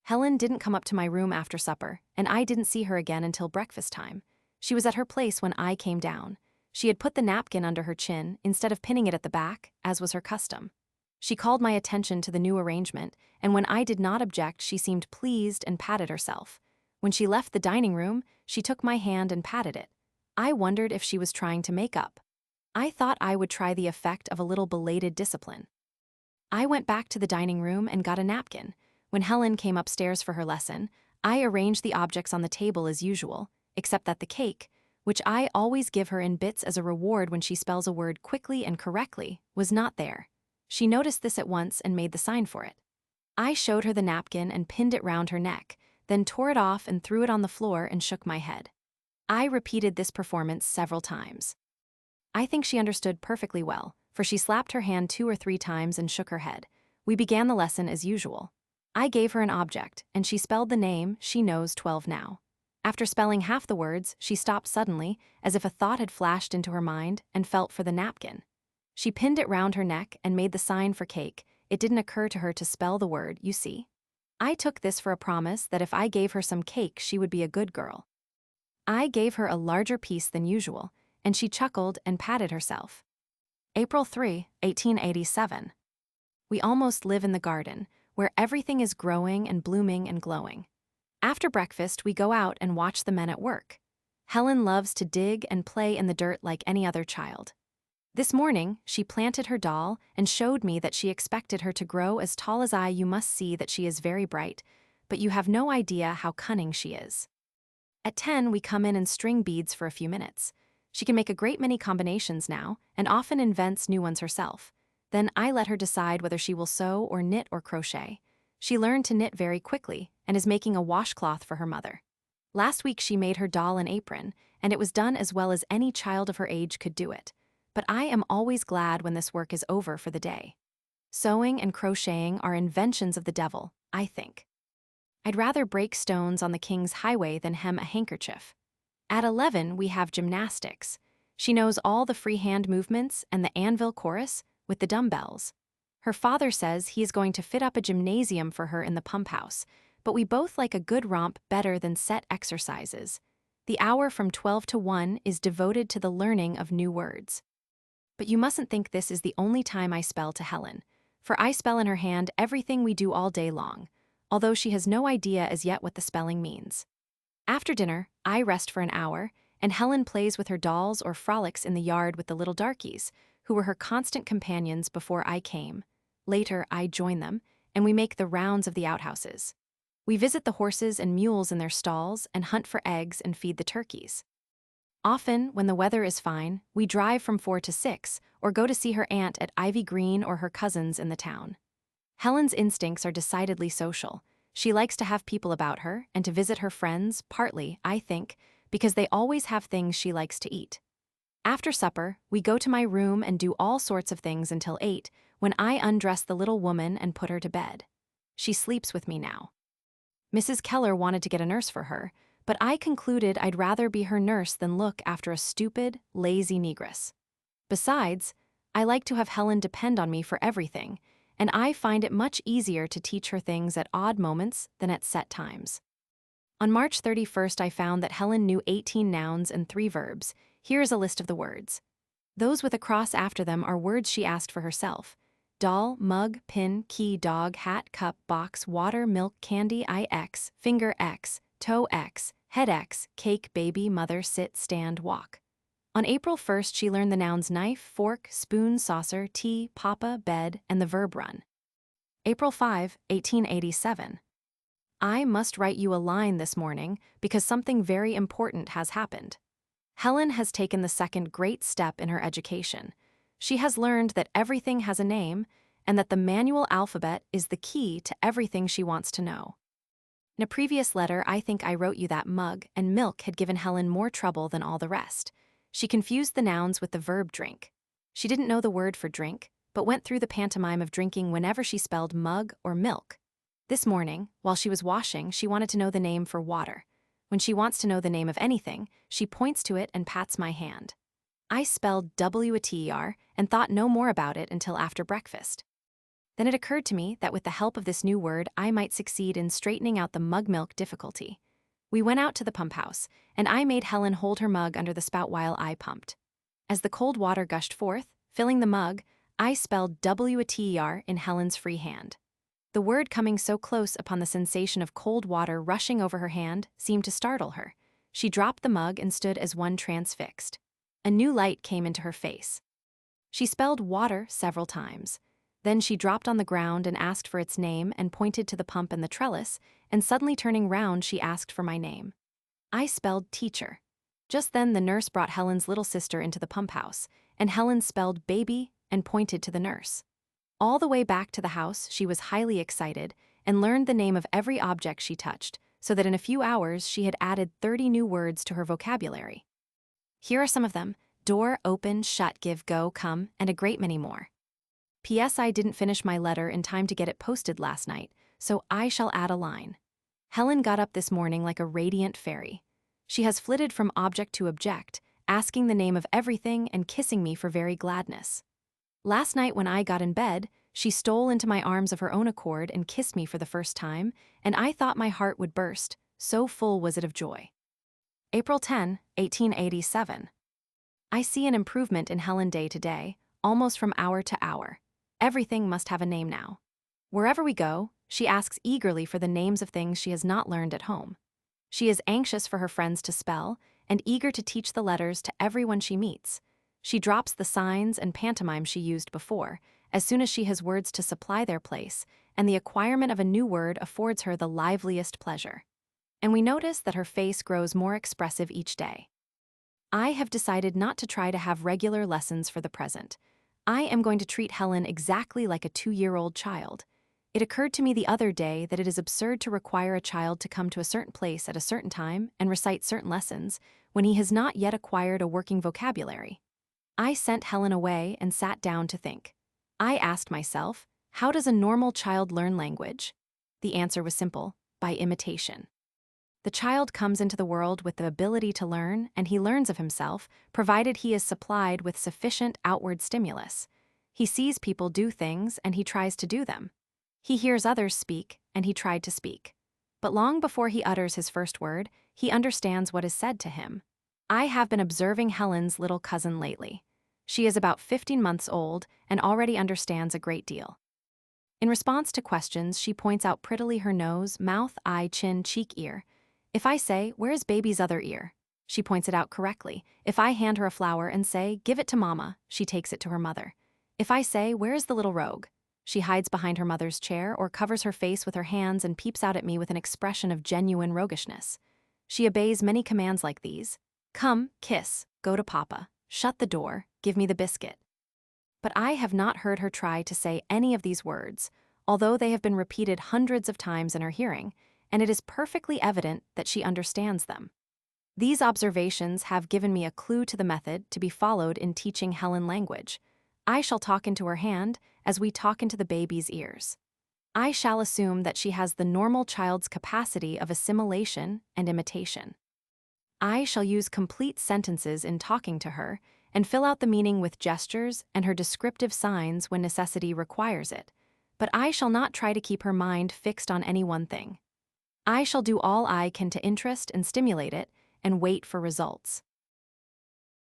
Helen didn't come up to my room after supper, and I didn't see her again until breakfast time. She was at her place when I came down. She had put the napkin under her chin instead of pinning it at the back, as was her custom. She called my attention to the new arrangement, and when I did not object, she seemed pleased and patted herself. When she left the dining room, she took my hand and patted it. I wondered if she was trying to make up. I thought I would try the effect of a little belated discipline. I went back to the dining room and got a napkin. When Helen came upstairs for her lesson, I arranged the objects on the table as usual, except that the cake, which I always give her in bits as a reward when she spells a word quickly and correctly, was not there. She noticed this at once and made the sign for it. I showed her the napkin and pinned it round her neck, then tore it off and threw it on the floor and shook my head. I repeated this performance several times. I think she understood perfectly well, for she slapped her hand 2 or 3 times and shook her head. We began the lesson as usual. I gave her an object, and she spelled the name she knows 12 now. After spelling half the words, she stopped suddenly, as if a thought had flashed into her mind, and felt for the napkin. She pinned it round her neck and made the sign for cake. It didn't occur to her to spell the word, you see. I took this for a promise that if I gave her some cake, she would be a good girl. I gave her a larger piece than usual, and she chuckled and patted herself. April 3, 1887. We almost live in the garden, where everything is growing and blooming and glowing. After breakfast, we go out and watch the men at work. Helen loves to dig and play in the dirt like any other child. This morning, she planted her doll and showed me that she expected her to grow as tall as I. You must see that she is very bright, but you have no idea how cunning she is. At 10, we come in and string beads for a few minutes. She can make a great many combinations now, and often invents new ones herself. Then I let her decide whether she will sew or knit or crochet. She learned to knit very quickly and is making a washcloth for her mother. Last week she made her doll an apron, and it was done as well as any child of her age could do it. But I am always glad when this work is over for the day. Sewing and crocheting are inventions of the devil, I think. I'd rather break stones on the king's highway than hem a handkerchief. At 11, we have gymnastics. She knows all the free hand movements and the anvil chorus with the dumbbells. Her father says he is going to fit up a gymnasium for her in the pump house, but we both like a good romp better than set exercises. The hour from 12 to 1 is devoted to the learning of new words. But you mustn't think this is the only time I spell to Helen, for I spell in her hand everything we do all day long, although she has no idea as yet what the spelling means. After dinner, I rest for an hour, and Helen plays with her dolls or frolics in the yard with the little darkies, who were her constant companions before I came. Later, I join them, and we make the rounds of the outhouses. We visit the horses and mules in their stalls and hunt for eggs and feed the turkeys. Often, when the weather is fine, we drive from 4 to 6 or go to see her aunt at Ivy Green or her cousins in the town. Helen's instincts are decidedly social. She likes to have people about her and to visit her friends, partly, I think, because they always have things she likes to eat. After supper, we go to my room and do all sorts of things until 8, when I undress the little woman and put her to bed. She sleeps with me now. Mrs. Keller wanted to get a nurse for her, but I concluded I'd rather be her nurse than look after a stupid, lazy negress. Besides, I like to have Helen depend on me for everything, and I find it much easier to teach her things at odd moments than at set times. On March 31st, I found that Helen knew 18 nouns and 3 verbs. Here is a list of the words. Those with a cross after them are words she asked for herself. Doll, mug, pin, key, dog, hat, cup, box, water, milk, candy, eye X, finger X, toe X, head X, cake, baby, mother, sit, stand, walk. On April 1st, she learned the nouns knife, fork, spoon, saucer, tea, papa, bed, and the verb run. April 5, 1887. I must write you a line this morning because something very important has happened. Helen has taken the second great step in her education. She has learned that everything has a name and that the manual alphabet is the key to everything she wants to know. In a previous letter, I think I wrote you that mug and milk had given Helen more trouble than all the rest. She confused the nouns with the verb drink. She didn't know the word for drink, but went through the pantomime of drinking whenever she spelled mug or milk. This morning, while she was washing, she wanted to know the name for water. When she wants to know the name of anything, she points to it and pats my hand. I spelled WATER and thought no more about it until after breakfast. Then it occurred to me that with the help of this new word, I might succeed in straightening out the mug milk difficulty. We went out to the pump house, and I made Helen hold her mug under the spout while I pumped. As the cold water gushed forth, filling the mug, I spelled WATER in Helen's free hand. The word coming so close upon the sensation of cold water rushing over her hand seemed to startle her. She dropped the mug and stood as one transfixed. A new light came into her face. She spelled water several times. Then she dropped on the ground and asked for its name and pointed to the pump and the trellis, and suddenly turning round she asked for my name. I spelled teacher. Just then the nurse brought Helen's little sister into the pump house, and Helen spelled baby and pointed to the nurse. All the way back to the house she was highly excited and learned the name of every object she touched, so that in a few hours she had added 30 new words to her vocabulary. Here are some of them: door, open, shut, give, go, come, and a great many more. P.S. I didn't finish my letter in time to get it posted last night, so I shall add a line. Helen got up this morning like a radiant fairy. She has flitted from object to object, asking the name of everything and kissing me for very gladness. Last night when I got in bed, she stole into my arms of her own accord and kissed me for the first time, and I thought my heart would burst, so full was it of joy. April 10, 1887. I see an improvement in Helen day to day, almost from hour to hour. Everything must have a name now. Wherever we go, she asks eagerly for the names of things she has not learned at home. She is anxious for her friends to spell, and eager to teach the letters to everyone she meets. She drops the signs and pantomime she used before, as soon as she has words to supply their place, and the acquirement of a new word affords her the liveliest pleasure. And we notice that her face grows more expressive each day. I have decided not to try to have regular lessons for the present. I am going to treat Helen exactly like a 2-year-old child. It occurred to me the other day that it is absurd to require a child to come to a certain place at a certain time and recite certain lessons when he has not yet acquired a working vocabulary. I sent Helen away and sat down to think. I asked myself, how does a normal child learn language? The answer was simple: by imitation. The child comes into the world with the ability to learn, and he learns of himself, provided he is supplied with sufficient outward stimulus. He sees people do things, and he tries to do them. He hears others speak, and he tried to speak. But long before he utters his first word, he understands what is said to him. I have been observing Helen's little cousin lately. She is about 15 months old and already understands a great deal. In response to questions, she points out prettily her nose, mouth, eye, chin, cheek, ear. If I say, "Where is baby's other ear?" she points it out correctly. If I hand her a flower and say, "Give it to Mama," she takes it to her mother. If I say, "Where is the little rogue?" she hides behind her mother's chair or covers her face with her hands and peeps out at me with an expression of genuine roguishness. She obeys many commands like these: come, kiss, go to Papa, shut the door, give me the biscuit. But I have not heard her try to say any of these words, although they have been repeated hundreds of times in her hearing, and it is perfectly evident that she understands them. These observations have given me a clue to the method to be followed in teaching Helen language. I shall talk into her hand as we talk into the baby's ears. I shall assume that she has the normal child's capacity of assimilation and imitation. I shall use complete sentences in talking to her and fill out the meaning with gestures and her descriptive signs when necessity requires it, but I shall not try to keep her mind fixed on any one thing. I shall do all I can to interest and stimulate it and wait for results.